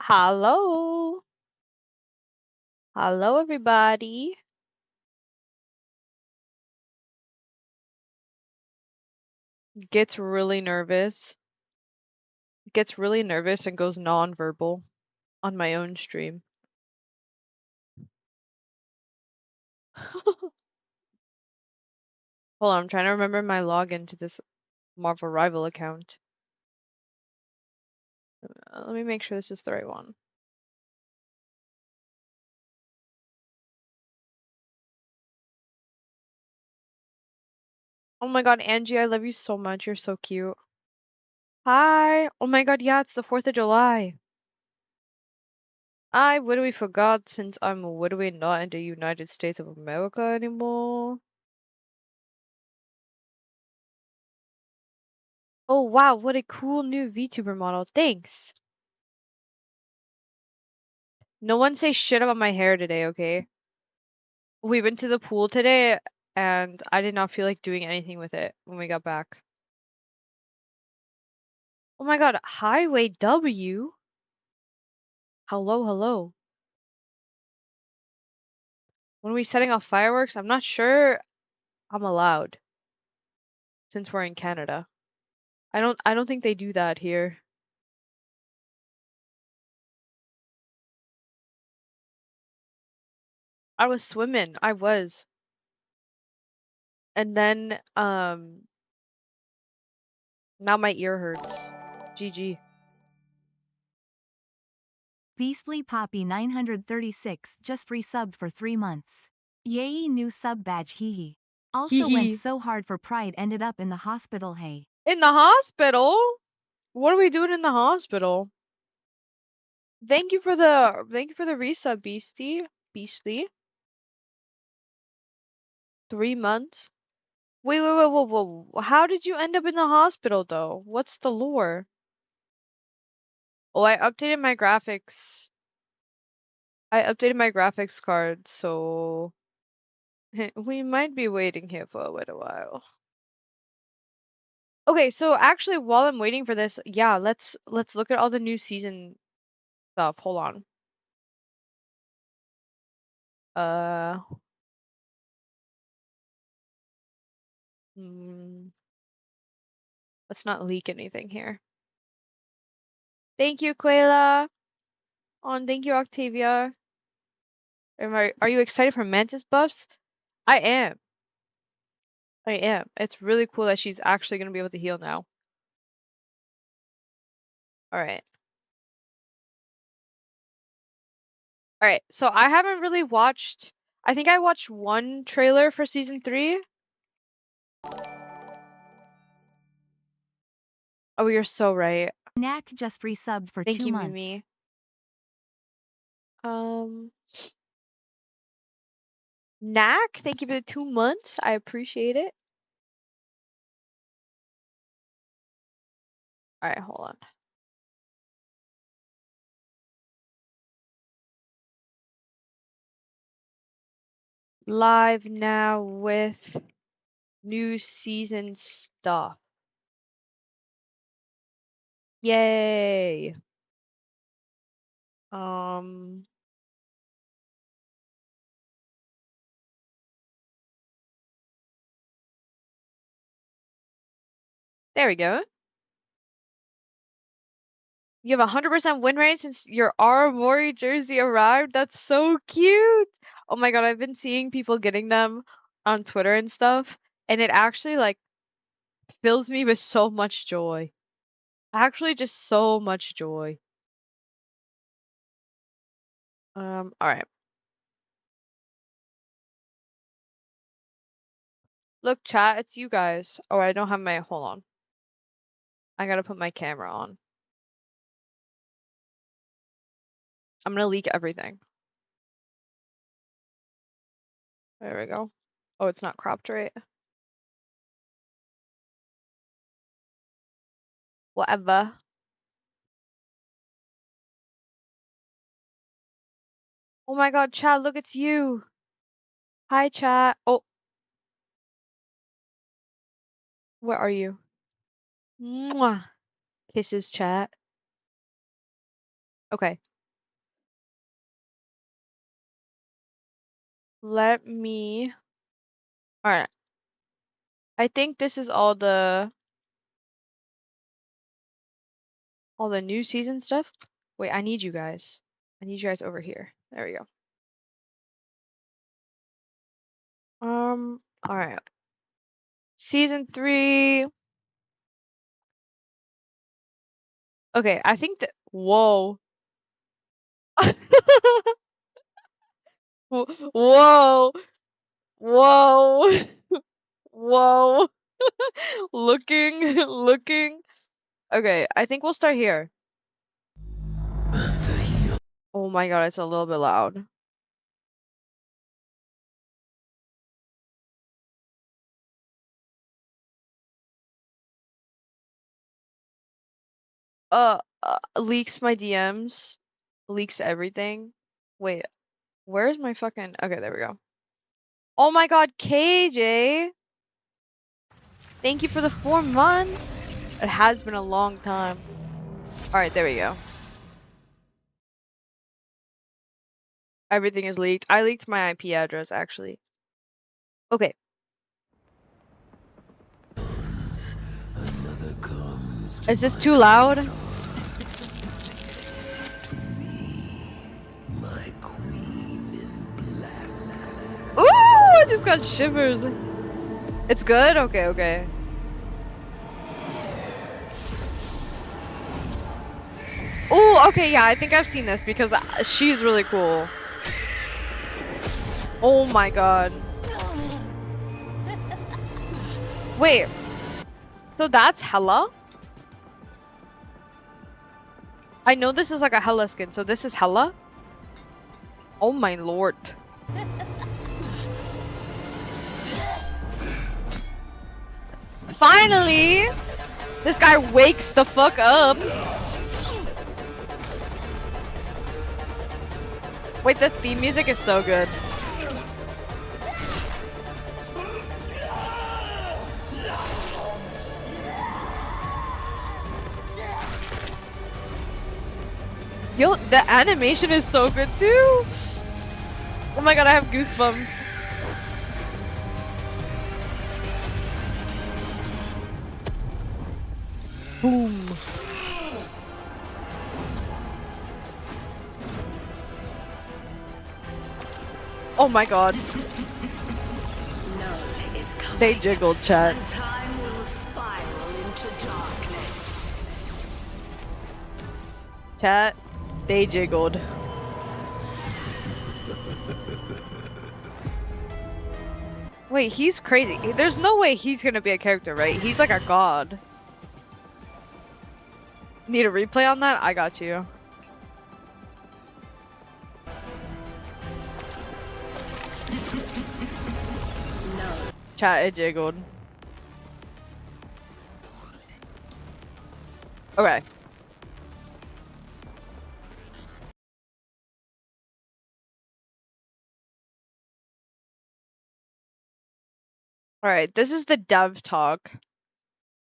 Hello. Hello, everybody. Gets really nervous. Gets really nervous and goes non-verbal on my own stream. Hold on, I'm trying to remember my login to this Marvel Rival account. Let me make sure this is the right one. Oh my god, Angie, I love you so much. You're so cute. Hi. Oh my god, yeah, it's the 4th of July. I literally forgot since I'm literally not in the United States of America anymore. Oh wow, what a cool new VTuber model. Thanks. No one say shit about my hair today, okay? We went to the pool today and I did not feel like doing anything with it when we got back. Oh my god, Highway W? Hello, hello. When are we setting off fireworks? I'm not sure I'm allowed since we're in Canada. I don't think they do that here. I was swimming. I was. And then now my ear hurts. GG. Beastly Poppy 936 just resubbed for 3 months. Yay, new sub badge, hee. Also went Hee. so hard for Pride, ended up in the hospital, hey. In the hospital? What are we doing in the hospital? Thank you for the resub, Beastly. 3 months? Wait. How did you end up in the hospital though? What's the lore? Oh, I updated my graphics. I updated my graphics card, so we might be waiting here for a little while. Okay, so actually while I'm waiting for this, yeah, let's look at all the new season stuff. Hold on. Uh, hmm, let's not leak anything here. Thank you, Quayla. And thank you, Octavia. Are you excited for Mantis buffs? I am. I am. It's really cool that she's actually gonna be able to heal now. Alright. Alright, so I haven't really watched. I think I watched one trailer for season 3. Oh, you're so right. Knack just resubbed for Thank 2 you, months. Mimi. Knack, thank you for the 2 months. I appreciate it. Alright, hold on. Live now with new season stuff. Yay. Um, there we go. You have a 100% win rate since your aramori jersey arrived. That's so cute. Oh my god, I've been seeing people getting them on Twitter and stuff, and it actually like fills me with so much joy. Actually, just so much joy. All right. Look, chat, it's you guys. Oh, I don't have my, hold on. I gotta put my camera on. I'm gonna leak everything. There we go. Oh, it's not cropped right. Whatever. Oh my god, chat, look, it's you. Hi, chat. Oh, where are you? Mwah. Kisses, chat. Okay. Let me. Alright. I think this is all the new season stuff. Wait, I need you guys. I need you guys over here. There we go. Alright. Season 3. Okay, I think that. Whoa. Whoa. Whoa. Whoa. Looking. Okay, I think we'll start here. Oh my god, it's a little bit loud. Leaks my DMs. Leaks everything. Wait, where's my fucking... Okay, there we go. Oh my god, KJ! Thank you for the 4 months! It has been a long time. Alright, there we go. Everything is leaked. I leaked my IP address, actually. Okay. Is this too loud? Ooh, I just got shivers. It's good? Okay, okay. Ooh, okay, yeah, I think I've seen this because she's really cool. Oh my god. Wait. So that's Hella? I know this is like a Hella skin, so this is Hella? Oh my lord. Finally! This guy wakes the fuck up. Wait, the theme music is so good. Yo, the animation is so good too! Oh my god, I have goosebumps. Boom. Oh my god. They jiggled, chat. And time will spiral into darkness. Chat, they jiggled. Wait, he's crazy. There's no way he's gonna be a character, right? He's like a god. Need a replay on that? I got you. No. Chat, it jiggled. Okay. Alright, this is the dev talk.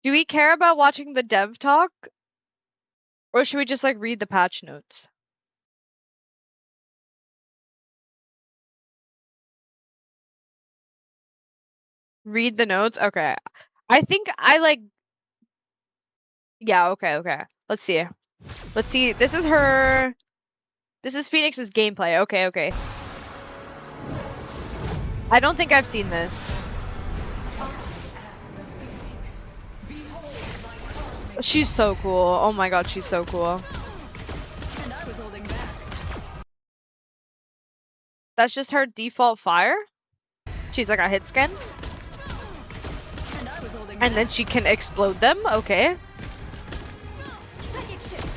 Do we care about watching the dev talk? Or should we just like read the patch notes? Read the notes? Okay. I think I like... Yeah, okay, okay. Let's see. Let's see. This is her... This is Phoenix's gameplay. Okay, okay. I don't think I've seen this. She's so cool. Oh my god, she's so cool. And I was holding back. That's just her default fire? She's like a hit skin? And I was holding And then she can explode them? Okay. Psychic shift.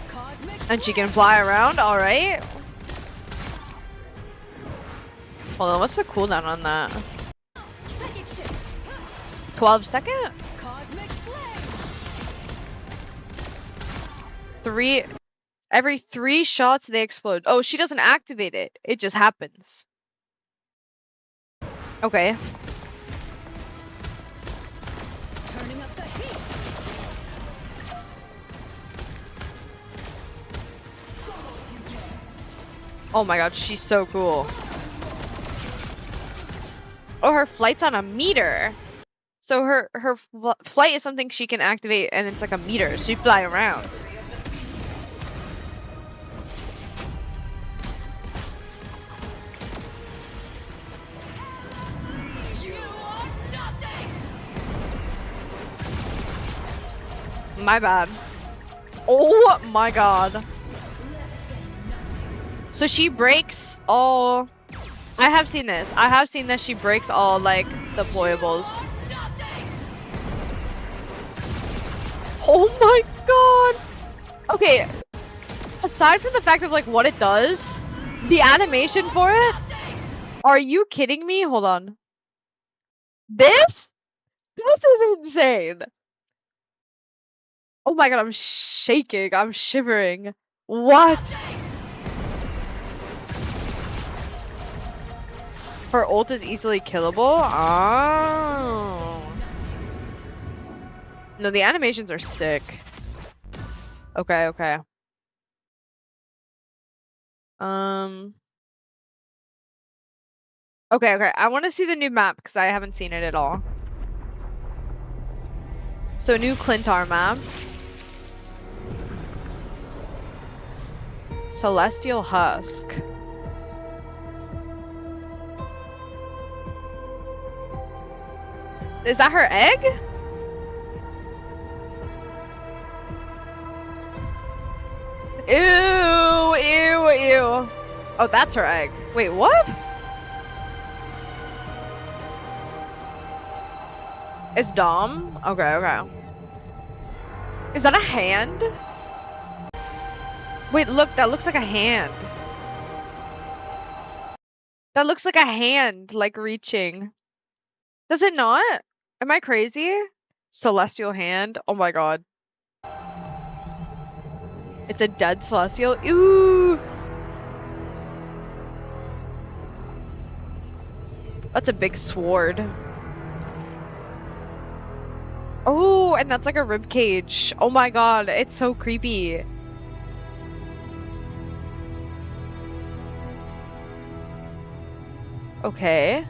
Cosmic And she can fly around? Alright. Hold on, what's the cooldown on that? Psychic shift. 12 second? Cosmic flame. Every 3 shots they explode. Oh, she doesn't activate it. It just happens. Okay. Turning up the heat. Oh my god, she's so cool. Oh, her flight's on a meter. So her flight is something she can activate, and it's like a meter, so you fly around. You are nothing! My bad. Oh my god. So she breaks all... I have seen this. I have seen that she breaks all, like, deployables. Oh my god! Okay, aside from the fact of, like, what it does, the animation for it? Are you kidding me? Hold on. This? This is insane. Oh my god, I'm shaking. I'm shivering. What? Her ult is easily killable? Oh. No, the animations are sick. Okay, okay. Okay, okay. I want to see the new map because I haven't seen it at all. So, new Clintar map. Celestial Husk. Is that her egg? Ew, ew, ew. Oh, that's her egg. Wait, what? It's Dom? Okay, okay. Is that a hand? Wait, look, that looks like a hand. That looks like a hand, like reaching. Does it not? Am I crazy? Celestial hand? Oh my god. It's a dead celestial? Ooh! That's a big sword. Oh, and that's like a rib cage. Oh my god, it's so creepy. Okay.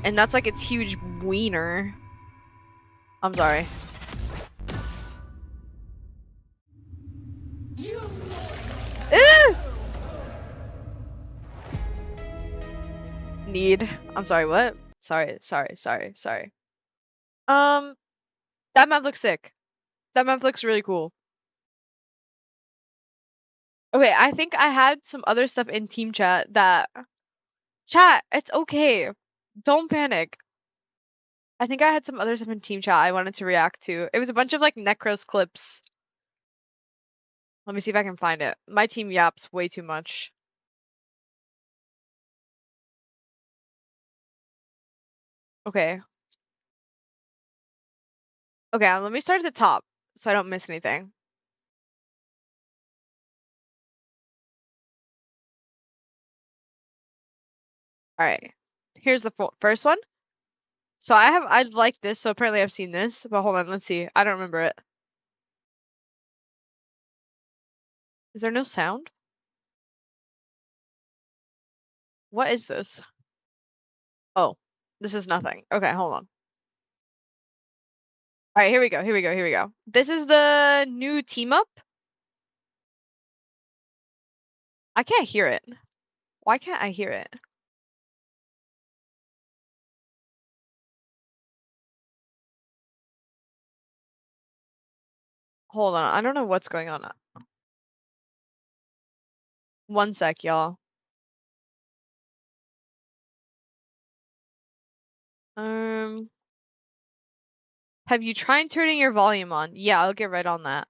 And that's like its huge wiener. I'm sorry. Ew! Need. I'm sorry, what? Sorry. Um, that map looks sick. That map looks really cool. Okay, I think I had some other stuff in team chat that... Chat, it's okay. Don't panic. I think I had some other stuff in team chat I wanted to react to. It was a bunch of like Necros clips. Let me see if I can find it. My team yaps way too much. Okay. Okay, let me start at the top so I don't miss anything. Alright. Here's the first one. So I like this, so apparently I've seen this. But hold on, let's see. I don't remember it. Is there no sound? What is this? Oh, this is nothing. Okay, hold on. Alright, here we go. This is the new team up. I can't hear it. Why can't I hear it? Hold on, I don't know what's going on. One sec, y'all. Have you tried turning your volume on? Yeah, I'll get right on that.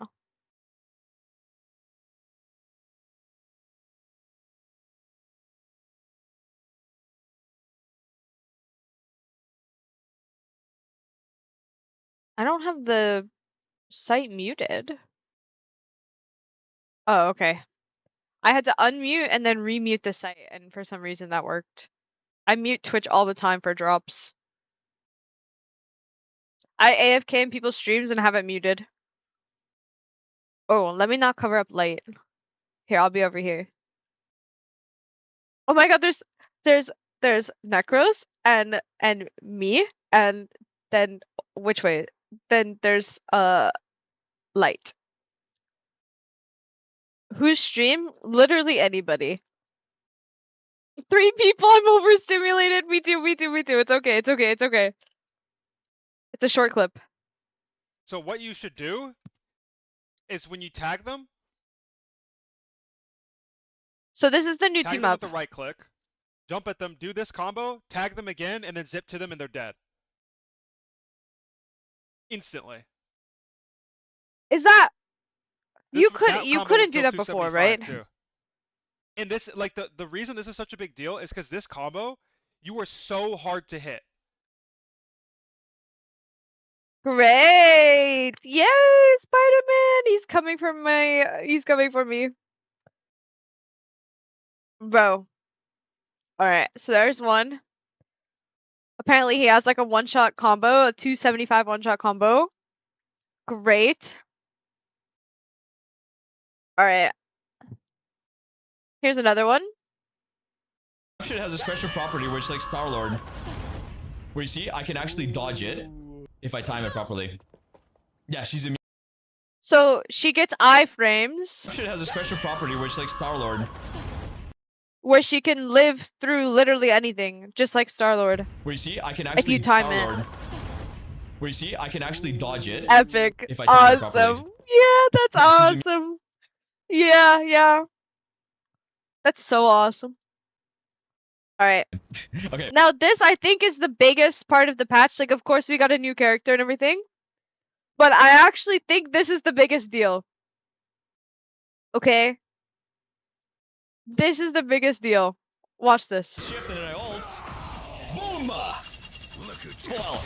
I don't have the site muted. Oh, okay. I had to unmute and then remute the site, and for some reason that worked. I mute Twitch all the time for drops. I AFK in people's streams and have it muted. Oh, let me not cover up light. Here, I'll be over here. Oh my god, there's Necros and me and then which way? Then there's light. Whose stream? Literally anybody. 3 people, I'm overstimulated. Me too, me too, me too. It's okay, it's okay, it's okay. It's a short clip. So what you should do is when you tag them So this is the new tag team them up. with a right click, jump at them, do this combo, tag them again, and then zip to them and they're dead. Instantly. Is that you That you combo would couldn't do kill that before, right? 275 too. And this, like, the reason this is such a big deal is because this combo, you are so hard to hit. Great! Yay, Spider-Man! He's coming for me. Bro. Alright, so there's one. Apparently he has like a one-shot combo, a 275 one-shot combo. Great. Alright. Here's another one. Shit has a special property where it's like Star-Lord. Where you see, I can actually dodge it if I time it properly. Yeah, she's immune. So she gets iframes. Shit has a special property where it's like Star-Lord. Where she can live through literally anything, just like Star-Lord. Where you see, I can actually you time Star-Lord. it. Where you see, I can actually dodge it. Epic. If I time it properly. Awesome. Yeah, that's Yeah, she's awesome. Yeah, yeah. That's so awesome. Alright. Okay. Now this, I think, is the biggest part of the patch. Like, of course, we got a new character and everything. But I actually think this is the biggest deal. Okay? This is the biggest deal. Watch this. Shift and then I ult. Boom! Well.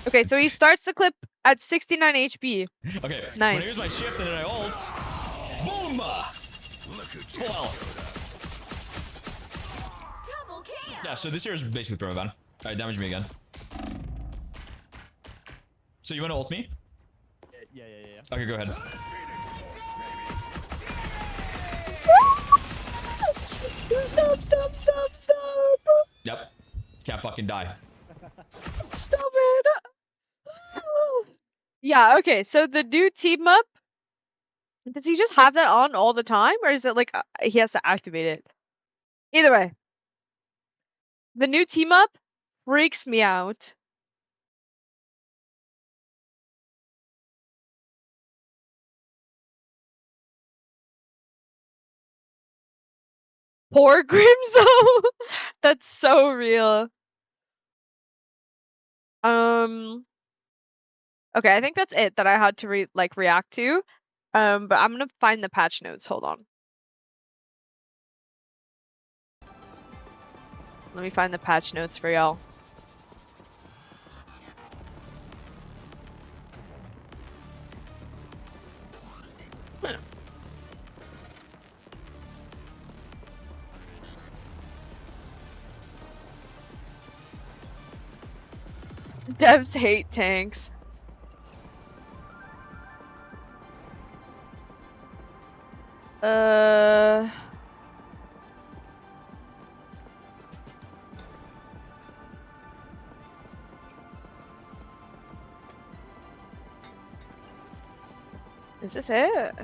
Okay, so he starts the clip at 69 HP. Okay. Nice. When here's my shift and then I ult. Boom! Well. Yeah, so this here is basically throw ban. Alright, damage me again. So you wanna ult me? Yeah. Okay, go ahead. Stop. Yep. Can't fucking die. Stop it. Yeah, okay, so the new team up, does he just have that on all the time? Or is it like he has to activate it? Either way. The new team up freaks me out. Poor Grimzo! That's so real. Okay, I think that's it that I had to react to. But I'm gonna find the patch notes. Hold on. Let me find the patch notes for y'all. Devs hate tanks. Is this it?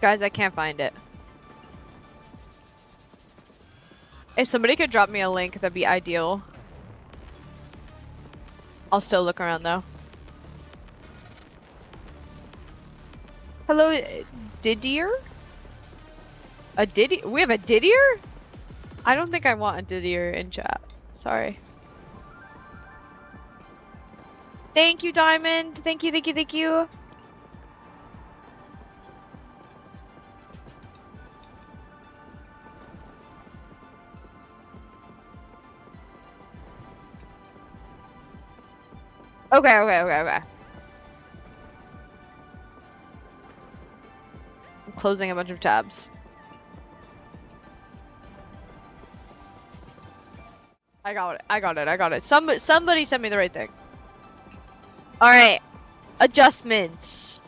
Guys, I can't find it. If somebody could drop me a link, that'd be ideal. I'll still look around though. Hello, Didier? A Didier? We have a Didier? I don't think I want a Didier in chat. Sorry. Thank you, Diamond. Thank you. Okay. closing a bunch of tabs. I got it. Somebody sent me the right thing. Alright. Adjustments.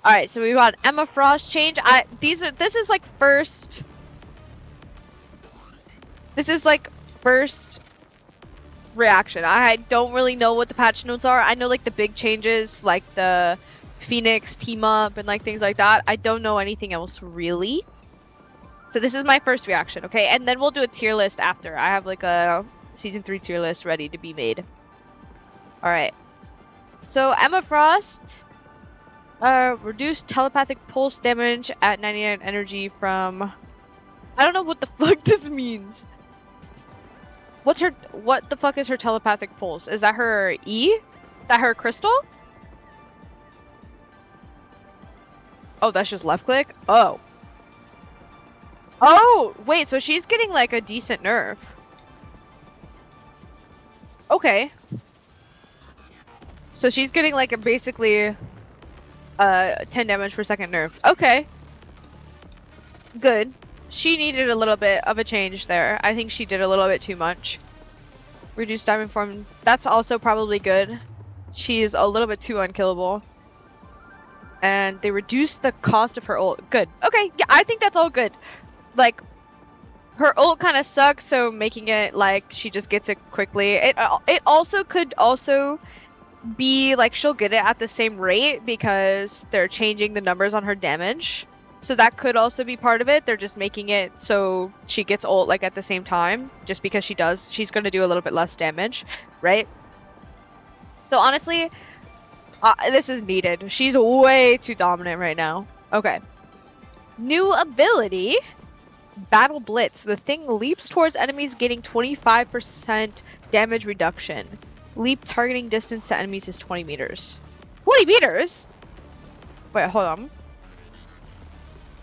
Alright, so we got Emma Frost change. This is like first reaction. I don't really know what the patch notes are. I know like the big changes, like the Phoenix team up and like things like that. I don't know anything else really. So this is my first reaction, okay? And then we'll do a tier list after. I have like a season 3 tier list ready to be made. Alright. So Emma Frost, reduced telepathic pulse damage at 99 energy from... I don't know what the fuck this means. What the fuck is her telepathic pulse? Is that her E? Is that her crystal? Oh, that's just left click? Oh. Oh, wait, so she's getting like a decent nerf. Okay. So she's getting like a basically 10 damage per second nerf. Okay. Good. She needed a little bit of a change there. I think she did a little bit too much. Reduced diamond form. That's also probably good. She's a little bit too unkillable. And they reduced the cost of her ult. Good. Okay, yeah, I think that's all good. Like, her ult kind of sucks, so making it like she just gets it quickly. It also could also be like she'll get it at the same rate because they're changing the numbers on her damage. So that could also be part of it. They're just making it so she gets ult like at the same time, just because she's going to do a little bit less damage, right? So honestly, this is needed. She's way too dominant right now. Okay. New ability. Battle Blitz. The thing leaps towards enemies, getting 25% damage reduction. Leap targeting distance to enemies is 20 meters. 20 meters? Wait, hold on.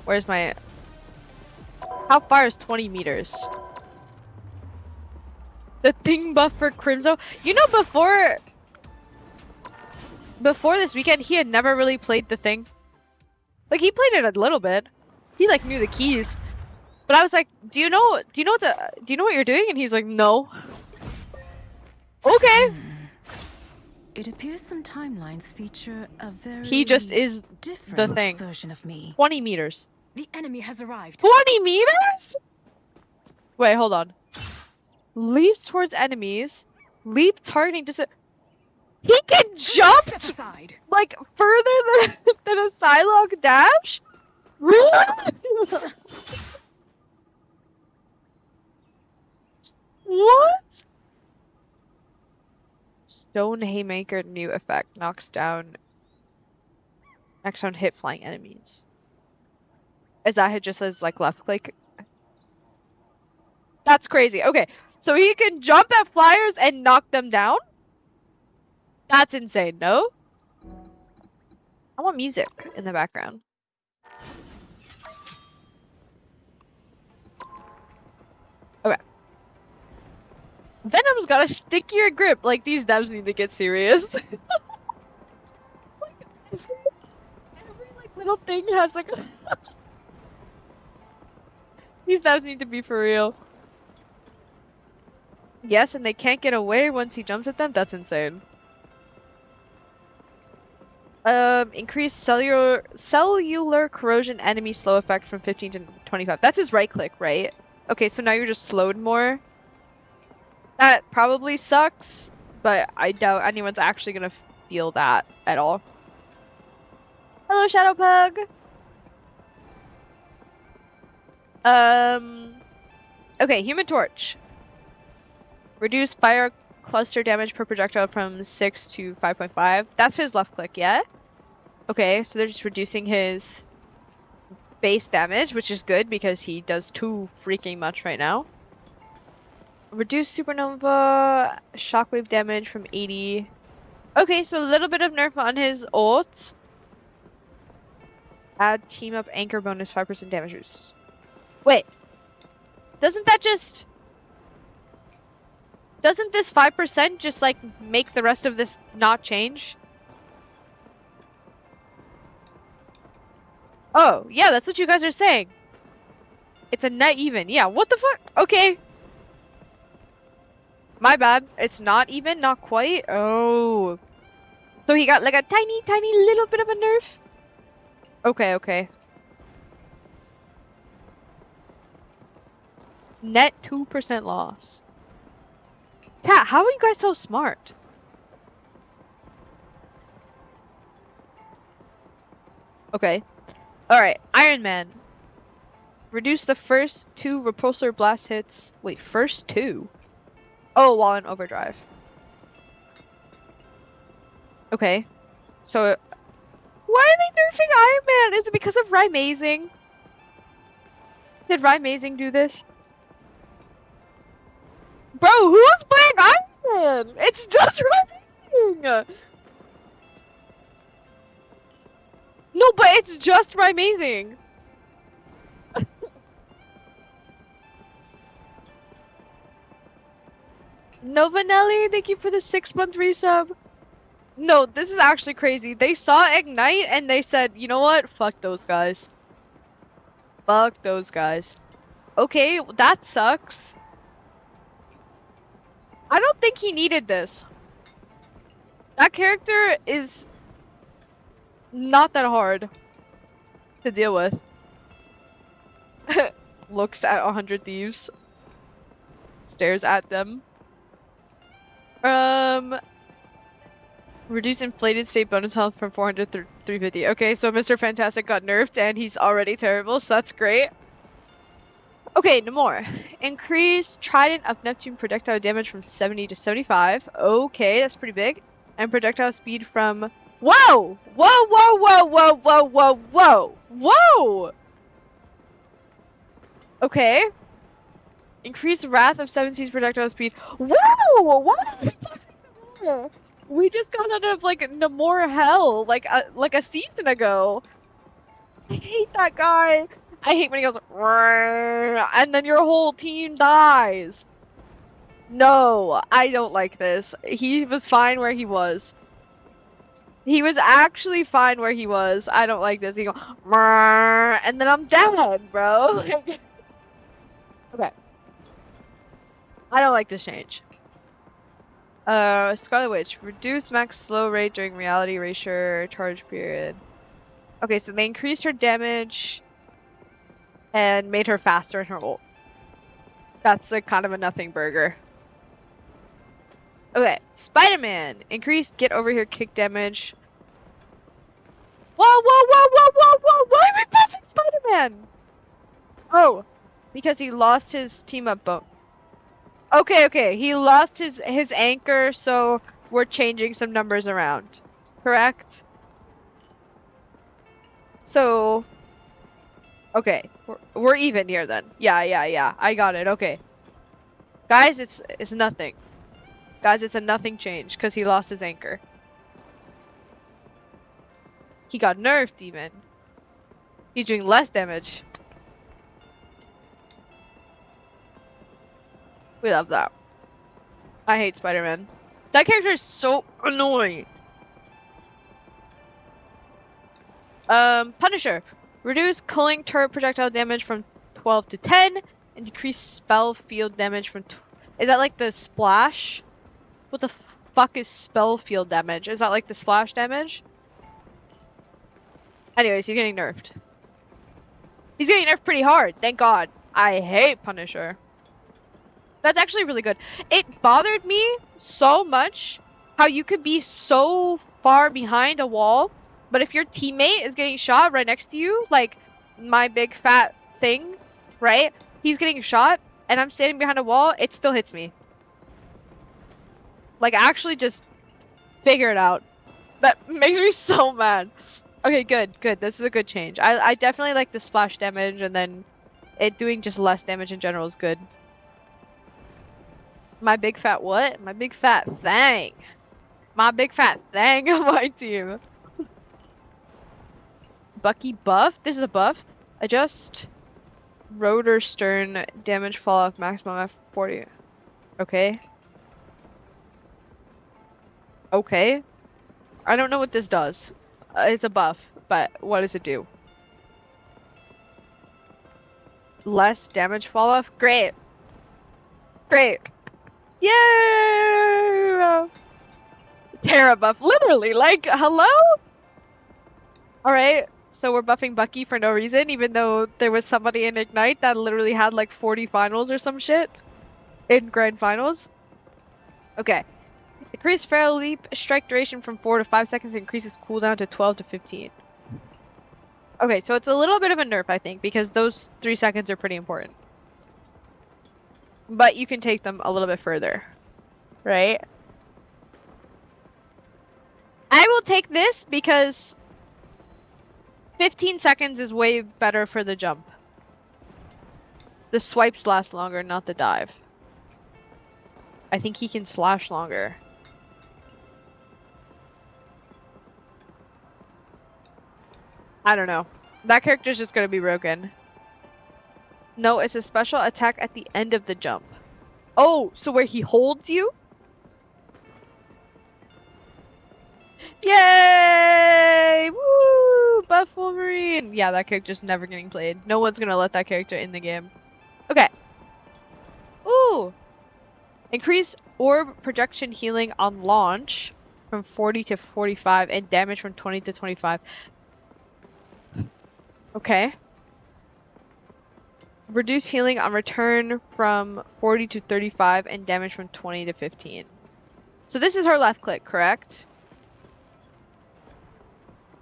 Where's my... How far is 20 meters? The thing buff for Crimzo? You know, before this weekend, he had never really played the thing. Like, he played it a little bit. He, like, knew the keys. But I was like, do you know what you're doing? And he's like, no. Okay. It appears some timelines feature a very He just is different the thing. version of me. 20 meters. The enemy has arrived. 20 meters? Wait, hold on. Leaps towards enemies. Leap targeting distance. He can jump Step aside. like further than a Psylocke dash? Really? What? Stone Haymaker new effect knocks down hit flying enemies. Is that it just says like left click? That's crazy. Okay, so he can jump at flyers and knock them down? That's insane, no? I want music in the background. Okay. Venom's got a stickier grip. Like, these devs need to get serious. Like, every like little thing has like a... These devs need to be for real. Yes, and they can't get away once he jumps at them? That's insane. Increase cellular corrosion enemy slow effect from 15 to 25. That's his right click, right? Okay, so now you're just slowed more. That probably sucks, but I doubt anyone's actually gonna feel that at all. Hello, Shadowpug! Okay, Human Torch. Reduce fire cluster damage per projectile from 6 to 5.5. That's his left click, yeah? Okay, so they're just reducing his base damage, which is good because he does too freaking much right now. Reduce supernova shockwave damage from 80. Okay, so a little bit of nerf on his ult. Add team up anchor bonus 5% damage boost. Wait. Doesn't this 5% just like make the rest of this not change? Oh, yeah, that's what you guys are saying. It's a net even. Yeah, what the fuck? Okay. My bad. It's not even, not quite. Oh. So he got like a tiny, tiny little bit of a nerf? Okay, okay. Net 2% loss. Cat, how are you guys so smart? Okay. Alright, Iron Man. Reduce the first 2 repulsor blast hits. Wait, first 2? Oh, while in overdrive. Okay. So, why are they nerfing Iron Man? Is it because of Rymazing? Did Rymazing do this? Bro, who's playing Iron Man? It's just Rymazing! No, but it's just Rymazing! Novanelli, thank you for the 6-month resub. No, this is actually crazy. They saw Ignite and they said, you know what? Fuck those guys. Fuck those guys. Okay, that sucks. I don't think he needed this. That character is not that hard to deal with. Looks at 100 thieves. Stares at them. Reduce inflated state bonus health from 400 to 350. Okay, so Mr. Fantastic got nerfed and he's already terrible, so that's great. Okay, no more. Increase Trident of Neptune projectile damage from 70 to 75. Okay, that's pretty big. And projectile speed from... Whoa! Whoa, whoa, whoa, whoa, whoa, whoa, whoa! Whoa! Okay. Increase Wrath of 7 Seas projectile speed. Whoa! What is this? We just got out of like Namor hell like a season ago. I hate that guy. I hate when he goes and then your whole team dies. No, I don't like this. He was fine where he was. He was actually fine where he was. I don't like this. He go and then I'm dead, bro. Okay. I don't like this change. Scarlet Witch. Reduce max slow rate during reality erasure charge period. Okay, so they increased her damage and made her faster in her ult. That's like kind of a nothing burger. Okay, Spider-Man. Increased get over here kick damage. Whoa, whoa, whoa, whoa, whoa, whoa! Why are we buffing Spider-Man? Oh, because he lost his team up bone. Okay, okay. He lost his anchor, so we're changing some numbers around. Correct? So, okay. We're even here then. Yeah. I got it. Okay. Guys, it's nothing. Guys, it's a nothing change because he lost his anchor. He got nerfed even. He's doing less damage. We love that. I hate Spider-Man. That character is so annoying. Punisher. Reduce culling turret projectile damage from 12 to 10 and decrease spell field damage from... Is that like the splash? What the fuck is spell field damage? Is that like the splash damage? Anyways, he's getting nerfed. He's getting nerfed pretty hard, thank God. I hate Punisher. That's actually really good. It bothered me so much how you could be so far behind a wall, but if your teammate is getting shot right next to you, like my big fat thing, right? He's getting shot, and I'm standing behind a wall, it still hits me. Like, actually just figure it out. That makes me so mad. Okay, good. This is a good change. I definitely like the splash damage, and then it doing just less damage in general is good. My big fat what? My big fat thang. My big fat thang on my team. Bucky buff? This is a buff. Adjust rotor stern damage fall off maximum F40. Okay. Okay. I don't know what this does. It's a buff, but what does it do? Less damage fall off. Great. Great. Yay! Terra buff. Literally, like, hello? Alright, so we're buffing Bucky for no reason, even though there was somebody in Ignite that literally had like 40 finals or some shit in Grand Finals. Okay. Increase Feral Leap strike duration from 4 to 5 seconds, increases cooldown to 12 to 15. Okay, so it's a little bit of a nerf, I think, because those 3 seconds are pretty important. But you can take them a little bit further, right? I will take this because 15 seconds is way better for the jump. The swipes last longer, not the dive. I think he can slash longer. I don't know. That character's just gonna be broken. No, it's a special attack at the end of the jump. Oh, so where he holds you? Yay! Woo! Buff Wolverine! Yeah, that character's never getting played. No one's gonna let that character in the game. Okay. Ooh! Increase orb projection healing on launch from 40 to 45 and damage from 20 to 25. Okay. Reduce healing on return from 40 to 35 and damage from 20 to 15. So this is her left click, correct?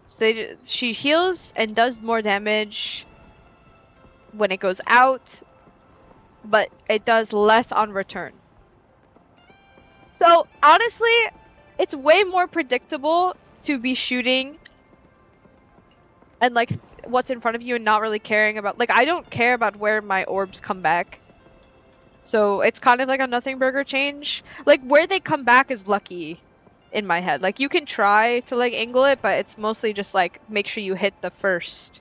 So she heals and does more damage when it goes out, but it does less on return. So honestly, it's way more predictable to be shooting and like what's in front of you and not really caring about, like, I don't care about where my orbs come back. So it's kind of like a nothing burger change. Like where they come back is lucky in my head. Like you can try to like angle it, but it's mostly just like make sure you hit the first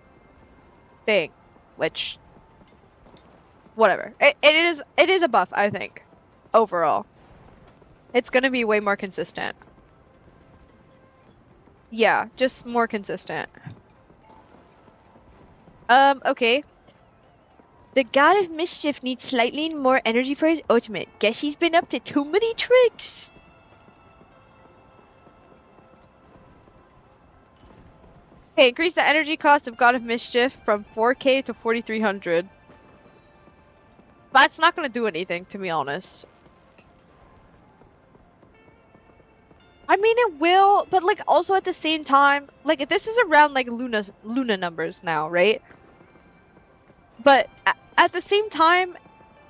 thing, which whatever. It is a buff, I think. Overall. It's gonna be way more consistent. Yeah, just more consistent. Okay. The God of Mischief needs slightly more energy for his ultimate. Guess he's been up to too many tricks. Okay, increase the energy cost of God of Mischief from 4k to 4300. That's not gonna do anything, to be honest. I mean, it will, but like also at the same time, like this is around like Luna numbers now, right? But at the same time,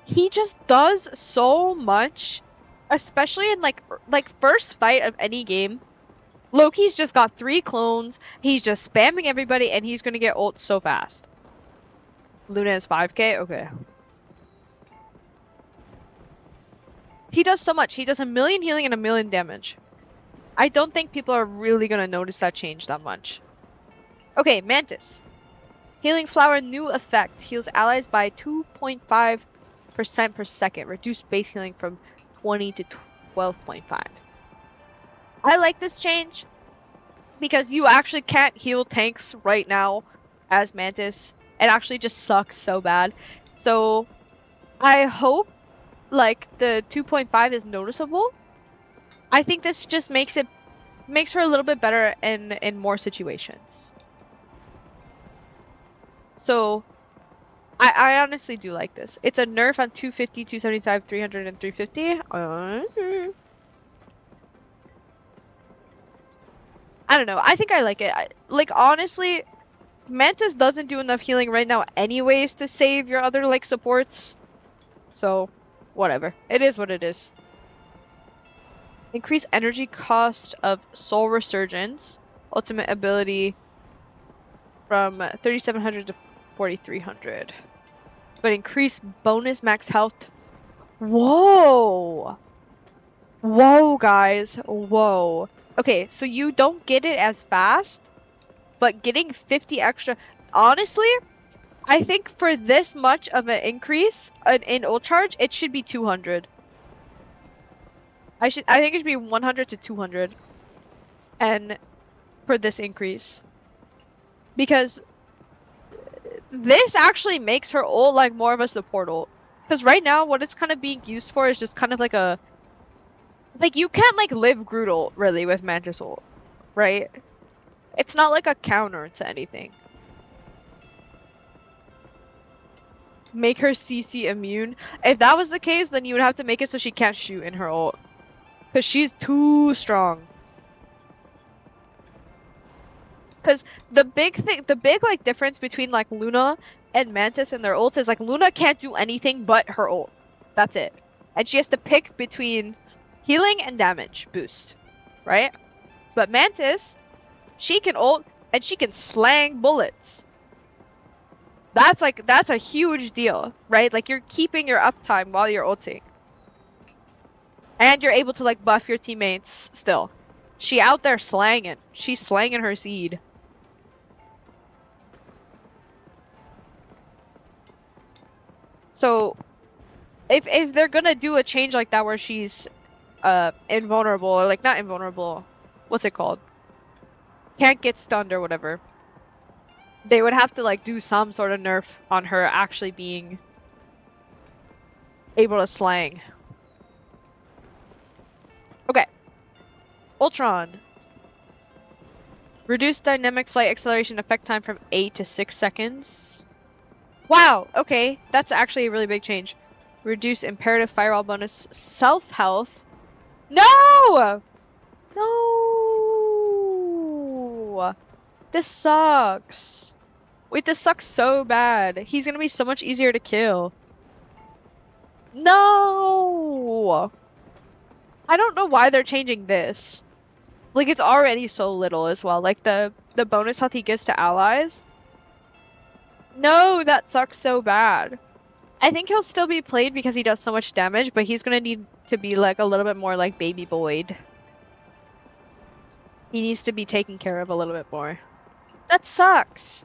he just does so much, especially in like first fight of any game. Loki's just got 3 clones. He's just spamming everybody, and he's gonna get ult so fast. Luna is 5k. Okay. He does so much. He does 1,000,000 healing and 1,000,000 damage. I don't think people are really gonna notice that change that much. Okay, Mantis. Healing Flower new effect. Heals allies by 2.5% per second. Reduce base healing from 20 to 12.5. I like this change because you actually can't heal tanks right now as Mantis. It actually just sucks so bad. So I hope like the 2.5 is noticeable. I think this just makes her a little bit better in more situations. So I honestly do like this. It's a nerf on 250, 275, 300, and 350. I don't know. I think I like it. Like honestly, Mantis doesn't do enough healing right now anyways to save your other like supports. So whatever. It is what it is. Increase energy cost of Soul Resurgence. Ultimate ability from 3700 to 4300. But increase bonus max health. Whoa! Whoa, guys. Whoa. Okay, so you don't get it as fast, but getting 50 extra. Honestly, I think for this much of an increase in ult charge, it should be 200. I think it should be 100 to 200. And for this increase. Because this actually makes her ult like more of a support ult. Because right now, what it's kind of being used for is just kind of like a... Like, you can't like live Groot ult, really, with Mantis ult, right? It's not like a counter to anything. Make her CC immune. If that was the case, then you would have to make it so she can't shoot in her ult. Because she's too strong. Because the big like difference between like Luna and Mantis and their ults is like Luna can't do anything but her ult. That's it. And she has to pick between healing and damage boost, right? But Mantis, she can ult and she can slang bullets. That's a huge deal, right? Like you're keeping your uptime while you're ulting. And you're able to like buff your teammates still. She out there slanging. She's slanging her seed. So if they're gonna do a change like that where she's invulnerable, or like not invulnerable, what's it called? Can't get stunned or whatever. They would have to like do some sort of nerf on her actually being able to slang. Okay. Ultron. Reduce dynamic flight acceleration effect time from 8 to 6 seconds. Wow, okay. That's actually a really big change. Reduce imperative firewall bonus self-health. No! No! This sucks. Wait, this sucks so bad. He's gonna be so much easier to kill. No! I don't know why they're changing this. Like, it's already so little as well. Like, the bonus health he gives to allies. No, that sucks so bad. I think he'll still be played because he does so much damage, but he's gonna need to be, like, a little bit more like Baby Boyd. He needs to be taken care of a little bit more. That sucks.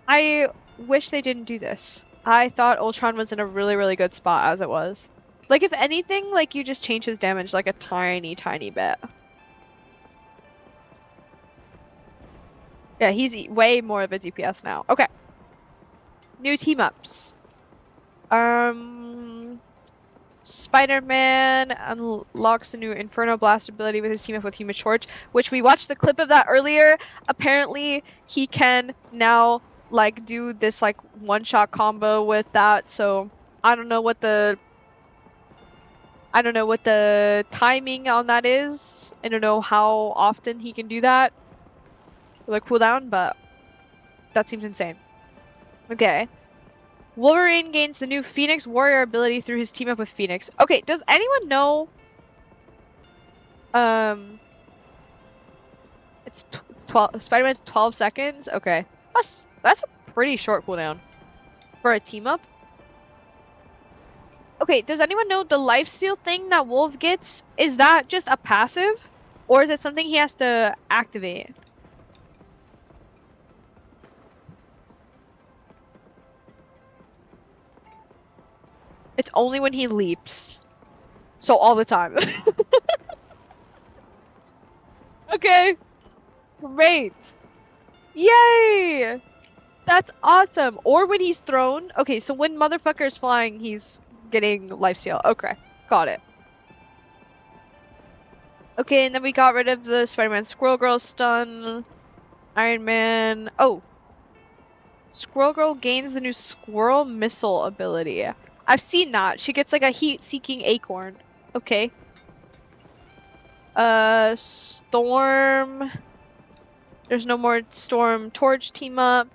I wish they didn't do this. I thought Ultron was in a really, really good spot as it was. Like, if anything, like, you just change his damage, like, a tiny, tiny bit. Yeah, he's way more of a DPS now. Okay. New team-ups. Spider-Man unlocks the new Inferno Blast ability with his team-up with Human Torch, which we watched the clip of that earlier. Apparently, he can now, like, do this, like, one-shot combo with that, so I don't know what the timing on that is. I don't know how often he can do that. Like, cooldown, but that seems insane. Okay. Wolverine gains the new Phoenix Warrior ability through his team up with Phoenix. Okay, does anyone know? It's 12. Spider-Man's 12 seconds. Okay, that's a pretty short cooldown for a team up. Okay, does anyone know the lifesteal thing that Wolf gets? Is that just a passive, or is it something he has to activate? It's only when he leaps. So all the time. Okay. Great. Yay! That's awesome. Or when he's thrown. Okay, so when motherfucker's flying, he's getting lifesteal. Okay, got it. Okay, and then we got rid of the Spider-Man Squirrel Girl stun. Iron Man. Oh. Squirrel Girl gains the new Squirrel Missile ability. I've seen that. She gets like a heat-seeking acorn. Okay. Storm. There's no more Storm Torch team up.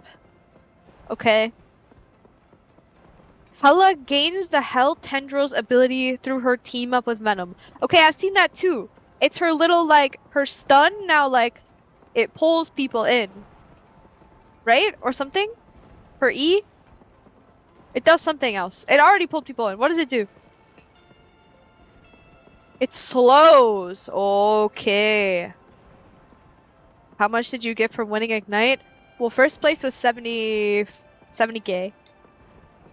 Okay. Hela gains the Hell Tendrils ability through her team up with Venom. Okay, I've seen that too. It's her little, like, her stun now, like, it pulls people in. Right? Or something? Her E? It does something else. It already pulled people in. What does it do? It slows. Okay. How much did you get for winning Ignite? Well, first place was 70k.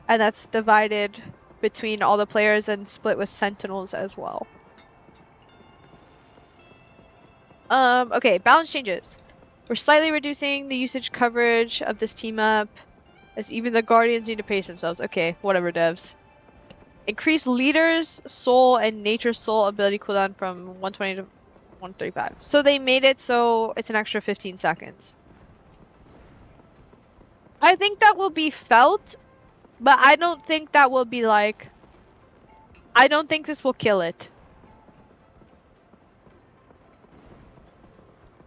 And that's divided between all the players and split with Sentinels as well. Okay, balance changes. We're slightly reducing the usage coverage of this team up, as even the Guardians need to pace themselves. Okay, whatever, devs. Increase leader's soul and nature's soul ability cooldown from 120 to 135. So they made it so it's an extra 15 seconds. I think that will be felt, but I don't think that will be like... I don't think this will kill it.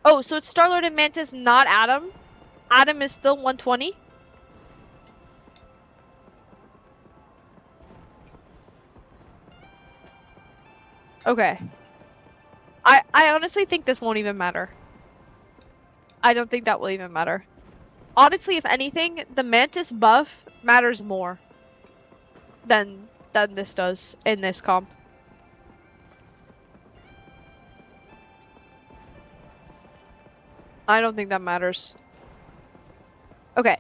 Oh, so it's Star-Lord and Mantis, not Adam? Adam is still 120? Okay. I honestly think this won't even matter. I don't think that will even matter. Honestly, if anything, the Mantis buff matters more than this does in this comp. I don't think that matters. Okay.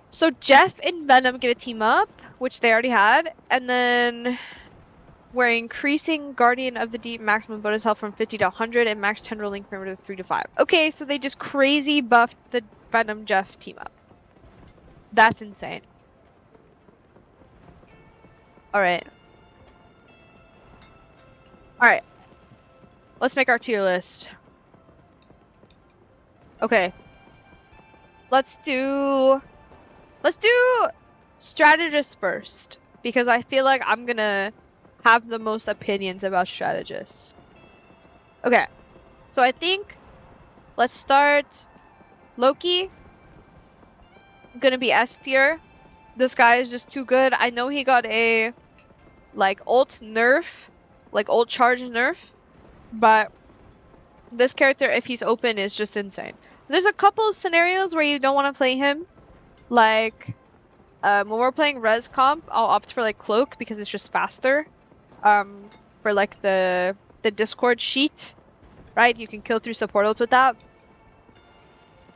So Jeff and Venom get a team up, which they already had, and then we're increasing Guardian of the Deep maximum bonus health from 50 to 100 and max 10 rolling perimeter 3 to 5. Okay, so they just crazy buffed the Venom Jeff team up. That's insane. Alright. Alright. Let's make our tier list. Okay. Let's do strategist first, because I feel like I'm gonna have the most opinions about strategists. Okay. So I think let's start Loki. Gonna be S tier. This guy is just too good. I know he got a like ult nerf, like ult charge nerf, but this character, if he's open, is just insane. There's a couple scenarios where you don't want to play him, like when we're playing res comp, I'll opt for like cloak because it's just faster. For like the Discord sheet, right? You can kill through support ults with that.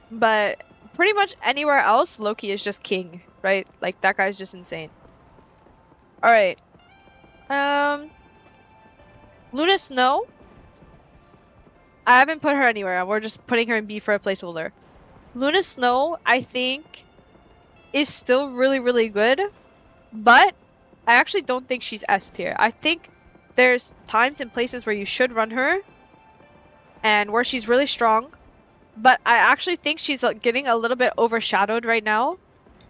But pretty much anywhere else, Loki is just king, right? Like that guy's just insane. All right. Luna Snow. I haven't put her anywhere. We're just putting her in B for a placeholder. Luna Snow, I think, is still really, really good, but I actually don't think she's S tier. I think there's times and places where you should run her, and where she's really strong, but I actually think she's getting a little bit overshadowed right now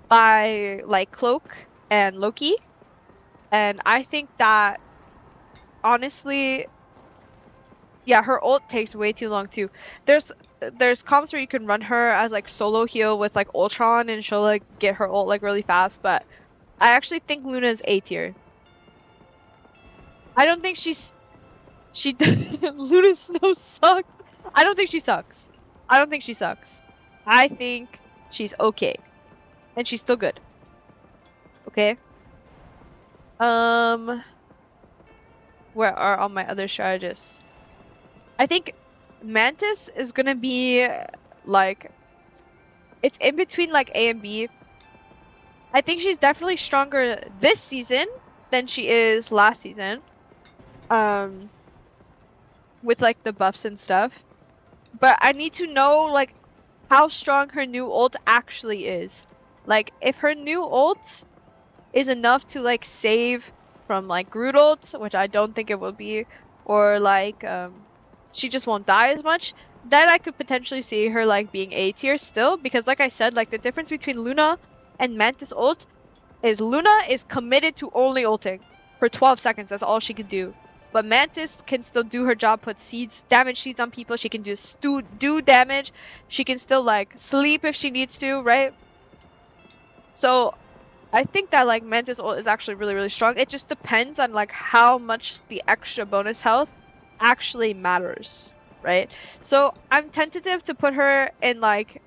by like Cloak and Loki, and I think that honestly, yeah, her ult takes way too long too. There's comps where you can run her as like solo heal with like Ultron and she'll like get her ult like really fast, but I actually think Luna is A tier. I don't think she Luna Snow sucks. I don't think she sucks. I don't think she sucks. I think she's okay. And she's still good. Okay? Where are all my other strategists? I think Mantis is gonna be like, it's in between like A and B. I think she's definitely stronger this season than she is last season. With like the buffs and stuff. But I need to know like how strong her new ult actually is. Like if her new ult is enough to like save from like Groot ult, which I don't think it will be, or like she just won't die as much, then I could potentially see her like being A tier still, because like I said, like the difference between Luna and Mantis ult is Luna is committed to only ulting for 12 seconds. That's all she can do. But Mantis can still do her job, put seeds, damage seeds on people. She can just do damage. She can still like sleep if she needs to, right? So I think that like Mantis ult is actually really, really strong. It just depends on like how much the extra bonus health actually matters, right? So I'm tentative to put her in like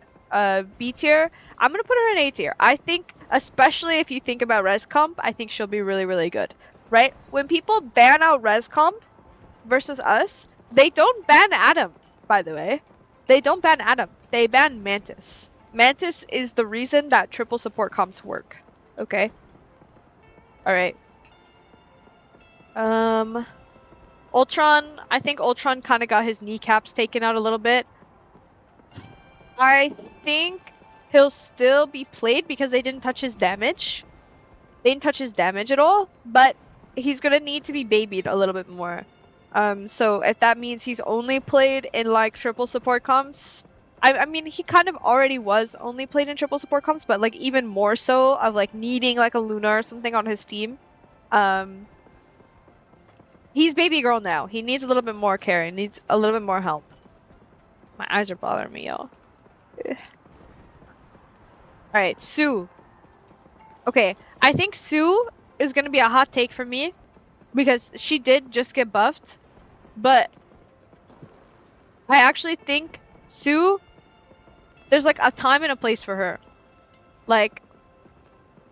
B tier. I'm gonna put her in A tier. I think, especially if you think about res comp, I think she'll be really, really good, right? When people ban out res comp versus us, they don't ban Adam, by the way. They don't ban Adam. They ban Mantis. Mantis is the reason that triple support comps work. Okay? Alright. Ultron, I think Ultron kind of got his kneecaps taken out a little bit. I think he'll still be played because they didn't touch his damage. They didn't touch his damage at all, but he's gonna need to be babied a little bit more. So if that means he's only played in like triple support comps, I mean he kind of already was only played in triple support comps, but like even more so of like needing like a Luna or something on his team. He's baby girl now. He needs a little bit more care. He needs a little bit more help. My eyes are bothering me, y'all. Alright, Sue. Okay, I think Sue is gonna be a hot take for me because she did just get buffed, but I actually think Sue, there's like a time and a place for her. Like,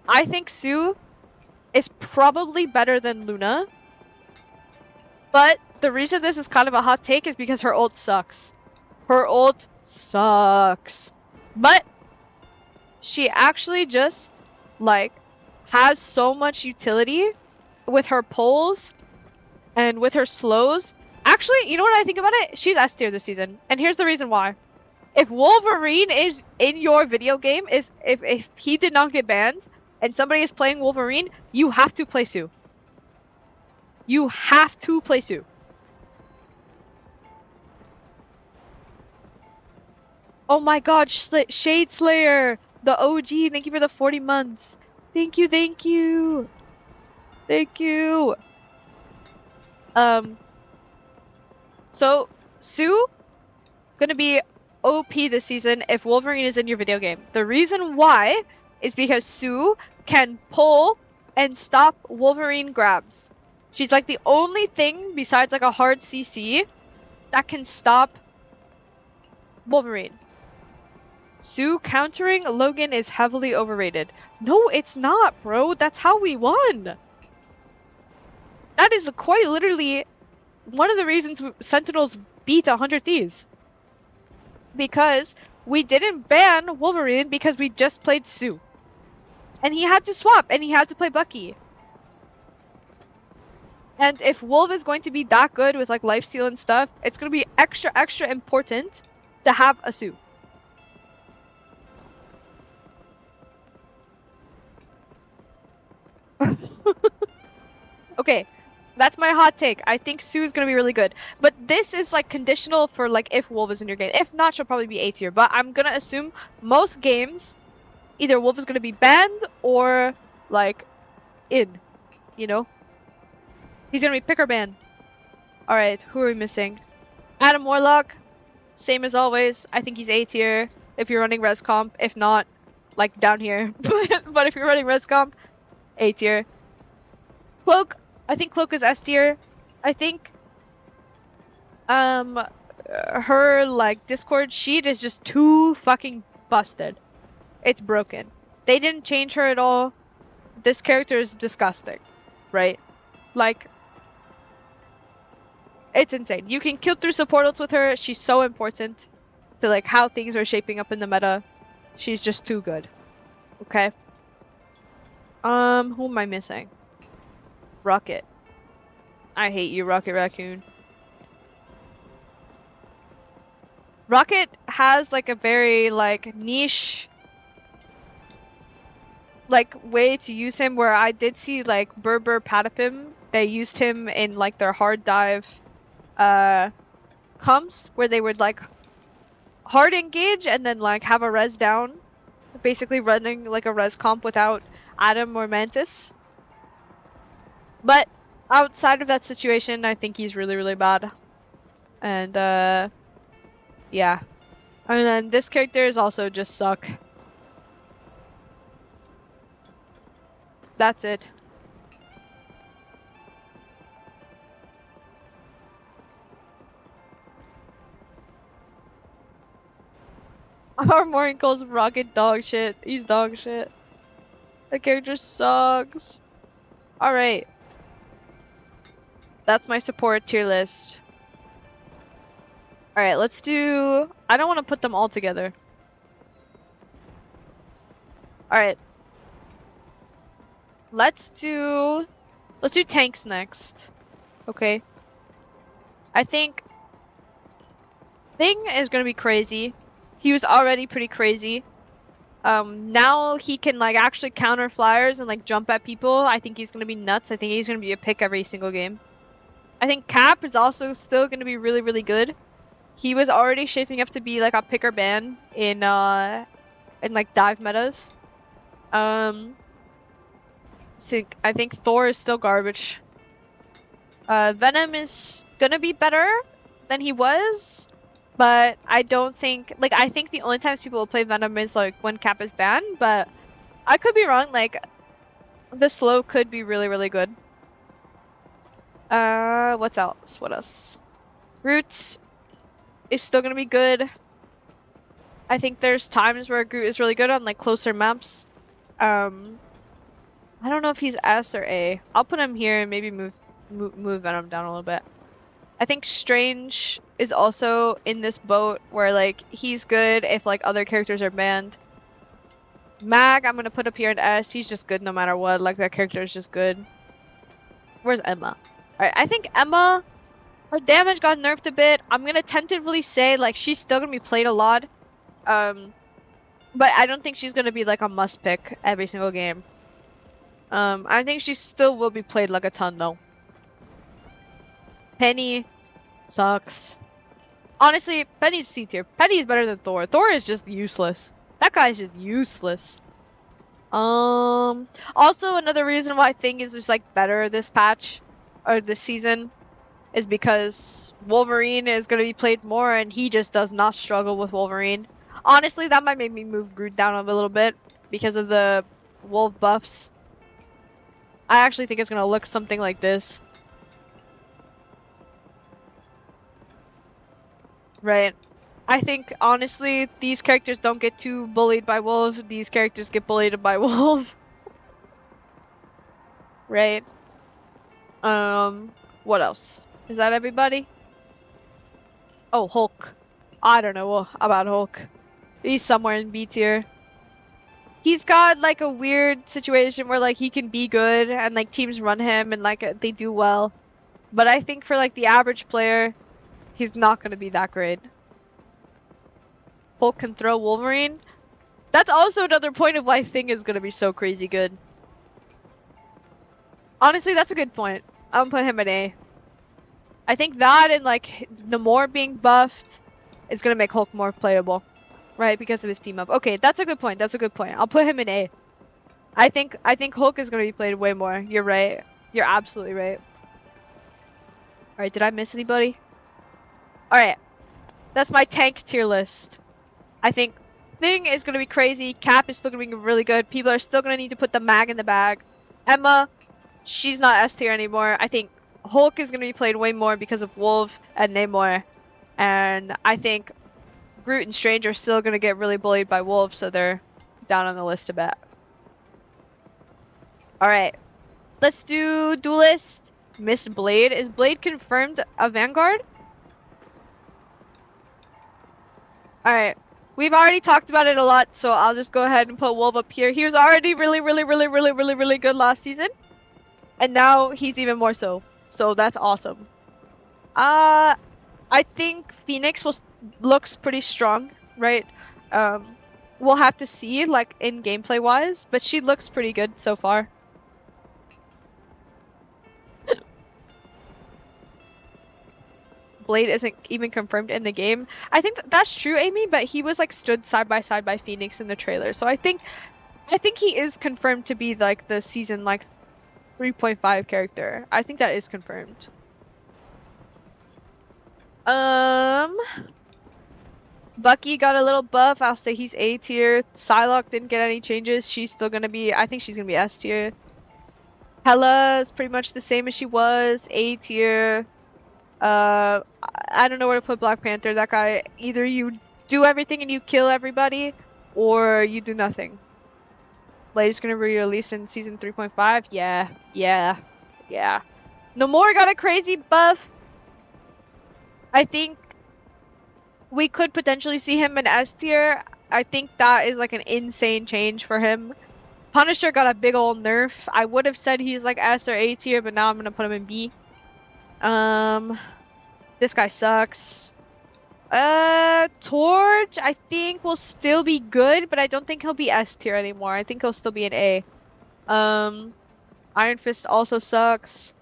I think Sue is probably better than Luna, but the reason this is kind of a hot take is because her ult sucks. Her ult sucks. But she actually just, like, has so much utility with her pulls and with her slows. Actually, you know what I think about it? She's S tier this season. And here's the reason why. If Wolverine is in your video game, if he did not get banned, and somebody is playing Wolverine, you have to play Sue. You have to play Sue. Oh my god, Shade Slayer! The OG, thank you for the 40 months. Thank you, thank you. Thank you. So, Sue, gonna be OP this season if Wolverine is in your video game. The reason why is because Sue can pull and stop Wolverine grabs. She's like the only thing besides like a hard CC that can stop Wolverine. Sue countering Logan is heavily overrated. No, it's not, bro. That's how we won. That is quite literally one of the reasons Sentinels beat 100 Thieves. Because we didn't ban Wolverine because we just played Sue. And he had to swap, and he had to play Bucky. And if Wolf is going to be that good with like lifesteal and stuff, it's going to be extra, extra important to have a Sue. Okay, that's my hot take. I think Sue is gonna be really good. But this is like conditional for like if Wolf is in your game. If not, she'll probably be A tier. But I'm gonna assume most games, either Wolf is gonna be banned or like in, you know? He's gonna be pick or ban. Alright, who are we missing? Adam Warlock, same as always. I think he's A tier if you're running res comp. If not, like down here. But if you're running res comp, A tier. Cloak, I think Cloak is S tier. I think her like Discord sheet is just too fucking busted. It's broken. They didn't change her at all. This character is disgusting, right? Like, it's insane. You can kill through support ults with her. She's so important to like how things are shaping up in the meta. She's just too good. Okay. Who am I missing? Rocket. I hate you, Rocket Raccoon. Rocket has like a very like niche like way to use him where I did see like Berber Patapim. They used him in like their hard dive comps where they would like hard engage and then like have a res down. Basically running like a res comp without Adam or Mantis. But outside of that situation, I think he's really, really bad. And, yeah. And then this character is also just suck. That's it. Our morning calls Rocket dog shit. He's dog shit. The character sucks. Alright. That's my support tier list. Alright, let's do... I don't want to put them all together. Alright. Let's do tanks next. Okay. I think Thing is gonna be crazy. He was already pretty crazy. Now he can like actually counter flyers and like jump at people. I think he's gonna be nuts. I think he's gonna be a pick every single game. I think Cap is also still gonna be really, really good. He was already shaping up to be like a picker ban in like dive metas. So I think Thor is still garbage. Venom is gonna be better than he was, but I don't think like I think the only times people will play Venom is like when Cap is banned, but I could be wrong. Like the slow could be really, really good. What else? What else? Groot is still gonna be good. I think there's times where Groot is really good on like closer maps. I don't know if he's S or A. I'll put him here and maybe move Venom down a little bit. I think Strange is also in this boat where like he's good if like other characters are banned. Mag, I'm gonna put up here in S. He's just good no matter what. Like that character is just good. Where's Emma? Alright, I think Emma, her damage got nerfed a bit. I'm gonna tentatively say like she's still gonna be played a lot. But I don't think she's gonna be like a must pick every single game. I think she still will be played like a ton though. Penny sucks. Honestly, Penny's C tier. Penny is better than Thor. Thor is just useless. That guy's just useless. Also another reason why Thing is just like better this patch or this season is because Wolverine is gonna be played more and he just does not struggle with Wolverine. Honestly, that might make me move Groot down a little bit because of the wolf buffs. I actually think it's gonna look something like this. Right. I think, honestly, these characters don't get too bullied by Wolf. These characters get bullied by Wolf. Right. What else? Is that everybody? Oh, Hulk. I don't know about Hulk. He's somewhere in B tier. He's got, like, a weird situation where, like, he can be good and, like, teams run him and, like, they do well. But I think for, like, the average player, he's not gonna be that great. Hulk can throw Wolverine. That's also another point of why Thing is gonna be so crazy good. Honestly, that's a good point. I'm gonna put him at A. I think that and like Namor being buffed is gonna make Hulk more playable, right? Because of his team up. Okay, that's a good point. That's a good point. I'll put him in A. I think Hulk is gonna be played way more. You're right. You're absolutely right. All right, did I miss anybody? All right, that's my tank tier list. I think Thing is gonna be crazy. Cap is still gonna be really good. People are still gonna need to put the mag in the bag. Emma, she's not S tier anymore. I think Hulk is gonna be played way more because of Wolf and Namor, and I think Groot and Strange are still gonna get really bullied by Wolf, so they're down on the list a bit. All right, let's do Duelist. Miss Blade. Is Blade confirmed a Vanguard? All right. We've already talked about it a lot, so I'll just go ahead and put Wolf up here. He was already really good last season, and now he's even more so. So that's awesome. I think Phoenix looks pretty strong, right? We'll have to see, like, in gameplay wise, but she looks pretty good so far. Blade isn't even confirmed in the game. I think that's true, Amy, but he was like stood side by side by Phoenix in the trailer. So I think he is confirmed to be like the season like 3.5 character. I think that is confirmed. Bucky got a little buff. I'll say he's A tier. Psylocke didn't get any changes. She's still gonna be, I think she's gonna be S tier. Hela is pretty much the same as she was, A tier. I don't know where to put Black Panther. That guy, either you do everything and you kill everybody, or you do nothing. Blade's gonna be released in season 3.5. Yeah. Namor got a crazy buff. I think we could potentially see him in S tier. I think that is like an insane change for him. Punisher got a big old nerf. I would have said he's like S or A tier, but now I'm gonna put him in B. This guy sucks. Torch, I think will still be good, but I don't think he'll be S tier anymore. I think he'll still be an A. Iron Fist also sucks.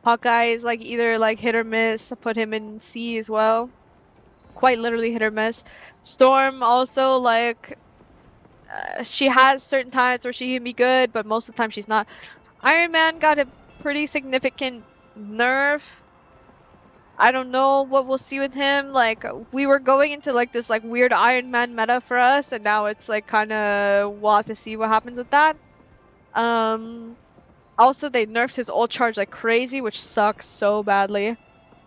Hawkeye is like either like hit or miss. I put him in C as well. Quite literally hit or miss. Storm also like she has certain times where she can be good, but most of the time she's not. Iron Man got a pretty significant nerf. I don't know what we'll see with him. Like we were going into like this like weird Iron Man meta for us, and now it's like kind of we'll have to see what happens with that. Also they nerfed his ult charge like crazy, which sucks so badly.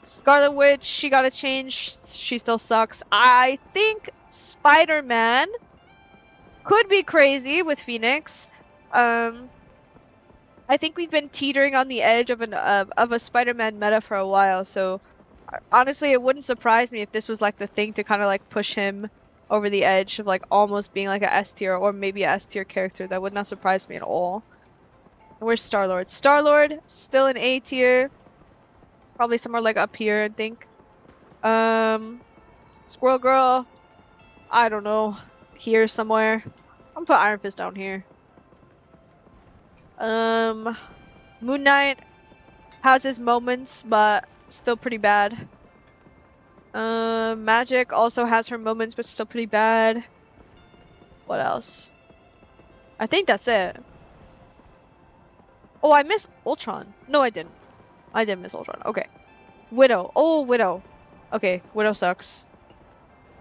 Scarlet Witch, she got a change. She still sucks. I think Spider-Man could be crazy with Phoenix. I think we've been teetering on the edge of a Spider-Man meta for a while, so honestly, it wouldn't surprise me if this was like the thing to kind of like push him over the edge of like almost being like a S tier or maybe a S tier character. That would not surprise me at all. Where's Star-Lord? Star-Lord, still an A tier. Probably somewhere like up here, I think. Squirrel Girl, I don't know. Here somewhere. I'm gonna put Iron Fist down here. Moon Knight has his moments, but still pretty bad. Magic also has her moments, but still pretty bad. What else? I think that's it. Oh, I missed Ultron. No, I didn't. I did miss Ultron. Okay. Widow. Oh, Widow. Okay, Widow sucks.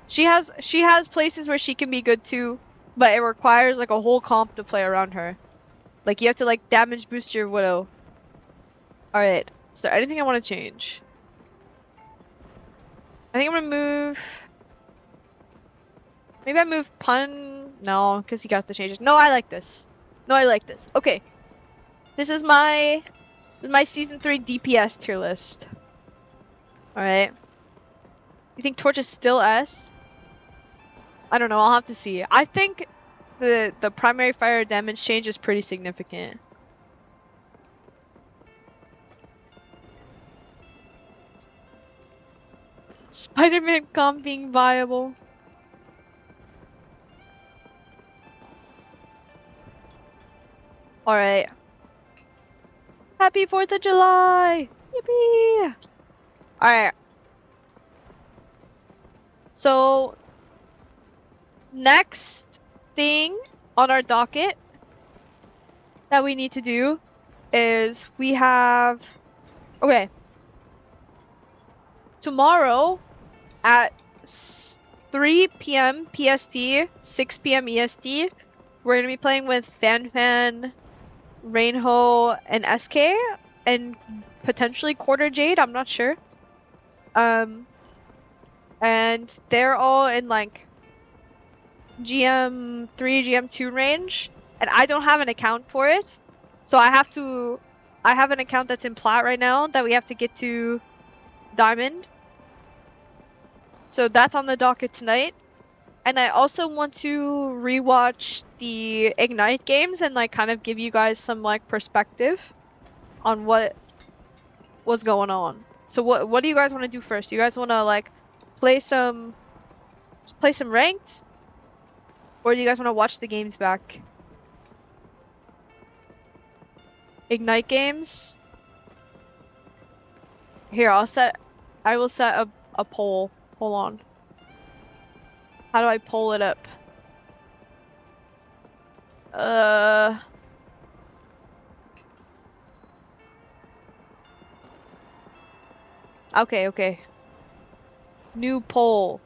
She has places where she can be good too, but it requires like a whole comp to play around her. Like you have to like damage boost your Widow. Alright. Is there anything I want to change? I think I'm gonna move. Maybe I move Pun. No, because he got the changes. No, I like this. No, I like this. Okay. This is my season 3 DPS tier list. Alright. You think Torch is still S? I don't know, I'll have to see. I think the primary fire damage change is pretty significant. Spider-Man comp being viable. Alright. Happy 4th of July! Yippee! Alright. So, next thing on our docket that we need to do is we have... Okay. Tomorrow at 3 p.m. PST, 6 p.m. EST, we're going to be playing with Fan, Rainho, and SK, and potentially Quarter Jade, I'm not sure. And they're all in like GM3, GM2 range, and I don't have an account for it, so I have an account that's in Plat right now that we have to get to Diamond. So that's on the docket tonight. And I also want to rewatch the Ignite games and like kind of give you guys some like perspective on what was going on. So what do you guys want to do first? You guys want to like play some ranked, or do you guys want to watch the games back? Ignite games. Here, I will set a poll. Hold on. How do I pull it up? Okay. New poll.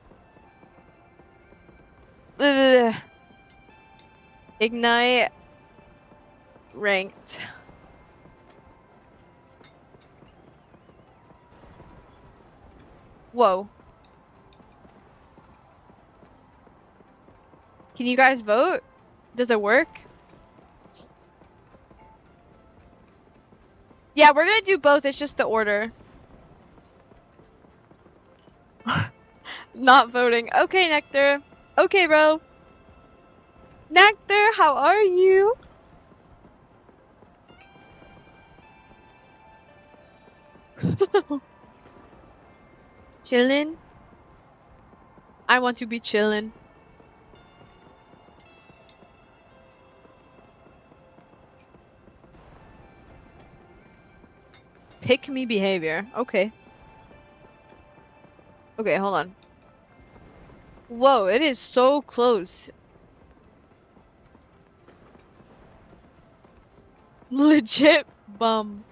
Ignite ranked. Whoa. Can you guys vote? Does it work? Yeah, we're gonna do both. It's just the order. Not voting. Okay, Nectar. Okay, bro. Nectar, how are you? Chillin'? I want to be chillin'. Pick me behavior. Okay. Okay, hold on. Whoa, it is so close. Legit bum.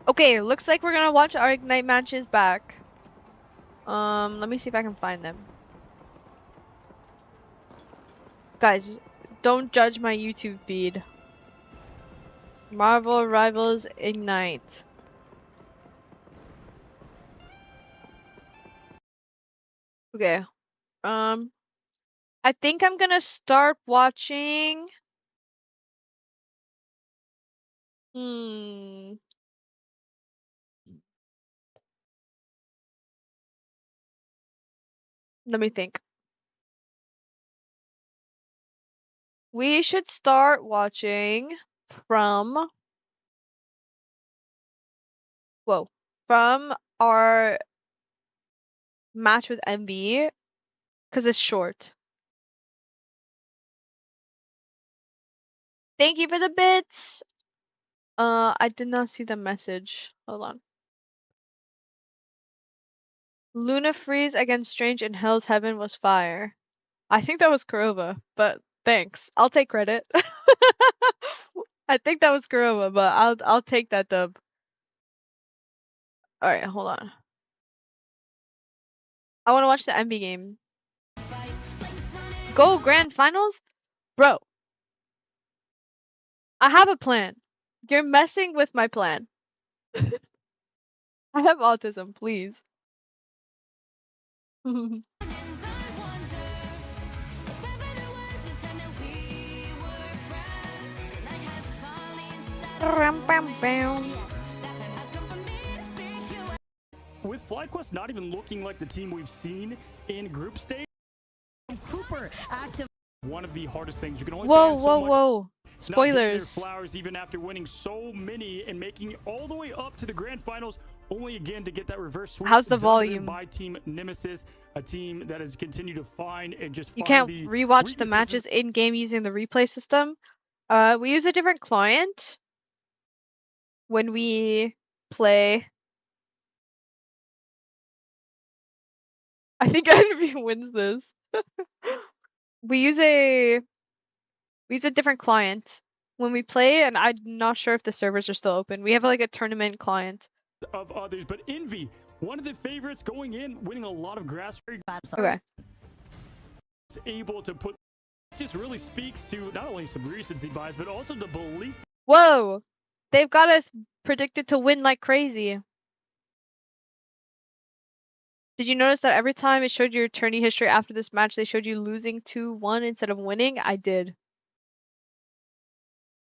Okay, looks like we're gonna watch our Ignite matches back. Let me see if I can find them. Guys, don't judge my YouTube feed. Marvel Rivals Ignite. Okay. I think I'm gonna start watching. Let me think. We should start watching from from our match with MV, because it's short. Thank you for the bits. I did not see the message. Hold on. Luna Freeze against Strange in Hell's Heaven was fire. I think that was Kurova, but thanks. I'll take credit. I think that was Kurova, but I'll take that dub. Alright, hold on. I wanna watch the MV game. Go Grand Finals? Bro. I have a plan. You're messing with my plan. I have autism, please. With FlyQuest not even looking like the team we've seen in group stage, Cooper active. one of the hardest things you can only Whoa, ban so whoa, much. whoa. Not getting their Spoilers. flowers even after winning so many and making all the way up to the grand finals, only again to get that reverse sweep. How's the done volume? by Team Nemesis, a team that has continued to find and just You find can't the rewatch the weaknesses. matches in game using the replay system. We use a different client when we play. I think Envy wins this. We use a different client when we play, and I'm not sure if the servers are still open. We have like a tournament client. Of others, but Envy, one of the favorites going in, winning a lot of grassroots. Okay. Able to put, just really speaks to not only some recency bias, but also the belief. Whoa! They've got us predicted to win like crazy. Did you notice that every time it showed your tourney history after this match, they showed you losing 2-1 instead of winning? I did.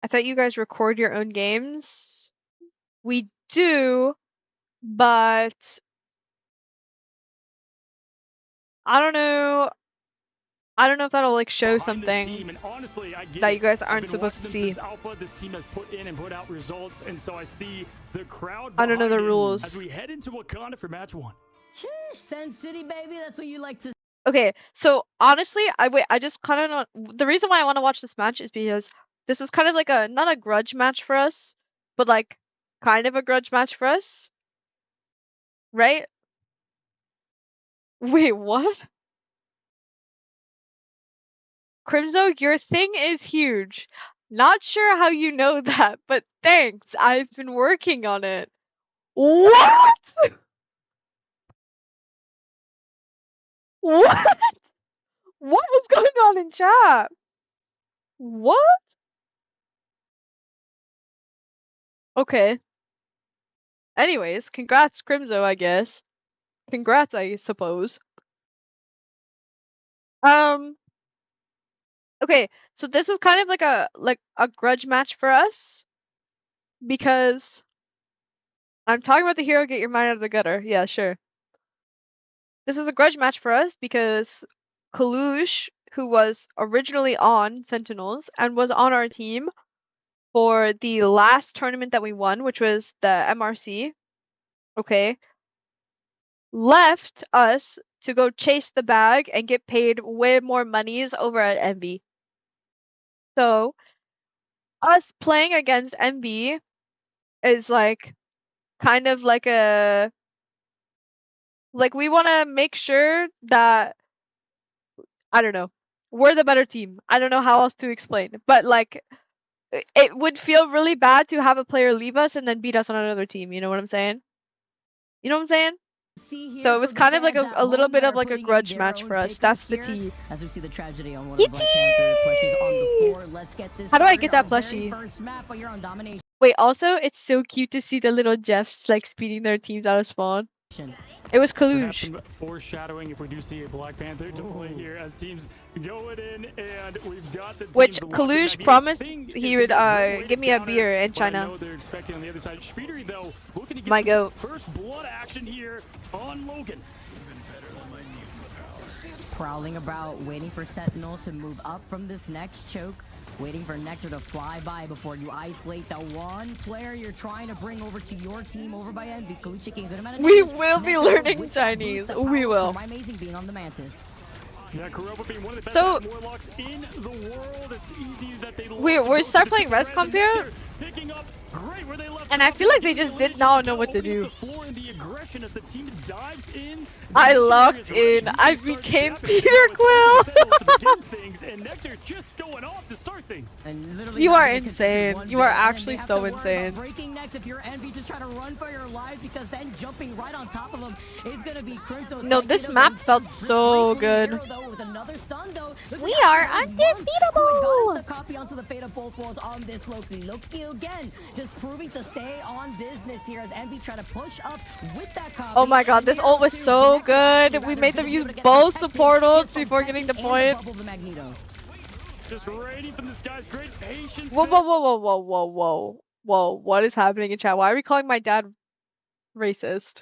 I thought you guys record your own games. We do, but I don't know. I don't know if that'll like show something And honestly, I get that it. you guys I've aren't been supposed to watching them see. since Alpha. This team has put in and put out results, and so I see the crowd. I don't know the behind it rules. as we head into Wakanda for match 1. Sheesh, Sand City, baby. That's what you like to. Okay, so honestly, I just kind of not. The reason why I want to watch this match is because this was kind of like a not a grudge match for us, but like kind of a grudge match for us, right? Wait, what? Crimzo, your thing is huge. Not sure how you know that, but thanks. I've been working on it. What? What? What is going on in chat? What? Okay. Anyways, congrats, Crimzo, I guess. Congrats, I suppose. Okay, so this was kind of like a grudge match for us because I'm talking about the hero get your mind out of the gutter. Yeah, sure. This was a grudge match for us because Kalush, who was originally on Sentinels and was on our team for the last tournament that we won, which was the MRC. Okay. left us to go chase the bag and get paid way more monies over at Envy. So us playing against Envy is like kind of like a like we want to make sure that I don't know, we're the better team. I don't know how else to explain, but like it would feel really bad to have a player leave us and then beat us on another team. You know what I'm saying? You know what I'm saying? So it was kind of like a little bit of like a grudge match for us. That's the tea. As we see the tragedy on one of the Black Panther plushies on the floor. Let's get this. How do I get that plushie? First map, but you're on domination. Wait, also it's so cute to see the little Jeffs like speeding their teams out of spawn. It was Perhaps Kaluge. some foreshadowing if we do see a Black Panther to play here as teams going in, and we've got the teams. Which The Kaluge Magneto promised thing is he to would get a great way give me to a counter beer in what I China. know they're expecting on the other side. Speedery though looking to get My some goat. first blood action here on Logan. Just prowling about, waiting for Sentinels to move up from this next choke. Waiting for Nectar to fly by before you isolate the one player you're trying to bring over to your team over by Envy. Kaluch taking a good amount of We damage. will be Nectar learning with that Chinese. boost of We power will. from Amazing being on the Mantis. Yeah, Kurova being one of the best So- warlocks in the world. It's easy that they We're start playing Rescom here, picking up great where they left and I off, feel like they getting just the did not know elimination, what to opening do. up the floor and the aggression as the team dives in. I The locked missionary is in. ready. I You can start became tapping. Peter Now it's Quill. time to begin things, and Nectar just going off to start things. And literally You not are even consistent insane. one You bit, are and then actually they have so to worry about insane. breaking necks if you're Envy, just try to run for your lives because then jumping right on top of them is gonna be Crimson. No, this map felt so good. With another stun, though. Looks We like are Axel is one who had gotten undefeatable. the copy onto the Fate of both worlds on this Loki. Loki again, just proving to stay on business here as Envy try to push up with that copy. Oh my god, this ult was so good. We made them use both support ults before getting the point. Just radiant from this guy's great patience. Whoa, there. whoa, whoa, whoa, whoa, whoa, whoa. Whoa, what is happening in chat? Why are we calling my dad racist?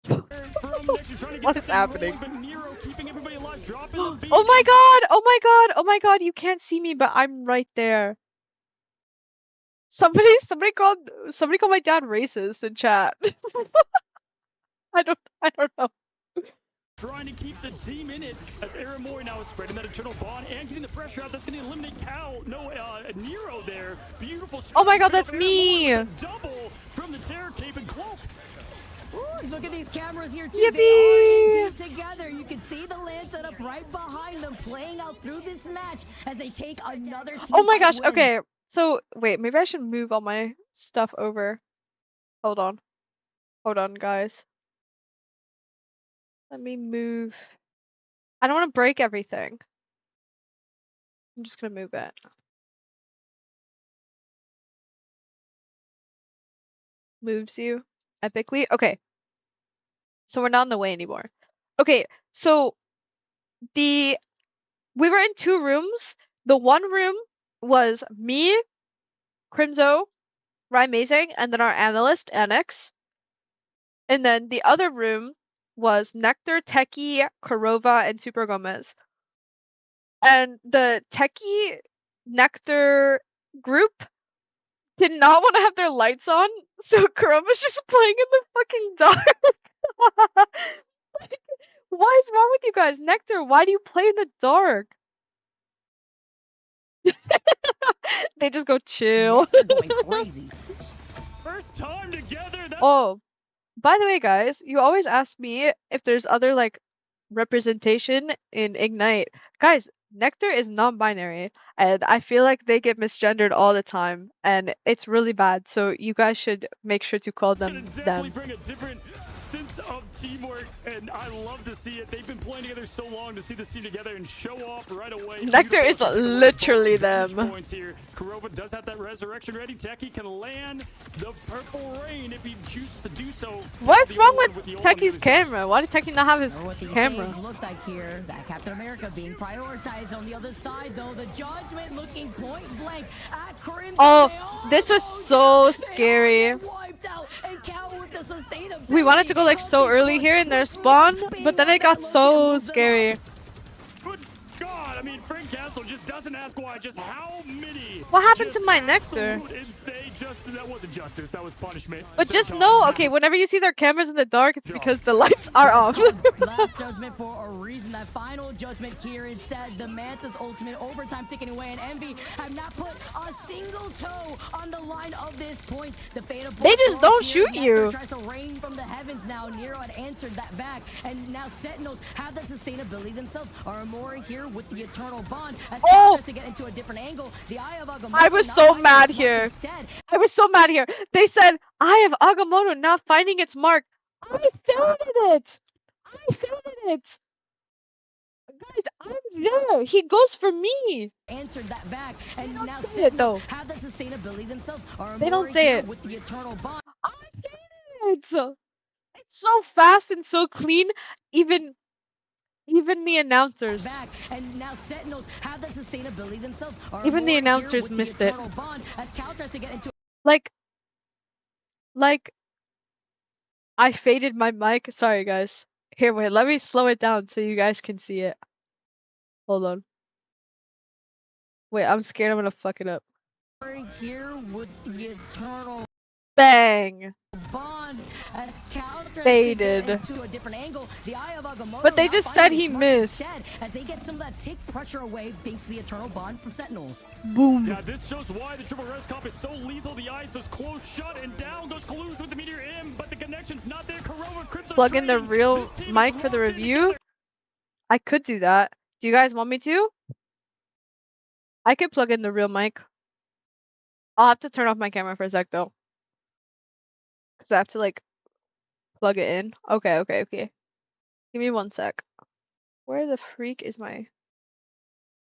From Nectar trying to get What is something happening? rolling, but Nero keeping everybody alive, dropping the beat. Oh my god! Oh my god! Oh my god! You can't see me, but I'm right there. Somebody called my dad racist in chat. I don't know. Trying to keep the team in it as aramori now is spreading that eternal bond and getting the pressure out. That's going to eliminate Nero there. Beautiful. Oh my god, strike that's from me! Aramori with a double from the Terror Cape and Cloak. Ooh, look at these cameras here too. Yippee! They are in together. You can see the land set up right behind them, playing out through this match as they take another team. Oh my fight gosh, win. okay. So, wait, maybe I should move all my stuff over. Hold on. Hold on, guys. Let me move. I don't want to break everything. I'm just gonna move it. Moves you epically. Okay. So we're not in the way anymore. Okay, so we were in 2 rooms. The one room was me, Crimzo, Rymazing, and then our analyst, Annex. And then the other room was Nectar, Techie, Kurova, and Super Gomez. And the Techie Nectar group did not want to have their lights on, so Kurova's just playing in the fucking dark. Like, what is wrong with you guys? Nectar, why do you play in the dark? They just go chill. They're going crazy. First time together. That Oh, by the way, guys, you always ask me if there's other like representation in Ignite. Guys, Nectar is non-binary, and I feel like they get misgendered all the time, and it's really bad. So you guys should make sure to call It's gonna them definitely them. bring a different sense of teamwork, and I love to see it. They've been playing together so long to see this team together and show off right away. Nectar is Beautiful strategic literally vantage them. points here. Kurova does have that resurrection ready. Techie can land the purple rain if he chooses to do so. What's The wrong other one with the ult on the Techie's other side. camera? Why did Techie not have his Or what these camera? saves look like here. That Captain America being prioritized on the other side, though. The judgment looking point blank at Crimson. Oh, They are this was alone. so They are scary. getting wiped out, and Cal with the sustainability. We wanted to go like so early here in their spawn, but then it got so scary. Good God, I mean, Frank Castle also just doesn't ask why. Just how many? What happened to Just my nectar? absolute insane justice. That wasn't justice. That was punishment. But Sir just John know, has okay, whenever you see their cameras in the dark, it's because the lights So are it's off. called Last Judgment for a reason. That final judgment here, instead, the Manta's ultimate overtime ticking away, and Envy have not put a single toe on the line of this point. The fate of They both just worlds don't here. shoot Nectar you. tries to rain from the heavens now. Nero had answered that back, and now Sentinels have the sustainability themselves. Aramori here with the eternal bond as Oh! tries to get into a different angle. The Eye of Agamotto I was not so finding mad its mark here. instead. I was so mad here. They said, Eye of Agamotto not finding its mark. I found it! I found it! Guys, I'm there! He goes for me! Answered that back, and now say it, though. Sentinels have the sustainability themselves. They don't Aramori say here it. with the eternal bond. I found it! It's so fast and so clean, even the announcers. Back, and now Sentinels have the sustainability themselves. Even the Aramori here announcers with missed the it. eternal bond as Cal tries to get into Like, I faded my mic. Sorry, guys. Here, wait, let me slow it down so you guys can see it. Hold on. Wait, I'm scared I'm gonna fuck it up. here with the eternal Bang! bond as Cal tries Faded. to get into a different angle. The Eye of Agamotto But they not just said finding he its mark missed. instead, as they get some of that tick pressure away thanks to the eternal bond from Sentinels. Boom. Yeah, this shows why the triple res comp is so lethal. The ice was close shut, and down goes Kalush with the meteor in, but the connection's not there. Kurova, Crimson Plug in the trading. real This team is mic for the locked in review. together. I could do that. Do you guys want me to? I could plug in the real mic. I'll have to turn off my camera for a sec though. Cause I have to like plug it in. Okay. Give me 1 sec. Where the freak is my...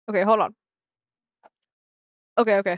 Okay, hold on. Okay.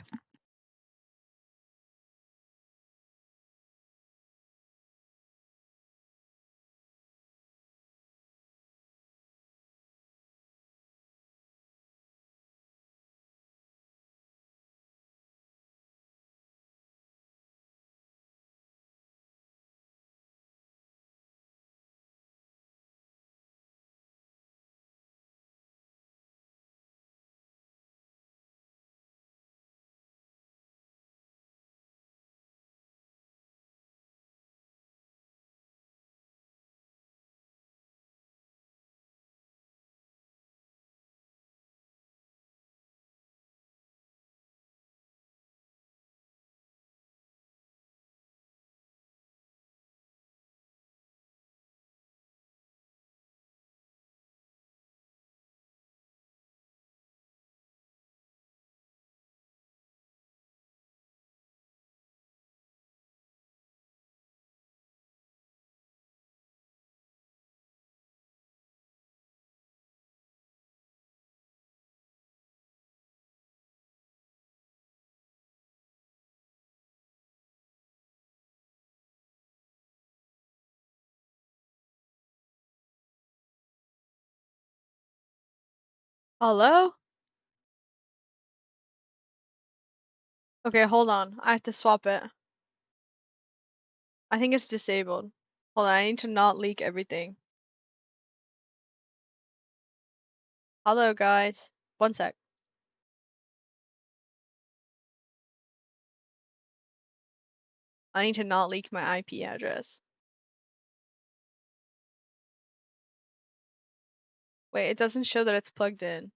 Hello? Okay, hold on. I have to swap it. I think it's disabled. Hold on, I need to not leak everything. Hello, guys. 1 sec. I need to not leak my IP address. Wait, it doesn't show that it's plugged in.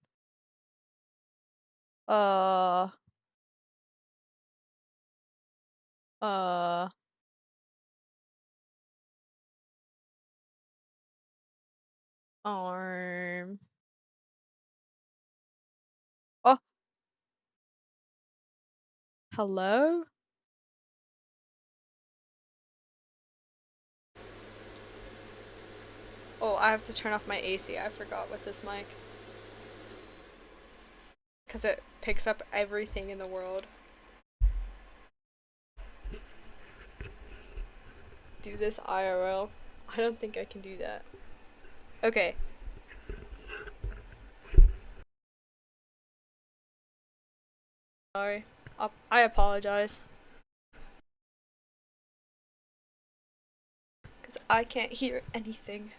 Uh... Uh... Arm... Oh! Hello? Oh, I have to turn off my AC. I forgot with this mic. Because it picks up everything in the world. Do this IRL? I don't think I can do that. Okay. Sorry. I apologize. Because I can't hear anything.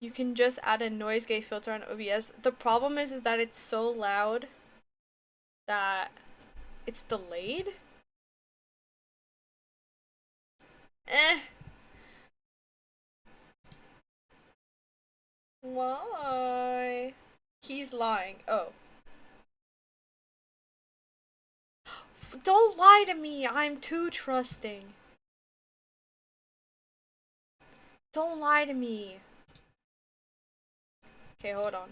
You can just add a noise gate filter on OBS. The problem is that it's so loud that it's delayed. Why? He's lying. Oh. Don't lie to me. I'm too trusting. Don't lie to me. Okay, hold on.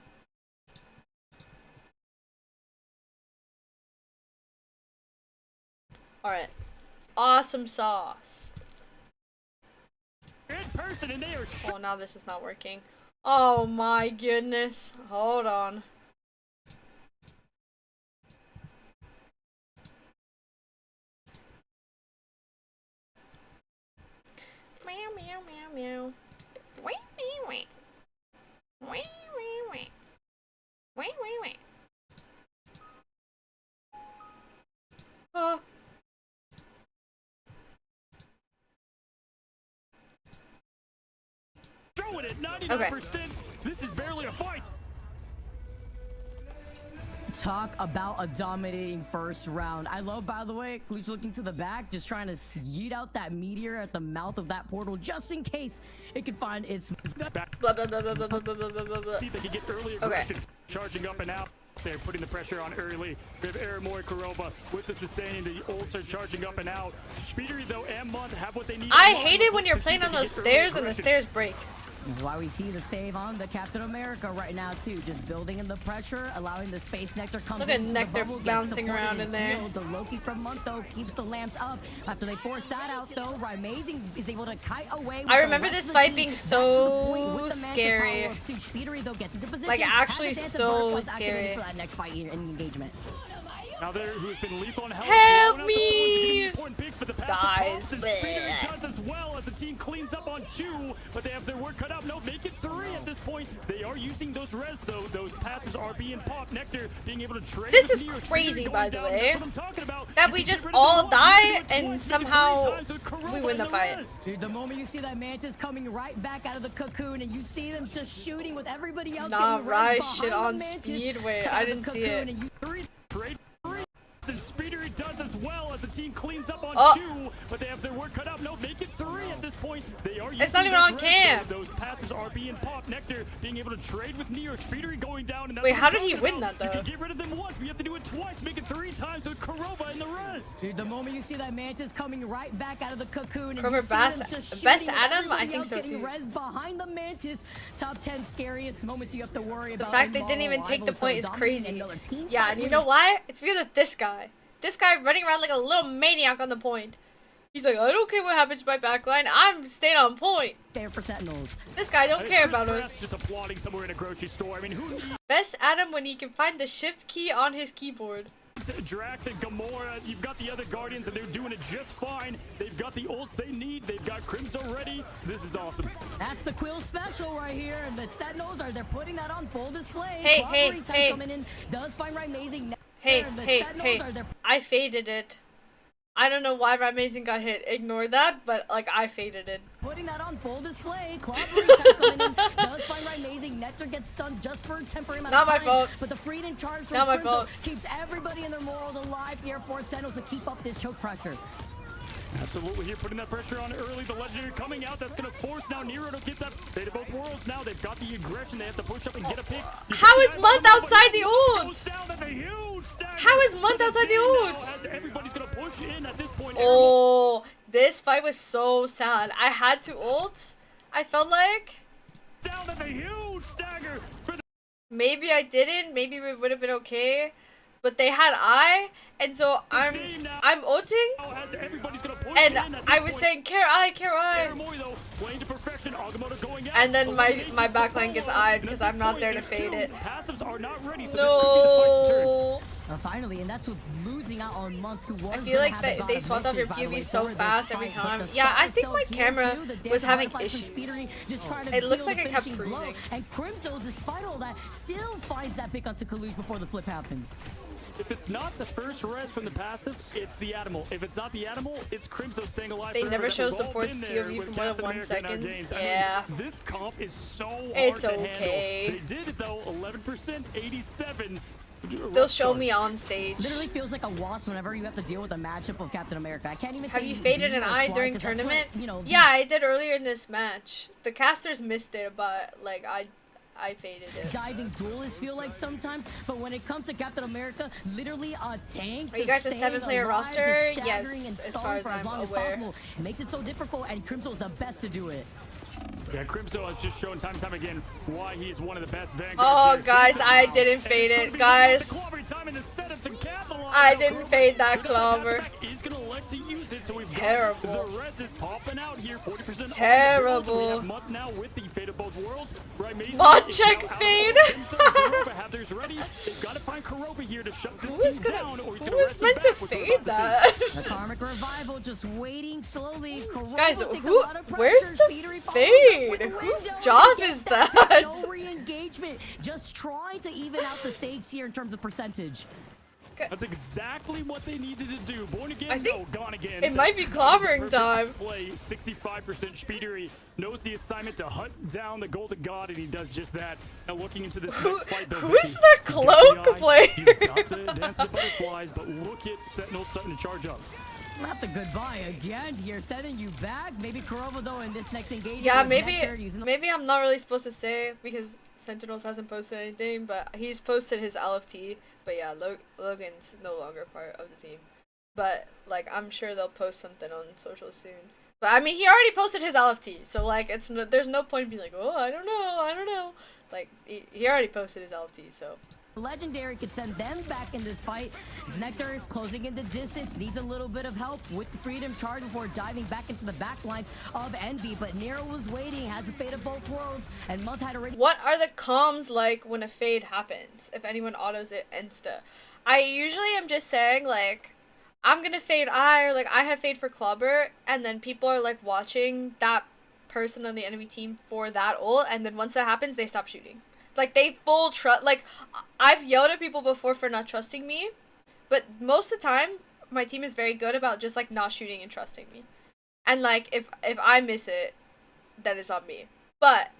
Alright. Awesome sauce. In person and they are Oh, now this is not working. Oh my goodness. Hold on. Meow meow meow meow. Wait wait wait. Wait wait wait. Wait wait wait. showing it 99%. This is barely a fight. Talk about a dominating first round. I love, by the way, Clutch looking to the back, just trying to yeet out that meteor at the mouth of that portal, just in case it can find its... Blah, blah, blah, blah, blah, blah, blah, blah, blah, blah. See if they can get early aggression. Okay. Charging up and out. They're putting the pressure on early. We have Aramori, Kurova with the sustaining. The ults are charging up and out. Speedery, though, and Month have what they need. I hate it when you're playing on those stairs and the stairs break. This is why we see the save on the Captain America right now too, just building in the pressure, allowing the space nectar comes Look in. Look at Nectar bouncing around in there. The Loki from Month though keeps the lamps up. After they force that out though, Amazing is able to kite away. I remember this fight being so scary. Like actually so scary. For that next fight in engagement. Now there, who's been lethal on health. Help me! Guys, does as well as the team cleans up on 2, but they have their work cut out. No, make it 3 at this point. They are using those res though. Those passives are being popped. Nectar being able to trade. This is crazy, by the way. That we just all die and somehow we win the fight. Dude, the moment you see that Mantis coming right back out of the cocoon and you see them just shooting with everybody else. Nah, Rise shit on Speedway. I didn't see it. And Speedery does as well as the team cleans up on 2, but they have their work cut out. No, make it 3 at this point. They are. It's not even on cam. Those passes are being popped. Nectar being able to trade with Neo. Speedery going down. And wait, how did he win that though? You can get rid of them once, but you have to do it twice. Make it 3 times with Kurova in the res. Dude, the moment you see that Mantis coming right back out of the cocoon and Kurova you see them just best Adam, I think so too. Res behind the Mantis, top 10 scariest moments you have to worry about. The fact they didn't even take the point is crazy. Yeah, and you know why? It's because of this guy. This guy running around like a little maniac on the point. He's like, I don't care what happens to my backline. I'm staying on point. There for Sentinels. This guy don't care about us. Just applauding somewhere in a grocery store. I mean, who? Best Adam when he can find the shift key on his keyboard. Drax and Gamora, you've got the other Guardians and they're doing it just fine. They've got the ults they need. They've got Crimson ready. This is awesome. That's the Quill special right here. And the Sentinels they're putting that on full display. Hey. Coming in does find Amazing. Hey, I faded it. I don't know why Amazing got hit. Ignore that, but like I faded it. Putting that on full display. Coming in does find Amazing. Nectar gets stunned just for a temporary amount of time. Not my fault. But the freedom charge from Not my fault. keeps everybody and their morals alive here for Sentinels to keep up this choke pressure. Absolutely, here putting that pressure on early. The Legendary coming out. That's going to force now Nero to get that. They have both worlds now. They've got the aggression. They have to push up and get a pick. How is Month outside the ult? How is Month outside the ult? Everybody's going to push in at this point. Oh, this fight was so sad. I had to ult. I felt like. Down that's a huge stagger. Maybe I didn't. Maybe it would have been okay. But they had and so I'm ulting, and I was saying care I, and then my backline gets eyed because I'm not there to fade it. No. Finally, and that's with losing out on Month, who was I feel like they swapped out your POV so fast every time. Yeah, I think my camera was having issues. It looks like it kept freezing. And Crimzo, despite all that, still finds that pick onto Kalush before the flip happens. If it's not the first res from the passive, it's the animal. If it's not the animal, it's Crimzo staying alive. They never show We've all support's been there POV with for more than Captain 1 America in our second. games. Yeah. I mean, this comp is so hard It's to okay. handle. They did it though, 11%, 87. They'll show me on stage. Literally feels like a wasp whenever you have to deal with a matchup of Captain America. I can't even say Have you faded an eye during tournament? Yeah, I did earlier in this match. The casters missed it, but like I faded it. Diving duelists feel like sometimes, but when it comes to Captain America, literally a tank. Are you guys a 7-player roster? Yes, as far as I'm aware. It makes it so difficult, and Crimso's the best to do it. Yeah, Crimzo has just shown time and time again why he's one of the best Vanguards. Oh, guys, I didn't fade it, guys. I didn't fade that clobber. He's gonna elect to use it, so we've terrible. Got the res is popping out here, 40%. Terrible. We have now with the fate of both worlds. Right, Mod check fade. Have theirs ready. They've got to find Kuroba here to shut this Who's team down, or he's gonna who's meant to fade that? The Karmic Revival just waiting slowly. Guys, where's the fade? Whose job is that? No re-engagement. Just trying to even out the stakes here in terms of percentage. That's exactly what they needed to do. Born again, I think no, gone again. It might be clobbering time. Play 65% Speedery knows the assignment to hunt down the Golden God, and he does just that. Now looking into this next fight, though, who's the cloak player? You've got the Dance of the Butterflies, but look at Sentinel starting to charge up. Not the goodbye again here, sending you back. Maybe Kuroba though in this next engagement. Yeah, maybe I'm not really supposed to say because Sentinels hasn't posted anything, but he's posted his LFT. But yeah, Logan's no longer part of the team. But like, I'm sure they'll post something on social soon. But I mean, he already posted his LFT, so like, there's no point in being like, oh, I don't know. Like, he already posted his LFT, so. Legendary could send them back in this fight. Nectar is closing in the distance, needs a little bit of help with the Freedom Charge before diving back into the back lines of Envy, but Nero was waiting, has the fate of both worlds, and Month had already— What are the comms like when a fade happens, if anyone autos it insta? I usually am just saying, like, I'm gonna fade I, or like, I have fade for Clobber, and then people are like watching that person on the enemy team for that ult, and then once that happens, they stop shooting. Like, they full trust. Like, I've yelled at people before for not trusting me, but most of the time, my team is very good about just, like, not shooting and trusting me. And, like, if I miss it, that is on me. But,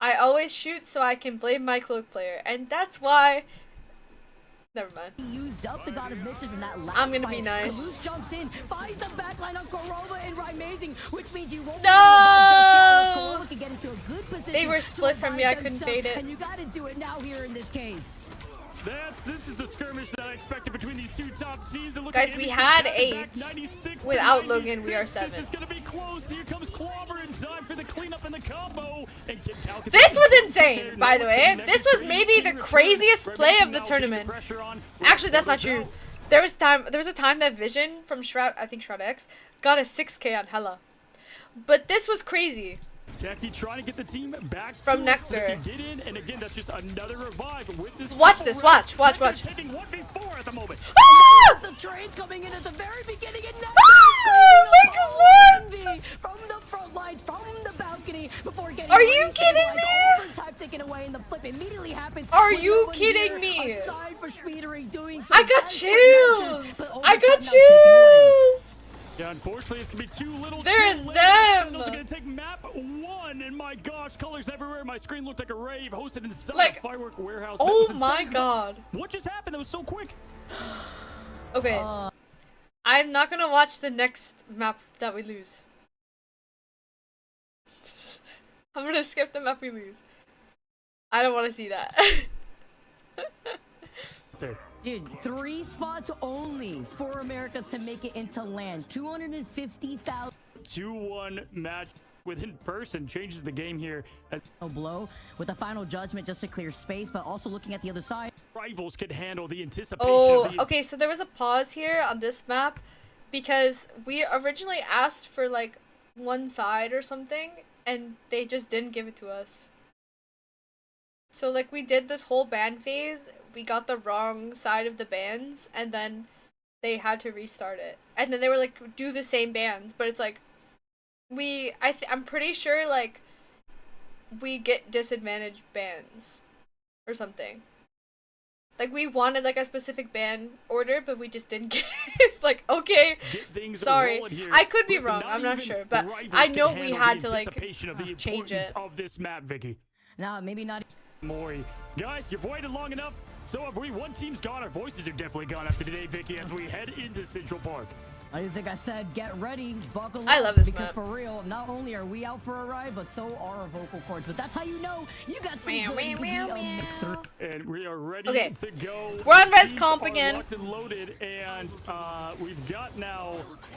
I always shoot so I can blame my cloak player, and that's why— Never mind. Used up the God of Mischief in that last I'm gonna fight. be nice. Kalush jumps in, finds the backline on Kuroba and Amazing, which means you won't— No! Kuroba can get into a good position. They were split from me, I couldn't fade it. And you gotta do it now here in this case. This is the skirmish that I expected between these two top teams. Guys, we had 8. Without Logan, we are 7. This is gonna be close. Here comes Clobber in time for the cleanup and the combo. And this was insane, by the way. This was maybe the craziest play of the tournament. Actually, that's not true. There was a time that Vision from Shroud, I think Shroud X, got a 6K on Hella. But this was crazy. Techie trying to get the team back from Nectar. Get in, and again, that's just another revive with this. Watch this, watch. Taking 1v4 at the moment. Ah! The train's coming in at the very beginning, and like what? From the front lines, from the balcony, before getting— Are you kidding me? Time taken away, and the flip immediately happens. Are you kidding me? Aside for Speedery doing I got chills. I got chills. Yeah, unfortunately, it's gonna be too little. They're too them. Sentinels are gonna take map 1, and my gosh, colors everywhere. My screen looked like a rave hosted inside a firework warehouse. Oh my god! What just happened? That was so quick. Okay, I'm not gonna watch the next map that we lose. I'm gonna skip the map we lose. I don't want to see that. Dude, 3 spots only for Americas to make it into land. 250,000. 2-1 match within person changes the game here. As no blow with the final judgment just to clear space, but also looking at the other side. Rivals could handle the anticipation. Oh, okay, so there was a pause here on this map because we originally asked for like one side or something, and they just didn't give it to us. So like we did this whole ban phase, we got the wrong side of the bans, and then they had to restart it. And then they were like, do the same bans, but it's like I'm pretty sure like we get disadvantaged bans or something. Like we wanted like a specific ban order, but we just didn't get it. Like, okay, sorry, I could be wrong. I'm not sure, but I know we had to like change it. Of this map, Vicky. No, maybe not. Mori. Guys, you've waited long enough. So have we. One team's gone. Our voices are definitely gone after today, Vicky, as we head into Central Park. I think I said get ready, buckle up. I love this because map. For real, not only are we out for a ride, but so are our vocal cords. But that's how you know you got some good And we are ready to go. We're on res Teams comp are again. locked and loaded, and we've got now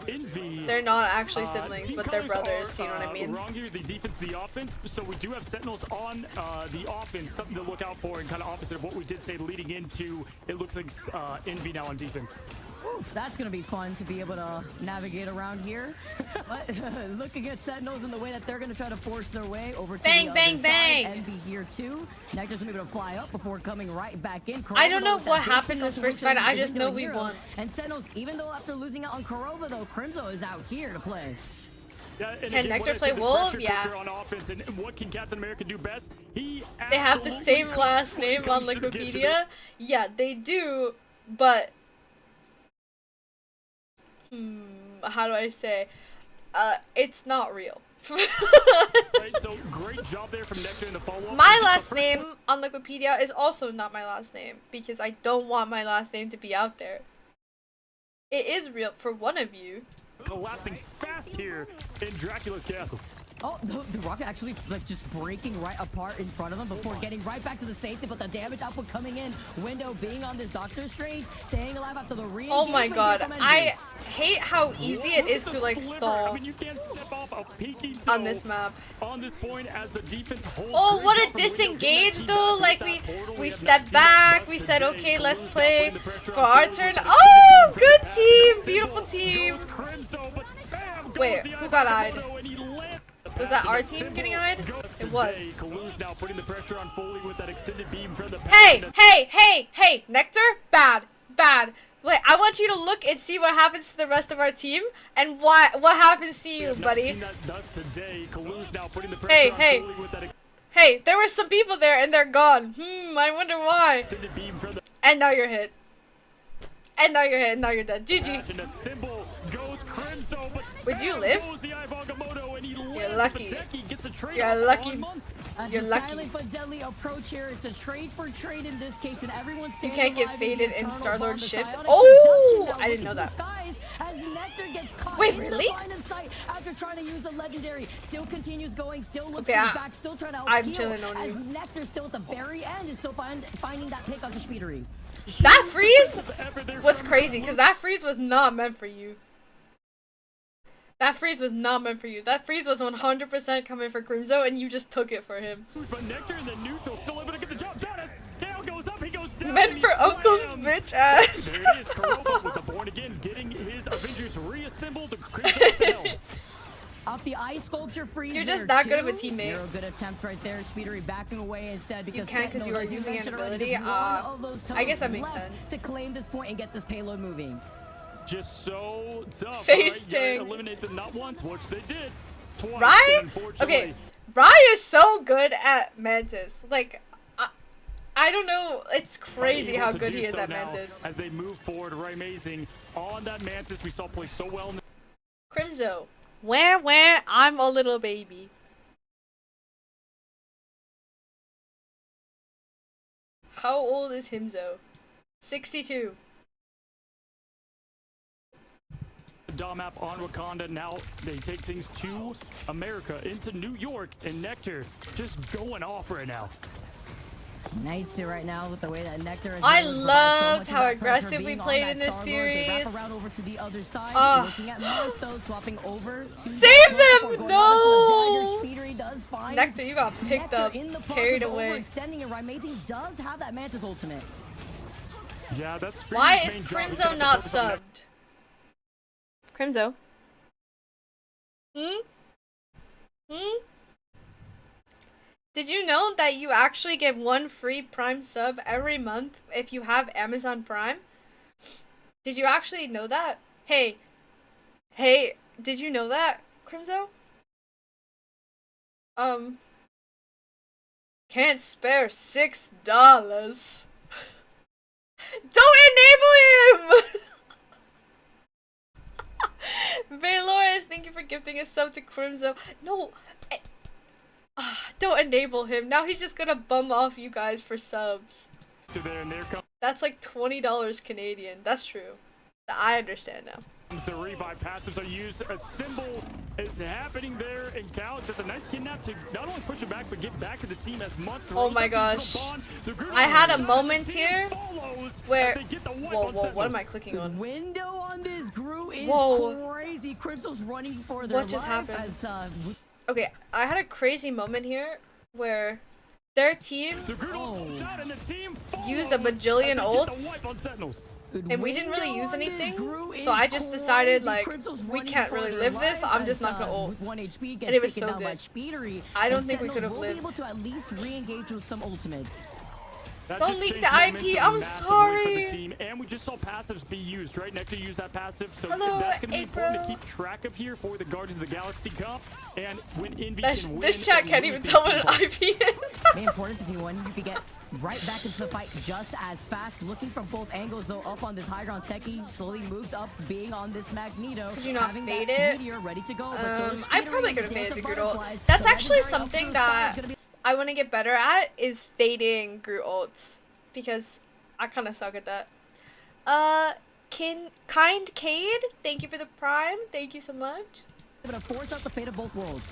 Envy. They're not actually siblings, team but they're colors brothers. are, You know what I mean? Wrong here, the defense, the offense. So we do have Sentinels on the offense, something to look out for, and kind of opposite of what we did say leading into. It looks like Envy now on defense. Oof, that's gonna be fun to be able to navigate around here. But looking at Sentinels and the way that they're gonna try to force their way over to Bang, the bang, other bang. side. Envy here too. Nectar's gonna be able to fly up before coming right back in. I don't know Korova, what that big happened pick this up first to fight. one I shot just know we hero. won. And Sentinels, even though after losing out on Korova though, Crimzo is out here to play. Yeah, Can again, Nectar what I play said, the Wolf? pressure Yeah. cooker on offense, and what can Captain America do best? He They have the absolutely same cooks last when it name on comes to the kids. Wikipedia. Yeah, they do, but how do I say? It's not real. Right, so great job there from Nectar in the follow-up. My last name on Wikipedia is also not my last name because I don't want my last name to be out there. It is real for one of you. Collapsing fast here in Dracula's castle. Oh, the rocket actually like just breaking right apart in front of them before getting right back to the safety, but the damage output coming in. Window being on this Doctor Strange, staying alive after the re. Oh my god, I hate how easy it is to like stall I mean, you can't step off a peeking on this map. On this point, as the defense holds. Oh, great what job a from Window, disengage getting that though. team Like back with that portal. we have stepped not seen that back. We thus said, today. okay, let's Cologne's now play putting the pressure for on our Cologne turn. with that Oh, extended good pass. team, Symbol beautiful team. goes Crimzo, but bam, goes Wait, the who eye got of eyed? Komodo, and he lands the Was pass, that and our the team symbol getting eyed? goes It today. was. Cologne's now putting the pressure on Foley with that extended beam from the Hey, pass. hey, Nectar, bad. Wait, I want you to look and see what happens to the rest of our team and what happens to We you, have not buddy. seen that thus today. Cologne's now putting the pressure on Hey. Foley with that Hey, there were some people there and they're gone. I wonder why. extended beam from the And now you're hit. And now you're dead. GG. patch, and the symbol goes Crimzo, but Would you bam, live? goes the eye of Agamotto, and he You're lands, lucky. but Zeki gets a trade You're off lucky. on month. As You're a lucky. silent but deadly approach here, it's a trade for trade in this case, and everyone's You standing can't get alive faded in the eternal Star-Lord bomb. The shift. psionic Oh, seduction now I didn't looking know to that. the skies as Nectar gets caught Wait, in really? the line of sight after trying to use a legendary. Still continues going, still looks Okay, to his back, still trying to help I'm heal, chilling on as you. Nectar still at the very end is still finding that pick onto Speedery. That freeze Ever there was from crazy because that freeze was not meant for you. That freeze was not meant for you. That freeze was 100% coming for Crimzo and you just took it for him. But Nectar in the neutral, still able to get the job done as Gale goes up, he goes down. Meant and he for Uncle's slams. bitch ass. There it is, Kurova with the Born Again getting his Avengers reassembled to Crimzo off the helm. Off the ice sculpture freeze. You're just there, that good of a too. teammate. You're a good attempt right there. Speedery backing away instead because can't 'cause you are Sentinels, as using an mentioned already, ability. just one of those I guess that turrets makes left sense. to claim this point and get this payload moving. Just so tough. Face right? You gotta ting. eliminate them not once, which they did. Twice, Rye? and unfortunately, Okay, Rye is so good at Mantis. Like, I don't know. It's crazy able how to good do he is so at now Mantis. As they move forward, Rye Amazing on that Mantis we saw play so well in the Crimzo, where, I'm a little baby. How old is Himzo? 62. Dom map on Wakanda. Now they take things to America, into New York, and Nectar just going off right now. Knights do right now with the way that Nectar is. I able to provide so loved much how of that pressure aggressive we being on played that in this Star-Lord. They wrap series. around over to the other side, Ugh. looking at Marth though, swapping over to Save the them! before going No! over to the dagger. Speedery does find Nectar, you got picked Nectar up, in the process carried of away. overextending, and Amazing does have that Mantis ultimate. Yeah, that's Why Speedy's is main job. He's Crimzo gonna not focus on subbed? Crimzo? Did you know that you actually get 1 free Prime sub every month if you have Amazon Prime? Did you actually know that? Hey, did you know that, Crimzo? Can't spare $6. Don't enable him! Valores, thank you for gifting a sub to Crimzo. No, don't enable him. Now he's just gonna bum off you guys for subs. That's like $20 Canadian. That's true. I understand now. The revive passives are used. A symbol is happening there, and Cal does a nice kidnap to not only push it back, but get back to the team as Monk. Oh my gosh. I had a moment here where... Whoa, what am I clicking on? The window on this Gru is crazy. Crimso's running for their What just happened? Okay, I had a crazy moment here where their team used a bajillion ults. And we didn't really use anything, so I just decided, like, we can't really live this, I'm just not gonna ult. And it was so good. I don't think we could have lived. To at least re-engage with some ultimates. Don't leak the IP, I'm sorry! And we just saw passives be used, right? Nectar used that passive, so Hello, that's gonna be April. important to keep track of here for the Guardians of the Galaxy Cup. And when Envy can win, this chat can't even tell what an IP is. Very important to see one. You could get right back into the fight just as fast. Looking from both angles, though, up on this high ground. Techie slowly moves up, being on this Magneto. Could you not having fade that it? meteor ready to go. I probably could have faded the Groot ult. That's actually something that I want to get better at, is fading Groot ults. Because I kind of suck at that. Kind Cade, thank you for the Prime. Thank you so much. Able to force out the fate of both worlds.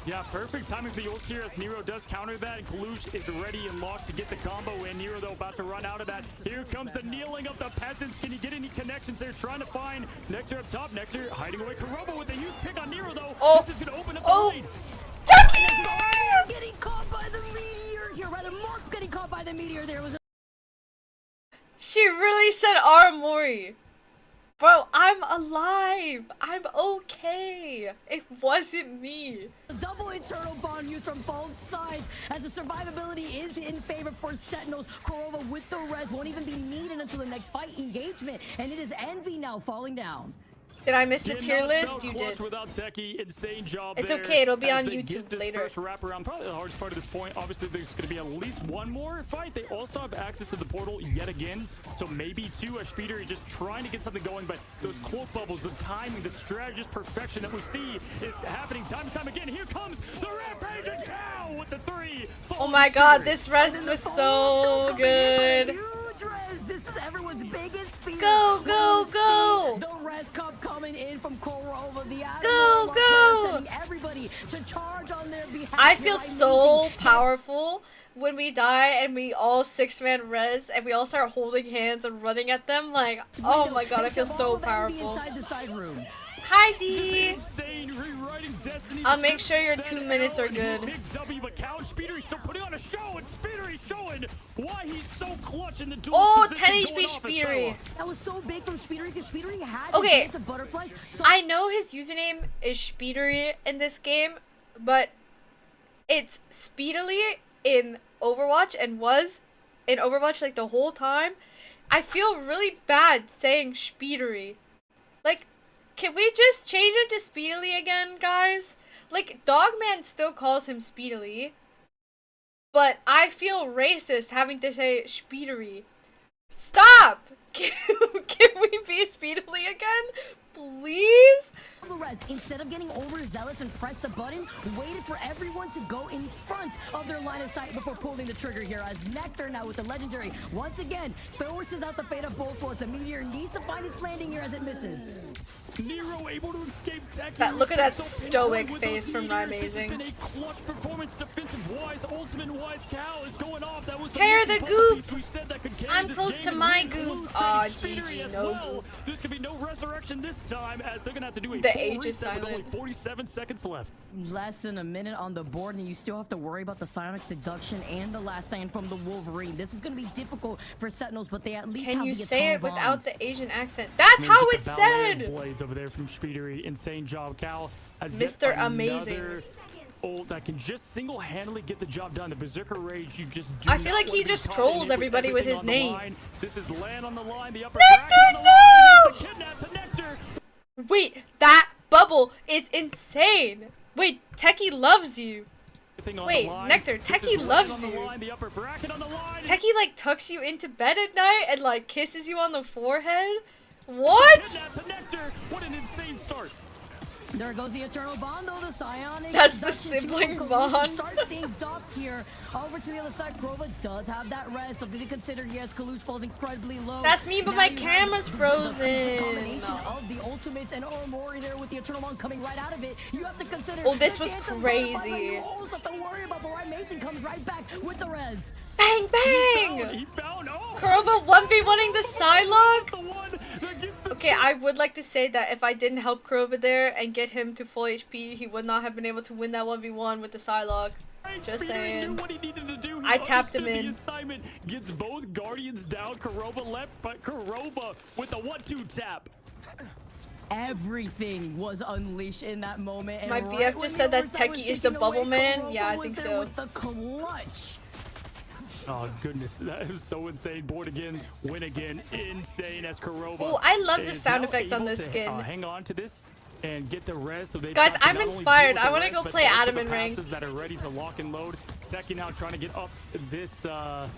Yeah, perfect timing for the ults here as Nero does counter that. Kalush is ready and locked to get the combo in. Nero, though, about to run out of that. Here comes the kneeling of the peasants. Can he get any connections there? Trying to find Nectar up top. Nectar hiding away. Karoba with a huge pick on Nero, though. Oh. This is going to open up the lane. Tucky! Getting caught by the meteor here. Rather, Mark's getting caught by the meteor. There was a... She really said aramori. Bro, I'm alive. I'm okay. It wasn't me. A double internal bond used from both sides as the survivability is in favor for Sentinels. Corova with the res won't even be needed until the next fight engagement, and it is Envy now falling down. Did I miss the tier list? You did. Without Techie, insane job It's there okay, it'll be as on they YouTube get this later. First wraparound, probably the hardest part of this point. Obviously, there's going to be at least one more fight. They also have access to the portal yet again, so maybe two. Speeder just trying to get something going, but those cloak bubbles, the timing, the strategist perfection that we see is happening time and time again. Here comes the rampaging cow with the 3. Oh my god, this res was so good. This is everyone's biggest fear. Go, go, go! The res cup coming in from Korova. The Go! sending everybody to charge on their behalf. I feel so powerful when we die and we all 6-man res and we all start holding hands and running at them. Like, oh my god, I feel so powerful. Inside the side room. Hi, D. I'll make sure your 2 minutes are good. Speedery's still putting on a show, and Speedery's showing why he's so clutch in the duel. Oh, 10 HP Speedery. That was so big from Speedery because Speedery had okay. Dance of Butterflies. So I know his username is Speedery in this game, but it's Speedily in Overwatch and was in Overwatch like the whole time. I feel really bad saying Speedery. Like, can we just change it to Speedily again, guys? Like, Dogman still calls him Speedily. But I feel racist having to say Speedery. Stop! Can we be Speedily again? Please? Instead of getting overzealous and press the button, waited for everyone to go in front of their line of sight before pulling the trigger here as Nectar now with the legendary once again forces out the fate of both worlds. A meteor needs to find its landing here as it misses. Nero able to escape look at that stoic face from Amazing. Been a clutch performance defensive wise, ultimate wise. Cal is going off. That was Carry the goop. We said that could carry I'm this close game to and my we goop. Aw, GG, no goop. There's gonna be no resurrection this time as they're gonna have to do a the full age is reset with only silent. 47 seconds left. Less than a minute on the board, and you still have to worry about the Psionic Seduction and the last stand from the Wolverine. This is going to be difficult for Sentinels, but they at least Can have you the say it Atomic without Bomb. the Asian accent? That's how it's said! Blades over there from Speedery. Insane job, Cal. As Mr. Amazing. ult that can just single-handedly get the job done. The Berserker Rage, you just do I feel not like he wanna be just caught trolls in it everybody with his everything on the name. line. This is land on the line, the upper Nectar, bracket on the line, and it's the kidnap to Nectar. Wait, that bubble is insane. Wait, Techie loves you. Wait, Nectar, Techie loves you. Techie like tucks you into bed at night and like kisses you on the forehead. What? Kidnap to Nectar. What an insane start. There goes the Eternal Bond, though, the Psionic. That's the sibling bond. Start things off here. Over to the other side, Krova does have that res, something to consider. Yes, Kalush falls incredibly low. That's me, but Now my you have camera's frozen. The combination of the ultimates and aramori there with the Eternal Bond coming right out of it. You have to consider. Oh, this the was dance of crazy. butterfly that you almost have to worry about, but Ryan Mason comes right back with the res. Bang, bang! He found Kurova 1v1ing the Psylocke? the one that gets the Okay, I would like to say that if I didn't help Kurova there and get him to full HP, he would not have been able to win that 1v1 with the Psylocke. Just saying. What he needed to do. He I tapped him understood in. The assignment gets both Guardians down. Kurova left, but Kurova with the 1-2 tap. Everything was unleashed in that moment. And My right BF when just the said that overtime was Techie is the taken bubble away, man. Kurova Yeah, I was think there so. With the clutch. Oh goodness, that is so insane. Board again, win again, insane as Kurova. Oh, I love the is sound now effects on able this to, skin. hang on to this and get the res. So they Guys, I'm inspired. I wanna go play Adam in ranked. that are ready to lock and load. Techie now trying to get up this, or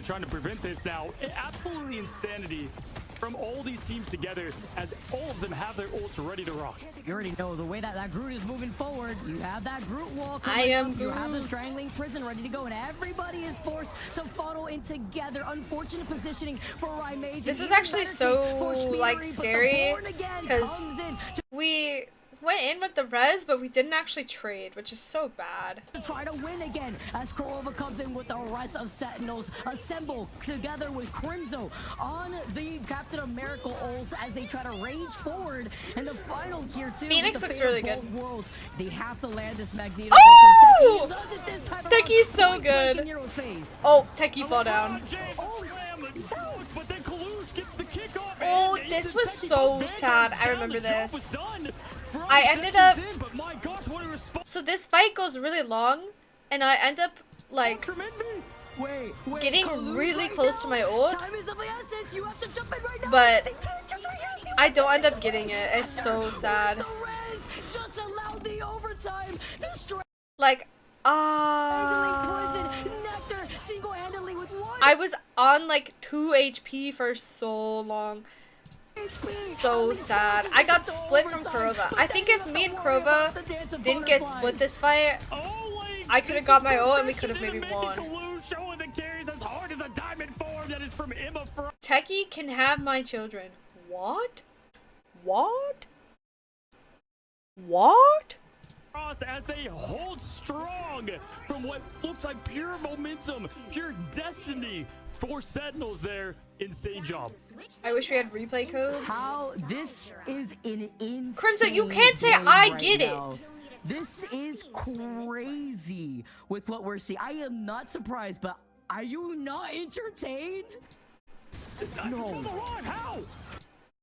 trying to prevent this now. Absolutely insanity from all these teams together as all of them have their ults ready to rock. You already know the way that Groot is moving forward. You have that Groot wall I coming am up. You have the Groot. strangling prison ready to go, and everybody is forced to funnel in together. Unfortunate positioning for Rymades. This was actually so, like, scary, because we went in with the res, but we didn't actually trade, which is so bad. To try to win again as Kurova comes in with the rest of Sentinels assemble together with Crimzo on the Captain America ult as they try to rage forward. And the final gear too. Phoenix looks really good. Worlds, they have to land this Magneto. Oh! From Techie. Does it this time Techie's so around. Point blank good. in Nero's face. Oh, Techie fall down. But then Kalush gets the kick off. Oh, and this the was Techie so Vanguard's sad. I down. remember The job this. was done. I ended Techie's up- in, but my gosh, what a response So this fight goes really long, and I end up, like, from Envy. Wait, getting Kalush really right close to now. my ult, Time is of the essence. You have to jump in right now. but They can't jump right now. I don't end up getting it. It's so sad. The res just allowed the overtime. The strangling Like, poison. Nectar single-handedly with one I was on, like, 2 HP for so long. HP. So sad. I got split from Kurova. I think if me and Kurova didn't get split this fight, Oh, wait, I could have this got is my ult and we perfection could have maybe in making won. Kalush showing the carries as hard as a diamond form that is from Emma Frost. Techie can have my children. What? What? What? As they hold strong from what looks like pure momentum, pure destiny for Sentinels there. Insane job. I wish we had replay codes. How this is an insane Crimson, you can't say game I right get now. it. This is crazy with what we're seeing. I am not surprised, but are you not entertained? No. How?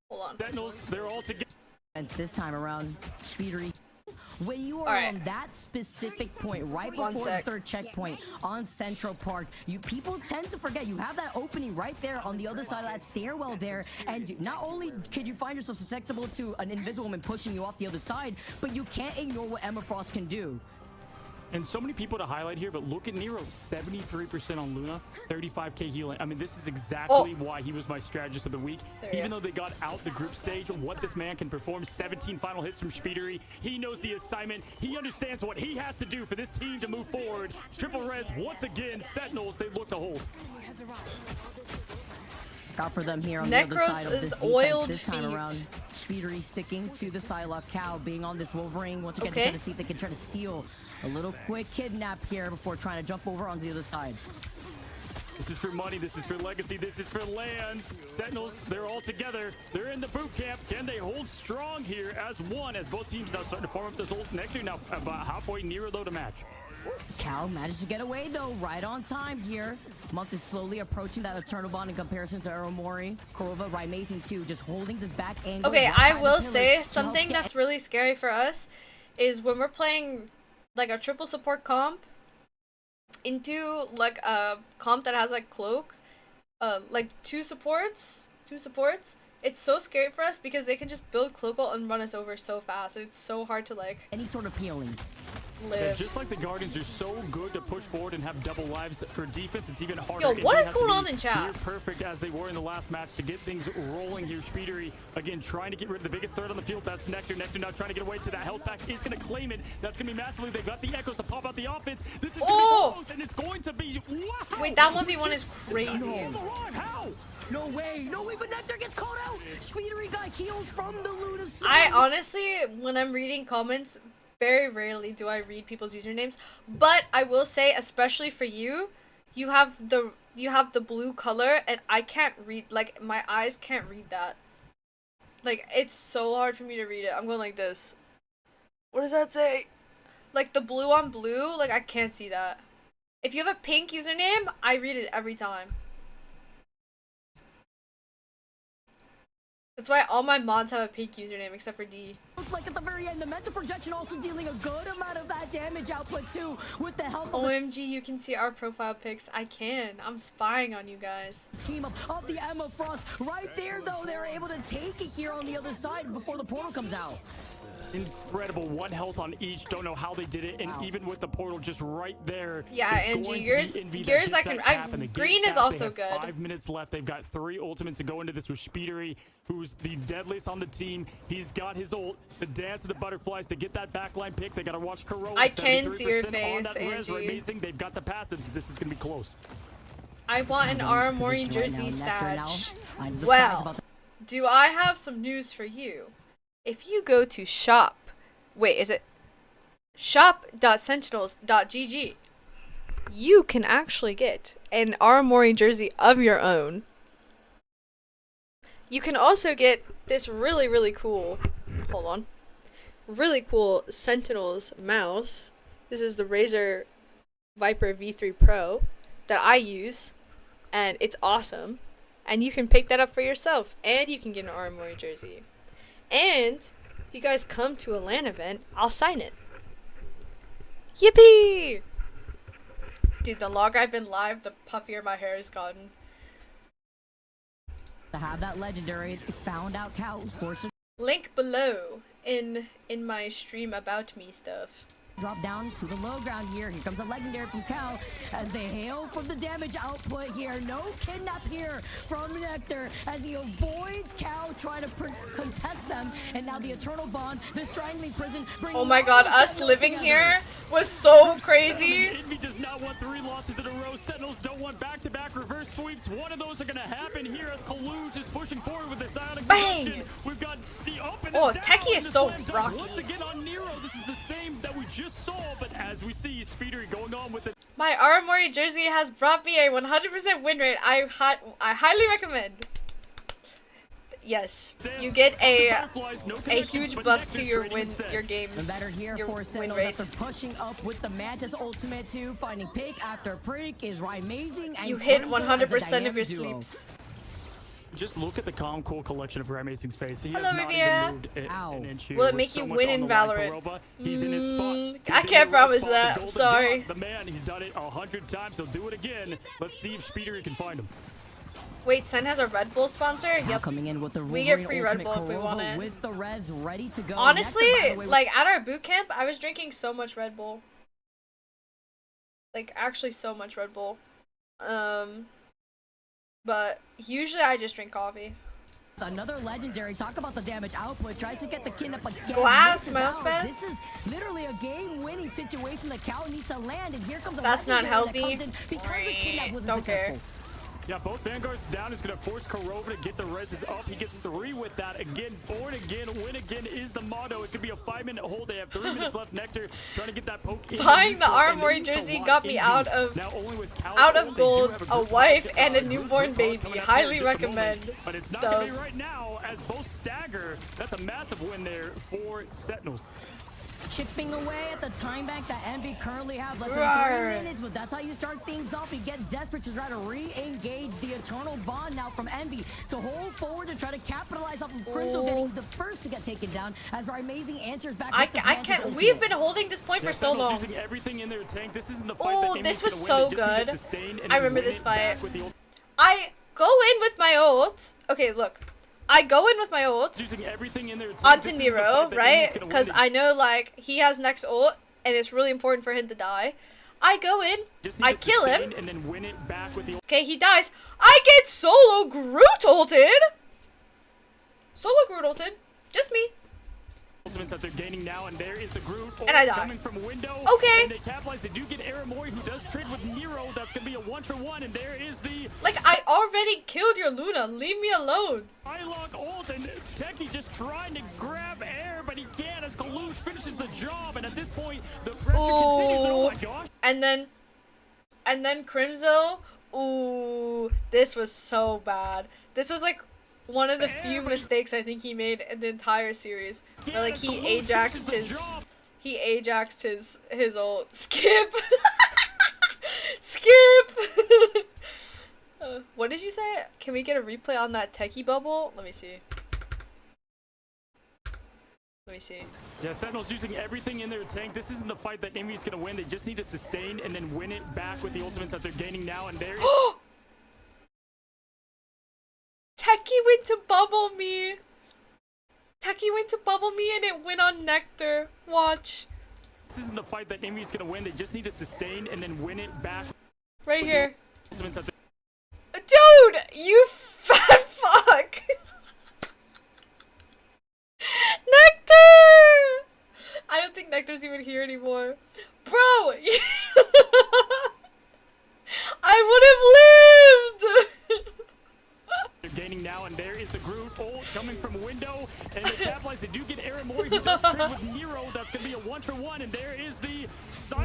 Hold on. Sentinels, they're all together. And this time around, Speedery. When you are Alright. on that specific point, right One before the sec. third checkpoint on Central Park, people tend to forget you have that opening right there on the other side of that stairwell there, and not only can you find yourself susceptible to an invisible woman pushing you off the other side, but you can't ignore what Emma Frost can do. And so many people to highlight here, but look at Nero, 73% on Luna, 35k healing. I mean, this is exactly why he was my strategist of the week. There you Even go. though they got out the group stage, what this man can perform, 17 final hits from Speedery. He knows the assignment. He understands what he has to do for this team to move forward. Triple res, once again, Sentinels, they look to hold. Got for them here on the other Necros side of is this defense oiled this time feet. around. Speedery sticking to the Psylocke cow, being on this Wolverine. Once again, Okay. trying to see if they can try to steal a little quick kidnap here before trying to jump over onto the other side. This is for money, this is for legacy, this is for lands. Sentinels, they're all together. They're in the boot camp. Can they hold strong here as one, as both teams now starting to form up this old Nectar now about halfway near though to match. Cal managed to get away though, right on time here. Month is slowly approaching that Eternal Bond in comparison to Aramori. Kurova, Rymazing too, just holding this back angle. Okay, right I by the will pillars say to something help get that's really scary for us is when we're playing like a triple support comp into like a comp that has like cloak, like two supports, it's so scary for us because they can just build cloak ult and run us over so fast, and it's so hard to like Any sort of peeling. live. Yeah, just like the Guardians are so good to push forward and have double lives for defense, it's even harder. Yo, what It is has to going be on in chat? near perfect as they were in the last match to get things rolling here. Speedery again trying to get rid of the biggest threat on the field. That's Nectar. Nectar now trying to get away to that health pack. Is going to claim it. That's going to be massively. They've got the echoes to pop out the offense. This is going to be close, and it's going to be wow. Wait, that 1v1 is crazy. How? No way, but Nectar gets called out. Speedery got healed from the Luna. I honestly, when I'm reading comments, very rarely do I read people's usernames, but I will say, especially for you, you have the blue color, and I can't read, like, my eyes can't read that. Like, it's so hard for me to read it. I'm going like this. What does that say? Like, the blue on blue, like, I can't see that. If you have a pink username, I read it every time. That's why all my mods have a pink username except for D. Like at the very end, the mental projection also dealing a good amount of that damage output too, with the help of OMG, you can see our profile pics. I can. I'm spying on you guys. the team of the Emma Frost. Right there though, they're able to take it here on the other side before the portal comes out. Incredible. 1 health on each. Don't know how they did it, and even with the portal just right there. Yeah, it's and going to yours, be Envy that yours hits I can. that cap, and they get Green it is back. also They have good. 5 minutes left. They've got 3 ultimates to go into this with Speedery, who's the deadliest on the team. He's got his ult, the dance of the butterflies to get that backline pick. They got to watch Corolla. I can see your 73% on face, that res. Angie. Amazing. They've got the passives. This is going to be close. I want an aramori Position jersey, right now, Nectar Sag. now. The side's Well, about to- do I have some news for you? If you go to shop, wait, is it shop.sentinels.gg, you can actually get an aramori jersey of your own. You can also get this really cool, hold on, really cool Sentinels mouse. This is the Razer Viper V3 Pro that I use, and it's awesome. And you can pick that up for yourself, and you can get an aramori jersey. And if you guys come to a LAN event, I'll sign it. Yippee! Dude, the longer I've been live, the puffier my hair has gotten. to have that legendary found out cow sports Link below in my stream about me stuff. drop down to the low ground here. Here comes a legendary from Cal as they hail from the damage output here. No kidnap here from Nectar as he avoids Cal trying to contest them. And now the Eternal Bond, the Strangling Prison. Oh my god, us living here was so crazy. Envy does not want 3 losses in a row. Sentinels don't want back-to-back reverse sweeps. One of those are going to happen here as Kalu's is pushing forward with this Ionic Bang! selection. We've got the up and Oh, the down Techie is and the so slam dunk. rocky. Once again on Nero, this is the same that we just saw, but as we see, Speedery going on with it. My aramori jersey has brought me a 100% win rate. I highly recommend. Yes, you get a huge buff to your and games, better here your for win Sentinels rate. after pushing up with the Mantis ultimate too. Finding pick after pick is amazing. And You hit Crimson as a 100% of your dynamic duo. sleeps. Just look at the calm, cool collection of Ramazing's face. He Hello, has not Riviera. even moved an inch here. Will it with make so you much win on in the line. Valorant? Karoba, he's in his spot. He's I in can't the right promise spot. that. The golden Sorry. dot. The man, he's done it 100 times. He'll do it again. Let's see if Speedery can find him. Wait, Sen has a Red Bull sponsor? Now Yep. coming in with the We get Wolverine free Red Ultimate Bull if we want Corova it. with the res ready to go. Honestly, Nectar, by the way, like at our boot camp, I was drinking so much Red Bull. Like actually so much Red Bull. But usually I just drink coffee. another legendary. Talk about the damage output. Tries to get the kidnap again. Glass misses mouse out. pads? This is literally a game-winning situation. The cow needs to land, and here comes a That's not legendary that healthy. comes in because the kidnap wasn't Don't care. successful. Yeah, both Vanguards down is going to force Korova to get the reses up. He gets 3 with that. Again, born again, win again is the motto. It could be a 5-minute hold. They have 3 minutes left. Nectar trying to get that poke in. Buying the neutral, and they aramori need to jersey lock got me Envy. out of Now, only with Cal's out ult, of they do gold, have a good wife, luck, and a good newborn luck baby. coming out Highly there at the moment. recommend. But it's not Dub. going to be right now as both stagger. That's a massive win there for Sentinels. chipping away at the time bank that Envy currently have. Less than Rawr. 3 minutes, but that's how you start things off. You get desperate to try to re-engage the eternal bond now from Envy to hold forward and try to capitalize off of Crimson getting the first to get taken down as our amazing answers back. I can't. We've been holding this point for so long. Oh, this was so good. I remember this fight. I go in with my ult. Okay, look. I go in with my ult onto Nero, right? Because I know, like, he has next ult, and it's really important for him to die. I go in, I kill him. Okay, he dies. I get solo Groot ulted. Solo Groot ulted. Just me. Ultimates that they're gaining now, and there is the Groot and I die. Coming from window. Okay. And they capitalize. They do get aramori, who does trade with Nero. That's gonna be a 1-for-1, and there is the. Like, I already killed your Luna. Leave me alone. I-lock ult, and Techie just trying to grab air, but he can't as Kalush finishes the job. And at this point, the pressure continues. Oh my gosh. And then Crimzo. Ooh, this was so bad. This was like one of the few mistakes I think he made in the entire series. Where like he Ajaxed his ult. Skip. Skip. What did you say? Can we get a replay on that Techie bubble? Let me see. Let me see. Yeah, Sentinel's using everything in their tank. This isn't the fight that Envy's gonna win. They just need to sustain and then win it back with the ultimates that they're gaining now, and there. Techie went to bubble me. Techie went to bubble me and it went on Nectar. Watch. This isn't the fight that Envy's gonna win. They just need to sustain and then win it back. Right here. Ultimates that dude, you fat fuck. Nectar! I don't think Nectar's even here anymore. Bro! I would have lived! They're gaining now, and there is the Groot ult coming from window, and they capitalize. They do get aramori, who does trade with Nero. That's going to be a 1-for-1, and there is the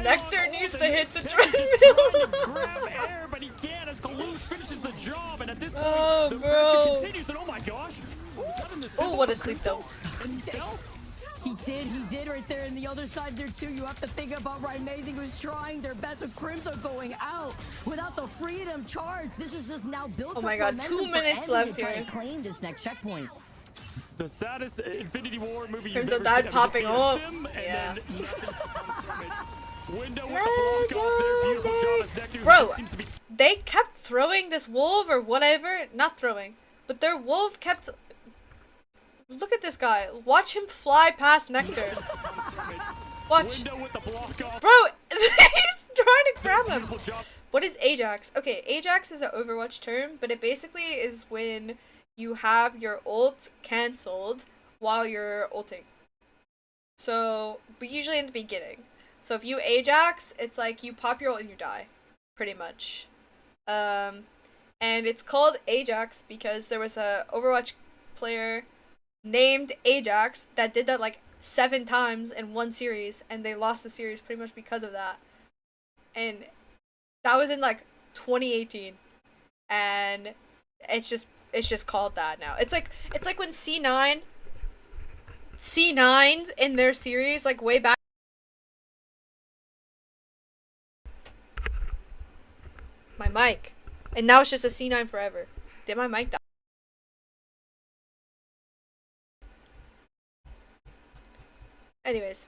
Nectar needs to hit the treadmill. Grab air, but he can't as Kalush finishes the job, and at this point, the pressure continues, and oh my gosh. Oh, what a sleep though. He did right there, and the other side there too. You have to think about Amazing who's trying their best with Crimson going out without the freedom charge. This is just now built. Oh my god, 2 minutes left here. To claim this next checkpoint. The saddest Infinity War movie you've Crimson ever died seen. popping up. Yeah. Window with the block off there. Beautiful job as Nectar, bro, seems to be they kept throwing this wolf or whatever. Not throwing, but their wolf kept. Look at this guy. Watch him fly past Nectar. Watch. Bro, he's trying to grab him. What is Ajax? Okay, Ajax is an Overwatch term, but it basically is when you have your ult cancelled while you're ulting. So, but usually in the beginning. So if you Ajax, it's like you pop your ult and you die. Pretty much. And it's called Ajax because there was a Overwatch player named Ajax that did that like 7 times in one series, and they lost the series pretty much because of that. And that was in like 2018, and it's just called that now. It's like when C9's in their series like way back. My mic, and now it's just a C9 forever. Did my mic die? Anyways.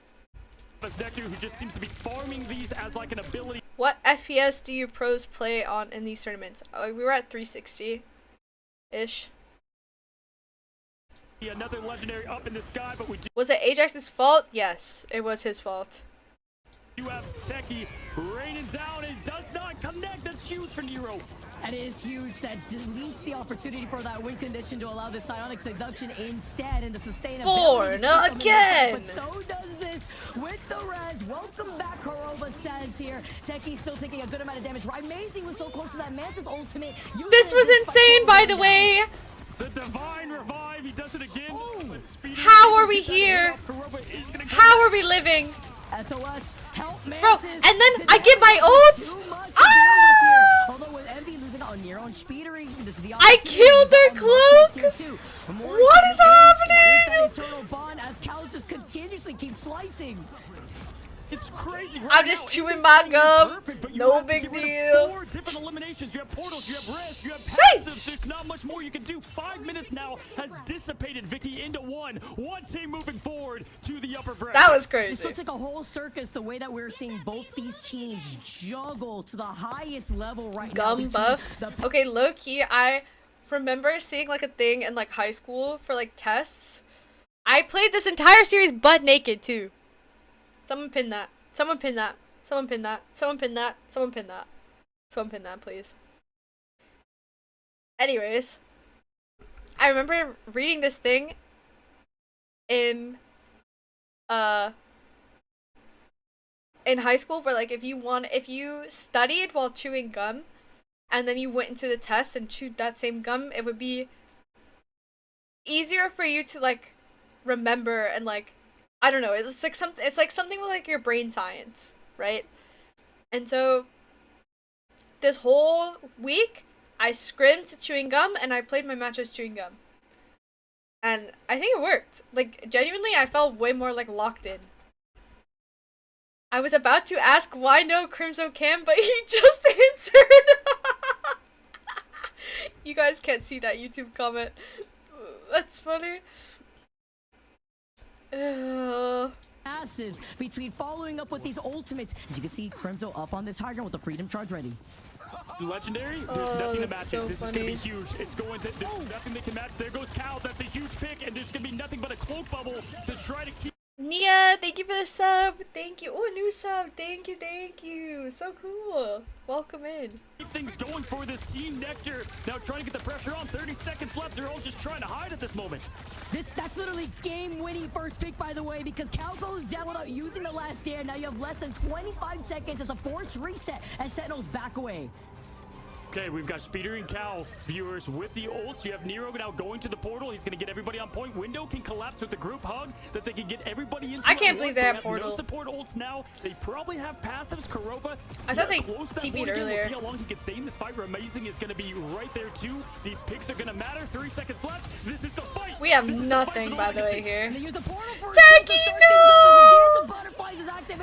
Nectar, who just seems to be farming these as like an ability. What FPS do you pros play on in these tournaments? We were at 360-ish. Another legendary up in the sky, but we do. Was it Ajax's fault? Yes, it was his fault. You have Techie raining down and does not connect. That's huge for Nero. And it is huge. That deletes the opportunity for that win condition to allow the psionic seduction instead and the sustainability. Born again! But so does this with the res. Welcome back, Kurova says here. Techie still taking a good amount of damage. Amazing was so close to that Mantis ultimate. This was insane, by the way! The divine revive, he does it again. How are we here? How are we living? SOS, help Bro, Mantis. and then I get my ult! Ah! Although with Envy losing focusing on Nero and speedering. This is the I killed their cloak! What is happening? With that eternal bond as Cal just continuously keeps slicing. It's crazy. Right I'm just now, chewing everything's my going gum. perfect, but you No have to big get rid of deal. 4 different eliminations. You have portals, you have rest, you have Sheesh. passives. There's not much more you can do. 5 minutes now has dissipated Vicky into one. One team moving forward to the upper bracket. That was This crazy. looks like a whole circus, the way that we're seeing both these teams juggle to the highest level right now. Gum buff. Okay, low key, I remember seeing like a thing in like high school for like tests. I played this entire series butt naked too. Someone pin that. Someone pin that. Someone pin that. Someone pin that. Someone pin that. Someone pin that, please. Anyways, I remember reading this thing in high school where like if you studied while chewing gum and then you went into the test and chewed that same gum, it would be easier for you to like remember and like I don't know, it's like something with like your brain science, right? And so this whole week I scrimped chewing gum and I played my matches chewing gum. And I think it worked. Like genuinely I felt way more like locked in. I was about to ask why no Crimso Cam, but he just answered. You guys can't see that YouTube comment. That's funny. Passives between following up with these ultimates. As you can see, Crimso up on this high ground with the Freedom Charge ready. Legendary, there's nothing to match so it. This is funny. going to be huge. It's going to, there's nothing that can match. There goes Cal. That's a huge pick, and there's going to be nothing but a cloak bubble to try to keep. Nia, thank you for the sub. Thank you. Oh, a new sub. Thank you, thank you. So cool. Welcome in. Things going for this team. Nectar now trying to get the pressure on. 30 seconds left. They're all just trying to hide at this moment. That's literally game-winning first pick, by the way, because Cal goes down without using the last stand. Now you have less than 25 seconds as a forced reset as Sentinels back away. Okay, we've got Speeder and Cal viewers with the ults. You have Nero now going to the portal. He's going to get everybody on point. Window can collapse with the group hug that they can get everybody into. I can't at believe once. they have No portal. support ults now. They probably have passives. Kurova. I thought they close that TP'd board again. earlier. We'll see how long he can stay in this fight. Amazing is going to be right there too. These picks are going to matter. 3 seconds left. This is the fight. We have This is nothing, the by fight the for way, legacy. here. And they use the portal for Techie, no!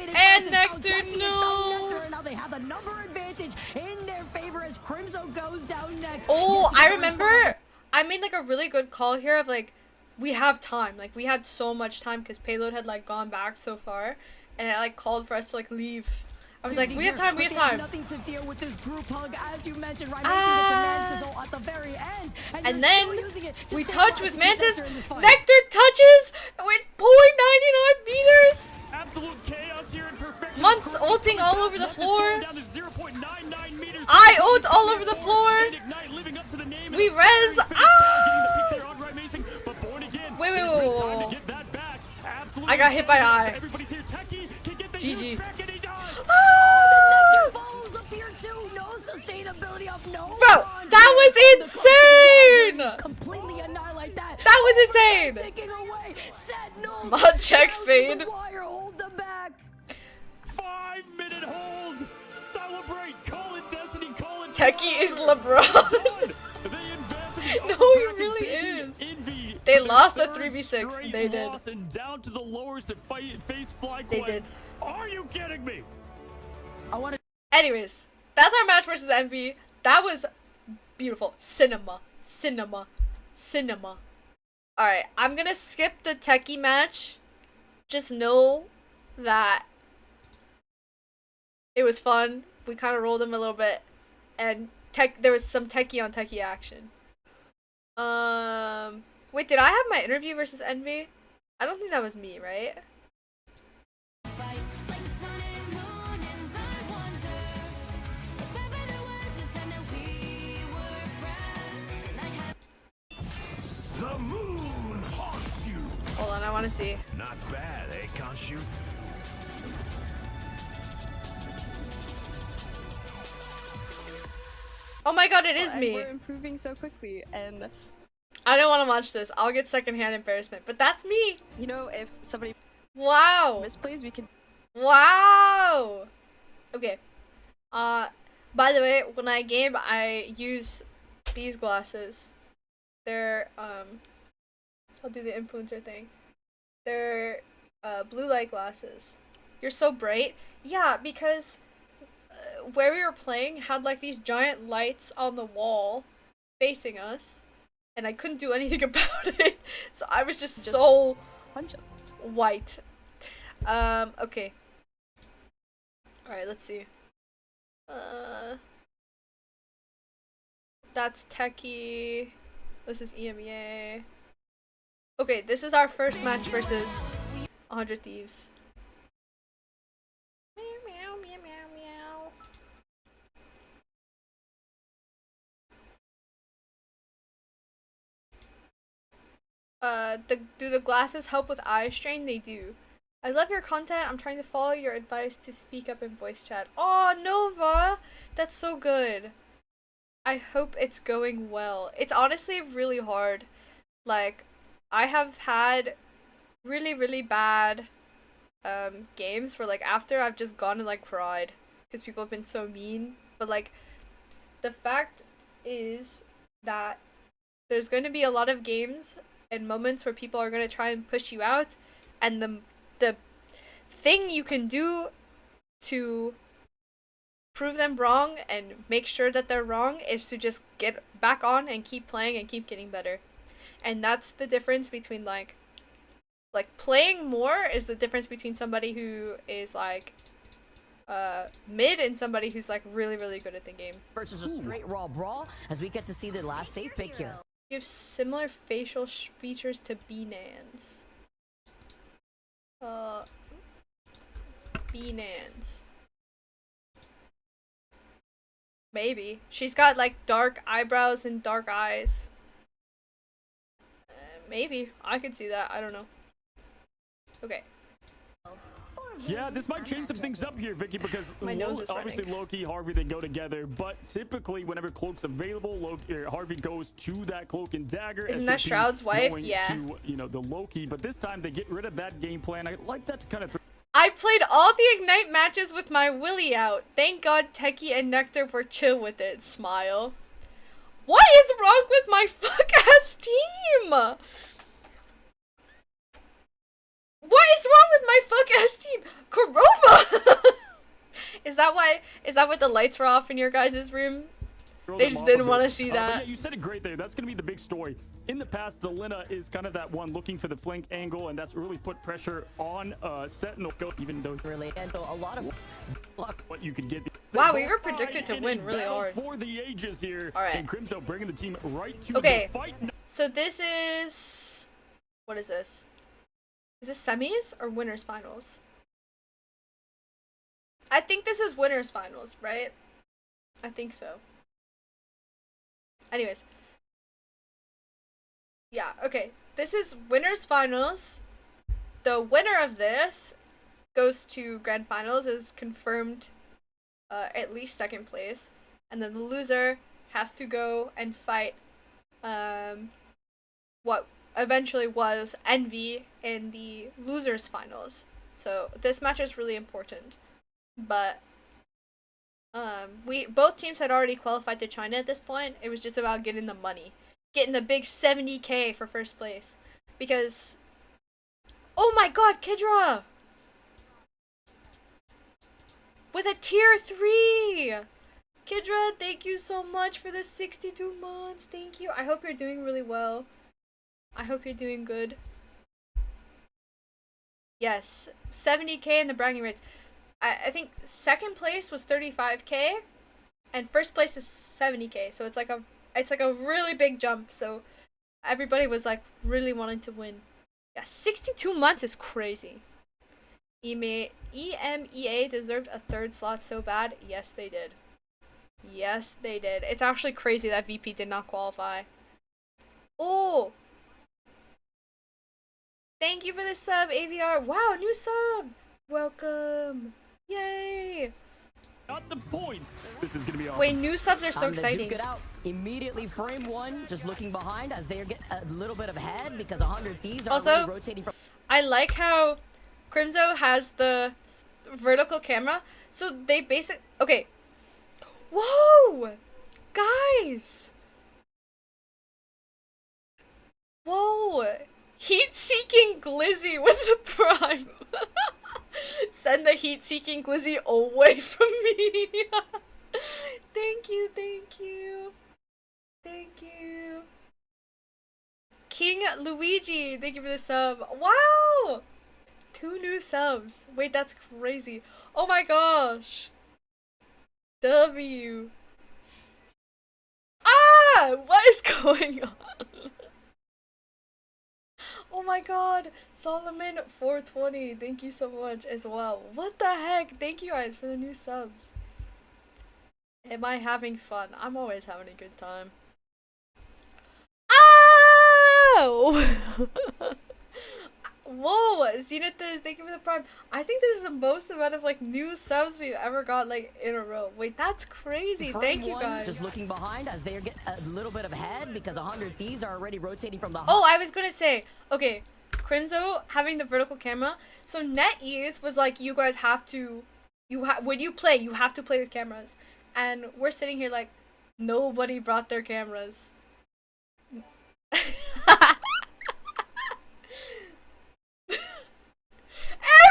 And And Nectar, no! Nectar, and now they have the number advantage in their favor as Crimso goes down next. Oh, Yes, I the remember I made like a really good call here of like we have time. Like we had so much time because payload had like gone back so far and I like called for us to like leave. I was like, we have time, we have time. Nothing to deal with this group hug, as you mentioned, right? Mantis at the very end, And you're then still using it to we stay touch alive with to keep Mantis. Nectar in this fight. Nectar touches with 0.99 meters. Absolute chaos here in perfection. Months Kurova is ulting coming all down. over the Months floor. going down to 0.99 meters. I ult all over the floor. And Ignite living up to the name. We And res. getting the pick Ah! there on Right Amazing, but Born Again. Wait, There's been time wait. to get that back. Absolutely I got hit by eye. Everybody's here. Techie can get the GG. use back, and he does. Ah! Follows up here too. No sustainability of no. Bro, that was insane! Completely annihilate that. That was insane! Taking away Sentinels. Mod check Down to fade. the wire, hold them back. 5-minute hold. Celebrate. Call it destiny. Call it. Techie is done. LeBron. They advance in the No, upper he bracket, really taking is. Envy They for their lost a third 3v6. straight They did. loss and down to the lowers to face FlyQuest. They did. Are you kidding me? I want to. Anyways, that's our match versus Envy. That was beautiful. Cinema. Alright, I'm gonna skip the techie match. Just know that it was fun. We kind of rolled him a little bit. And there was some techie on techie action. Wait, did I have my interview versus Envy? I don't think that was me, right? The moon haunts you. Hold on, I want to see. Not bad, eh, Khonshu? Oh my god, it is And me. we're improving so quickly, and I don't want to watch this. I'll get secondhand embarrassment, but that's me. you know, if somebody Wow. misplays, we can. Wow. Okay. By the way, when I game, I use these glasses. They're I'll do the influencer thing. They're blue light glasses. You're so bright. Yeah, because where we were playing had like these giant lights on the wall facing us, and I couldn't do anything about it. So I was just so Punch him. white. Okay. Alright, let's see. That's Techie. This is EMEA. Okay, this is our first match versus 100 Thieves. Meow, meow, meow, meow, meow. Do the glasses help with eye strain? They do. I love your content. I'm trying to follow your advice to speak up in voice chat. Oh, Nova! That's so good. I hope it's going well. It's honestly really hard. Like, I have had really, really bad games where, like, after I've just gone and, like, cried because people have been so mean. But, like, the fact is that there's going to be a lot of games and moments where people are going to try and push you out, and the thing you can do to prove them wrong and make sure that they're wrong is to just get back on and keep playing and keep getting better. And that's the difference between like playing more is the difference between somebody who is like mid and somebody who's like really, really good at the game. Versus a straight raw brawl as we get to see the last safe pick here. You have similar facial features to B-Nans. B-Nans. Maybe. She's got like dark eyebrows and dark eyes. Maybe. I could see that. I don't know. Okay. Yeah, this might change some things up here, Vicky, because My nose is obviously running. Loki, Harvey, they go together, but typically whenever Cloak's available, Harvey goes to that Cloak and Dagger. Isn't as that the team Shroud's wife? going Yeah. To, you know, the Loki, but this time they get rid of that game plan. I like that to kind of I played all the Ignite matches with my Willy out. Thank God Techie and Nectar were chill with it. Smile. What is wrong with my fuck-ass team? What is wrong with my fuck-ass team? Kurova! Is that what the lights were off in your guys' room? They just didn't want to see that. Yeah, you said it great there. That's going to be the big story. In the past, Delina is kind of that one looking for the flank angle, and that's really put pressure on Sentinel, even though Really, and a lot of luck. what you could get. Wow, we were predicted to win really hard. For the ages here. All right. And Crimso bringing the team right to Okay. the fight. So this is... What is this? Is this semis or winners finals? I think this is winners finals, right? I think so. Anyways. Yeah, okay. This is winners finals. The winner of this goes to grand finals, is confirmed at least second place. And then the loser has to go and fight what eventually was Envy in the losers finals. So this match is really important. But both teams had already qualified to China at this point. It was just about getting the money. Getting the big 70K for first place. Because oh my god, Kidra! With a tier 3! Kidra, thank you so much for the 62 months. Thank you. I hope you're doing really well. I hope you're doing good. Yes, 70K in the bragging rights. I think second place was 35K, and first place is 70K. So it's like a really big jump. So everybody was like really wanting to win. Yeah, 62 months is crazy. EMEA deserved a third slot so bad. Yes, they did. Yes, they did. It's actually crazy that VP did not qualify. Oh! Thank you for the sub, AVR. Wow, new sub! Welcome! Yay! Not the point. This is gonna be awesome. Wait, new subs are so Time to exciting. duke it out. Immediately frame one, just looking behind as they get a little bit of head because 100 Thieves are Also, already rotating from. I like how Crimso has the vertical camera. So they okay. Whoa! Guys! Whoa! Heat-seeking Glizzy with the prime. Send the heat-seeking Glizzy away from me. Thank you, thank you. Thank you. King Luigi, thank you for the sub. Wow! 2 new subs. Wait, that's crazy. Oh my gosh. W. Ah! What is going on? Oh my god. Solomon 420, thank you so much as well. What the heck? Thank you guys for the new subs. Am I having fun? I'm always having a good time. Oh! Whoa, Zenith is thank you for the prime. I think this is the most amount of like new subs we've ever got like in a row. Wait, that's crazy. Thank you guys. Just looking behind as they get a little bit of head because 100 Thieves are already rotating from the. Oh, I was gonna say, okay, Crimzo having the vertical camera. So NetEase was like, you guys have to, when you play, you have to play with cameras. And we're sitting here like, nobody brought their cameras.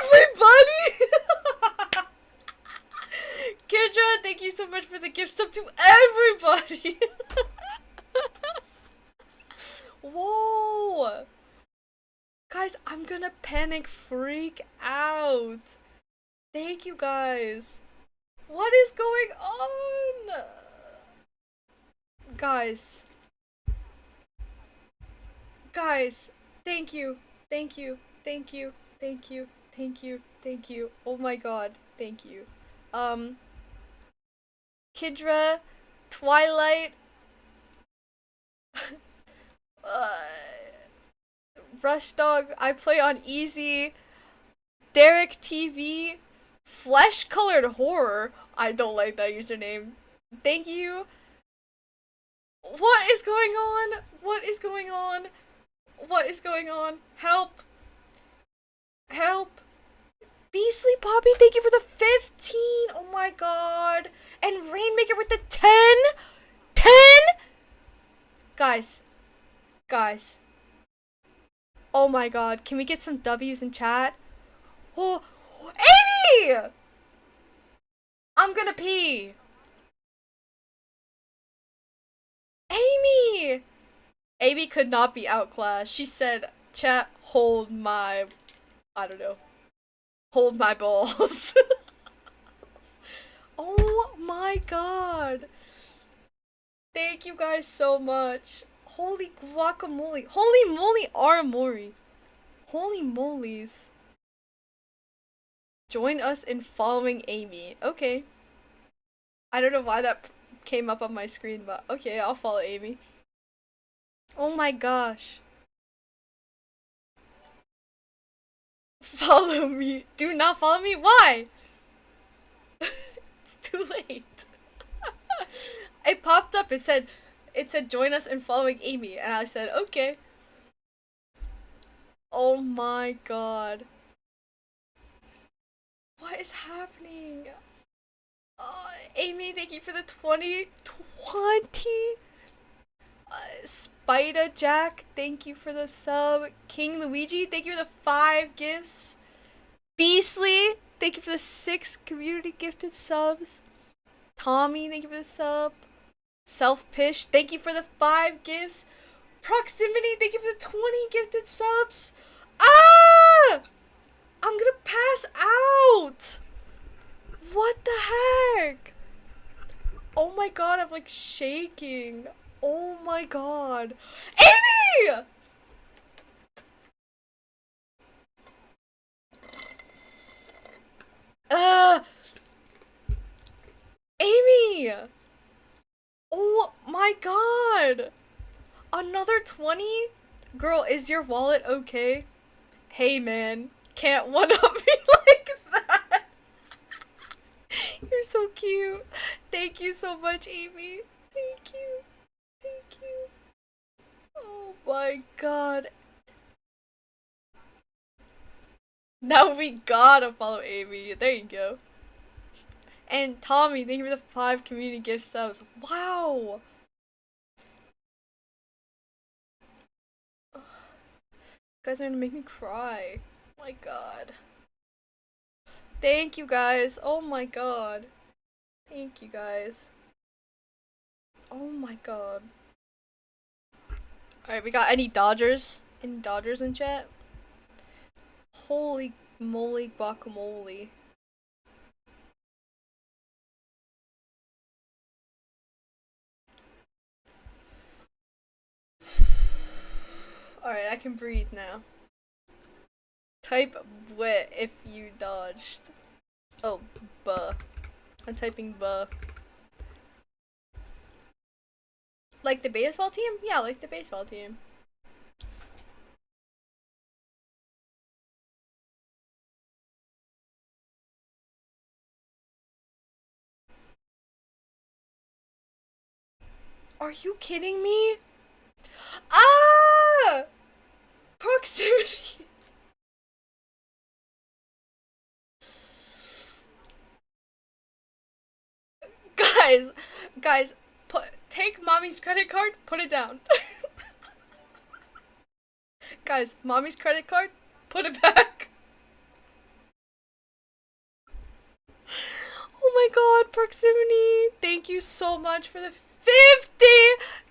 Everybody! Kendra, thank you so much for the gift sub to everybody! Whoa! Guys, I'm gonna panic freak out. Thank you guys. What is going on? Guys. Guys, thank you. Thank you. Thank you. Thank you. Thank you. Thank you. Oh my god. Thank you. Kidra, Twilight, Rush Dog, I play on easy, Derek TV, Flesh Colored Horror. I don't like that username. Thank you. What is going on? What is going on? What is going on? Help. Help. Beastly Poppy, thank you for the 15. Oh my god. And Rainmaker with the 10. 10? Guys. Guys. Oh my god. Can we get some W's in chat? Oh, Amy! I'm gonna pee. Amy! Amy could not be outclassed. She said, chat, hold my, I don't know, hold my balls. Oh my god. Thank you guys so much. Holy guacamole. Holy moly aramori. Holy molies. Join us in following Amy. Okay. I don't know why that came up on my screen, but okay, I'll follow Amy. Oh my gosh. Follow me. Do not follow me? Why? It's too late. It popped up. It said join us in following Amy. And I said, okay. Oh my god. What is happening? Amy, thank you for the 20. Spider Jack, thank you for the sub. King Luigi, thank you for the 5 gifts. Beastly, thank you for the 6 community gifted subs. Tommy, thank you for the sub. Self-Pish, thank you for the 5 gifts. Proximity, thank you for the 20 gifted subs. Ah! I'm gonna pass out. What the heck? Oh my god, I'm like shaking. Oh my god. Amy! Amy! Oh my god. Another 20? Girl, is your wallet okay? Hey man, can't one-up me like that. You're so cute. Thank you so much, Amy. Thank you. Thank you. Oh my god. Now we gotta follow Amy. There you go. And Tommy, thank you for the 5 community gift subs. Wow. Ugh. You guys are gonna make me cry. My god. Thank you guys. Oh my god. Thank you guys. Oh my god. Alright, we got any Dodgers? Any Dodgers in chat? Holy moly guacamole. Alright, I can breathe now. Type wet if you dodged. Oh, buh. I'm typing buh. Like the baseball team? Yeah, like the baseball team. Are you kidding me? Ah! Proximity. Guys, take mommy's credit card, put it down. Guys, mommy's credit card, put it back. Oh my god, proximity. Thank you so much for the 50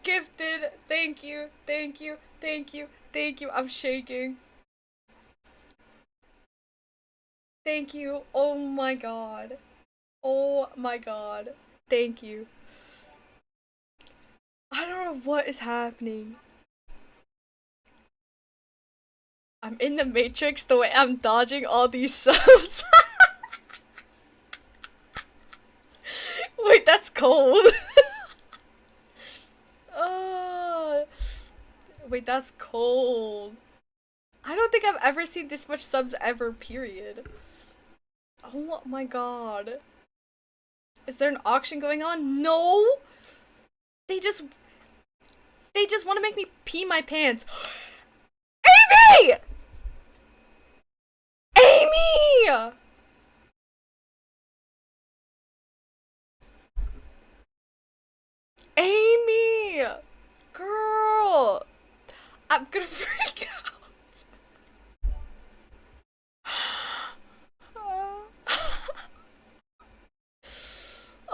gifted. Thank you, thank you, thank you, thank you. I'm shaking. Thank you. Oh my god. Oh my god. Thank you. I don't know what is happening. I'm in the Matrix the way I'm dodging all these subs. Wait, that's cold. Wait, that's cold. I don't think I've ever seen this much subs ever, period. Oh my god. Is there an auction going on? No! They just want to make me pee my pants. Amy! Amy! Amy! Girl! I'm gonna freak out.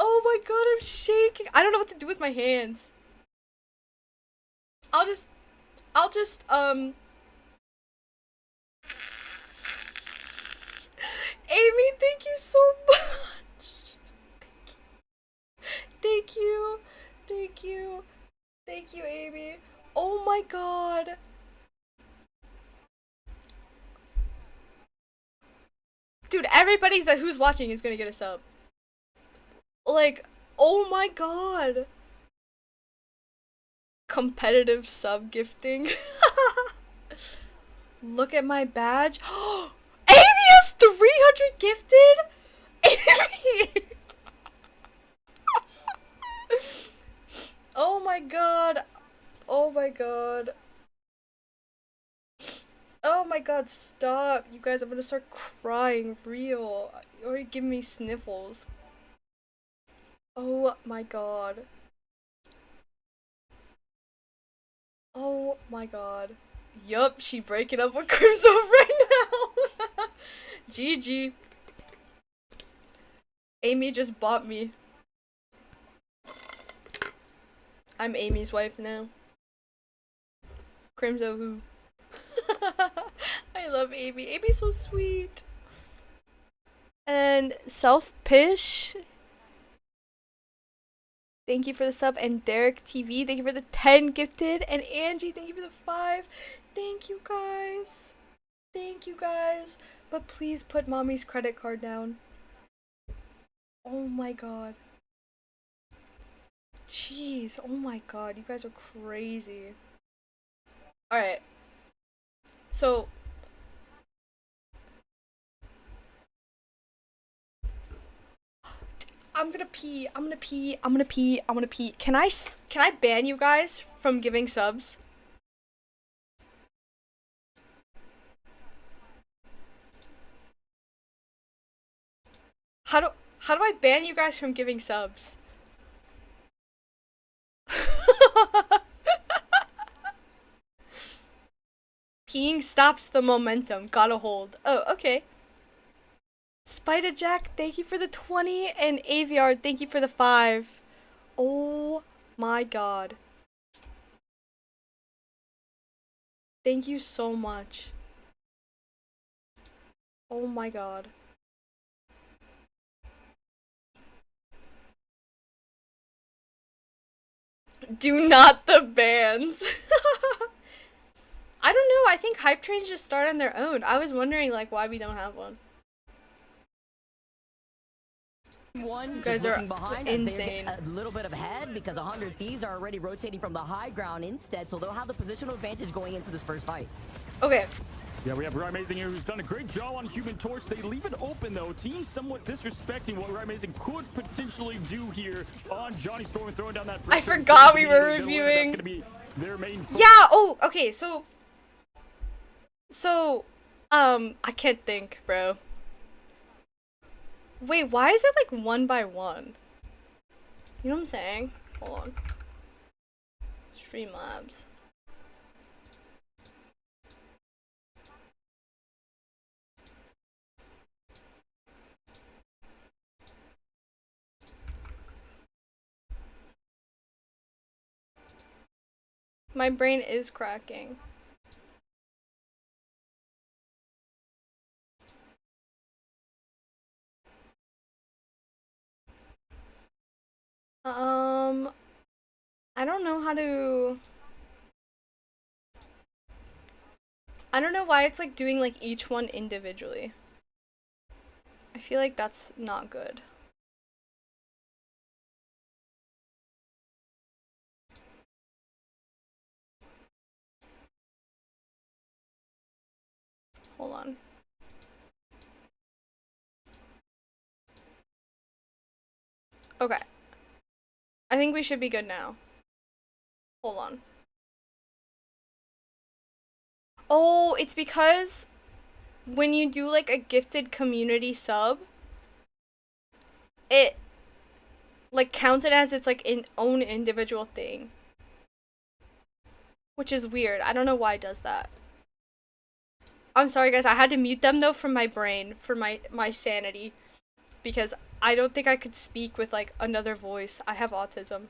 Oh my god, I'm shaking. I don't know what to do with my hands. I'll just Amy, thank you so much. Thank you. Thank you. Thank you, Amy. Oh my god. Dude, everybody who's watching is gonna get a sub. Like, oh my god. Competitive sub gifting. Look at my badge. Amy has 300 gifted? Amy! Oh my god. Oh my god. Oh my god, stop. You guys, I'm gonna start crying. Real. You're already giving me sniffles. Oh my god. Oh my god. Yup, she breaking up with Crimson right now. GG. Amy just bought me. I'm Amy's wife now. Crimson who? I love Amy. Amy's so sweet. And Self-Pish. Thank you for the sub. And Derek TV, thank you for the 10 gifted. And Angie, thank you for the 5. Thank you guys. Thank you guys. But please put mommy's credit card down. Oh my god. Jeez. Oh my god. You guys are crazy. Alright. So. I'm gonna pee. I'm gonna pee. I'm gonna pee. I'm gonna pee. Can I ban you guys from giving subs? How do How do I ban you guys from giving subs? Peeing stops the momentum. Gotta hold. Oh, okay. Spider Jack, thank you for the 20, and AVR, thank you for the 5. Oh my god. Thank you so much. Oh my god. Do not the bans. I don't know, I think hype trains just start on their own. I was wondering like why we don't have one. One You guys are behind insane. A little bit of head because 100 Thieves are already rotating from the high ground instead, so they'll have the positional advantage going into this first fight. Okay. Yeah, we have Rye Amazing here who's done a great job on Human Torch. They leave it open though. Team somewhat disrespecting what Rye Amazing could potentially do here on Johnny Storm and throwing down that pressure. I forgot we were reviewing. That's gonna be their main focus. Yeah, oh, okay, so I can't think, bro. Wait, why is it like 1 by 1? You know what I'm saying? Hold on. Streamlabs. My brain is cracking. I don't know how to... I don't know why it's like doing like each one individually. I feel like that's not good. Hold on. Okay. I think we should be good now. Hold on. Oh, it's because when you do like a gifted community sub, it like counts it as its like own individual thing. Which is weird. I don't know why it does that. I'm sorry guys, I had to mute them though from my brain for my sanity. Because I don't think I could speak with like another voice. I have autism,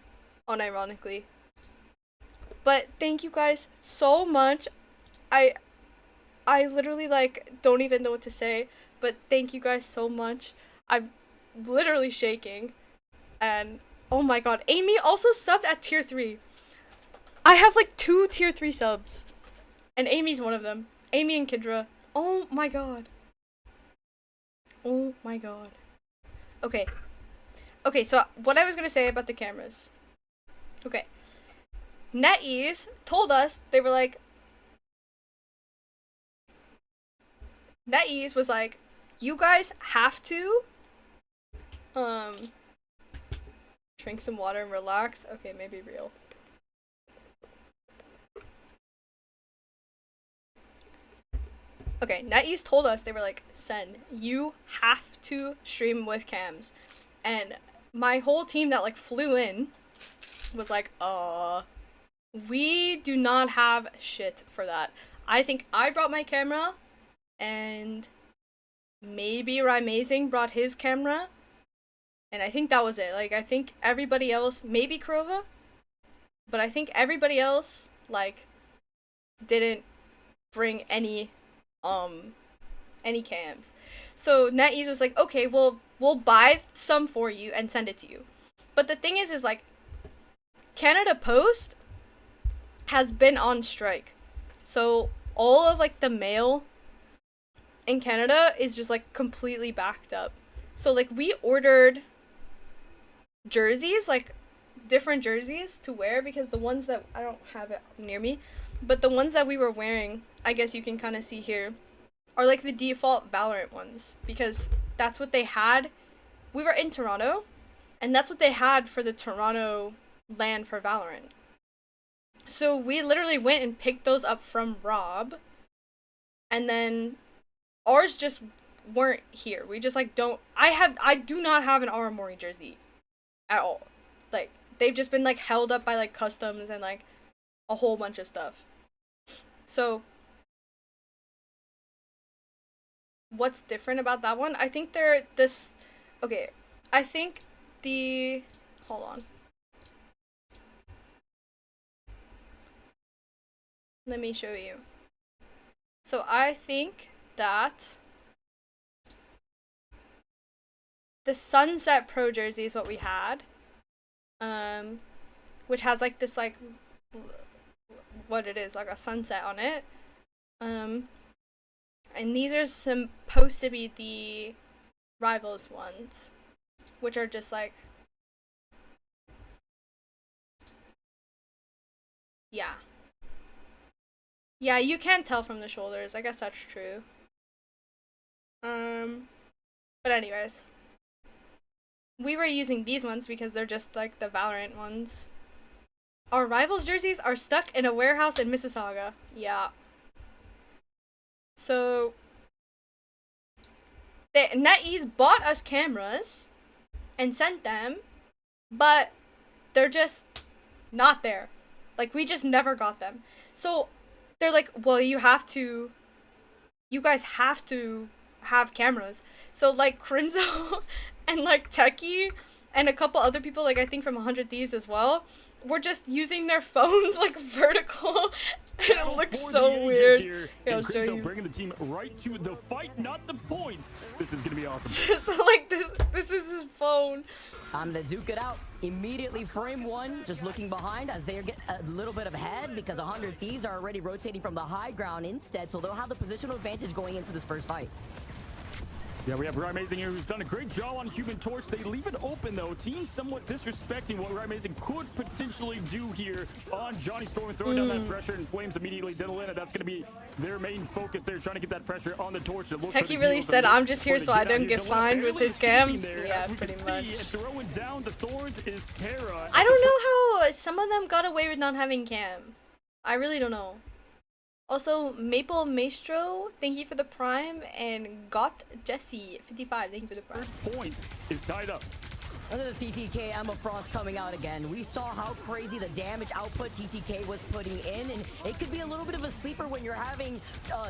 unironically. But thank you guys so much. I literally like don't even know what to say, but thank you guys so much. I'm literally shaking. And oh my god, Amy also subbed at tier 3. I have like 2 tier 3 subs. And Amy's one of them. Amy and Kidra. Oh my god. Oh my god. Okay. Okay, so what I was gonna say about the cameras. Okay. NetEase told us, they were like, NetEase was like, you guys have to, drink some water and relax. Okay, maybe real. Okay, NetEase told us, they were like, Sen, you have to stream with cams. And my whole team that like flew in was like, we do not have shit for that. I think I brought my camera, and maybe Rymazing brought his camera, and I think that was it. Like, I think everybody else, maybe Krova, but I think everybody else, like, didn't bring any cams. So NetEase was like, okay, well, we'll buy some for you and send it to you. But the thing is like, Canada Post has been on strike. So all of like the mail in Canada is just like completely backed up. So like we ordered jerseys, like different jerseys to wear, because the ones that, I don't have it near me, but the ones that we were wearing, I guess you can kind of see here, are like the default Valorant ones, because that's what they had. We were in Toronto, and that's what they had for the Toronto LAN for Valorant. So we literally went and picked those up from Rob, and then ours just weren't here. We just like don't. I do not have an aramori jersey at all. Like they've just been like held up by like customs and like a whole bunch of stuff. So what's different about that one? I think they're this. Okay, I think the. Hold on. Let me show you. So I think that the Sunset Pro jersey is what we had, which has like this like what it is, like a sunset on it, and these are supposed to be the Rivals ones, which are just like, yeah. Yeah, you can't tell from the shoulders. I guess that's true. But anyways. We were using these ones because they're just like the Valorant ones. Our Rivals jerseys are stuck in a warehouse in Mississauga. Yeah. So NetEase bought us cameras and sent them, but they're just not there. Like we just never got them. So they're like, well, you guys have to have cameras. So like Crimzo and like Techie and a couple other people, like I think from 100 Thieves as well, were just using their phones like vertical. And it looks so weird. Here, I'll show you. Bringing the team right to the fight, not the points. This is gonna be awesome. So like this is his phone. I'm gonna duke it out. Immediately frame one, just looking behind as they get a little bit of head because 100 Thieves are already rotating from the high ground instead, so they'll have the positional advantage going into this first fight. Yeah, we have Ryan Amazing here who's done a great job on Human Torch. They leave it open though. Team somewhat disrespecting what Ryan Amazing could potentially do here on Johnny Storm and throwing down that pressure, and Flames immediately diddle in it. That's going to be their main focus. They're trying to get that pressure on the Torch. Techie really said, I'm just here so I don't get fined with his cam. Yeah, pretty much. Throwing down the Thorns is Terra. I don't know how some of them got away with not having cam. I really don't know. Also, Maple Maestro, thank you for the prime, and Got Jesse 55, thank you for the prime. First point is tied up. Look at the TTK Emma Frost coming out again. We saw how crazy the damage output TTK was putting in, and it could be a little bit of a sleeper when you're having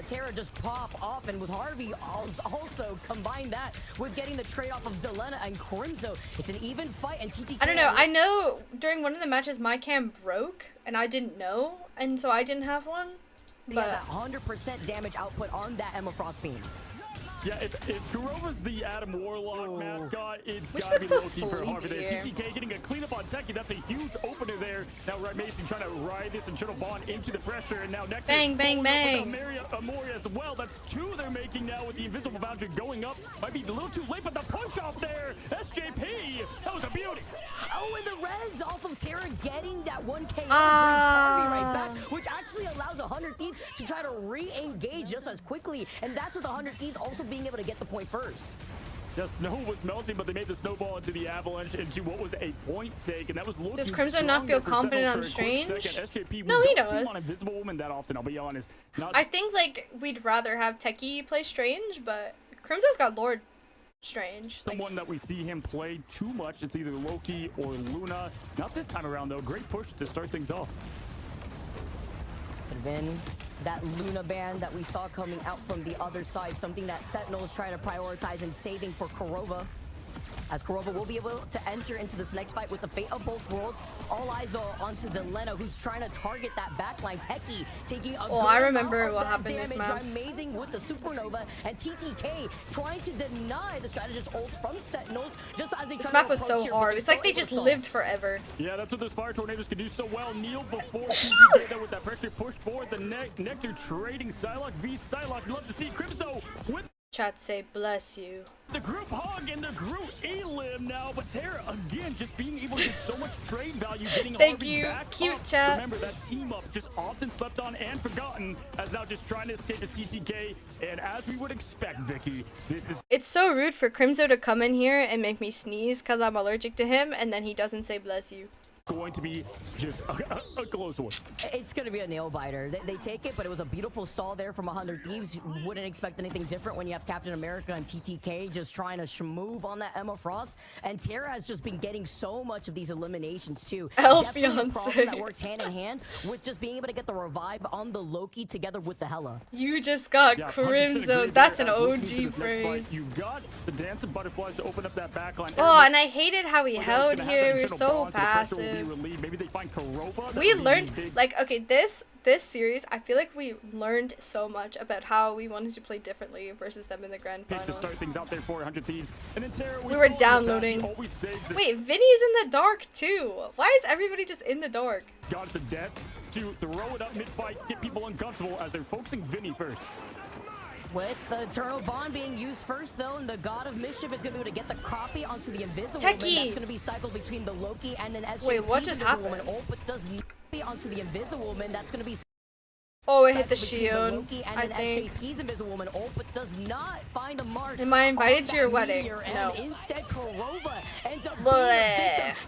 Terra just pop off, and with Harvey also combine that with getting the trade-off of Delena and Crimzo. It's an even fight, and TTK... I don't know, I know during one of the matches my cam broke, and I didn't know, and so I didn't have one. But yeah, 100% damage output on that Emma Frost beam. Yeah, if Garova's the Adam Warlock mascot, it's which got to be so low-key for Harvey there. TTK getting a cleanup on Techie. That's a huge opener there. Now Ryan Mason trying to ride this and Turtle Bond into the pressure, and now Nectar bang, bang, bang. Amoria as well. That's two they're making now with the invisible boundary going up. Might be a little too late, but the push off there, SJP, that was a beauty. Oh, and the res off of Terra getting that 1K brings Harvey right back, which actually allows 100 Thieves to try to re-engage just as quickly, and that's with 100 Thieves also being able to get the point first. Yeah, snow was melting, but they made the snowball into the avalanche into what was a point take, and that was looking. Does Crimson not feel confident on Strange? No, he does. See him on Invisible Woman that often, I'll be honest. I think like we'd rather have Techie play Strange, but Crimson's got Lord Strange. Someone that we see him play too much, it's either Loki or Luna. Not this time around though. Great push to start things off. And then that Luna ban that we saw coming out from the other side, something that Sentinels try to prioritize and saving for Korova. As Korova will be able to enter into this next fight with the fate of both worlds. All eyes though onto Delena, who's trying to target that backline. Techie taking a I remember what happened this map. Amazing with the Supernova, and TTK trying to deny the strategist ult from Sentinels just as they this map was so hard. It's like they just lived forever. Yeah, that's what those fire tornadoes can do so well. Kneel before TTK there with that pressure push forward. The Nectar trading Psylocke v Psylocke. Love to see Crimso with chat say bless you. The group hug and the group elim now, but Terra again just being able to get so much trade value, getting thank Harvey you back cute up. chat. Remember that team up just often slept on and forgotten, as now just trying to escape his TTK, and as we would expect, Vicky, this is it's so rude for Crimso to come in here and make me sneeze because I'm allergic to him, and then he doesn't say bless you. going to be just a close one. It's going to be a nail biter. They take it, but it was a beautiful stall there from 100 Thieves. You wouldn't expect anything different when you have Captain America and TTK just trying to move on that Emma Frost. And Tara has just been getting so much of these eliminations too. Definitely a problem that works hand in hand with just being able to get the revive on the Loki together with the Hela. You just got Crimzo. That's an OG phrase. You got the dance of butterflies to open up that backline. Oh, and I hated how he held here. We were so passive. Maybe they find Kurova. We learned, like, okay, this series, I feel like we learned so much about how we wanted to play differently versus them in the grand finals. To start things out there for 100 Thieves. And then Tara, we were downloading. Wait, Vinny's in the dark too. Why is everybody just in the dark? Goddess of Death to throw it up mid-fight, get people uncomfortable as they're focusing Vinny first. With the Eternal Bond being used first, though, and the God of Mischief is going to be able to get the copy onto the Invisible Woman. That's going to be cycled between the Loki and an SJP. Wait, what just happened? Oh, but does not be onto the Invisible Woman. That's going to be. Oh, it hit the shield. I think. SJP's Invisible Woman. Oh, but does not find a mark. Am I invited to your wedding? No. Instead, Kurova ends up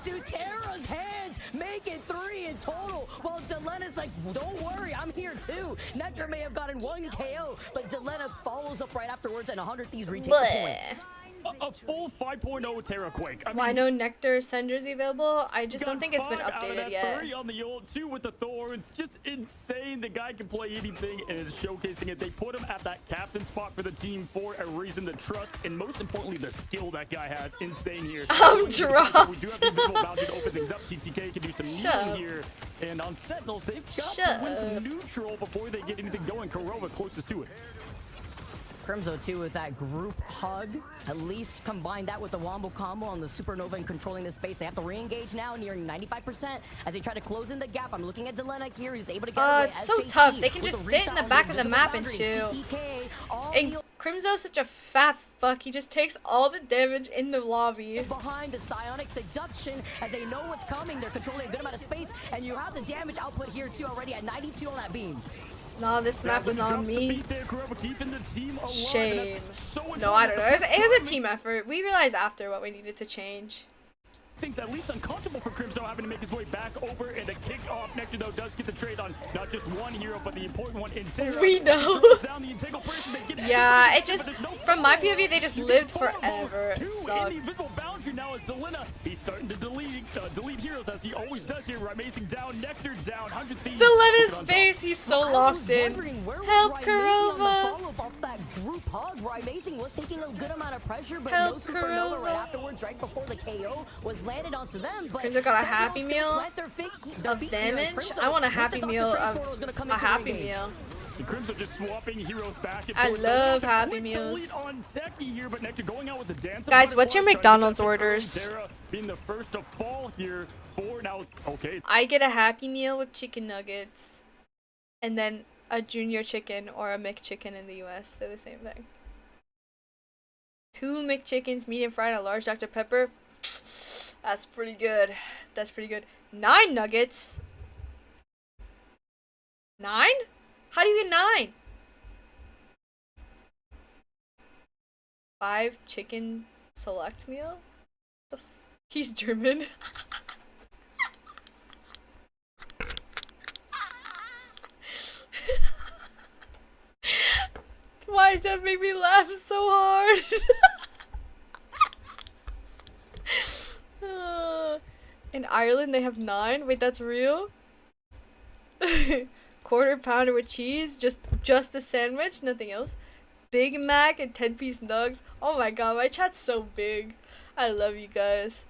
to Tara's hands, make it 3 in total. While Delena's like, don't worry, I'm here too. Nectar may have gotten 1 KO, but Delena follows up right afterwards, and 100 Thieves retake the point. A full 5.0 Terra Quake. Well, I know Nectar Sender's available. I just don't think it's been updated yet. 3 on the old 2 with the Thorns. Just insane. The guy can play anything and is showcasing it. They put him at that captain spot for the team for a reason. The trust and most importantly the skill that guy has. Insane here. I'm dropped. We do have the invisible boundary to open things up. TTK can do some kneeling here. And on Sentinels, they've got to win some neutral before they get anything going. Kurova closest to it. Crimzo too with that group hug. At least combine that with the Wombo combo on the Supernova and controlling the space. They have to re-engage now, nearing 95% as they try to close in the gap. I'm looking at Delena here. He's able to get away. It's so tough. They can just sit in the back of the map and chill. And Crimzo's such a fat fuck. He just takes all the damage in the lobby. Behind the psionic seduction, as they know what's coming, they're controlling a good amount of space, and you have the damage output here too already at 92 on that beam. No, this map was on me. Shame. No, I don't know. It was a team effort. We realized after what we needed to change. Things at least uncomfortable for Crimzo having to make his way back over, and the kick off. Nectar though does get the trade on not just one hero but the important one in Terra. We know. Yeah, it just from my POV they just lived forever. It sucked. In the invisible boundary now is Delena. He's starting to delete heroes as he always does here. Amazing down, Nectar down, 100 Thieves. Delena's face, he's so locked in. Help Kurova. Off that group hug, Amazing was taking a good amount of pressure, but no Supernova right afterwards, right before the KO was landed onto them. But Crimzo got a Happy Meal of damage. I want a Happy Meal of a Happy Meal. Crimzo just swapping heroes back and I forth. love Happy Meals. On here, but Nectar going out with the dance. Guys, what's your McDonald's orders? Being the first to fall here for now. Okay. I get a Happy Meal with chicken nuggets, and then a junior chicken or a McChicken in the US. They're the same thing. 2 McChickens, medium fried, and a large Dr. Pepper. That's pretty good. That's pretty good. 9 nuggets. 9? How do you get 9? 5 chicken select meal? He's German. Why did that make me laugh so hard? In Ireland they have 9. Wait, that's real? Quarter pounder with cheese, just the sandwich, nothing else. Big Mac and 10-piece nugs. Oh my god, my chat's so big. I love you guys.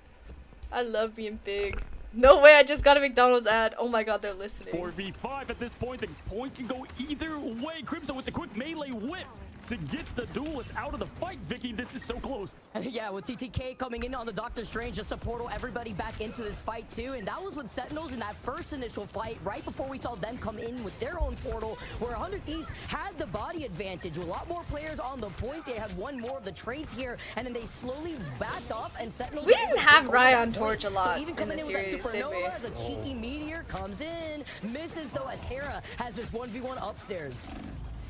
I love being big. No way, I just got a McDonald's ad. Oh my god, they're listening. 4v5 at this point. The point can go either way. Crimzo with the quick melee whip to get the duelist out of the fight. Vicky, this is so close. Yeah, with TTK coming in on the Doctor Strange, just to portal everybody back into this fight too. And that was with Sentinels in that first initial fight, right before we saw them come in with their own portal, where 100 Thieves had the body advantage. A lot more players on the point. They had one more of the trades here, and then they slowly backed off, and Sentinels... We didn't have Ryan Torch a lot even in the series, did we? As a cheeky meteor comes in, misses though as Tara has this 1v1 upstairs.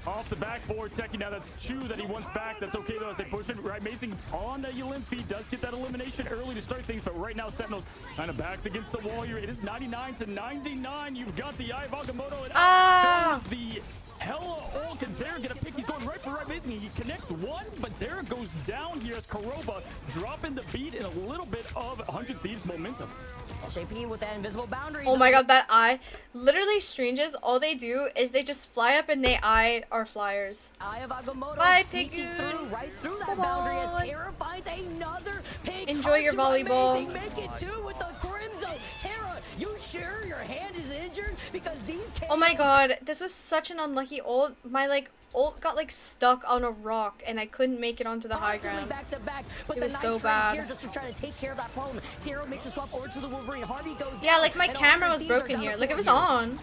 Off the backboard, Teki, now that's 2 that he wants back. That's okay though as they push it. Right, Amazing on the limp feed does get that elimination early to start things, but right now Sentinels kind of backs against the wall here. It is 99 to 99. You've got the Eye of Agamotto, and out goes the Hella Ult. Can Terra get a pick? He's going right for Right Amazing. He connects one, but Terra goes down here as Karoba dropping the beat in a little bit of 100 Thieves momentum. JP with that invisible boundary. Oh my god, that eye. Literally, Stranges, all they do is they just fly up and they eye our flyers. Eye of Agamotto Bye, sneaking Pigu. through, right through that Come boundary as on. Terra finds another pick. Enjoy your onto volleyball. Amazing. Make it 2 with the Crimzo. Terra, you sure your hand is injured? Because these Oh my god, this was such an unlucky ult. My ult got like stuck on a rock and I couldn't make it onto the high ground. Back to back, but It the was nice so trade bad. here just to try to take care of that problem. Terra makes a swap over to the Wolverine. Harvey goes Yeah, down, like my and camera all was the Thieves are broken down here. to Like it 4 was here. on.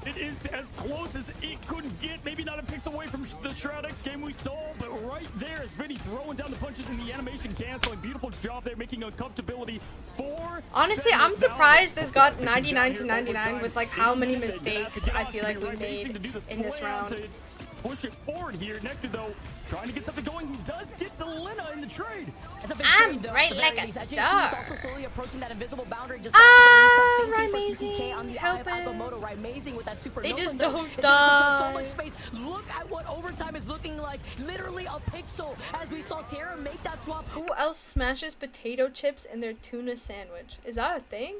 It is as close as it could get. Maybe not a picks away from the Shroud X game we saw, but right there is Vinny throwing down the punches in the animation canceling. Beautiful job there, making uncomfortability for Honestly, I'm Sentinels. Now surprised this got taking 99 to down here 99 overtime. with like how many They mistakes I feel like we Right made Amazing to do the in this slam round. to push it forward here. Nectar, though, trying to get something going. He does get the Lina in the trade. It's a big I'm trade, though, bright at the like very a least. That JP star. is also slowly approaching that invisible boundary. Just Ah, reset safety for Raimazing, TPK on the help Eye of him. Agamotto. Raimazing with that supernova. They just though. don't It's opened up so die. much space. Look at what overtime is looking like. Literally a pixel as we saw Terra make that swap Who else smashes potato chips in their tuna sandwich? Is that a thing?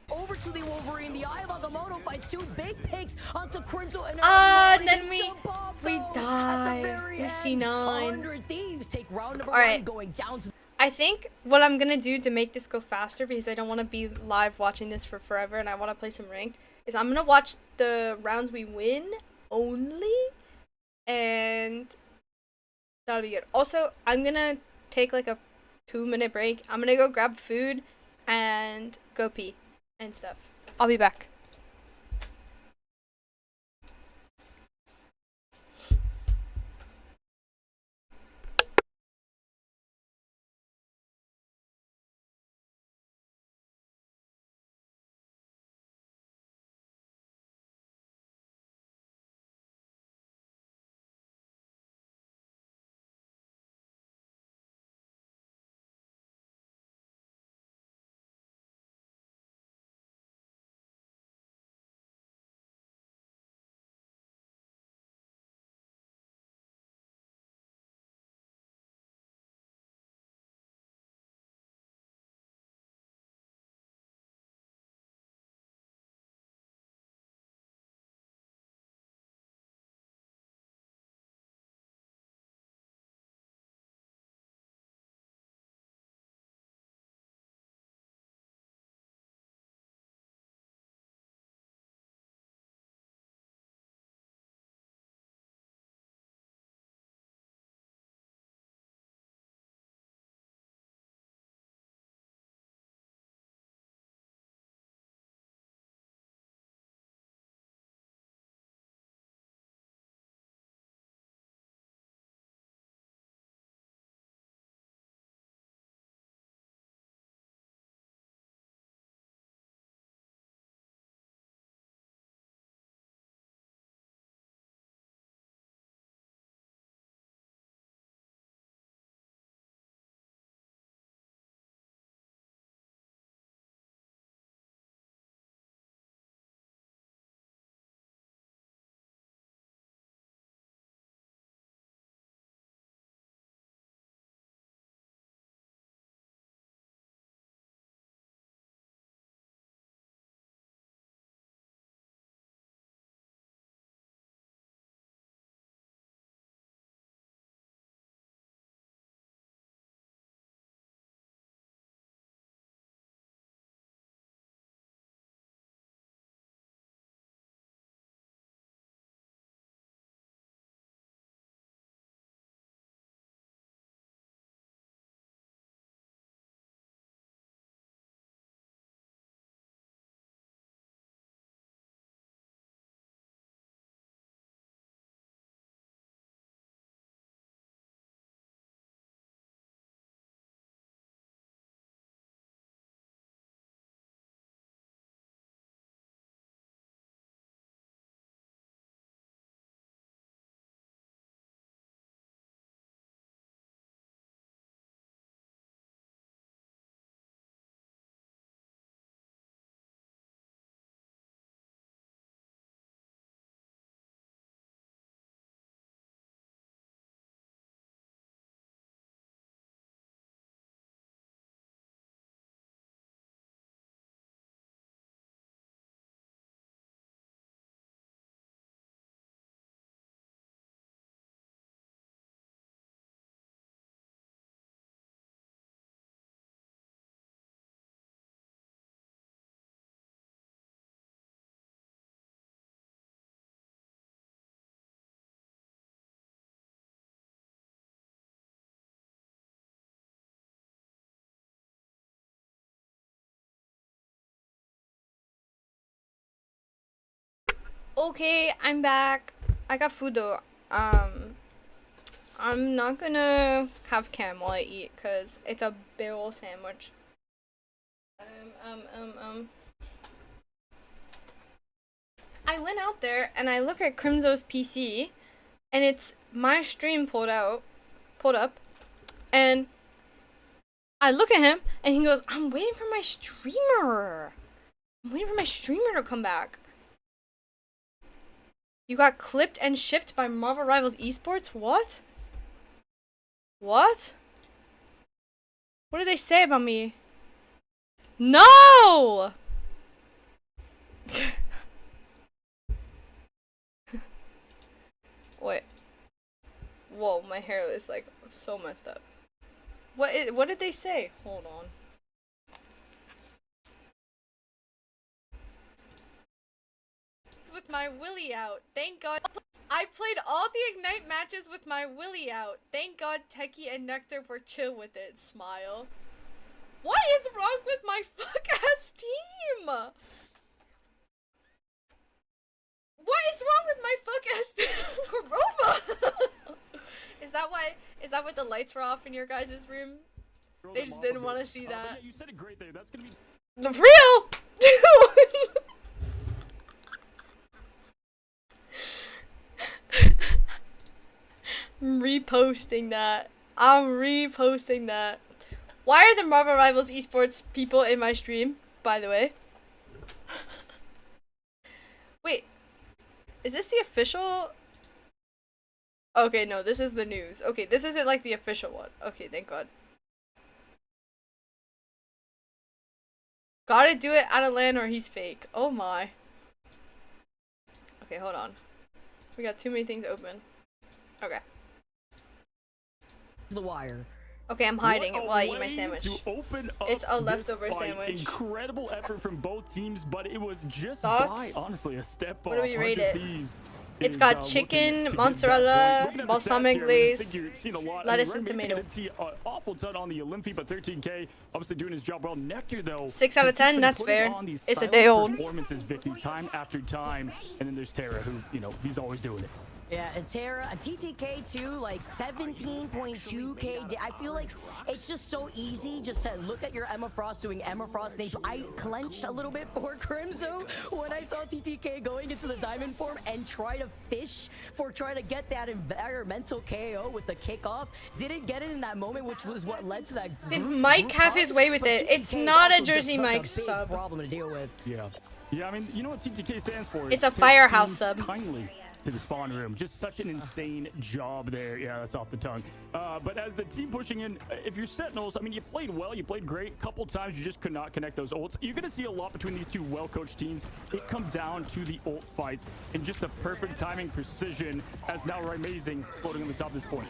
over to the Wolverine. The Eye of Agamotto finds 2 big picks onto Crimzo and And Aramori. then They jump off, we though, at die. the very We end. C9. 100 Thieves take round number All right. 1 going down to I think what I'm gonna do to make this go faster, because I don't want to be live watching this for forever and I want to play some ranked, is I'm gonna watch the rounds we win only, and that'll be good. Also, I'm gonna take like a 2-minute break. I'm gonna go grab food and go pee and stuff. I'll be back. Okay, I'm back. I got food though. I'm not gonna have cam while I eat because it's a big ol' sandwich. I went out there and I look at Crimzo's PC, and it's my stream pulled up, and I look at him and he goes, "I'm waiting for my streamer. I'm waiting for my streamer to come back." You got clipped and shipped by Marvel Rivals Esports? What? What? What did they say about me? No! Wait. Whoa, my hair is like so messed up. What did they say? Hold on. With my willy out. Thank God. I played all the Ignite matches with my willy out. Thank God Techie and Nectar were chill with it. Smile. What is wrong with my fuck-ass team? What is wrong with my fuck-ass team? Corova! Is that why the lights were off in your guys' room? They just didn't want to see that. Yeah, you said it great there. That's gonna be The real! I'm reposting that. I'm reposting that. Why are the Marvel Rivals Esports people in my stream, by the way? Wait. Is this the official? Okay, no, this is the news. Okay, this isn't like the official one. Okay, thank God. Gotta do it out of LAN or he's fake. Oh my. Okay, hold on. We got too many things open. Okay. The wire. Okay, I'm hiding it while I eat my sandwich. It's a leftover fight. sandwich. Incredible effort from both teams, but it was just Thoughts? by, honestly, a step off. What do we rate it? Thieves It's is, got looking chicken, to get mozzarella, that point. Looking at the balsamic stats here, I glaze, think you're seeing a lot. lettuce, Red and Mason tomato. didn't see an awful ton on the Olympi, but 13K obviously doing his job well. Nectar, though, 6 out of has just 10, been that's putting fair. on these It's a silent day old. performances, Vicky, time after time. And then there's Tara, who, you know, he's always doing it. Yeah, and Tara, a TTK too, like 17.2k. I feel like it's just so easy just to look at your Emma Frost doing Emma Frost things. I clenched a little bit for Crimzo when I saw TTK going into the diamond form and try to fish for trying to get that environmental KO with the kickoff. Didn't get it in that moment, which was what led to that. Did Mike have his way with it? It's not a Jersey Mike sub. Problem to deal with. Yeah. Yeah, I mean, you know what TTK stands for? It's a Take firehouse teams sub. Kindly to the spawn room. Just such an insane job there. Yeah, that's off the tongue. But as the team pushing in, if you're Sentinels, I mean, you played well, you played great. Couple times you just could not connect those ults. You're going to see a lot between these two well-coached teams. It comes down to the ult fights and just the perfect timing, precision, as now Amazing floating on the top of this point.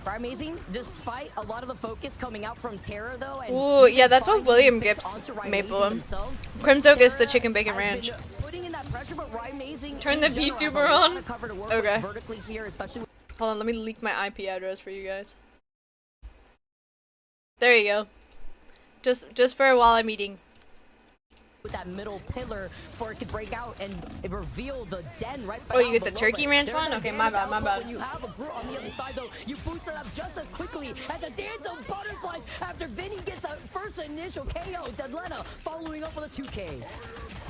Amazing, despite a lot of the focus coming out from Tara though. And Ooh, yeah, that's what William gets maple him. Crimzo gets the chicken bacon ranch. Turn the VTuber on. Okay. Hold on, let me leak my IP address for you guys. There you go. Just for while I'm eating. With that middle pillar before it could break out and reveal the den right. Oh, you get the turkey ranch one? Okay, my bad, my bad. When you have a brute on the other side though, you boost it up just as quickly at the dance of butterflies after Vinny gets a first initial KO. Deadlena following up with a 2K.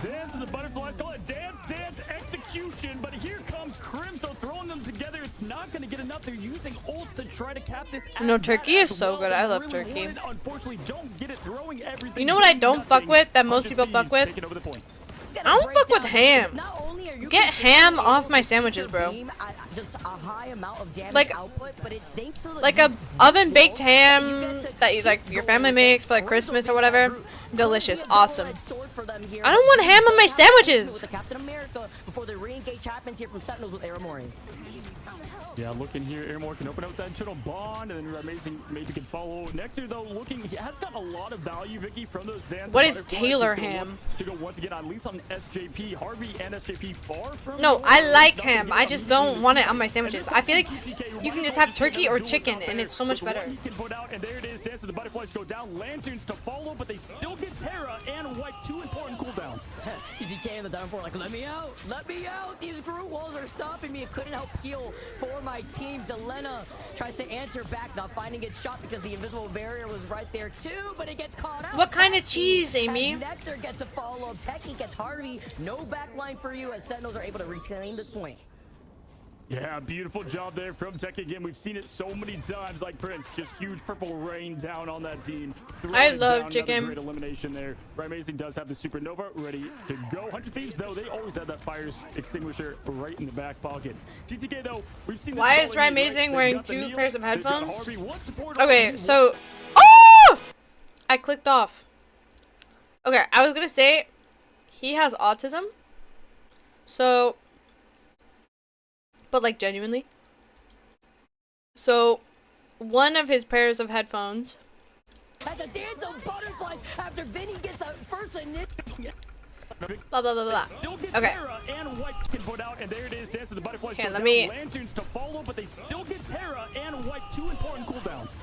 Dance of the butterflies, call it dance, execution, but here comes Crimzo throwing them together. It's not going to get enough. They're using ults to try to cap this. No, turkey is so good. I love turkey. Unfortunately, don't get it, throwing everything. You know what I don't fuck with that most people fuck with? I don't fuck with ham. Get ham off my sandwiches, bro. Like a oven baked ham that like your family makes for like Christmas or whatever. Delicious, awesome. I don't want ham on my sandwiches. Yeah, looking here, Aramori can open up that internal bond, and then Amazing maybe can follow. Nectar, though, looking, he has gotten a lot of value, Vicky, from those dance. What is Taylor ham? To go once again, at least on SJP. Harvey and SJP far from. No, I like ham. I just don't want it on my sandwiches. I feel like You can just have turkey or chicken, and it's so much better. He can put out, and there it is. Dance of the Butterflies go down. Lanterns to follow, but they still get Terra and Wipe, 2 important cooldowns. TTK in the down four, like, let me out, let me out. These Groot walls are stopping me. It couldn't help heal for my team. Delena tries to answer back, not finding it shot because the invisible barrier was right there too, but it gets caught out. What kind of cheese, Amy? Nectar gets a follow-up. Techie gets Harvey. No backline for you as Sentinels are able to reclaim this point. Yeah, beautiful job there from Tech again. We've seen it so many times, like Prince. Just huge purple rain down on that team. I love chicken. Great elimination there. Amazing does have the Supernova ready to go. 100 Thieves, though, they always have that fire extinguisher right in the back pocket. TTK, though, we've seen this. Why is Amazing wearing 2 pairs of headphones? Okay, Okay, so... Oh! I clicked off. Okay, I was gonna say he has autism. So... But like genuinely. So, one of his pairs of headphones. At the dance of butterflies after Vinny gets a first initiative. Blah blah blah blah. Still get Okay. Terra and Wipe can put out, and there it is. Dance of the Butterflies. Okay, go let down. me- Lanterns to follow, but they still get Terra and Wipe, 2 important cooldowns.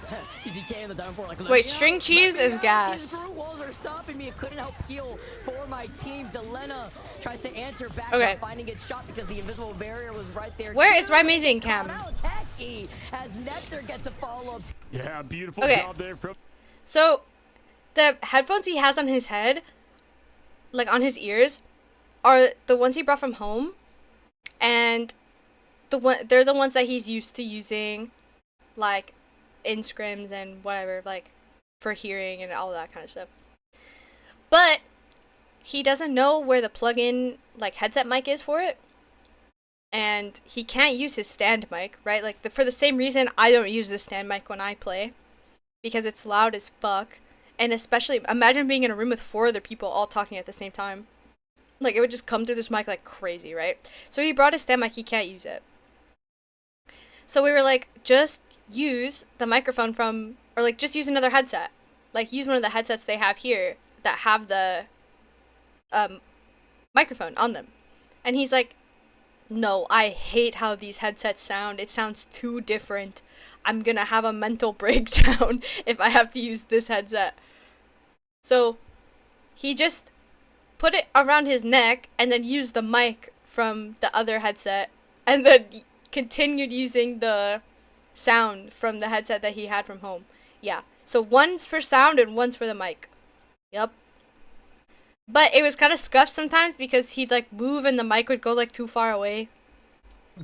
TTK in the down four, like, let Wait, me string out, cheese let me is out. gas. These Groot walls are stopping me. It couldn't help heal for my team. Delena tries to answer back, Okay. not finding it shot because the invisible barrier was right there. Where too, is but it Amazing gets caught Cam? out. Techie as Nectar gets a follow-up. Yeah, beautiful Okay. job there from. So, the headphones he has on his head, like on his ears, are the ones he brought from home, and they're the ones that he's used to using, like in scrims and whatever, like for hearing and all that kind of stuff. But he doesn't know where the plug-in like headset mic is for it, and he can't use his stand mic, right? Like for the same reason I don't use the stand mic when I play, because it's loud as fuck. And especially, imagine being in a room with 4 other people all talking at the same time. Like, it would just come through this mic like crazy, right? So he brought his stand mic, he can't use it. So we were like, just use the microphone from, or like, just use another headset. Like, use one of the headsets they have here that have the microphone on them. And he's like, no, I hate how these headsets sound. It sounds too different. I'm gonna have a mental breakdown if I have to use this headset. So he just put it around his neck and then used the mic from the other headset and then continued using the sound from the headset that he had from home. Yeah. So one's for sound and one's for the mic. Yep. But it was kind of scuffed sometimes because he'd like move and the mic would go like too far away.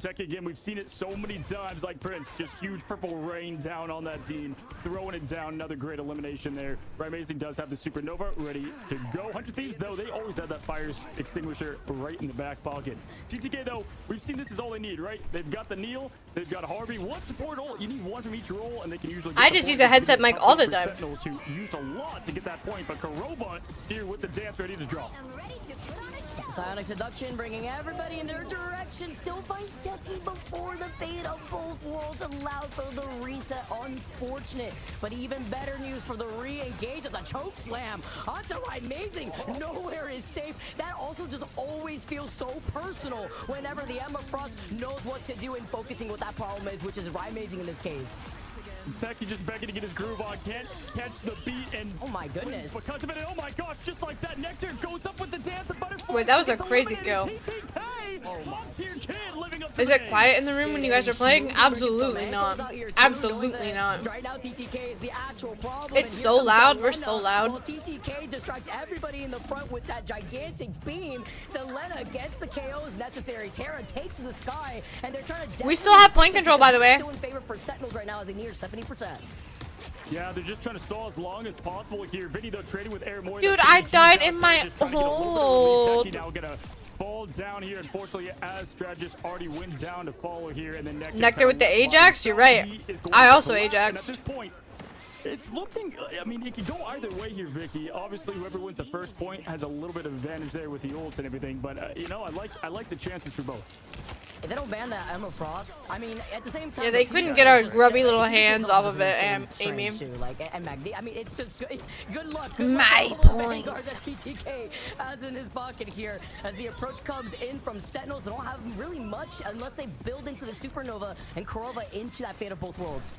Tech again, we've seen it so many times, like Prince. Just huge purple rain down on that team, throwing it down. Another great elimination there. Amazing does have the Supernova ready to go. 100 Thieves, though, they always have that fire extinguisher right in the back pocket. TTK, though, we've seen this is all they need, right? They've got the Neil, they've got Harvey. One support ult, you need one from each role, and they can usually get I the just point. use a headset mic all the time. Sentinels who used a lot to get that point, but Karobot here with the dance ready to drop. Psionic Seduction bringing everybody in their direction. Still finds Techie before the fate of both worlds allowed for the reset. Unfortunate, but even better news for the re-engage of the choke slam onto Amazing. Nowhere is safe. That also just always feels so personal whenever the Emma Frost knows what to do and focusing what that problem is, which is Amazing in this case. Techie just begging to get his groove on, can't catch the beat, and oh my goodness, because of it, oh my gosh, just like that, Nectar goes up with the dance of butterfly. Wait, that was a crazy kill. Is it quiet in the room when you guys are playing? Absolutely not. Absolutely not. Right now, TTK is the actual problem. It's so loud. We're so loud. Well, TTK distracts everybody in the front with that gigantic beam. Delena gets the KOs necessary. Terra takes the sky, and they're trying to. We still have point control, by the way. Still in favor for Sentinels right now as they near 70%. Yeah, they're just trying to stall as long as possible here. Vinny, though, trading with aramori. Dude, I died in my hold. Now gonna fall down here, unfortunately, as strategist already went down to follow here, and then Nectar with the Ajax. You're right. I also Ajaxed. At this point, it's looking. I mean, it can go either way here, Vicky. Obviously, whoever wins the first point has a little bit of advantage there with the ults and everything. But you know, I like the chances for both. if they don't ban that Emma Frost, I mean, at the same time, Yeah, they couldn't get our grubby little hands off of it, Amy. And Magni. I mean, it's just good luck. My All the point. vanguards that TTK has in his pocket here, as the approach comes in from Sentinels. They don't have really much unless they build into the Supernova and Korova into that Fate of Both Worlds.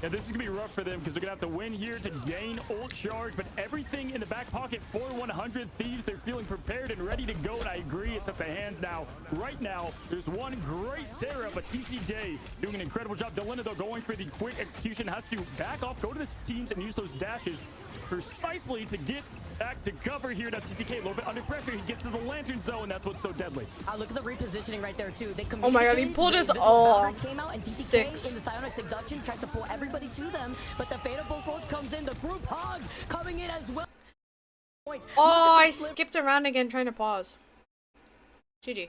Yeah, this is going to be rough for them because they're going to have to win here to gain ult charge, but everything in the back pocket for 100 Thieves. They're feeling prepared and ready to go, and I agree, it's at the hands now. Right now, there's one great Terra, but TTK doing an incredible job. Delina, though, going for the quick execution, has to back off, go to the teams, and use those dashes precisely to get back to cover here. Now TTK a little bit under pressure. He gets to the lantern zone. That's what's so deadly. Look at the repositioning right there too. They Oh my god, he pulled us all. Came out and TTK 6. in the Psionic Seduction tries to pull everybody to them, but the Fate of Both Worlds comes in. The group hug coming in as well. Oh, I skipped around again trying to pause. GG.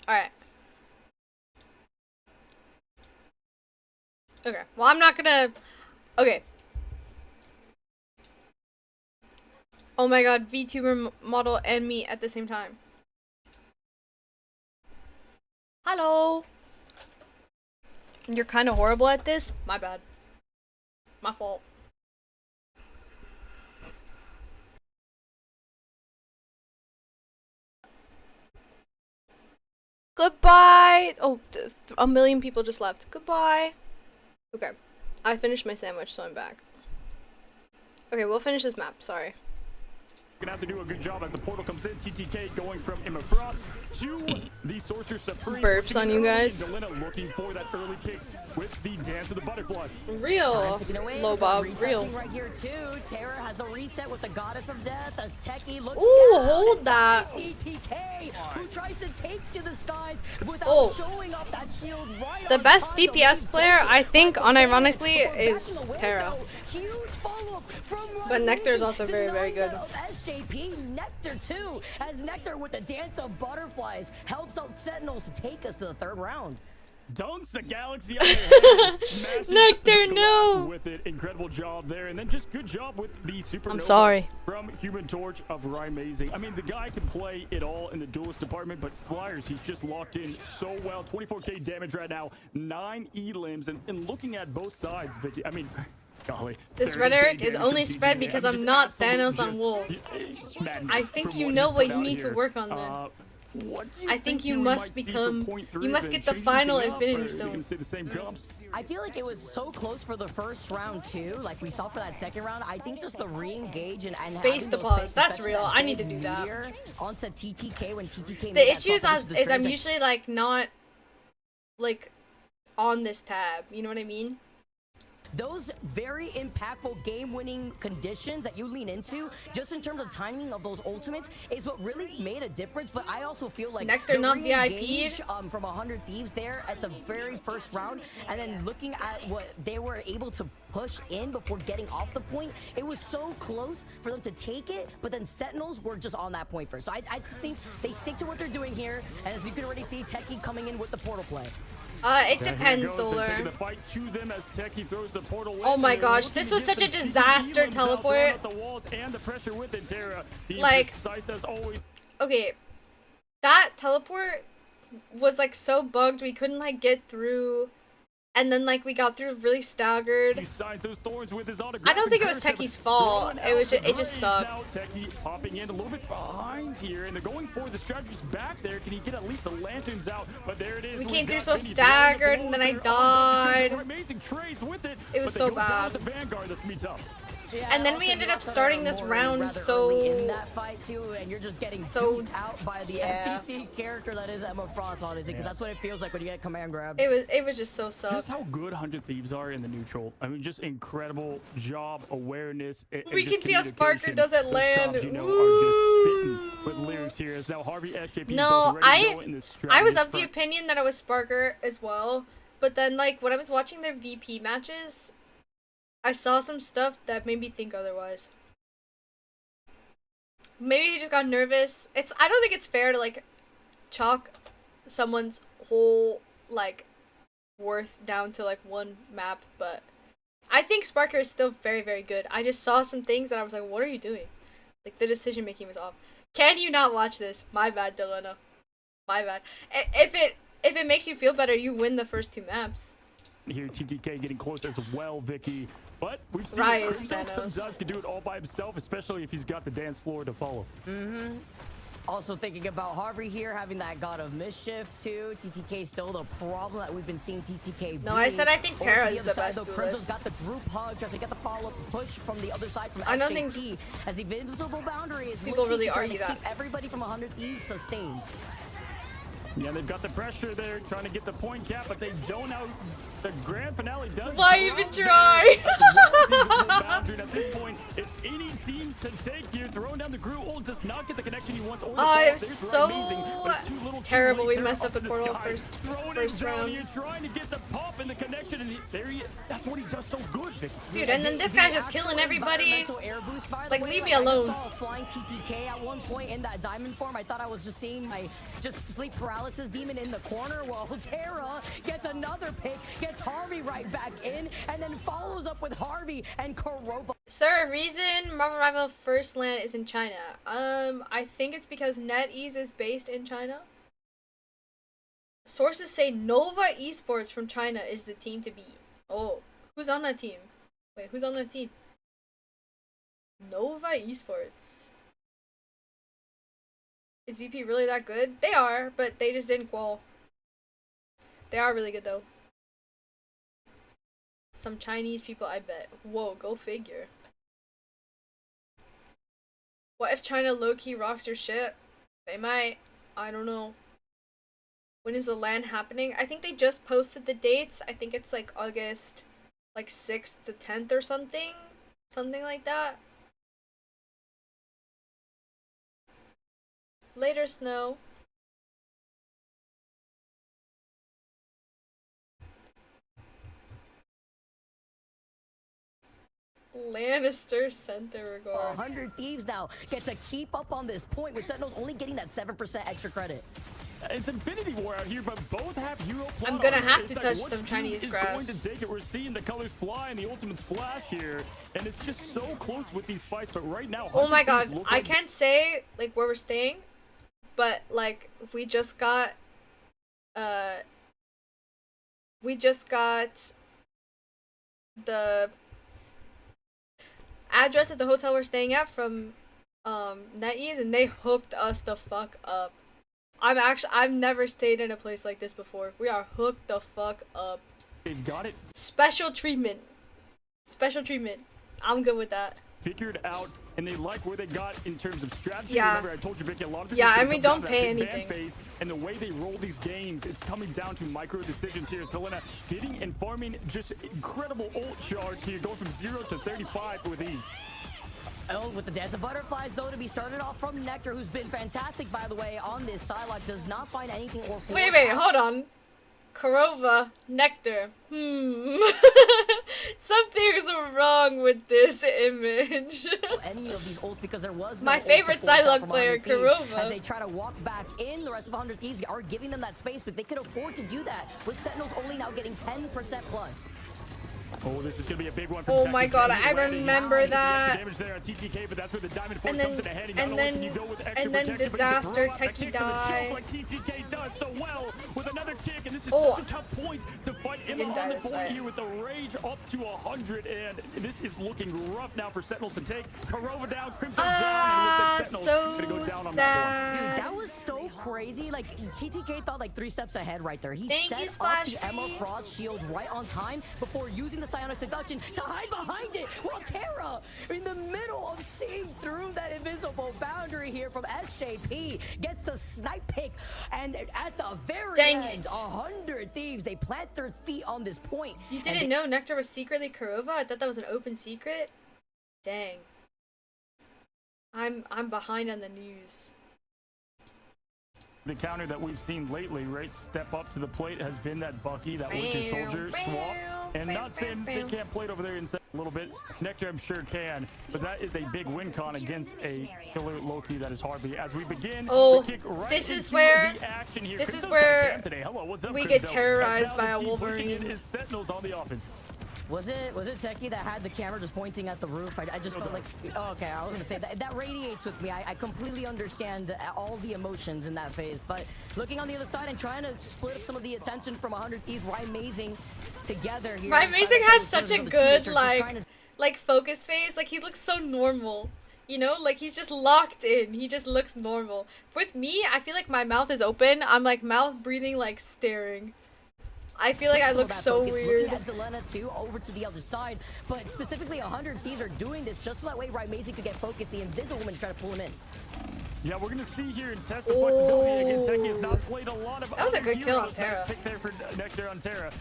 Alright. Okay, well I'm not gonna... Okay. Oh my god, VTuber model and me at the same time. Hello! You're kind of horrible at this? My bad. My fault. Goodbye! Oh, a million people just left. Goodbye! Okay. I finished my sandwich, so I'm back. Okay, we'll finish this map. Sorry. Gonna have to do a good job as the portal comes in. TTK going from Emma Frost to the Sorcerer Supreme. Burps on you guys. Delina looking for that early pick with the Dance of the Butterfly. Real low bob. Real. Right here too. Terra has a reset with the Goddess of Death as Techie looks Ooh, down. hold that. TTK, who tries to take to the skies without showing up that shield right The on best time. DPS player, I think, unironically, is Terra. Huge follow-up from But Nectar is also very, very good. SJP Nectar too, as Nectar with the Dance of Butterflies helps out Sentinels to take us to the 3rd round. Dunks the Galaxy on their head, smashes Nectar, the no! glass with it. Incredible job there, and then just good job with the Supernova. I'm sorry. From Human Torch of Rymazing. I mean, the guy can play it all in the duelist department, but Flyers, he's just locked in so well. 24k damage right now, 9 E-limbs, and looking at both sides, Vicky, I mean... Golly, this rhetoric is only spread because I'm not Thanos on Wolf. I think you know what you need to work on then. I think you must become... You must get the final Infinity Stone. I feel like it was so close for the first round too, like we saw for that second round. I think just the re-engage and space to pause. That's real. I need to do that. Onto TTK when TTK. The issue is I'm usually like not like on this tab. You know what I mean? Those very impactful game-winning conditions that you lean into, just in terms of timing of those ultimates, is what really made a difference. But I also feel like Nectar not VIP'd from 100 Thieves there at the very first round, and then looking at what they were able to push in before getting off the point, it was so close for them to take it, but then Sentinels were just on that point first. So I just think they stick to what they're doing here, and as you can already see, Techie coming in with the portal play. It depends, Solar. Oh my gosh, this was such a disaster teleport. Like, okay, that teleport was like so bugged we couldn't like get through. And then like we got through really staggered. I don't think it was Techie's fault. It just sucked. Techie popping in a little bit behind here, and they're going for the strategist back there. Can he get at least the lanterns out? But there it is. We came through so staggered, and then I died. Amazing trades with it. It was so bad. The Vanguard, that's gonna be tough. Yeah, and then we ended up starting this round so in that fight too, and you're just getting duped out by the FTC character that is Emma Frost, honestly, because that's what it feels like when you get command grabbed. It was just so sucked. Just how good 100 Thieves are in the neutral. I mean, just incredible job, awareness. We can see how Sparker doesn't land. Are just spitting with lyrics here. As now Harvey SJP no, I was of the opinion that it was Sparker as well, but then like when I was watching their VP matches, I saw some stuff that made me think otherwise. Maybe he just got nervous. I don't think it's fair to like chalk someone's whole like worth down to like one map, but I think Sparker is still very, very good. I just saw some things that I was like, what are you doing? Like the decision making was off. Can you not watch this? My bad, Delena. My bad. If it makes you feel better, you win the first 2 maps. Here, TTK getting close as well, Vicky. But we've seen Rise, Crimson Thanos. sometimes can do it all by himself, especially if he's got the dance floor to follow. Also thinking about Harvey here, having that God of Mischief too. TTK still the problem that we've been seeing TTK No, I said I think Over to Terra is other the side, best though, Crimson's duelist. got the group hug, tries to get the follow-up push from the other side from I don't SJP, think as the invisible boundary is people looking really to try argue to that. keep everybody from 100 Thieves sustained. Yeah, they've got the pressure there, trying to get the point cap, but they don't out. The grand finale does. Why drop even there try? as well as the invisible boundary, and at this point, it's any teams to take here. Throwing down the Gru ult does not get the connection he wants. Or the Oh, follow-up. it was There's so amazing, but it's too little, too terrible. late. We They're messed up the in portal sky. first First round. You're trying to get the pop and the connection, and there he. That's what he does so good, Vicky. Dude, and then this guy's just killing everybody. Environmental air boost, by the Like, way, leave me I alone. just saw a flying TTK at one point in that diamond form. I thought I was just seeing my sleep paralysis demon in the corner. Well, Terra gets another pick, gets Harvey right back in, and then follows up with Harvey and Kurova. Is there a reason Marvel Rival first land is in China? I think it's because NetEase is based in China. Sources say Nova Esports from China is the team to beat. Oh, who's on that team? Wait, who's on that team? Nova Esports. Is VP really that good? They are, but they just didn't qual. They are really good though. Some Chinese people, I bet. Whoa, go figure. What if China low-key rocks your shit? They might. I don't know. When is the LAN happening? I think they just posted the dates. I think it's like August like 6th to 10th or something. Something like that. Later, Snow. Lannister Center regards. 100 Thieves now get to keep up on this point with Sentinels only getting that 7% extra credit. It's Infinity War out here, but both have hero plot I'm gonna armor. have It's to like, touch which some team Chinese is grass. going to take it? We're seeing the colors fly and the ultimates flash here, and it's just so close with these fights. But right now, Oh my 100 god, Thieves look I like can't say like where we're staying, but like we just got the address of the hotel we're staying at from NetEase, and they hooked us the fuck up. I've never stayed in a place like this before. We are hooked the fuck up. they've got it Special treatment. Special treatment. I'm good with that. figured out, and they like where they got in terms of strategy. Yeah. Remember, I told you, Vicky, a lot of this Yeah, is gonna and we come down don't to pay that big anything. ban phase, and the way they roll these games, it's coming down to micro decisions here. Selena getting and farming just incredible ult charge here, going from 0 to 35 with ease. Oh, with the Dance of Butterflies, though, to be started off from Nectar, who's been fantastic, by the way, on this sidelock, does not find anything or force Wait, out hold on. Kurova, Nectar. Something's wrong with this image. any of these ults because there was no My ult favorite support out Psylocke from player, 100 Thieves. Kurova. As they try to walk back in, the rest of 100 Thieves are giving them that space, but they could afford to do that, with Sentinels only now getting 10% plus. Oh, this is going to be a big one for Oh my Techie. god, He's I landing. remember He's got the that. damage there on TTK, but that's where the Diamond Force And then- comes in handy. Not and only then- can you go with extra and then protection, but you can disaster, throw out the Techie kicks to the die. choke like TTK does so well with another kick, and this is Oh. such a tough point to fight Emma didn't die on the this board way. here with the rage up to 100, and this is looking rough now for Sentinels to take. Kurova down, Crimson down, and it looks like Sentinels so gonna go down on that sad. Dude, that was so crazy. Like, TTK thought like 3 steps ahead right there. He Thank set you, up Splash the Emma Free. Frost shield right on time before using the Psionic Seduction to hide behind it. While Terra, in the middle of seeing through that invisible boundary here from SJP, gets the snipe pick. And at the very Dang end, it. 100 Thieves, they plant their feet on this point. You and didn't they- know Nectar was secretly Kurova? I thought that was an open secret? Dang. I'm behind on the news. The counter that we've seen lately, right, step up to the plate, has been that Bucky, that Winter Soldier swap. And not saying they can't play it over there inside a little bit. Nectar, I'm sure, can. But that is a big win con against a killer Loki that is Harvey. As we begin, Oh, the kick right this is into where- the action here. this is Crimso's got a where jam today. Hello, what's up, we get Crimso? terrorized As now by the a team pushing Wolverine. in is Sentinels on the offense. Was it Techie that had the camera just pointing at the roof? I just felt like, oh, okay, I was gonna say that radiates with me. I completely understand all the emotions in that phase, but looking on the other side and trying to split up some of the attention from 100 Thieves, Rymazing together here. Rymazing has such a good like focus phase. Like he looks so normal. You know, like he's just locked in. He just looks normal. With me, I feel like my mouth is open. I'm like mouth breathing, like staring. I feel like I look so weird. Looking at Delena too, over to the other side, but specifically 100 Thieves are doing this just so that way Rymazing could get focused, the Invisible Woman to try to pull him in. Yeah, we're gonna see here and test the flexibility again. Techie has not played a lot of. That was a good kill on Terra. Pick there for Nectar on Terra.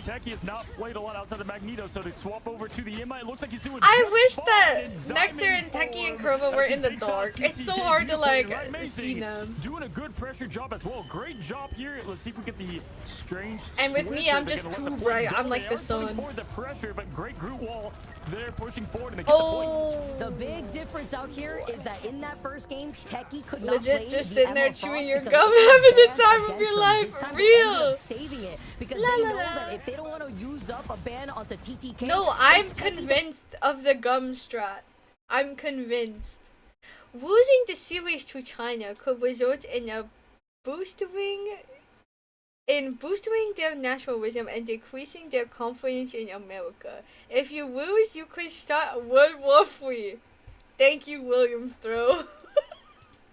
Techie has not played a lot outside of Magneto, so they swap over to the Emma. It looks like he's doing. I wish that Nectar and Techie and Krova were in the dark. It's so hard to like see them. Doing a good pressure job as well. Great job here. Let's see if we get the strange. And with me, I'm just too bright. I'm like the sun. The pressure, but great group wall. They're pushing forward and they get the point. The big difference out here is that in that first game, Techie could not legit play just the sitting there Emma chewing Frost your because gum, they having the had time of against your them. life. This time For they ended real. up saving it because they know that if they don't want to use up a ban onto TTK. No, I'm convinced of the gum strat. I'm convinced. Losing the series to China could result in a boosting their nationalism and decreasing their confidence in America. If you lose, you could start World War III. Thank you, William Throw.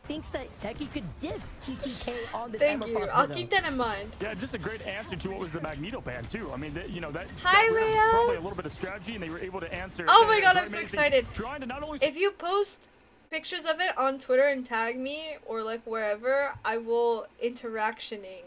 Thinks that Techie could diff TTK on this. Thank you. I'll keep that in mind. Yeah, just a great answer to what was the Magneto ban too. I mean, you know that. Hi, Rayo. Probably a little bit of strategy, and they were able to answer. Oh my god, I'm so excited. Trying to not only. If you post pictures of it on Twitter and tag me or like wherever, I will interactioning.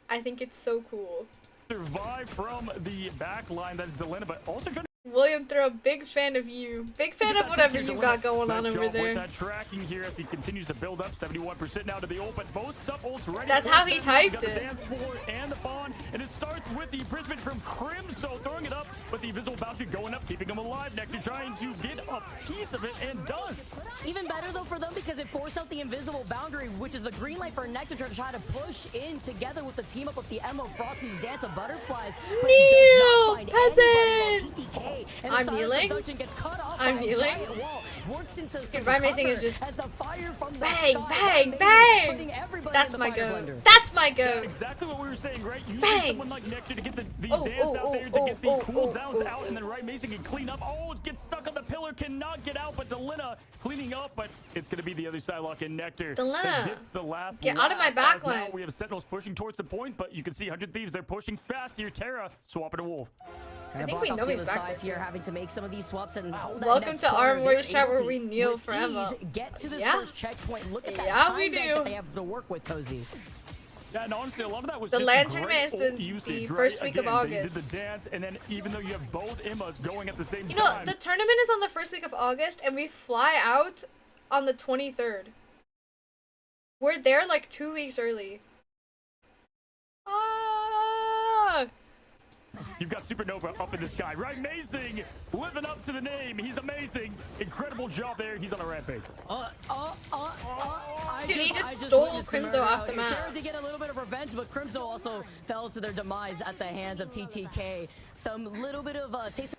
I think it's so cool. Survive from the back line. That's Delena, but also trying to. William Throw, big fan of you. Big fan of whatever you got going on over there. With that tracking here as he continues to build up 71% now to the ult, but both sub ults ready. That's how he typed it. The dance floor and the bond, and it starts with the Brisbane from Crimso throwing it up, but the Invisible Bounty going up, keeping him alive. Nectar trying to get a piece of it and does. Even better though for them because it forced out the Invisible Boundary, which is the green light for Nectar to try to push in together with the team up with the Emma Frost and the Dance of Butterflies. Kneel, peasant! I'm healing. I'm healing. Dude, Rymazing is just bang, bang, bang. That's my go. That's my go. Yeah, exactly what we were saying, right? Using someone like Nectar to get the dance out there, to get the cooldowns out, and then Rymazing can clean up. Oh, it gets stuck on the pillar, cannot get out, but Delena cleaning up, but it's going to be the other side lock in Nectar. Delena, gets the last get out of my backline. We have Sentinels pushing towards the point, but you can see 100 Thieves, they're pushing fast here. Terra swapping to Wolf. I think we know he's back here, having to make some of these swaps and welcome to Aramori Chat where we kneel forever. Get to this first checkpoint. Look at that we do. that they have to work with, Cozy. Yeah, and honestly, a lot of that was the just LAN tournament is the usage, first week Again, of August. They did the dance, and then even though you have both Emmas going at the same time. You know, the tournament is on the first week of August, and we fly out on the 23rd. We're there like 2 weeks early. You've got Supernova up in the sky. Rymazing, living up to the name. He's amazing. Incredible job there. He's on a rampage. Dude, he just stole Crimso off the map. Terra did get a little bit of revenge, but Crimso also fell to their demise at the hands of TTK. Some little bit of taste.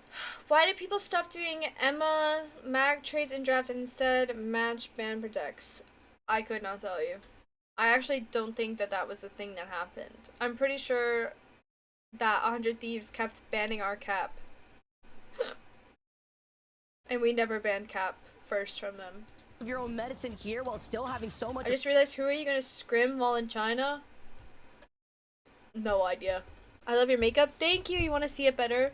Why did people stop doing Emma mag trades and draft and instead match ban protects? I could not tell you. I actually don't think that that was the thing that happened. I'm pretty sure that 100 Thieves kept banning our cap. And we never banned cap first from them. Your own medicine here while still having so much. I just realized, who are you gonna scrim while in China? No idea. I love your makeup. Thank you. You want to see it better?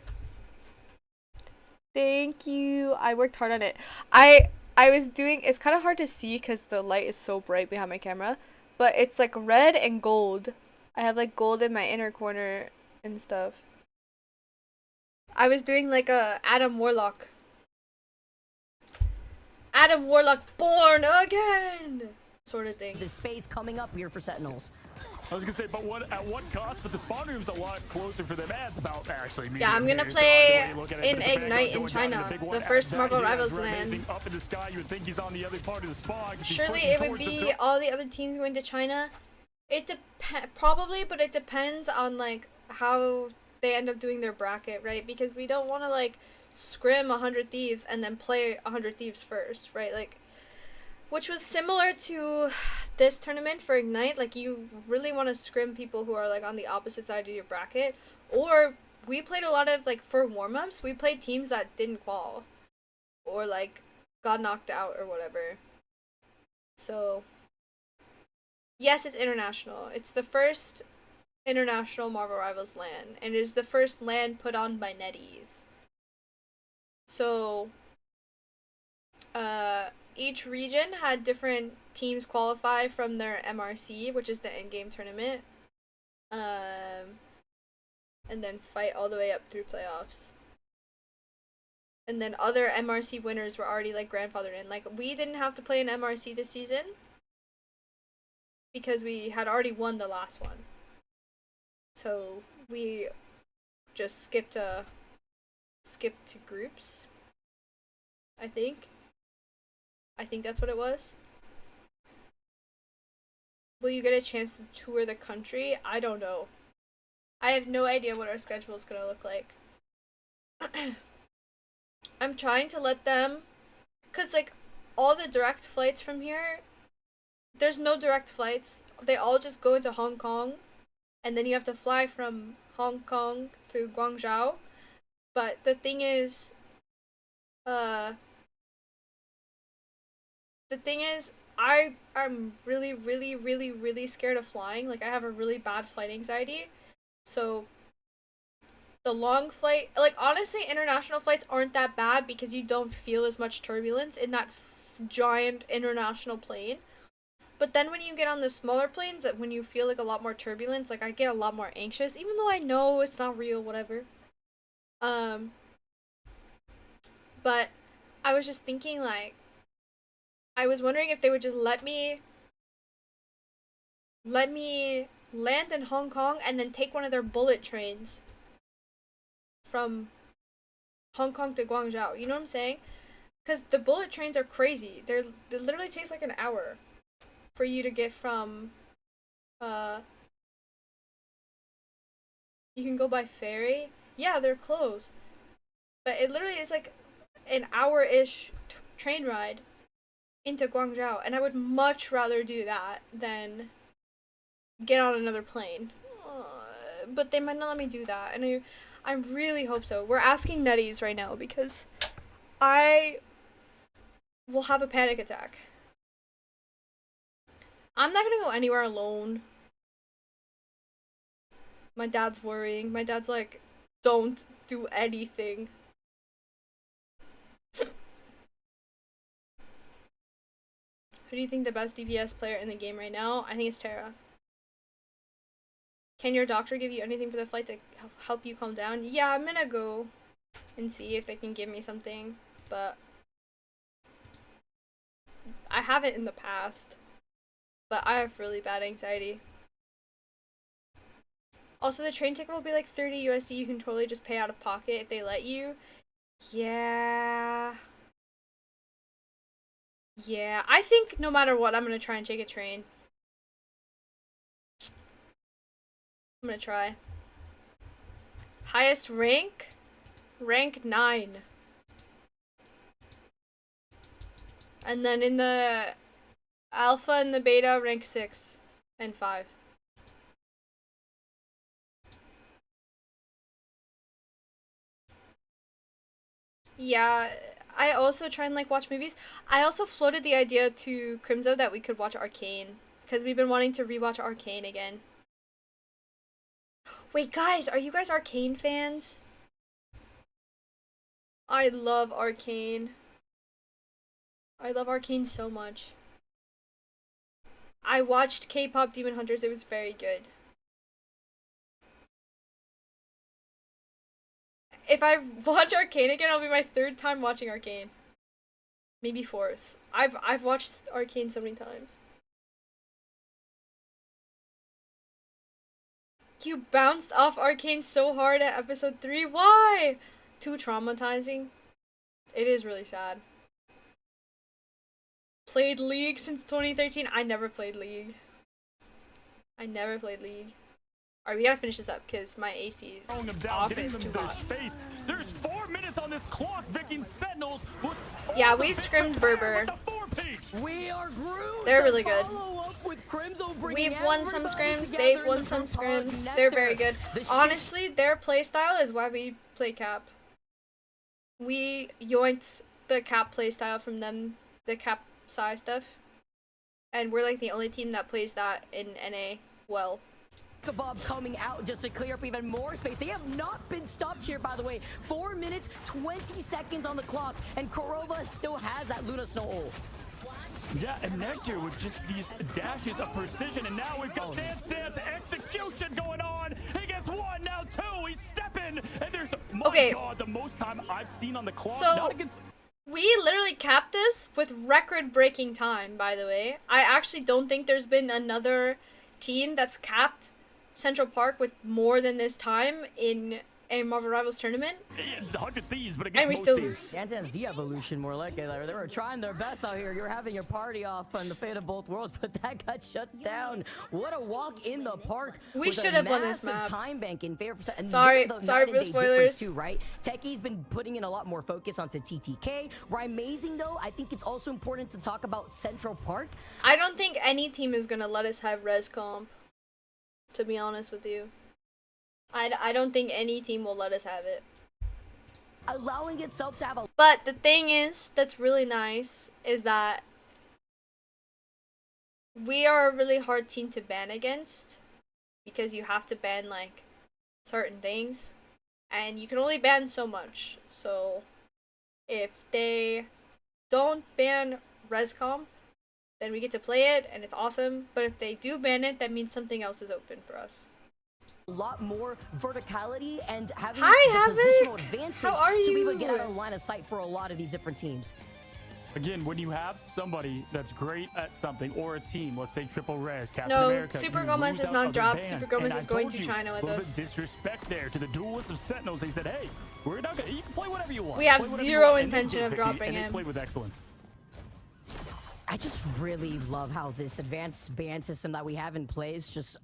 Thank you. I worked hard on it. I was doing, it's kind of hard to see because the light is so bright behind my camera, but it's like red and gold. I have like gold in my inner corner and stuff. I was doing like a Adam Warlock born again sort of thing. The space coming up here for Sentinels. I was gonna say, but at what cost? But the spawn room's a lot closer for them. It's about actually. Yeah, I'm gonna play in Ignite in China, the first Marvel Rivals LAN. Up in the sky, you would think he's on the other part of the spawn. Surely it would be all the other teams going to China. It probably, but it depends on like how they end up doing their bracket, right? Because we don't want to like scrim 100 Thieves and then play 100 Thieves first, right? Like, which was similar to this tournament for Ignite. Like, you really want to scrim people who are like on the opposite side of your bracket. Or we played a lot of like, for warm-ups, we played teams that didn't qual or like got knocked out or whatever. So yes, it's international. It's the first international Marvel Rivals LAN, and it is the first LAN put on by NetEase. So each region had different teams qualify from their MRC, which is the in-game tournament, and then fight all the way up through playoffs. And then other MRC winners were already like grandfathered in. Like, we didn't have to play an MRC this season because we had already won the last one. So we just skipped to groups. I think that's what it was. Will you get a chance to tour the country? I don't know. I have no idea what our schedule is gonna look like. I'm trying to let them, cause like all the direct flights from here, there's no direct flights. They all just go into Hong Kong, and then you have to fly from Hong Kong to Guangzhou. But the thing is, I'm really scared of flying. Like, I have a really bad flight anxiety. So the long flight, like, honestly, international flights aren't that bad because you don't feel as much turbulence in that giant international plane. But then when you get on the smaller planes, that when you feel like a lot more turbulence, like, I get a lot more anxious, even though I know it's not real, whatever. But I was just thinking, like, I was wondering if they would just let me land in Hong Kong and then take one of their bullet trains from Hong Kong to Guangzhou. You know what I'm saying? Because the bullet trains are crazy. It literally takes like an hour for you to get from, you can go by ferry. Yeah, they're close. But it literally is like an hour-ish train ride into Guangzhou, and I would much rather do that than get on another plane. But they might not let me do that, and I really hope so. We're asking NetEase right now because I will have a panic attack. I'm not gonna go anywhere alone. My dad's worrying. My dad's like, don't do anything. Who do you think the best DPS player in the game right now? I think it's Terra. Can your doctor give you anything for the flight to help you calm down? Yeah, I'm gonna go and see if they can give me something, but I haven't in the past. But I have really bad anxiety. Also, the train ticket will be like 30 USD. You can totally just pay out of pocket if they let you. Yeah. Yeah, I think no matter what, I'm gonna try and take a train. I'm gonna try. Highest rank? Rank 9. And then in the alpha and the beta, rank 6 and 5. Yeah, I also try and like watch movies. I also floated the idea to Crimzo that we could watch Arcane, because we've been wanting to rewatch Arcane again. Wait, guys, are you guys Arcane fans? I love Arcane. I love Arcane so much. I watched K-pop Demon Hunters. It was very good. If I watch Arcane again, it'll be my 3rd time watching Arcane. Maybe 4th. I've watched Arcane so many times. You bounced off Arcane so hard at episode 3. Why? Too traumatizing. It is really sad. Played League since 2013. I never played League. Alright, we gotta finish this up because my AC is Throwing them down, off and getting it's them too their hot. space. There's 4 minutes on this clock. Viking Sentinels with Yeah, all we the bits scrimmed prepared Berber. with the 4-piece. We are Groot. They're really good. Follow up with Crimzo bringing We've won some everybody scrims, together they've in won the some group hug scrims. nectar. They're very good. The shit- Honestly, their playstyle is why we play cap. We yoinked the cap playstyle from them, the cap size stuff. And we're like the only team that plays that in NA well. Kebab coming out just to clear up even more space. They have not been stopped here, by the way. 4 minutes, 20 seconds on the clock, and Korova still has that Luna Snow ult. Yeah, and Nectar with just these dashes of precision, and now we've got dance execution going on. He gets 1, now 2. He's stepping, and there's my god, the most time I've seen on the clock. So not against. we literally capped this with record-breaking time. By the way, I actually don't think there's been another team that's capped Central Park with more than this time in a Marvel Rivals tournament. It's 100 Thieves, but And against we most still teams. lose. Dance's de-evolution, more like it. They were trying their best out here. You're having your party off on the fate of both worlds, but that got shut down. What a walk in the park. We should have won this map. Time bank in favor. And Sorry this is the for night and the day spoilers. difference too, right? Techie's been putting in a lot more focus onto TTK. Right, amazing though. I think it's also important to talk about Central Park. I don't think any team is gonna let us have res comp, to be honest with you. I don't think any team will let us have it. Allowing itself to have a... But the thing is, that's really nice, is that we are a really hard team to ban against, because you have to ban, like, certain things, and you can only ban so much. So, if they don't ban res comp, then we get to play it, and it's awesome. But if they do ban it, that means something else is open for us. A lot more verticality and having Hi, the positional Havoc! advantage How are to be able to you? get out of line of sight for a lot of these different teams. Again, when you have somebody that's great at something, or a team, let's say Triple Res, Captain No, America, Super you Gomez lose is out not other dropped. bands. Super Gomez And is I going told to you, China with a little us. bit disrespect there to the duelists of Sentinels. They said, hey, we're not gonna, you can play whatever you want. We have Play whatever you zero want. And they intention did, of Vicky, dropping and him. they played with excellence. I just really love how this advanced ban system that we have in place just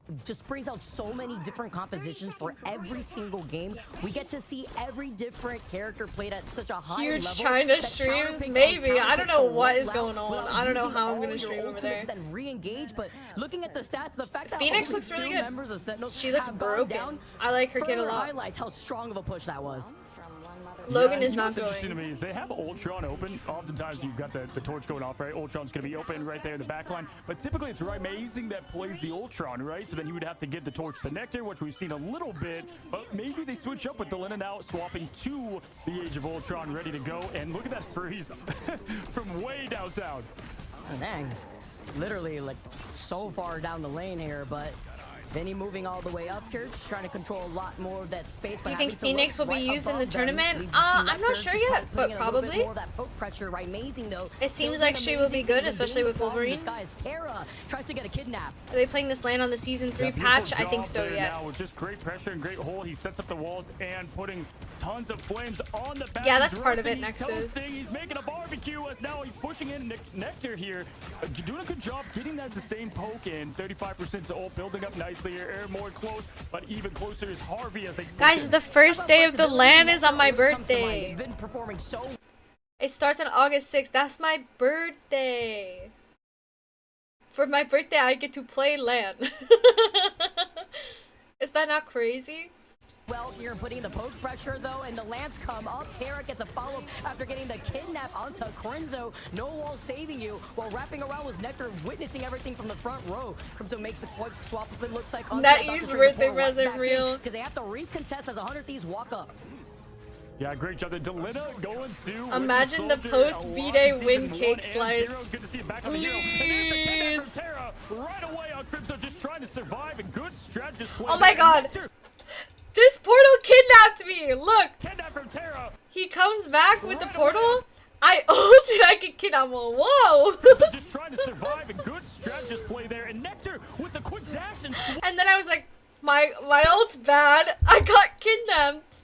brings out so many different compositions for every single game. We get to see every different character played at such a high Huge level. China that streams, counterpicks on maybe. I don't counterpicks know to what roll is out going on. without I don't know using how I'm all gonna your stream over ultimates, there. Then re-engage, but looking at the stats, the fact that Phoenix only looks really 2 good. members of Sentinels She looks have gone broken. down I like her kid a further lot. highlights how strong of a push that was. Logan Yeah, is you know not what's interesting to going. me is they have Ultron open. Oftentimes you've got the torch going off, right? Ultron's going to be open right there in the back line. But typically it's Amazing that plays the Ultron, right? So then he would have to give the torch to Nectar, which we've seen a little bit. But maybe they switch up with the Linen out, swapping to the Age of Ultron, ready to go. And look at that freeze from way downtown. Oh, dang. Literally, like, so far down the lane here, but Vinny moving all the way up here, just trying to control a lot more of that space. Do you think Phoenix will be used in the tournament? I'm not sure yet, but probably. More of that poke pressure, right? Amazing though. It seems like she will be good, especially with Wolverine. This guy is Terra tries to get a kidnap. Are they playing this land on the season 3 Yeah, patch? beautiful I think job so, there now with yes. just great pressure and great hold. He sets up the walls and putting tons of flames on the back. Yeah, He's that's part of it, roasting, he's Nexus. toasting, he's making a barbecue as now he's pushing in Nectar here. Doing a good job getting that sustained poke in. 35% to ult, building up nicely here. Air more close, but even closer is Harvey as they Guys, the first day of the LAN is on my birthday. They've been performing so. It starts on August 6th. That's my birthday. For my birthday, I get to play LAN. Is that not crazy? Well, here putting the poke pressure though, and the lamps come up. Terra gets a follow after getting the kidnap onto Crimzo. No wall saving you, while wrapping around was Nectar, witnessing everything from the front row. Crimzo makes the quick swap, if it looks like. That is birthday present real. Because they have to recontest as 100 Thieves walk up. Yeah, great job there. Delina going to Imagine the post V-Day win cake slice. Good to see it back on the hero. And there's the kidnap from Terra right away on Crimzo, just trying to survive. A good strategist play. Oh my there. god. Nectar, This portal kidnapped me! Look! kidnap from Terra. He comes back with the Right portal. away. I ulted, I can kidnap him. Whoa! Crimzo just trying to survive. A good strategist play there. And Nectar with the quick dash and swipe. And then I was like, my ult's bad. I got kidnapped.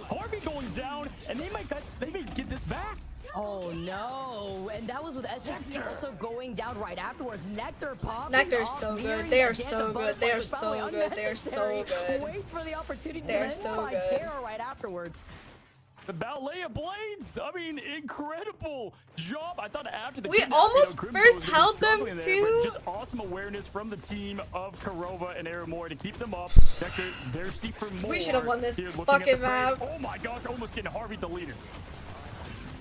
Harvey going down, and they may get this back. Oh no! And that was with SJP also going down right afterwards. Nectar popping Nectar's off, so good. mirroring They the are dance so of good. They are butterflies, so probably good. They are so unnecessary. good. Waits for the opportunity They to are then so find good. Terra right afterwards. The ballet of blades. I mean, incredible job. I thought after the We kidnap, almost Crimson first was gonna be held them struggling there, too. but just awesome awareness from the team of Karova and Aramori to keep them up. Nectar thirsty for more. We should have won this Here, looking at fucking the frame. map. Oh my gosh, almost getting Harvey the leader.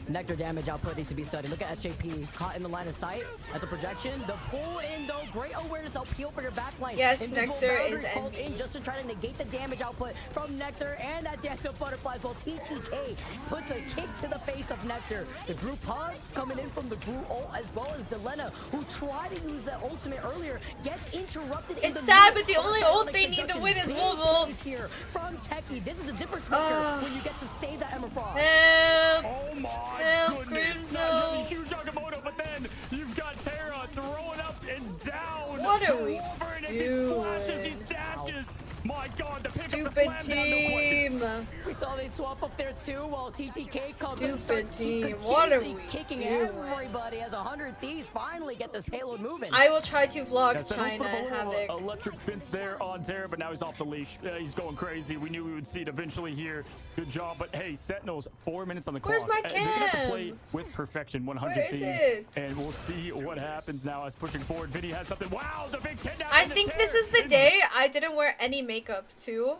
Nectar damage output needs to be studied. Look at SJP caught in the line of sight. That's a projection. The pull in though, great awareness. I'll peel for your backline. Yes, Invisible Nectar boundary is called envy. in just to try to negate the damage output from Nectar and that dance of butterflies. While TTK puts a kick to the face of Nectar. The group hug coming in from the group ult as well as Delena, who tried to use that ultimate earlier, gets interrupted. In It's the sad, middle. but the only ult they need to win is Big Volvo. plays here from Techie. This is the difference maker when you get to save that Emma Frost. Help! Oh my Help, goodness. Crimson. Not really huge Agamotto, but then you've got Terra throwing up and down. What are we Wolverine as he doing? slashes, he dashes. My God, the pick up the Stupid slam down, no question. team. We saw they swap up there too while TTK comes in and Stupid starts team. What are continuously we kicking doing? everybody as 100 Thieves finally get this payload moving. I will try to vlog Yeah, Sentinels China put up a little Havoc. electric fence there on Terra, but now he's off the leash. He's going crazy. We knew we would see it eventually here. Good job, but hey, Sentinels, 4 minutes on the Where's clock. my They're gonna have to cam? play with perfection, 100 Where is Thieves, it? and we'll see what happens now as pushing forward. Vinny has something. Wow, the big kidnap. I and the think this tear. is the day I didn't wear any makeup too.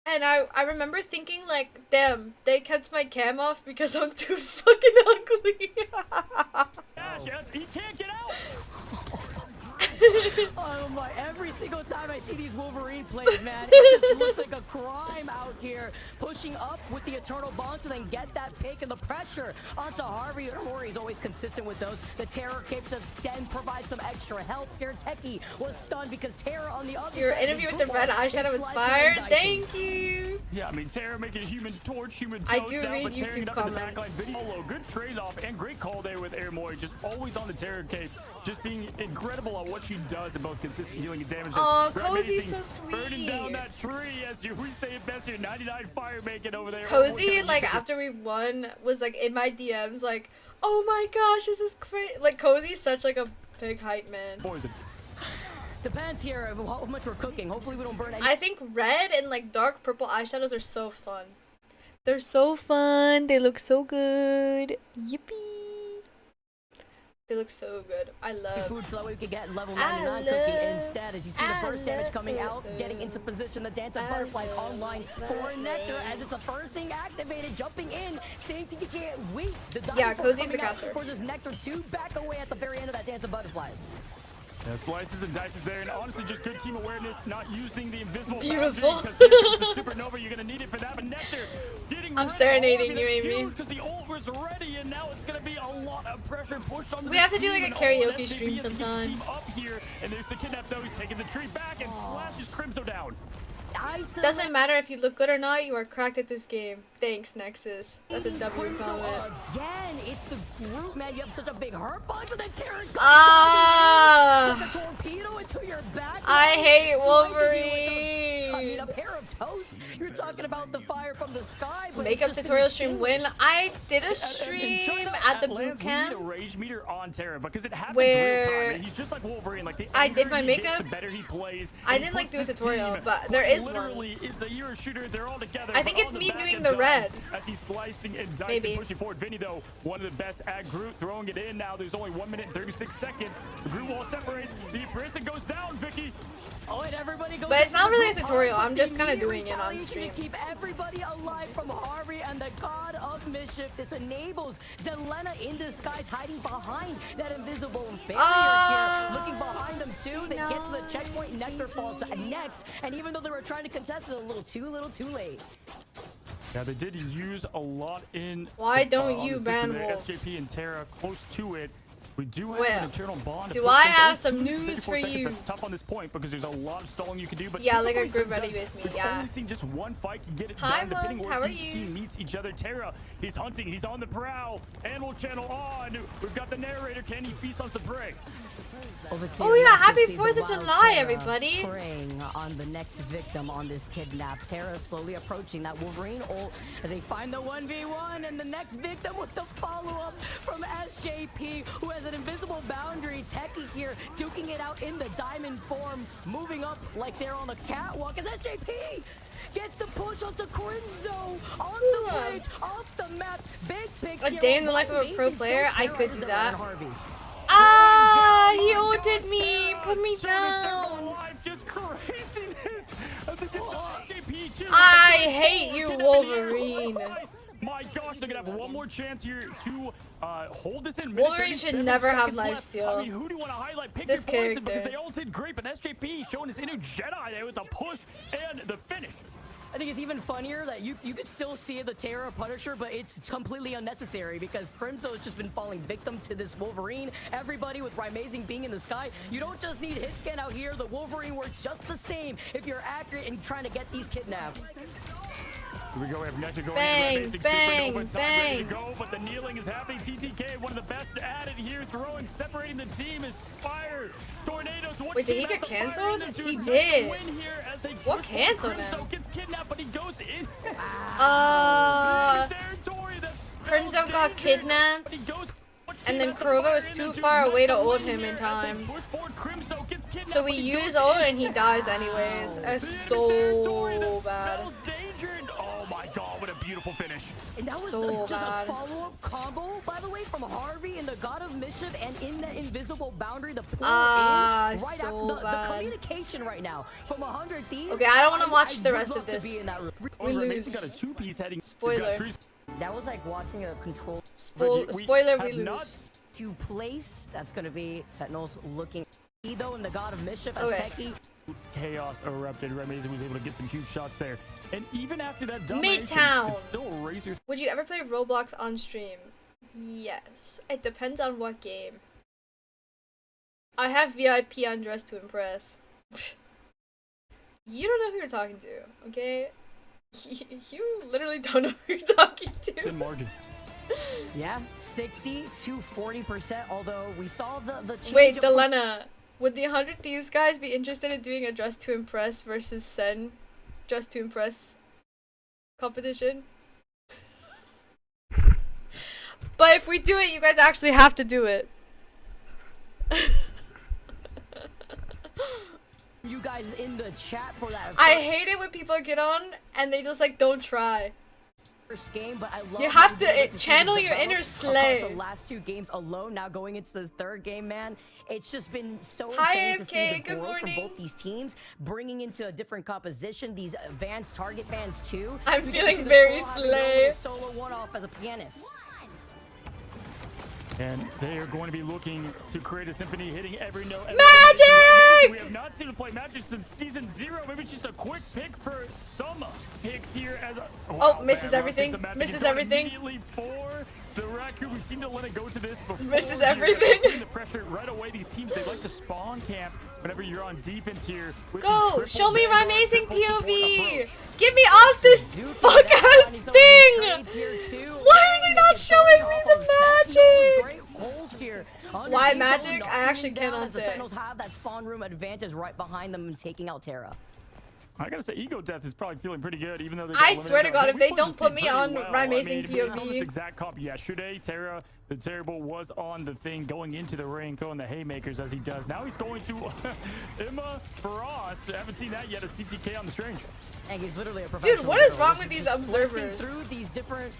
And I remember thinking like, damn, they kept my cam off because I'm too fucking ugly. Yes, he can't get out. Oh my, every single time I see these Wolverine plays, man, it just looks like a crime out here. Pushing up with the Eternal Bond to then get that pick and the pressure onto Harvey. Aramori is always consistent with those. The Terror Cape to then provide some extra help here. Techie was stunned because Terror on the other Your side. interview with the red eyeshadow was fire. Thank you. Yeah, I mean, Terra making human torch, human I toast do now, read but tearing YouTube it up in the comments. backline. Video, good trade-off and great call there with Aramori, just always on the Terror Cape, just being incredible at what she does in both consistent healing and damage. Aw, They're Cozy's amazing. so Burning down sweet. that tree, as we say it best here, 99 fire making over there. Cozy, like after we won, was like in my DMs like, oh my gosh, this is crazy. Like Cozy's such like a big hype man. Poison. Depends here of how much we're cooking. Hopefully we don't burn any. I think red and like dark purple eyeshadows are so fun. They're so fun. They look so good. Yippee. They look so good. I love food so that way we could get level I 99 cookie love- instead. As you see the I burst damage love coming out, it. getting into position. The dance of I butterflies love online for Nectar as it's a first thing activated, jumping in, saying you can't wait. The Yeah, diving force Cozy's the coming out caster. forces Nectar to back away at the very end of that dance of butterflies. Yeah, slices and dices there, and honestly, just good team awareness, not using the invisible Beautiful. because here comes the supernova. You're gonna need it for that, but Nectar getting. I'm serenading you, Amy. because the ult was ready, and now it's gonna be a lot of pressure pushed on. We have to do, like, a karaoke MVB stream has to get the sometime. team up here, and there's the kidnap though. He's taking the tree back and slashes Crimso down. Doesn't matter if you look good or not, you are cracked at this game. Thanks, Nexus. That's a W Crimson comment. again. It's the group, man. You have such a big hurt box, and then Terran comes Ah! the torpedo into your back. I hate Slices you with a- I Wolverine. mean, a pair of toes. You're talking about the fire from the sky, but Makeup it's just tutorial the stream win. materials. I did a In stream China, at the Lance, boot we need a camp. rage meter on Terra because it happens Where real time. And he's just like Wolverine. Like the I did angrier my he gets, makeup. the better he plays. I And didn't, he like, puts do a this tutorial, team, but there quite is one. literally, it's a Euro shooter. They're all together. I but think on it's the me back doing end the dies red. As he's slicing and dicing, Maybe. pushing forward. Vinny though, one of the best at Groot, throwing it in now. There's only 1 minute and 36 seconds. The Groot wall separates. The person goes down. Vicky. Oh, and everybody goes But it's into not the really a group tutorial, hug, I'm but just the kinda immediate doing it on retaliation stream. To keep everybody alive from Harvey and the God of Mischief. This enables Delena in disguise hiding behind that invisible barrier here. Looking behind them too. They get to the checkpoint. Nectar falls next. And even though they were trying to contest it a little too late. Yeah, they did use a lot in. Why don't on you the system ban there. Wolf? SJP and Terra close to it. We do have Well, an internal bond. do I have some news for you? That's tough on this point because there's a lot of stalling you can do. But Yeah, like a typically group ready sometimes with me, we've yeah. only seen just one fight can get it Hi, done depending Mom, where how are each you? team meets each other. Terra, he's hunting, he's on the prowl. Animal channel on. We've got the narrator. Can he feast on some prey? Oh yeah, happy 4th of July, everybody! Preying on the next victim on this kidnap. Terra slowly approaching that Wolverine ult as they find the 1v1 and the next victim with the follow-up from SJP, who has an invisible boundary. Techie here duking it out in the diamond form, moving up like they're on the catwalk as SJP gets the push onto Crimzo on the bridge, off the map. Big picks A here. day in the life of a Amazing pro player, still I could do terrorizes that. Harvey. Ah, he ulted me! Put me down! Just craziness. I hate you, Wolverine. My gosh, they're gonna have one more chance here to hold this in. Wolverine should never have lifesteal. I mean, who do you want to highlight? Pick This your poison because character. they all did great, but SJP showing his inner Jedi there with the push and the finish. I think it's even funnier that you could still see the Terra Punisher, but it's completely unnecessary because Crimso has just been falling victim to this Wolverine. Everybody with Amazing being in the sky. You don't just need hit scan out here. The Wolverine works just the same if you're accurate in trying to get these kidnaps. Here we go. We have Nectar going Bang, into the bang, supernova time, ready to bang. go, but the kneeling is happening. TTK, one of the best at it here, throwing, separating the team is Fire. Tornadoes. Wait, did he get canceled? He did. What canceled him? Gets kidnapped, but he goes in. Crimson got kidnapped, and then Kurova was too far away to ult him in time. So we use ult and he dies anyways. That's so bad. Oh my god, what a beautiful finish. And that was So just bad. a follow-up combo, by the way, from Harvey and the God of Mischief, and in that invisible boundary, the pull in, right so after the bad. communication right now from 100 Thieves. Okay, I don't want to watch the would rest love of to this. be in that room. We Amazing lose. got a two-piece heading. Spoiler. That was like watching a control Spoiler, we lose. to place. That's going to be Sentinels looking though in the God of Mischief as Okay. Techie. Chaos erupted. Amazing was able to get some huge shots there. And even after that Midtown. it's still Razor. Would you ever play Roblox on stream? Yes. It depends on what game. I have VIP on Dress to Impress. You don't know who you're talking to, okay? You literally don't know who you're talking to. In margins. Yeah, 60 to 40%. Although we saw the change Wait, of- Delena, would the 100 Thieves guys be interested in doing a Dress to Impress versus Sen Dress to Impress competition? But if we do it, you guys actually have to do it. You guys in the chat for that. I hate it when people get on and they just like don't try. First game, but I love You how have we've to been able see channel this your develop inner across slay. The last two games alone, now going into this third game, man, it's just been so Hi, insane to see AFK, the good growth from morning. both these teams, bringing into a different composition, these advanced target bans too. I'm We get to feeling see the very Squall having a slay. little solo one-off as a pianist. And they are going to be looking to create a symphony, hitting every note. Magic! We have not seen him play Magic since season 0. Maybe it's just a quick pick for some picks here. As a, Oh, man, misses Ross everything. hits a Magic Misses and going everything. Immediately for the Raccoon. We've seen Delena go to this before. Misses here. everything. Putting the pressure right away. These teams, they like to spawn camp whenever you're on defense here. with the Go! triple Show me vanguard, amazing triple support POV! approach. Get me off this Duke, fuck that's ass fine. He's on thing! these trades here, too. Why are they not showing me the magic? Great hold here. Why Underneath, magic? though, I actually knocking him down cannot as the say. Sentinels have that spawn room advantage right behind them and taking out Terra. I gotta say, Ego Death is probably feeling pretty good, even though they I got swear to eliminated. God, if We they put don't this put team me pretty on well. Amazing I mean, based on POV. this exact comp yesterday, Terra, the Terrible, was on the thing, going into the ring, throwing the haymakers as he does. Now he's going to Emma Faraz. I haven't seen that yet as TTK on the Strange. And he's literally a professional. Dude, what is hero. wrong This with these just blitzing observers? Through these different.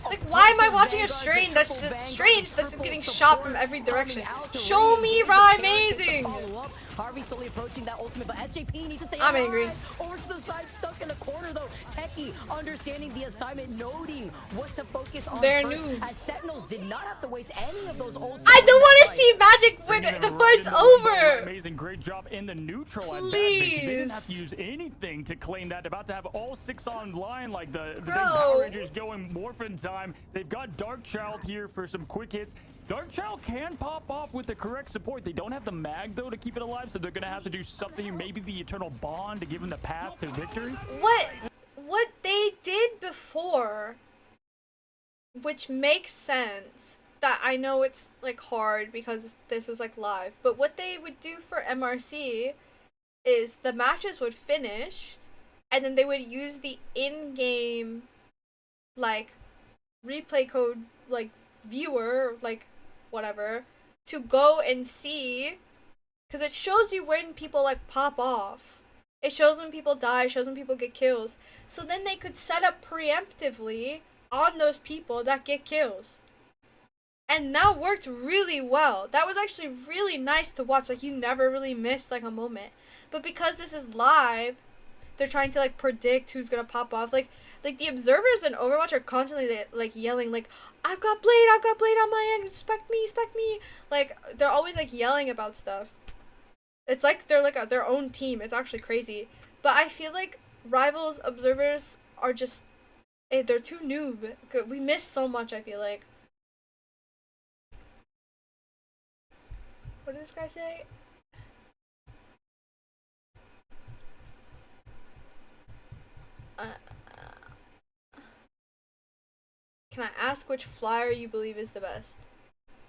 Like, why am I blitzing watching a vanguards, strange the that's triple just vanguard, strange that's triple getting support shot from every coming direction? out to Show really me get the Rye Terra to Amazing! follow up. Harvey slowly approaching that ultimate, but SJP needs to stay I'm alive. angry. Over to the side, stuck in a corner though. Techie understanding the assignment, noting what to focus on They're first. noobs. As Sentinels did not have to waste any of those ults. I don't want to Fight. see Magic when Bringing the it right fight's into the lead. over! Amazing, great job in the neutral at that. Please. They didn't have to use anything to claim that. About to have all 6 online, like the Bro. Power Rangers going Morphin time. They've got Dark Child here for some quick hits. Darkchild can pop off with the correct support. They don't have the mag, though, to keep it alive, so they're going to have to do something, maybe the Eternal Bond, to give them the path to victory. What they did before, which makes sense, that I know it's like hard because this is like live, but what they would do for MRC is the matches would finish and then they would use the in-game like replay code like viewer, like whatever, to go and see, because it shows you when people like pop off. It shows when people die, shows when people get kills. So then they could set up preemptively on those people that get kills. And that worked really well. That was actually really nice to watch. Like, you never really missed like a moment. But because this is live, they're trying to like predict who's gonna pop off. Like the observers in Overwatch are constantly like yelling like, I've got Blade on my end, respect me. Like, they're always like yelling about stuff. It's like they're like their own team. It's actually crazy. But I feel like Rivals observers are just, they're too noob. We miss so much, I feel like. What did this guy say? Can I ask which flyer you believe is the best?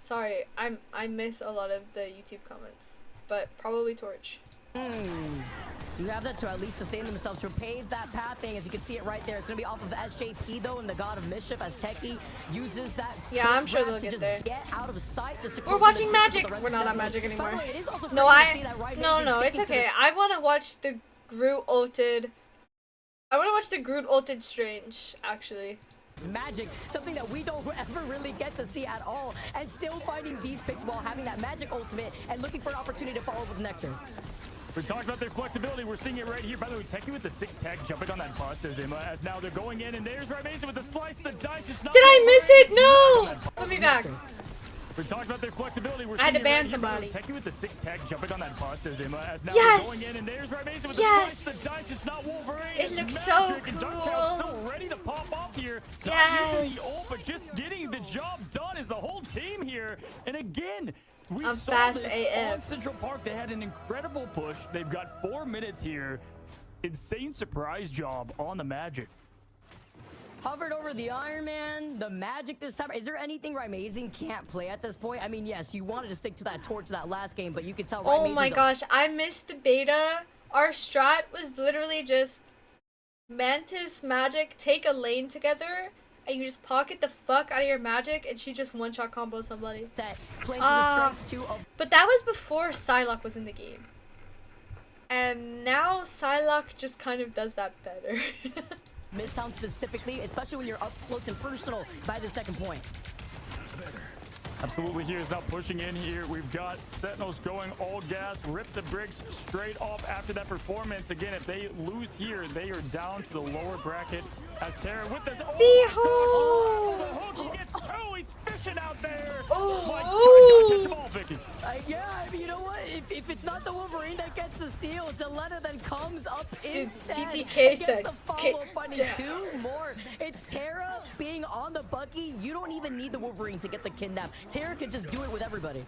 Sorry, I miss a lot of the YouTube comments, but probably Torch. Do you have that to at least sustain themselves to pave that pathing? As you can see it right there, it's gonna be off of SJP though, and the God of Mischief as Techie uses that. Yeah, I'm sure they'll to get just there. Get out of sight. We're watching Magic. We're not on Magic anymore. Way, it is also No, crazy to see that right no, it's okay. I want to watch the Groot ulted. I want to watch the Groot ulted Strange actually. It's Magic, something that we don't ever really get to see at all, and still finding these picks while having that Magic ultimate and looking for an opportunity to follow with Nectar. We talked about their flexibility. We're seeing it right here. By the way, Techie with the sick tech jumping on that bus as now they're going in, and there's Mason with the slice, the dice. It's not. Did I miss it? No! Put me back. We talked about their flexibility. We're I had to seeing ban right somebody. Techie with the sick tech jumping on that bus as now Yes! they're going in, and there's Mason with the slice, the dice. It's not Wolverine. It it's looks so Magic, and cool. Darkchild still ready to pop off here. Yes. Not using the ult, but just getting the job done is the whole team here. And again, we I'm saw fast this AF. on Central Park. They had an incredible push. They've got 4 minutes here. Insane surprise job on the Magic. Hovered over the Iron Man, the Magic this time. Is there anything Amazing can't play at this point? I mean, yes, you wanted to stick to that torch that last game, but you could tell Oh my gosh, I missed the beta. Our strat was literally just Mantis Magic take a lane together, and you just pocket the fuck out of your Magic, and she just one-shot combo somebody. But that was before Psylocke was in the game. And now Psylocke just kind of does that better. Midtown specifically, especially when you're up close and personal by the second point. Absolutely, here is now pushing in here. We've got Sentinels going all gas, rip the bricks straight off after that performance. Again, if they lose here, they are down to the lower bracket. As Tara with this. Oh, he gets two. He's fishing out there. Oh my God, catch them all, Vicky. Yeah, I mean, you know what? If it's not the Wolverine that gets the steal, it's Elena that comes up instead. CTK said, finding 2 more. It's Tara being on the Bucky. You don't even need the Wolverine to get the kidnap. Tara can just do it with everybody.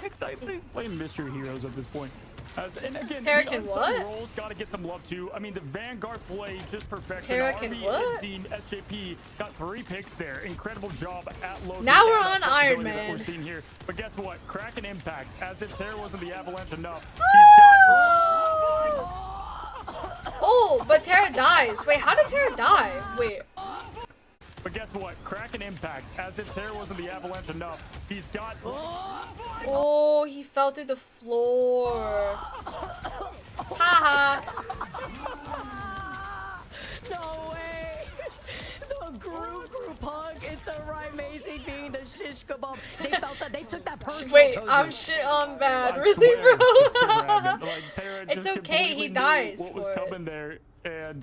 It's like he's playing mystery heroes at this point. And again, Tara the can unsung what? roles got to get some love too. I mean, the Vanguard play just perfection. Tara can what? Team SJP got 3 picks there. Incredible job at low. Now we're on Iron Man. We're seeing here, but guess what? Crack and impact. As if Tara wasn't the avalanche enough. Oh, but Tara dies. Wait, how did Tara die? Wait. But guess what? Crack and impact. As if Tara wasn't the avalanche enough. He's got. Oh, he fell through the floor. Haha. No way. The group hug. It's a Amazing being the shish kebab. They felt that they took that personal. Wait, Kozu. I'm shit on bad. I Really, swear, bro? like, Tara It's just okay, completely he knew dies what was for it. coming there, and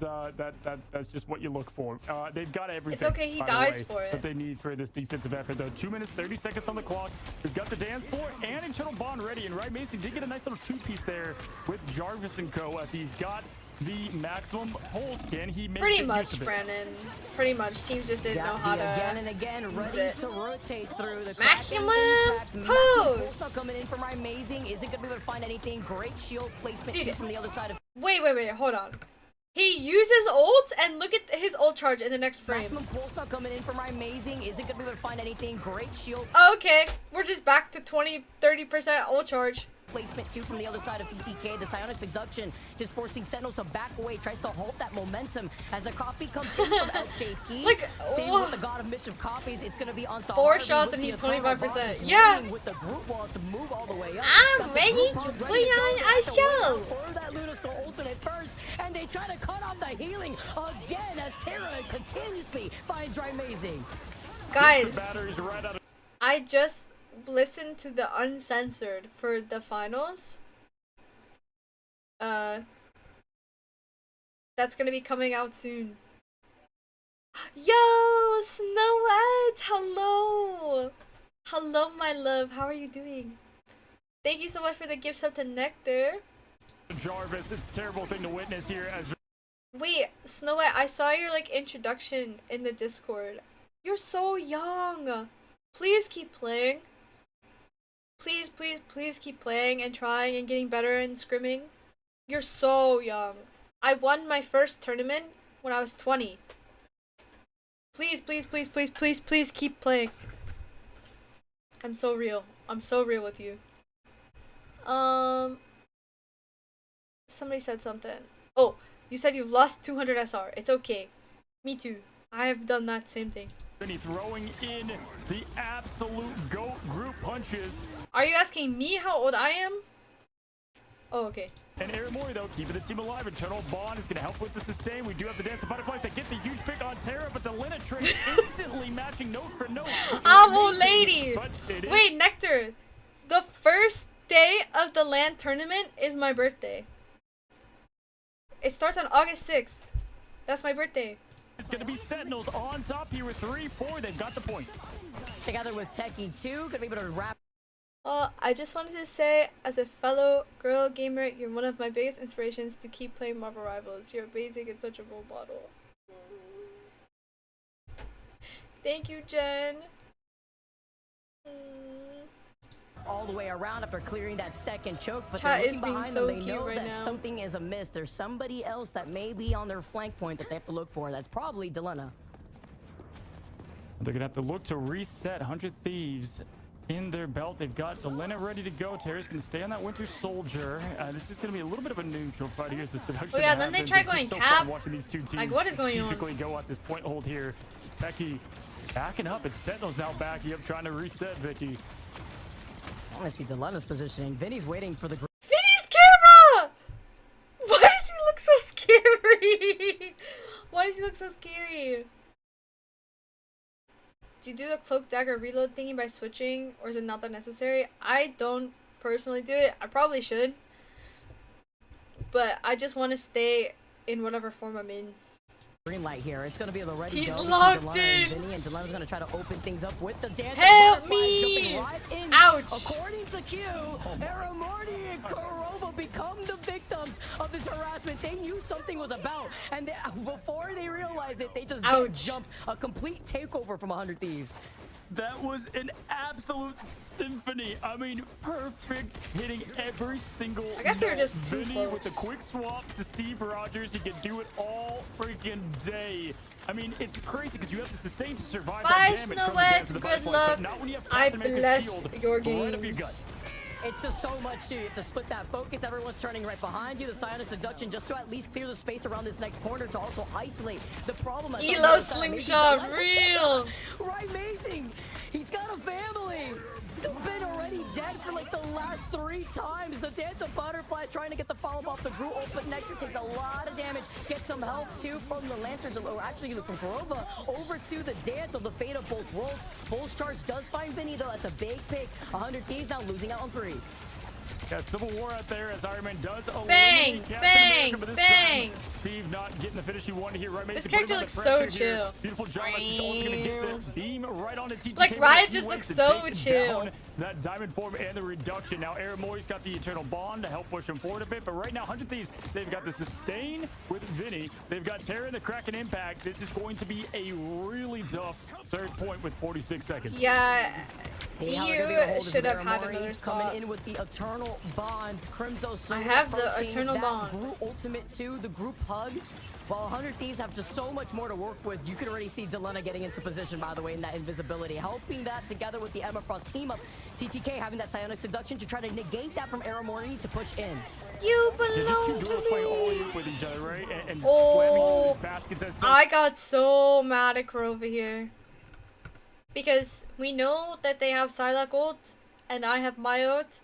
that's just what you look for. They've got everything. It's okay, he by the dies way, for it. that they need for this defensive effort. Though 2 minutes 30 seconds on the clock. We've got the dance floor and Eternal Bond ready, and Mason did get a nice little 2-piece there with Jarvis and Co. As he's got the maximum pulse. Can he make Pretty good much, use of it? Brandon. Pretty much. Teams just didn't know how to again and again, ready it. to rotate through the Maximum Maximum pulse. pulse coming in from Amazing. Isn't gonna be able to find anything. Great shield placement Dude. too from the other side of Wait, hold on. He uses ult and look at his ult charge in the next frame. Maximum pulse coming in from Amazing. Isn't gonna be able to find anything. Great shield Oh, okay. We're just back to 20-30% ult charge. placement too from the other side of TTK. The Psionic Seduction just forcing Sentinels to back away. Tries to halt that momentum as a copy comes in from SJP. Like, same whoa. with the God of Mischief copies. It's gonna be on 4 shots and he's 25%. Yeah. With the group walls to move all the way up. I'm Got the ready group to walls put ready to go. on They a have to wait show. out for that Luna's ultimate first, and they try to cut off the healing again as Terra continuously finds Amazing. Guys, Batteries right out of I just listened to the uncensored for the finals. That's gonna be coming out soon. Yo, Snowette! Hello! Hello, my love. How are you doing? Thank you so much for the gift sub to Nectar. Jarvis. It's a terrible thing to witness here as Wait, Snowette, I saw your like introduction in the Discord. You're so young. Please keep playing. Please, please, please keep playing and trying and getting better and scrimming. You're so young. I won my first tournament when I was 20. Please, please, please, please, please, please keep playing. I'm so real. I'm so real with you. Somebody said something. Oh, you said you've lost 200 SR. It's okay. Me too. I have done that same thing. Vinny throwing in the absolute GOAT group punches. Are you asking me how old I am? Oh, okay. And aramori, though, keeping the team alive. Eternal Bond is going to help with the sustain. We do have the Dance of Butterflies that get the huge pick on Terra, but the Lina trick instantly matching note for note. I'm old lady! But it is Wait, Nectar. The first day of the LAN tournament is my birthday. It starts on August 6th. That's my birthday. It's going to be Sentinels on top here with 3-4. They've got the point. Together with Techie 2, gonna be able to wrap. I just wanted to say, as a fellow girl gamer, you're one of my biggest inspirations to keep playing Marvel Rivals. You're basic and such a role model. Thank you, Jen. All the way around after clearing that second choke, but Chat they're is looking being behind so them. They cute know right that now. something is amiss. There's somebody else that may be on their flank point that they have to look for. That's probably Delena. They're going to have to look to reset 100 Thieves in their belt. They've got Delena ready to go. Terra's going to stay on that Winter Soldier. This is going to be a little bit of a neutral fight. Here's the seduction. Oh yeah, then they try going cap. Watching these two teams Like, what is going on? strategically go at this point hold here. Becky backing up, and Sentinel's now backing up, trying to reset Vicky. I want to see Delena's positioning. Vinny's waiting for the. Vinny's camera! Why does he look so scary? Why does he look so scary? Do you do the cloak dagger reload thingy by switching, or is it not that necessary? I don't personally do it. I probably should. But I just want to stay in whatever form I'm in. Green light here. It's going to be the ready He's go between locked Delena in. and Vinny, and Delena's going to try to open things up with the dance. Help Butterfly me! jumping right in. Ouch! According to Q, Aramori and Kurova become the victims of this harassment. They knew something was about, and before they realized it, they just jumped a complete takeover from 100 Thieves. That was an absolute symphony. I mean, perfect, hitting every single. I guess we were just too Vinny close. with the quick swap to Steve Rogers. He can do it all freaking day. I mean, it's crazy because you have to sustain to survive Bye, that damage from the dance of the Snowette. Good butterfly, luck. but not when you have I Captain America's bless shield your right up your games. gut. It's just so much too. You have to split that focus. Everyone's turning right behind you. The Psionic Seduction just to at least clear the space around this next corner to also isolate the problem. Elo slingshot, real. Right, amazing. He's got a family. He's been already dead for like the last 3 times. The Dance of Butterfly trying to get the follow-up off the Groot ult, but Nectar takes a lot of damage. Gets some help too from the Lanterns, or actually from Kurova over to the Dance of the Fate of Both Worlds. Pulse Charge does find Vinny though. That's a big pick. 100 Thieves now losing out on 3. Yeah, civil war out there as Iron Man does Bang, eliminate Captain bang, America, but this bang. time, Steve not getting getting the finish he wanted here. Right, This character looks so chill. Beautiful job. She's also gonna get the beam right on the TTK. Like Riot just looks so chill. That diamond form and the reduction. Now aramori's got the eternal bond to help push him forward a bit, but right now 100 Thieves, they've got the sustain with Vinny. They've got Terra and the Kraken impact. This is going to be a really tough third point with 46 seconds. Yeah, See how you should have had another spot. coming in with the eternal bond. Crimzo so I have the approaching eternal that bond. Group ultimate too, the group hug. While 100 Thieves have just so much more to work with, you can already see Delena getting into position, by the way, in that invisibility. Helping that together with the Emma Frost team up. TTK having that psionic seduction to try to negate that from aramori to push in. You Just belong two to duels playing all me. with each other, right? And slamming Oh, these baskets as I got so mad at Kurova here. Because we know that they have Psylocke ult, and I have my ult.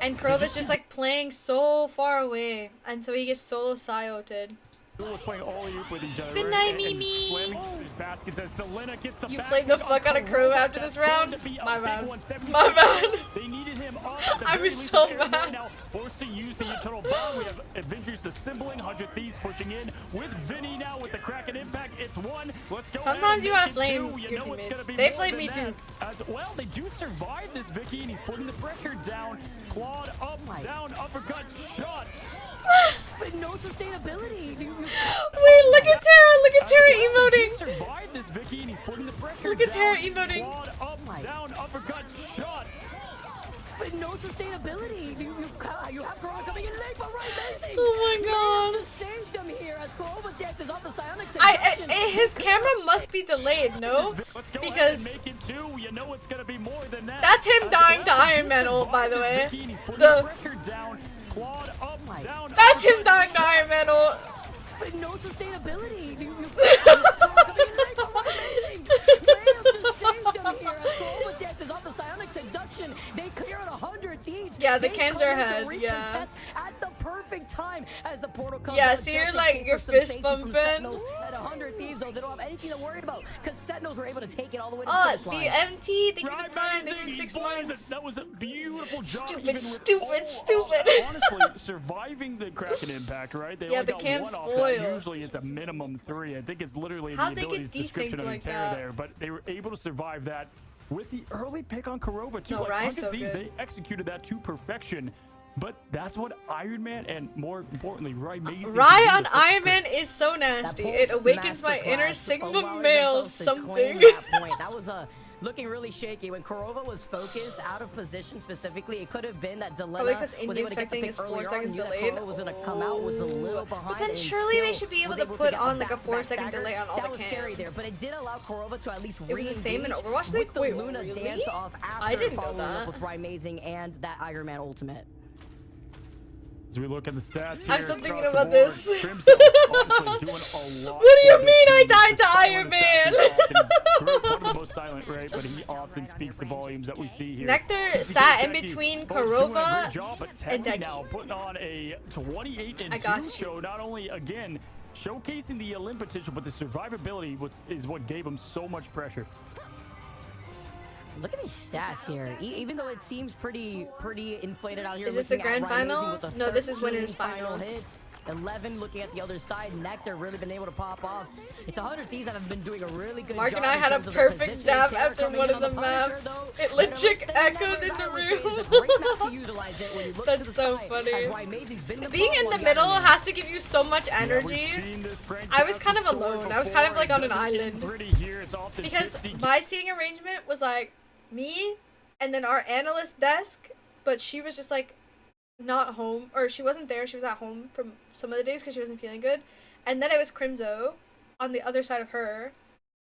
And Kurova's just like playing so far away, and so he gets solo Psy-ulted. was playing all with each other. Good right? night, And Mimi. slamming these baskets as Delena gets the You back flamed the pick fuck on out of Kurova after That's this round? going to be a My big bad. one, 70 My bad. They needed him up at the I very was least so with Aramori mad. now forced to use the eternal bond. We have Avengers assembling, 100 Thieves pushing in with Vinny now with the Kraken impact. It's one. Let's go. Sometimes you gotta gotta flame your teammates. They flame me too. As well, they do survive this, Vicky, and he's putting the pressure down. Clawed up, down, uppercut, shot. But no sustainability. Wait, look at Terra! Look at Terra emoting! Survive this, Vicky, and he's putting the pressure Look at down. Terra emoting! Clawed up, down, uppercut, shot. But no sustainability. You have Corona coming in late, but right, amazing. Oh my god. Just saved them here as Corova death is off the psionic His camera must be delayed, no? Because Make it two. You know it's gonna be more than that. that's him dying to Iron Man ult, by the way. The pressure down, clawed up, down. That's him dying to Iron Man ult. But no sustainability. Corona coming in late, but right, amazing. Graham just saved them here as Corova death is off the psionic seduction. They clear out 100 Thieves. Yeah, the They cans come are in to ahead, yeah. recontest at the perfect time as the portal comes Yeah, out so just you're in like, case you're for some fist safety from bumping. Sentinels. At 100 Thieves, though, they don't have anything to worry about because Sentinels were able to take it all the way to the finish line. The MT, thank you for the prime, thank you for 6 months. That was a beautiful job. Stupid, stupid. Honestly, surviving the Kraken impact, right? They Yeah, only the got cam's one off spoiled. that. Usually it's a minimum 3. I think it's literally How'd the they get abilities description desynced of like Terra that? there, but they were able to survive that with the early pick on Kurova too. No, Like, Rai's 100 so Thieves, good. they executed that to perfection. But that's what Iron Man and more importantly, Rai makes. Rai on Iron Man is so nasty. It awakens my inner Masterclass, Sigma allowing male themselves to claim something. that point. That was looking really shaky. When Kurova was focused, out of position specifically, it could have been that Probably Delena because was Indian able to get the expecting pick is 4 earlier on, seconds knew that delayed. Kurova was going to come out, was a little behind. But then and surely they still should be able was to put get on like a back-to-back 4-second stagger. delay on all that the was scary there, cams. but it did allow Kurova to at least It was the same in re-engage Overwatch with League? the Wait, Luna really? dance off I after didn't know following that. up with Rising and that Iron Man ultimate. As we look at the stats here, I'm still thinking across the about board, this. Crimson honestly doing a lot. What do you for this mean I team. died to The Iron silent Man? assassin often- Group, one of the most silent, right? But he often speaks the volumes that we see here. Nectar TTK sat in Techie between both doing a great Kurova job, but and Techie Deki. now putting on a 28 and I 2 got you. show. Not only again showcasing the Olymp potential, but the survivability is what gave him so much pressure. Look at these stats here. Even though it seems pretty inflated out here. Is this the looking at grand Rising finals? with the No, this is 13 winners final finals. hits, 11 looking at the other side. Nectar really been able to pop off. It's 100 Thieves that have been doing a really good Mark job. and I in had a terms of their perfect positioning. nap Terra after coming one in of on the Punisher, maps. though. It Better legit late than echoed never, in as the I would say. room. It's a great map to utilize it when you look That's to the so sky, funny. as Amazing's been the Being in problem the on middle Iron Man. has to give you so much energy. I was kind of alone. I was kind of like on an island. Because my seating arrangement was like me and then our analyst desk, but she was just like not home, or she wasn't there. She was at home from some of the days because she wasn't feeling good. And then it was Crimzo on the other side of her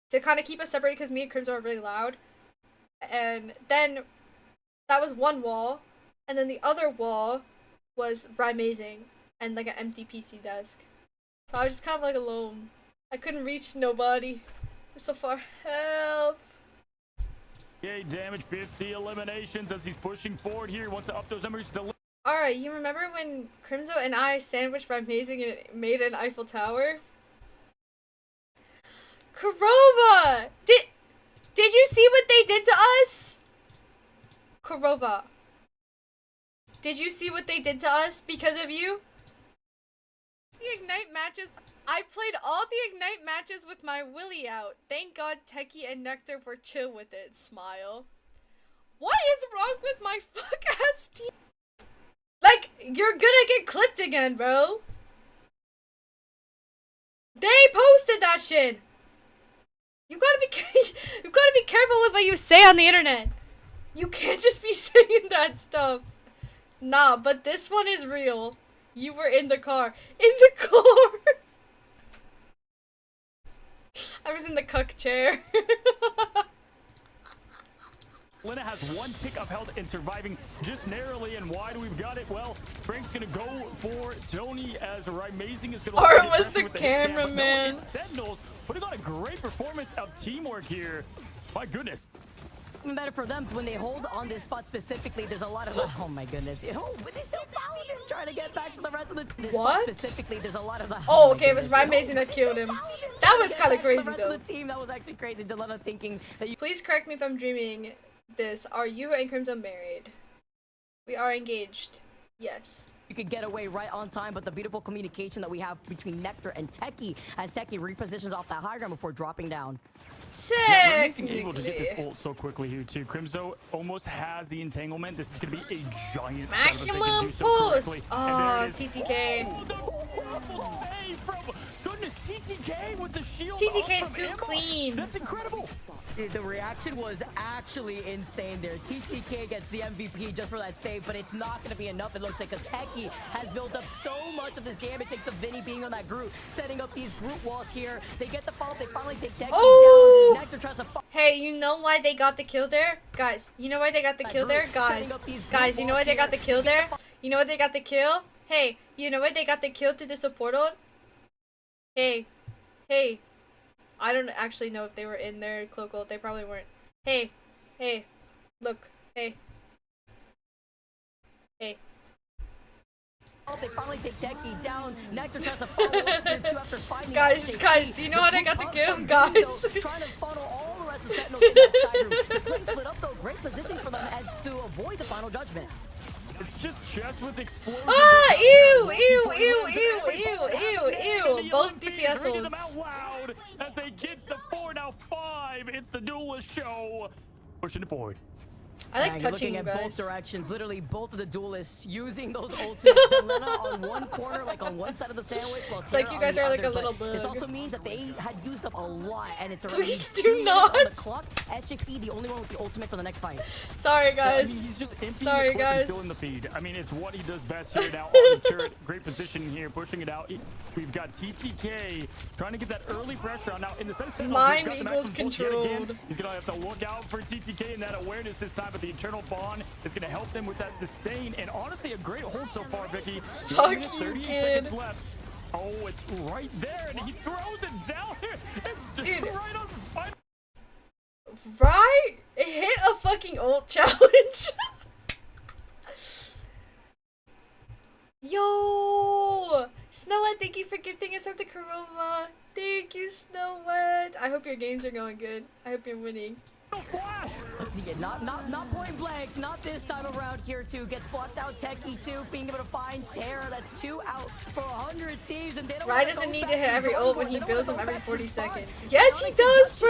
to kind of keep us separated because me and Crimzo are really loud. And then that was one wall, and then the other wall was Amazing and like an empty PC desk. So I was just kind of like alone. I couldn't reach nobody. I'm so far. Help. Okay, damage 50 eliminations as he's pushing forward here. He wants to up those numbers. Alright, you remember when Crimzo and I sandwiched Amazing and it made an Eiffel Tower? Kurova! Did you see what they did to us? Kurova. Did you see what they did to us because of you? He ignited Ignite matches. I played all the Ignite matches with my Willy out. Thank God Techie and Nectar were chill with it. Smile. What is wrong with my fuck ass team? Like, you're gonna get clipped again, bro. They posted that shit. You gotta be careful with what you say on the internet. You can't just be saying that stuff. Nah, but this one is real. You were in the car. In the car! I was in the cuck chair. Lena has one tick of health and surviving just narrowly. And why do we've got it? Well, Frank's gonna go for Tony as Amazing is gonna. Or was the cameraman? No, Sentinels putting on a great performance of teamwork here. My goodness. Better for them when they hold on this spot specifically. There's a lot of oh my goodness. Oh, but they still found him trying to get back to the rest of this spot specifically. There's a lot of the oh okay, it was Amazing that killed him. That was kind of crazy though. The rest of the team, that was actually crazy. Delena thinking that you. Please correct me if I'm dreaming this. Are you and Crimson married? We are engaged. Yes. You could get away right on time, but the beautiful communication that we have between Nectar and Techie as Techie repositions off that high ground before dropping down. Technically. Able to get this ult so quickly here too. Crimzo almost has the entanglement. This is gonna be a giant maximum push. Oh, TTK. Oh, the wonderful save from goodness TTK with the shield. TTK is too clean. That's incredible. The reaction was actually insane there. TTK gets the MVP just for that save, but it's not going to be enough, it looks like, because Techie has built up so much of this damage thanks to Vinny being on that group, setting up these group walls here. They get the fault, they finally take Techie down. Nectar tries to hey, you know why they got the kill there? Guys, you know why they got the kill there? Guys, you know why they got the kill there? You know why they got the kill? Hey, you know why they got the kill through the support ult? Hey. I don't actually know if they were in their cloak ult. They probably weren't. Hey. Look. Hey. Oh, they finally take Techie down. Nectar tries to follow up here too after finding guys, do you know how they got the kill? Guys. Trying to funnel all the rest of Sentinels in that side room. The plane split up though. Great positioning for them to avoid the final judgment. It's just chess with explosions. Ah, ew. Both DPS ults. Loud as they get the 4 now 5. It's the duelist show. Pushing it forward. I like touching you at guys. Both directions, literally both of the duelists using those ultimates. Delena on one corner, like on one side of the sandwich, while it's like you guys are like a little bug. This also means that they had used up a lot, and it's already please do not. On the clock. SJP, the only one with the ultimate for the next fight. Sorry guys. So, I mean, he's just emptying sorry the clip guys. And filling the feed. I mean, it's what he does best here now on the turret. Great position here, pushing it out. We've got TTK trying to get that early pressure on. Now in the sense of mind equals controlled. He's gonna have to look out for TTK and that awareness this time, but the internal bond is going to help them with that sustain. And honestly, a great hold so far, Vicky. Fuck you, 38 kid. seconds left. Oh, it's right there, and he throws it down here. It's just dude, right on the final. Right? It hit a fucking ult challenge. Yo! Snowette, thank you for gifting us up to Kuroma. Thank you, Snowette. I hope your games are going good. I hope you're winning. Flash. Yeah, not point blank, not this time around here too. Gets blocked out. Techie too, being able to find Terra. That's 2 out for 100 Thieves, and they don't. Ryan doesn't need to hit every ult when he builds them every 40 seconds. Yes, he does, bro.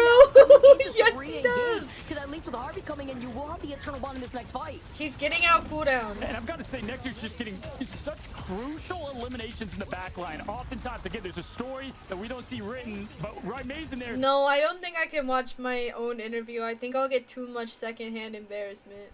Yes, he does. Because at least with Harvey coming in, you will have the eternal bond in this next fight. He's getting out cooldowns. And I've got to say, Nectar's just getting such crucial eliminations in the back line. Oftentimes, again, there's a story that we don't see written, but Maze in there. No, I don't think I can watch my own interview. I think I'll get too much secondhand embarrassment.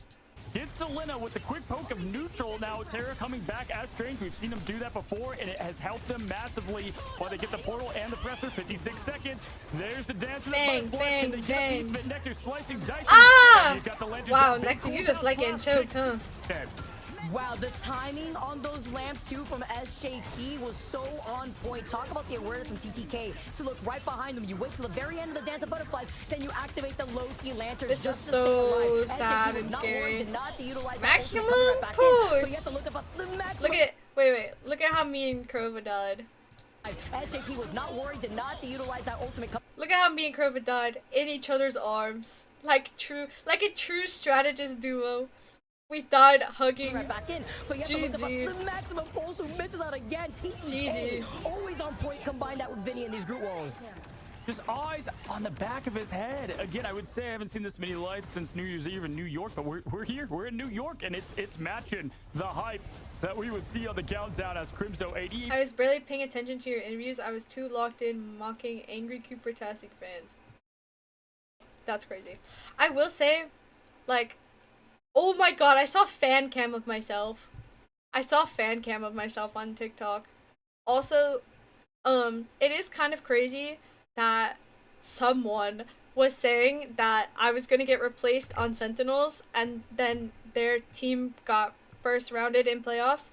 Gets to Lena with the quick poke of neutral. Now Terra coming back as Strange. We've seen him do that before, and it has helped them massively while they get the portal and the presser. 56 seconds. There's the dance. Bang, bang, and bang. Nectar slicing dice. Ah! Got the wow, Nectar, you just like getting choked, huh? Wow, the timing on those lamps too from SJP was so on point. Talk about the awareness from TTK to look right behind them. You wait till the very end of the Dance of Butterflies, then you activate the low-key lanterns. This is so sad and scary. Maximum push! Look at, wait, look at how me and Krova died. SJP was not worried, did not to utilize that ultimate. Look at how me and Krova died in each other's arms. Like a true strategist duo. We died hugging. Right back in, but you have to look at the maximum pulse who misses out again. TTK always on one point, combine that with Vinny and these group walls. Just eyes on the back of his head. Again, I would say I haven't seen this many lights since New Year's Eve in New York, but we're here. We're in New York, and it's matching the hype that we would see on the countdown as Crimso 80. I was barely paying attention to your interviews. I was too locked in mocking angry Cooper-tastic fans. That's crazy. I will say, like, oh my god, I saw fan cam of myself. I saw fan cam of myself on TikTok. Also, it is kind of crazy that someone was saying that I was gonna get replaced on Sentinels, and then their team got first rounded in playoffs,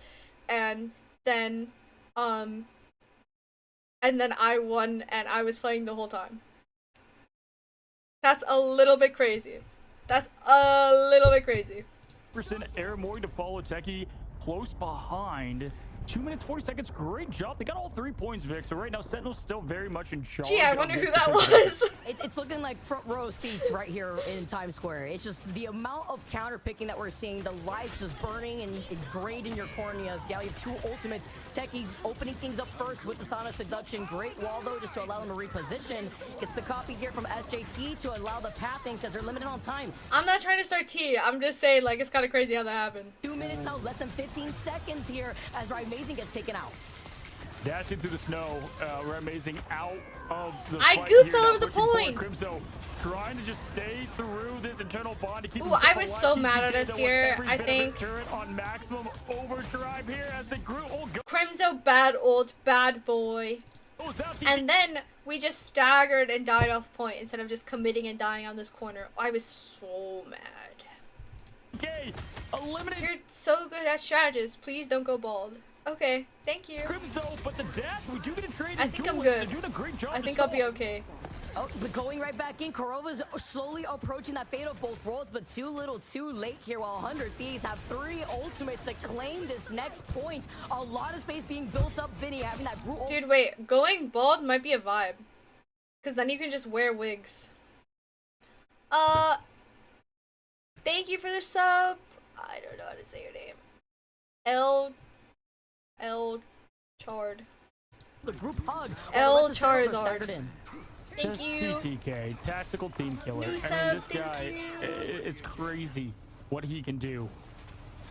and then I won, and I was playing the whole time. That's a little bit crazy. That's a little bit crazy. Aramori to follow Techie close behind. 2 minutes 40 seconds. Great job. They got all 3 points, Vic. So right now Sentinel's still very much in charge. Gee, I wonder who that was. It's looking like front row seats right here in Times Square. It's just the amount of counter picking that we're seeing. The lights just burning and ingrained in your corneas. Yeah, you have 2 ultimates. Techie's opening things up first with the Sonic Seduction. Great wall though, just to allow them to reposition. Gets the copy here from SJP to allow the pathing because they're limited on time. I'm not trying to start tea. I'm just saying, like, it's kind of crazy how that happened. 2 minutes now, less than 15 seconds here as Amazing gets taken out. Dashing through the snow, we're Amazing out of the I fight gooped here. all Now over the pushing forward. point. Crimso trying to just stay through this internal bond to keep Ooh, himself I was alive. so Keep mad at TK us though with here. every I bit of think the turret on maximum overdrive here as the group Crimso bad old bad boy. And then we just staggered and died off point instead of just committing and dying on this corner. I was so mad. Okay, eliminate. You're so good at strategists. Please don't go bald. Okay, thank you. Crimso, but the dash, we do get a trade. I think I'm good. They're doing a great job. I think I'll be okay. Oh, but going right back in, Kurova's slowly approaching that fate of both worlds, but too little too late here while 100 Thieves have 3 ultimates to claim this next point. A lot of space being built up, Vinny having that brutal. Dude, wait, going bald might be a vibe. Because then you can just wear wigs. Thank you for the sub. I don't know how to say your name. L Chard. The group hug. L Charizard. Thank Just you. TTK, tactical team killer. New I sub, mean, this thank guy, it's crazy what he can do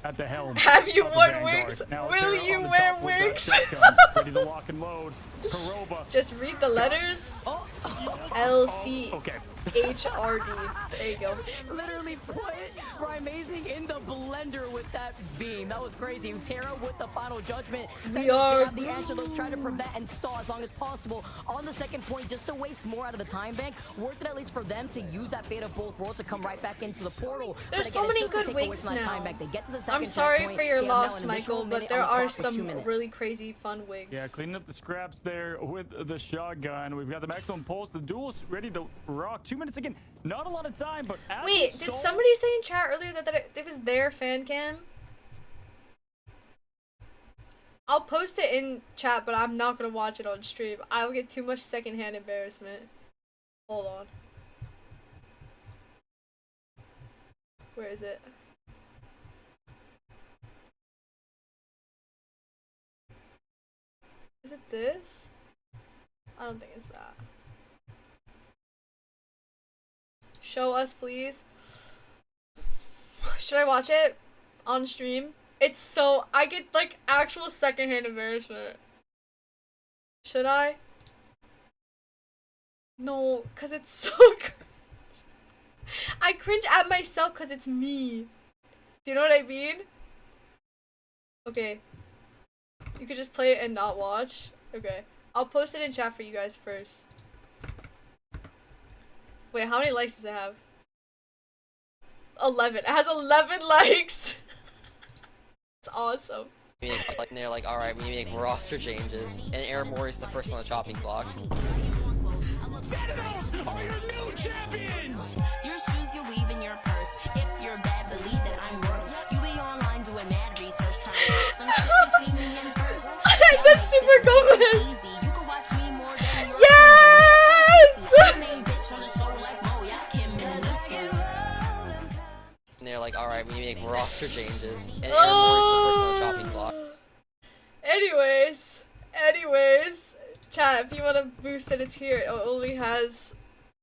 at the helm. Have you of the worn Vanguard. wigs? Now, Will Tara you on the wear top with that wigs? shotgun, ready to lock and load. Kurova. Just read the letters. Oh. LC. Okay. HRD. There you go. Literally put Amazing in the blender with that beam. That was crazy. Tara with the final judgment. We are have the answer. Those trying to prevent and stall as long as possible on the second point just to waste more out of the time bank. Worth it at least for them to use that fate of both worlds to come right back into the portal. There's But so again, many it's just to good take away wigs from that time now. bank. They get to the second I'm sorry checkpoint. for your They have now loss, an additional Michael, but minute there on the are clock for 2 some minutes. really crazy fun wigs. Yeah, cleaning up the scraps there with the shotgun. We've got the maximum pulse. The duel's ready to rock. 2 minutes again. Not a lot of time, but as Wait, we did saw- somebody say in chat earlier that it was their fan cam? I'll post it in chat, but I'm not gonna watch it on stream. I'll get too much secondhand embarrassment. Hold on. Where is it? Is it this? I don't think it's that. Show us, please. Should I watch it on stream? It's so I get like actual secondhand embarrassment. Should I? No, cause it's so good. I cringe at myself cause it's me. Do you know what I mean? Okay. You could just play it and not watch. Okay. I'll post it in chat for you guys first. Wait, how many likes does it have? 11. It has 11 likes. It's awesome. Like they're like, all right, we need to make roster changes, and Aramori is the first on the chopping block. Sentinels are your new champions! Your shoes, your weave, in your purse. If you're bad, believe that I'm worse. You be online doing mad research, trying to get some shit to see me in person. That's Super Gomez! You can watch me more than your Yes! bitch on the show like Mo, y'all can And they're like, all right, we need to make roster changes, and Aramori is the first on the chopping block. Anyways, Chat, if you want to boost it, it's here. It only has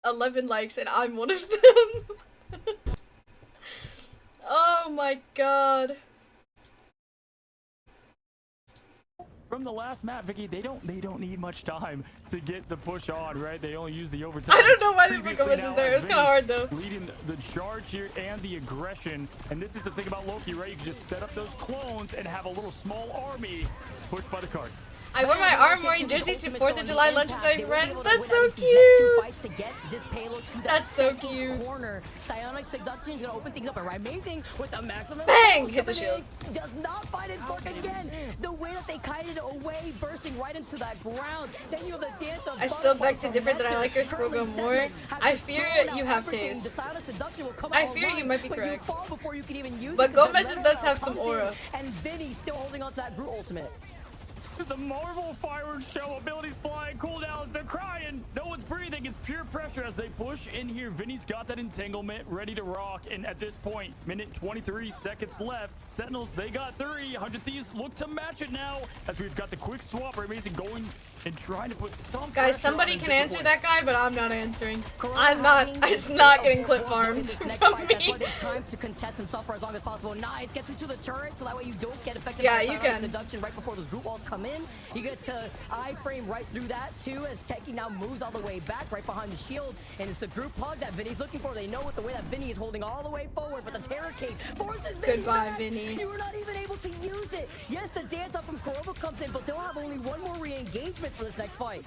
11 likes and I'm one of them. Oh my god. From the last map, Vicky, they don't need much time to get the push on, right? They only use the overtime. I don't know why the Previously Gomez now, is there. It was kind of hard though. Leading the charge here and the aggression, and this is the thing about Loki, right? You can just set up those clones and have a little small army pushed by the cart. I wore my aramori jersey to 4th of July lunch with my friends. That's so cute. That's so cute. Psionic Seduction is gonna open things up, and amazing with the maximum. Bang! Hits a shield. Does not find its mark again. The way that they kited away, bursting right into that ground. Then you have the dance of. I still beg to differ that I like your Scrogo more. I fear you have taste. I fear you might be correct. But Gomez's does have some aura. And Vinny's still holding on to that brute ultimate. There's a Marvel fireworks show, abilities flying, cooldowns, they're crying, no one's breathing, it's pure pressure as they push in here. Vinny's got that entanglement ready to rock, and at this point, minute 23 seconds left. Sentinels, they got 3. 100 Thieves look to match it now as we've got the quick swap. Amazing going and trying to put some Guys, somebody can answer that guy, but I'm not answering. I'm not. It's not getting clip farmed from me. Time to contest himself for as long as possible. Nice, gets into the turret, so that way you don't get affected Yeah, by you can. seduction right before those group walls come in. You get to iframe right through that too, as Techie now moves all the way back right behind the shield, and it's a group hug that Vinny's looking for. They know with the way that Vinny is holding all the way forward, but the Terror Cape forces Vinny Goodbye, back. Vinny. You were not even able to use it. Yes, the dance up from Kurova comes in, but they'll have only one more re-engagement for this next fight.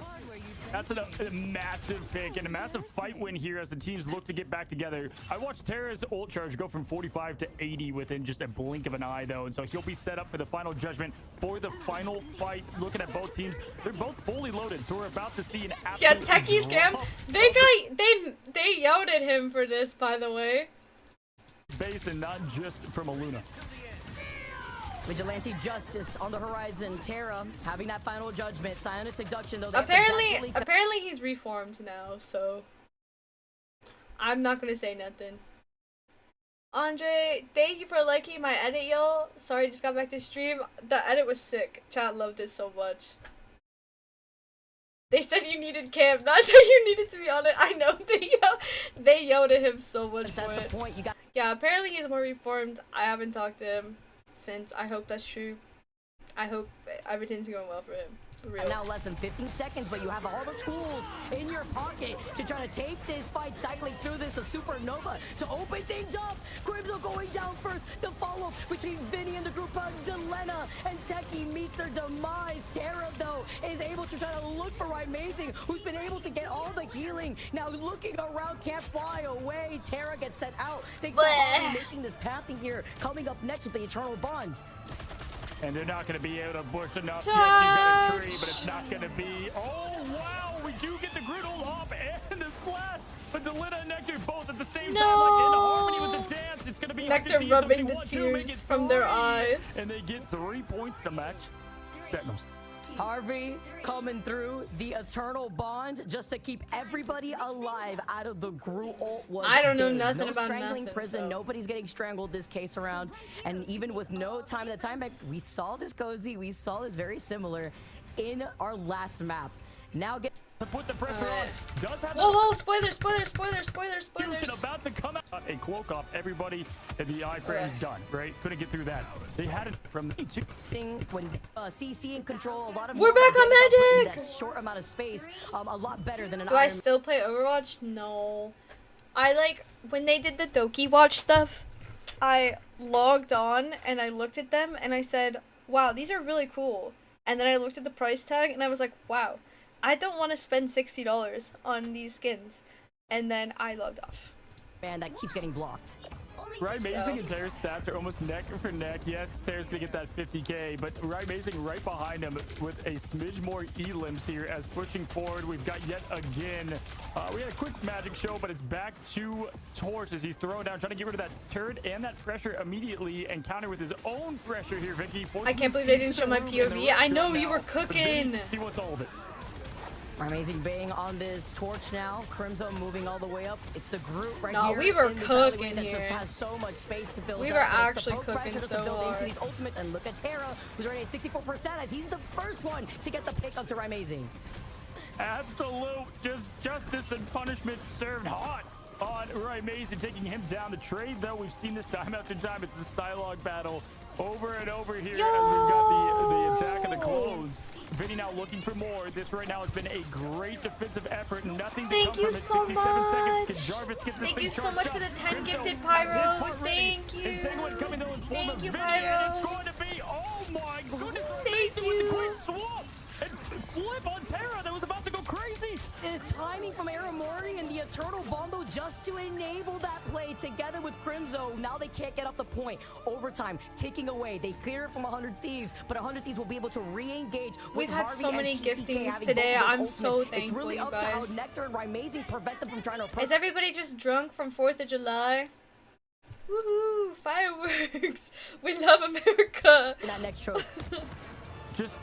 That's a massive pick and a massive fight win here as the teams look to get back together. I watched Terra's ult charge go from 45 to 80 within just a blink of an eye, though, and so he'll be set up for the final judgment for the final fight. Looking at both teams, they're both fully loaded, so we're about to see an absolute. Yeah, Techie's scam. They yelled at him for this, by the way. Base and not just from a Luna. Vigilante Justice on the horizon. Terra having that final judgment. Psionic Seduction, though. Apparently he's reformed now, so I'm not gonna say nothing. Andre, thank you for liking my edit, yo. Sorry, just got back to stream. The edit was sick. Chat loved it so much. They said you needed camp, not that you needed to be on it. I know they yelled at him so much for it. Yeah, apparently he's more reformed. I haven't talked to him since. I hope that's true. I hope everything's going well for him. For real. And now less than 15 seconds, but you have all the tools in your pocket to try to take this fight, cycling through this, a supernova to open things up. Crimson going down first. The follow between Vinny and the group of Delena and Techie meets their demise. Terra, though, is able to try to look for Amazing, who's been able to get all the healing. Now looking around, can't fly away. Terra gets sent out. Thanks to Holly making this pathing here. Coming up next with the Eternal Bond. And they're not going to be able to push enough. Yes, you got a tree, but it's not going to be. Oh, wow. We do get the Griddle off and the slash. But Delena and Nectar both at the same time, like in harmony with the dance. It's going to be Nectar rubbing the tears from their eyes. And they get 3 points to match Sentinels. Harvey coming through the Eternal Bond just to keep everybody alive out of the Gru ult. I don't know nothing no about strangling nothing, prison. so. Nobody's getting strangled this case around. And even with no time at the time, we saw this cozy. We saw this very similar in our last map. Now get to put the pressure on. Does have whoa, spoilers. About to come out. A cloak off everybody, and the iframe's done, right? Couldn't get through that. They had it from the two. When CC in control, a lot of we're back on Magic! That short amount of space, a lot better than an Do I still play Overwatch? No. When they did the Doki Watch stuff, I logged on and I looked at them and I said, wow, these are really cool. And then I looked at the price tag and I was like, wow, I don't want to spend $60 on these skins. And then I logged off. Man, that keeps getting blocked. Right, Amazing and Terra's stats are almost neck for neck. Yes, Terra's gonna get that 50k, but Right Amazing right behind him with a smidge more elims here as pushing forward. We've got yet again. We had a quick magic show, but it's back to Torch as he's throwing down, trying to get rid of that turret and that pressure immediately and counter with his own pressure here, Vicky. I can't believe they didn't show my POV. I know you were cooking. He wants all of it. Amazing bang on this torch now. Crimson moving all the way up. It's the group right here. No, we were cooking that here. Just has so much space to build. We were actually cooking so hard. Into these ultimates, and look at Terra, who's already at 64% as he's the first one to get the pick onto Amazing. Absolute justice and punishment served hot on Right Mason, taking him down. The trade, though, we've seen this time after time. It's the Psylocke battle over and over here as we've got the attack of the close. Vinny now looking for more. This right now has been a great defensive effort. Nothing to Thank come you from it. so 67 seconds. Can much. Jarvis get this Thank thing you so charged much up? for the 10 Crimzo gifted has Pyro. his part ready. Thank you. Entanglement coming though in form Thank of you, Vinny, Pyro. and it's going to be, oh my goodness, Thank Mason with the quick swap and flip on Terra that was about to go crazy. The timing from Aramori and the Eternal Bondo just to enable that play together with Crimzo. Now they can't get off the point. Overtime, taking away. They clear it from 100 Thieves, but 100 Thieves will be able to re-engage. We've had Harvey so many and TTK giftings having today. both of I'm those so ultimates. thankful, It's really you up to how guys. Nectar and Rymazing prevent them from trying to approach. Is everybody just drunk from 4th of July? Woohoo! Fireworks! We love America! in that next choke? Just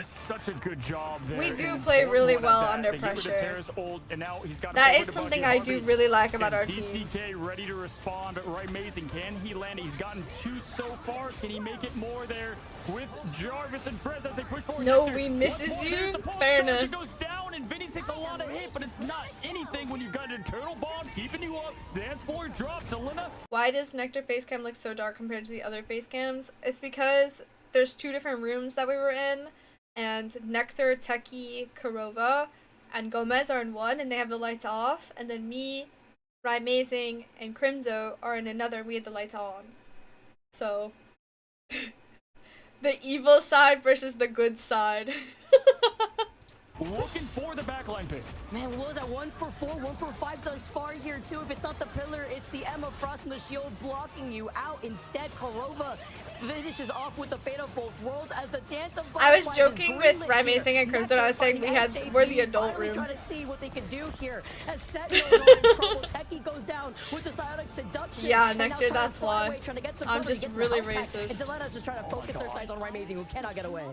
such a good job there. We do in play part really one of well that. under They get rid of pressure. Terra's ult, and now he's got That over is to something Bucky I do Harvey. really like about And our team. TTK ready to respond, but Right Mazing, can he land it? He's gotten 2 so far. Can he make it more there with Jarvis and Frez as they push forward? No, Nectar. we misses Once more, you. there's the pulse Fair charge. enough. It goes down, and Vinny takes a lot of hit, but it's not anything when you've got an Eternal Bond keeping you up. Dance floor drop to Lina. Why does Nectar face cam look so dark compared to the other face cams? It's because there's 2 different rooms that we were in, and Nectar, Techie, Kurova, and Gomez are in one, and they have the lights off, and then me, Rymazing, and Crimzo are in another. We had the lights on. So, the evil side versus the good side. Looking for the backline pick. Man, what was that? 1 for 4, 1 for 5 thus far here too. If it's not the pillar, it's the Emma Frost and the shield blocking you out. Instead, Kurova finishes off with the fate of both worlds as the dance of I was butterflies joking is with greenlit Rymazing here. and Crimson. I was saying we're the adult room. Trying to see what they can do here. As Sentinels are in trouble, Techie goes down with the psionic seduction. Yeah, and now Nectar, trying to that's fly why. away, trying to get some I'm cover, just get some really health back, racist. And Deleta's just trying to focus their sights on Rymazing, who cannot get away.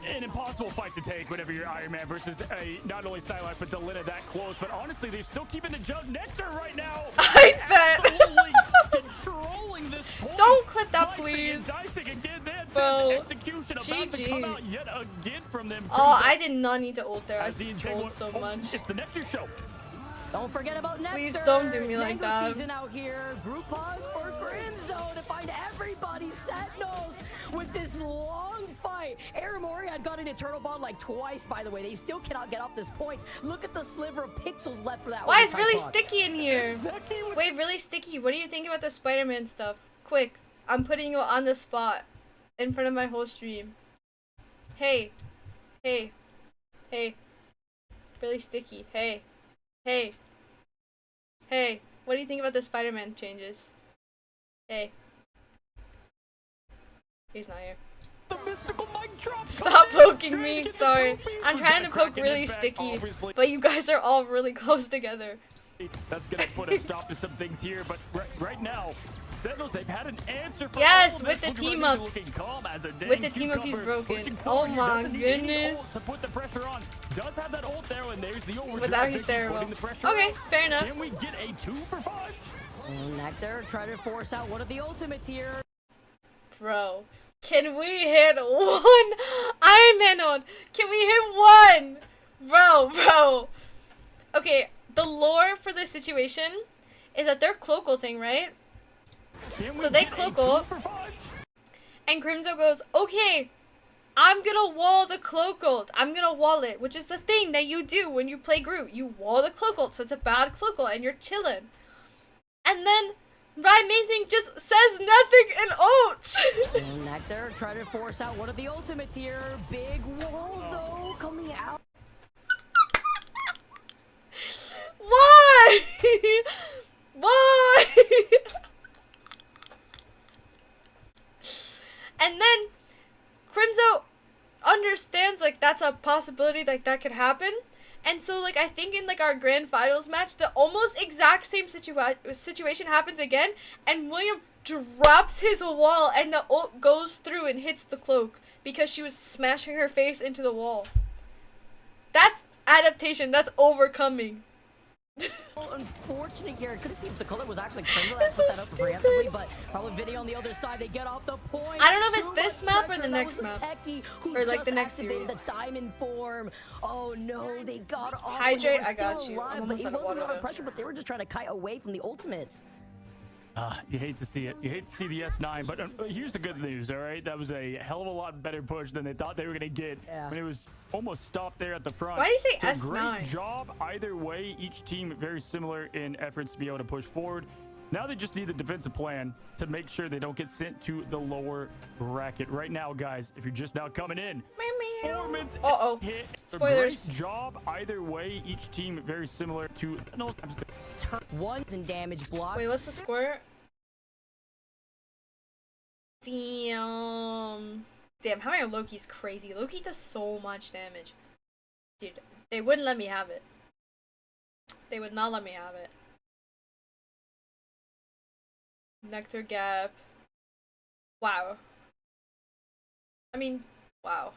An impossible fight to take whenever you're Iron Man versus a not only Psylocke but Delina that close. But honestly, they're still keeping the jump. Nectar right now. I bet. Absolutely controlling this point. Don't clip that, Slicing please. and dicing again. That's Bro. execution about to come out yet again from them. Oh, I did not need to ult there. I As the trolled entanglement- so oh, much. It's the Nectar show. Don't forget about Nectar. Please don't do me It's like Mango that. season out here. Group hug for Crimzo to find everybody Sentinels with this long fight. Aramori had got an Eternal Bond like twice, by the way. They still cannot get off this point. Look at the sliver of pixels left for that. Why is overtime really clock. sticky in here? Wait, really sticky. What do you think about the Spider-Man stuff? Quick, I'm putting you on the spot in front of my whole stream. Hey, hey, hey. Really sticky. Hey, hey, hey. What do you think about the Spider-Man changes? Hey. He's not here. The mystical mic drop. Stop poking me. Sorry. I'm trying to poke really sticky, but you guys are all really close together. That's gonna put a stop to some things here, but right now, Sentinels, they've had an answer for Yes, all with this. the Looking team like up. looking calm as a With dang the team up, he's cucumber broken. pushing Oh forward. my Doesn't need any ult goodness. to put the pressure on. Does have that ult there, and there's the overdrive. Without he's Vicky terrible. putting the pressure Okay, on. fair enough. Can we get a 2 for 5? Nectar trying to force out one of the ultimates here. Bro, can we hit one Iron Man on? Can we hit one? Bro. Okay, the lore for this situation is that they're cloak ulting, right? So they cloak ult, and Crimzo goes, okay, I'm gonna wall the cloak ult. I'm gonna wall it, which is the thing that you do when you play Groot. You wall the cloak ult, so it's a bad cloak ult, and you're chilling. And then Rymazing just says nothing and ults. Nectar trying to force out one of the ultimates here. Big wall though coming out. Why? Why? And then Crimzo understands like that's a possibility, like that could happen. And so like I think in like our grand finals match, the almost exact same situation happens again, and William drops his wall and the ult goes through and hits the cloak because she was smashing her face into the wall. That's adaptation. That's overcoming. Unfortunate here. Couldn't see if the color was actually criminal. That's Put so that up preemptively, but probably video on the other side. They get off the point. I don't know if it's Too this much map or pressure. the That next was map. Techie who Or, like, just the next activated series. the diamond form. Oh no, they got off. when Hydrate, they were I got still you. alive, I'm but almost it out of wasn't a lot water. of pressure, but they were just trying to kite away from the ultimates. You hate to see it. You hate to see the S9, but here's the good news, all right? That was a hell of a lot better push than they thought they were going to get when it was almost stopped there at the front. Why do you say So S9? Great job either way. Each team very similar in efforts to be able to push forward. Now they just need the defensive plan to make sure they don't get sent to the lower bracket. Right now, guys, if you're just now coming in, performance hit. Spoilers. Great job either way. Each team very similar to Ones and damage blocks. Wait, what's the score? Damn. Damn, having a Loki's crazy. Loki does so much damage. Dude, they wouldn't let me have it. They would not let me have it. Nectar Gap. Wow. I mean, wow.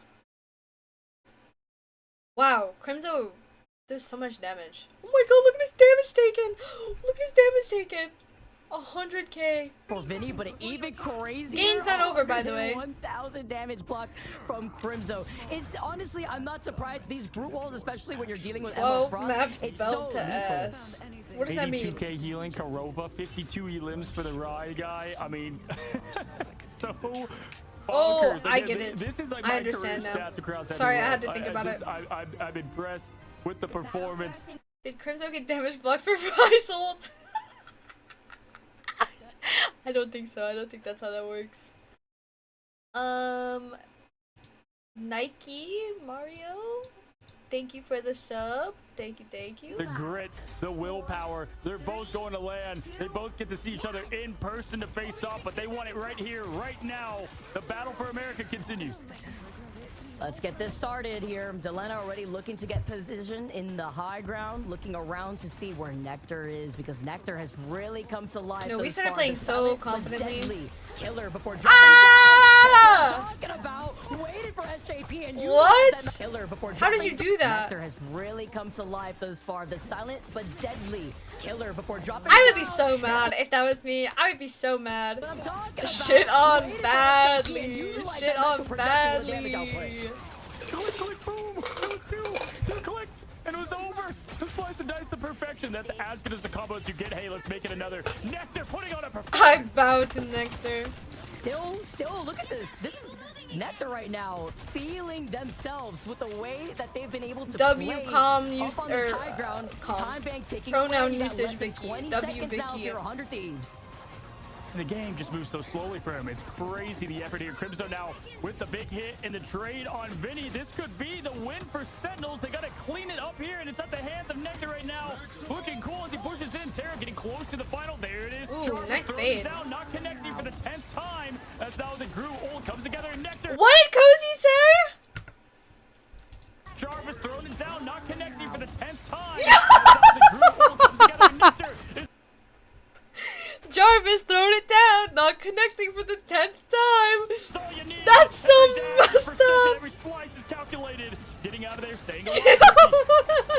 Wow, Crimzo does so much damage. Oh my god, look at his damage taken! Look at his damage taken! 100k for Vinny, but even crazier. Game's not over, by the way. 1,000 damage block from Crimzo. It's honestly, I'm not surprised. These brute walls, especially when you're dealing with Emma Frost, maps it's belt so to lethal. ass. What does that mean? 82k healing, Karova, 52 elims for the Rye guy. I mean, so bonkers. Oh, I Again, get it. This is like I my understand career now. stats across Sorry, I everywhere. had to think about it. I'm impressed with the performance. Did Crimzo get damage blocked for Fry's ult? I don't think so. I don't think that's how that works. Nike Mario, thank you for the sub. Thank you, thank you. The grit, the willpower, they're both going to land. They both get to see each other in person to face off, but they want it right here, right now. The battle for America continues. Let's get this started here. Delena already looking to get position in the high ground, looking around to see where Nectar is, because Nectar has really come to life. No, we thus started far. playing The so silent but confidently. deadly killer before dropping down. Talking about waiting for SJP and you What? them killer before How did dropping you do that? Nectar has really come to life thus far. The silent but deadly killer before dropping I would be down. so mad if that was me. I would be so mad. I'm talking about Shit on waiting for SJP and badly. utilize Shit that on mental projection with damage output. badly. Click, click, boom. It was two clicks, and it was over. The slice and dice to perfection. That's as good as the combos you get. Hey, let's make it another. Nectar putting on a performance. I bow to Nectar. Still, look at this. This is Nectar right now, feeling themselves with the way that they've been able to play WCOM up use on this or high ground. Time bank taking pronoun away. You got usage less than Vicky. 20 W seconds now Vicky. here, 100 Thieves. The game just moves so slowly for him. It's crazy the effort here. Crimzo now with the big hit and the trade on Vinny. This could be the win for Sentinels. They got to clean it up here, and it's at the hands of Nectar right now. Looking cool as he pushes in. Terra getting close to the final. There it is. Ooh, Jarvis nice throws fade. it down, not connecting for the 10th time. As now the Gru ult comes together. Nectar. What did Cozy say? Jarvis throwing it down, not connecting for the 10th time. As now the Gru ult comes together. Nectar is Jarvis throwing it down, not connecting for the 10th time. all you need. That's so Every dash, messed percent, up. Every slice is calculated. Getting out of there, staying alive.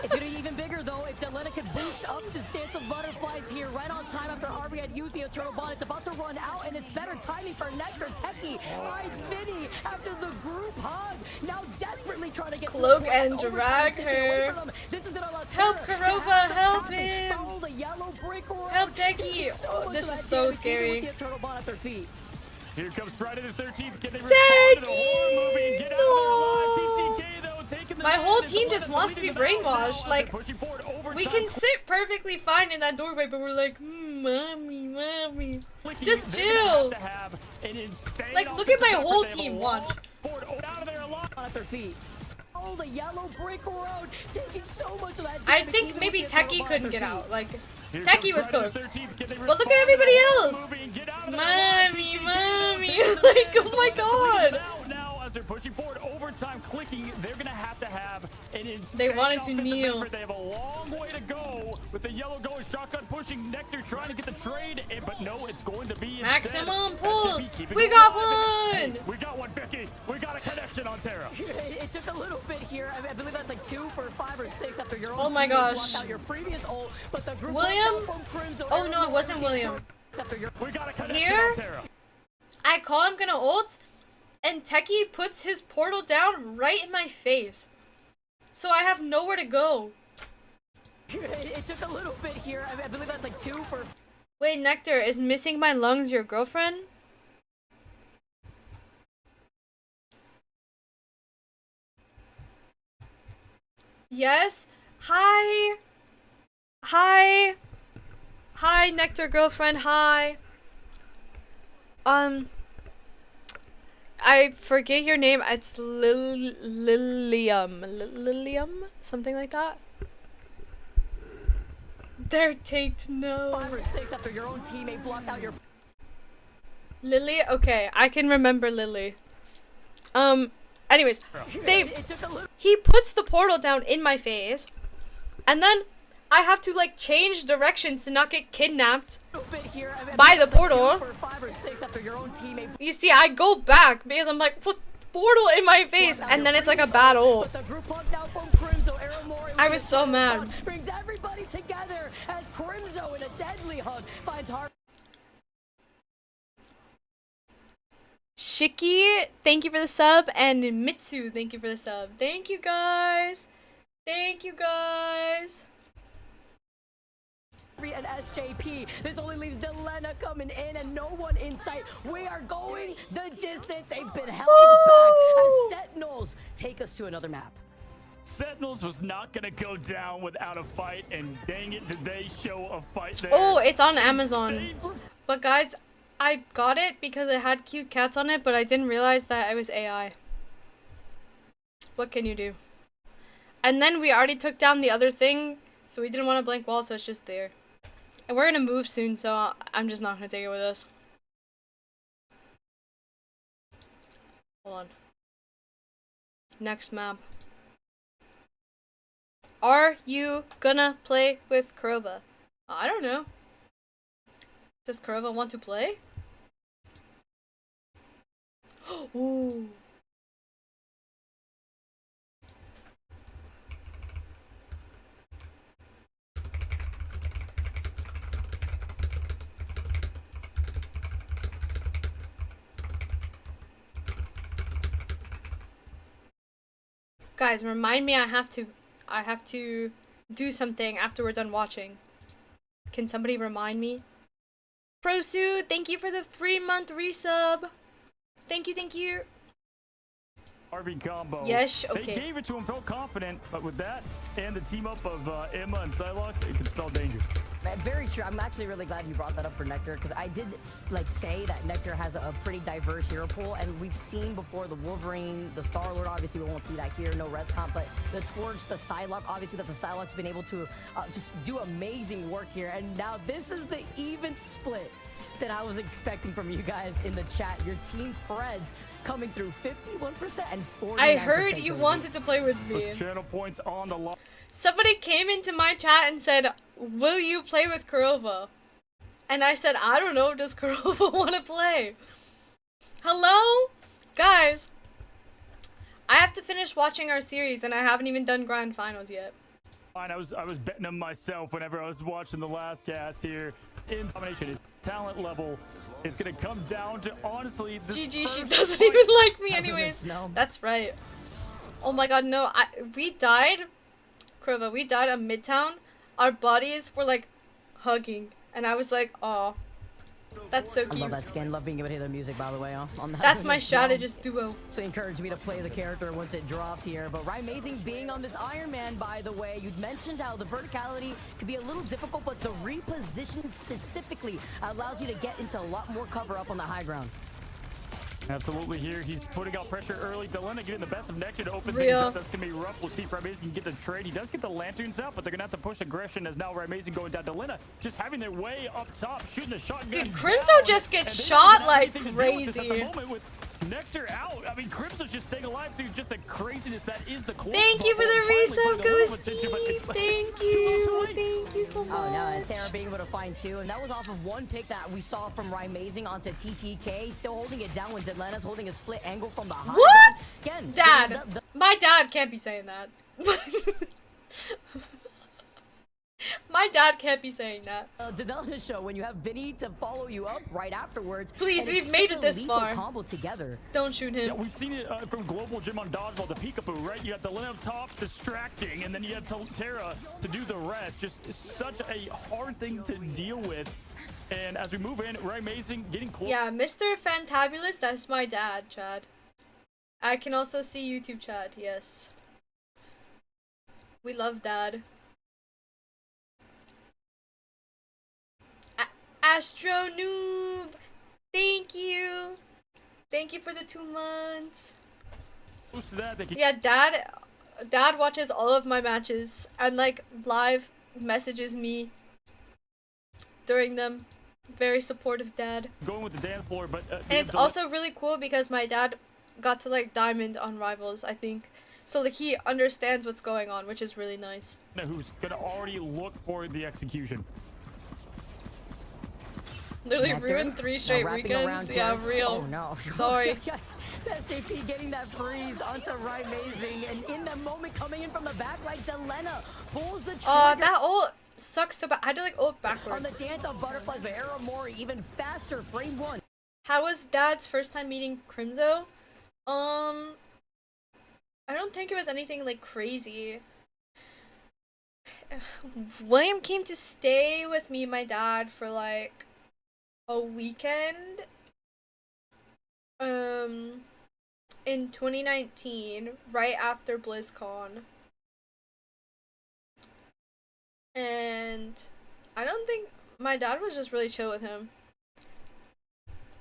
It's gonna be even bigger though if Delena can boost up the stance of butterflies here right on time after Harvey had used the Eternal Bond. It's about to run out and it's better timing for Nectar. Techie rides Vinny after the group hug. Now desperately trying to get Cloak to the and drag her. This is gonna allow Help Terra to Karova, have help happen. him. Follow the yellow brick road. Help Techie. Taking so Oh, much this of was that so damage, even scary. with the Eternal Bond at their feet. Here comes Friday the 13th. Can they respond to the horror movie and get out of there alive? TTK though, taking the My win. whole It's team the just one wants that's to be leading the battle now brainwashed. as Like, they're pushing forward overtime. we can sit perfectly fine in that doorway, but we're like, mommy, mommy. Just They're gonna chill. have to have an insane Like, look at my offensive whole effort. They have a team, long watch. forward, out of there alive. At their feet. Oh, the yellow brick road taking so much of that I damage, think even maybe with the Eternal Techie Bond couldn't at get their out. feet. Like, Here Techie comes was Friday the cooked. 13th. Can they But look respond at to everybody the horror else. movie and get out of there alive? Mommy, TTK mommy. taking the Like, win. oh my The one that's leading god. it out now as they're pushing forward overtime, clicking. They're gonna have to have an insane They wanted to offensive kneel. effort. They have a long way to go. with the yellow going shotgun pushing. Nectar trying to get the trade, but no, it's going to be Maximum instead pulse. SCP We keeping got it alive. one. Hey, we got one, Vicky. We got a connection on Terra. It took a little bit here. I believe that's like 2 for 5 or 6 after your own Oh my teammate gosh. blocked out your previous ult, but the group William? Crimson Oh no, it wasn't William. We got a connection Here? on Terra. I call him gonna ult, and Techie puts his portal down right in my face. So I have nowhere to go. It took a little bit here. I believe that's like 2 for... Wait, Nectar, is missing my lungs your girlfriend? Yes? Hi! Hi! Hi, Nectar girlfriend, hi! I forget your name. It's Lilium? Something like that? They're taped, no. 5 or 6 after your own teammate blocked out your... Lily? Okay, I can remember Lily. Anyways, he puts the portal down in my face, and then I have to like change directions to not get kidnapped by the portal. You see, I go back because I'm like, what portal in my face? And then it's like a battle. I was so mad. Brings everybody together as Crimzo in a deadly hug finds heart. Shiki, thank you for the sub, and Mitsu, thank you for the sub. Thank you guys. Thank you guys. And SJP, this only leaves Delena coming in and no one in sight. We are going the distance. They've been held back as Sentinels take us to another map. Sentinels was not gonna go down without a fight, and dang it, did they show a fight there. Oh, it's on Amazon. But guys, I got it because it had cute cats on it, but I didn't realize that it was AI. What can you do? And then we already took down the other thing, so we didn't want a blank wall, so it's just there. And we're gonna move soon, so I'm just not gonna take it with us. Hold on. Next map. Are you gonna play with Kurova? I don't know. Does Kurova want to play? Ooh. Guys, remind me I have to do something after we're done watching. Can somebody remind me? Prosu, thank you for the 3-month resub. Thank you, thank you. RV combo. Yes, okay. They gave it to him, felt confident, but with that and the team up of Emma and Psylocke, it could spell dangerous. Very true. I'm actually really glad you brought that up for Nectar, because I did like say that Nectar has a pretty diverse hero pool, and we've seen before the Wolverine, the Star-Lord, obviously we won't see that here, no res comp, but the Torch, the Psylocke, obviously that the Psylocke's been able to just do amazing work here, and now this is the even split that I was expecting from you guys in the chat. Your team Preds coming through 51% and 49%. I heard you wanted to play with me. Those channel points on the line. Somebody came into my chat and said, will you play with Kurova? And I said, I don't know, does Kurova want to play? Hello? Guys, I have to finish watching our series and I haven't even done Grand Finals yet. I was betting them myself whenever I was watching the last cast here. In combination, talent level, it's gonna come down to honestly. GG, she doesn't even like me anyways. That's right. Oh my god, no, we died, Kurova, we died on Midtown. Our bodies were like hugging, and I was like, oh, that's so cute. I love that skin. Love being able to hear their music, by the way. On that. That's my strategist duo. So encouraged me to play the character once it dropped here. But amazing being on this Iron Man, by the way. You'd mentioned how the verticality could be a little difficult, but the reposition specifically allows you to get into a lot more cover up on the high ground. Absolutely here. He's putting out pressure early. Delena getting the best of Nectar to open Real. things up. That's going to be rough. We'll see if Amazing can get the trade. He does get the lanterns out, but they're going to have to push aggression as now Amazing going down. Delena just having their way up top, shooting a shotgun. Dude, Crimzo just gets shot like crazy. Nectar out. I mean, Crimson's just staying alive through just the craziness that is the close. Thank you for the resub, Ghosty. Thank you. Too Thank you so much. Oh no, and Tara being able to find two, and that was off of one pick that we saw from Rymazing onto TTK, still holding it down when Atlanta's holding a split angle from the high. What? Again, Dad. My dad can't be saying that. My dad can't be saying that. Delta show when you have Vinny to follow you up right afterwards. Please, and we've it's made such it a this lethal far. combo together. Don't shoot him. Yeah, we've seen it from Global Gym on Dodgeball, the peekaboo, right? You got the Lynn up top distracting, and then you have Tara to do the rest. Just such a hard thing to deal with. And as we move in, Rymazing getting close. Yeah, Mr. Fantabulous, that's my dad, Chad. I can also see YouTube Chad, yes. We love Dad. Astro Noob! Thank you! Thank you for the 2 months. Yeah, Dad watches all of my matches and like live messages me during them. Very supportive dad. Going with the dance floor, but and it's also really cool because my dad got to like diamond on Rivals, I think. So like he understands what's going on, which is really nice. Who's gonna already look for the execution? Literally ruined 3 straight weekends. Yeah, real. Oh no. Sorry. Yes. SJP getting that freeze onto Rymazing, and in the moment coming in from the back like Delena pulls the trigger. Oh, that ult sucks so bad. I had to like ult backwards. On the dance of butterflies, but aramori even faster. Frame 1. How was Dad's first time meeting Crimzo? I don't think it was anything like crazy. William came to stay with me and my dad for like a weekend in 2019, right after BlizzCon. And I don't think my dad was just really chill with him.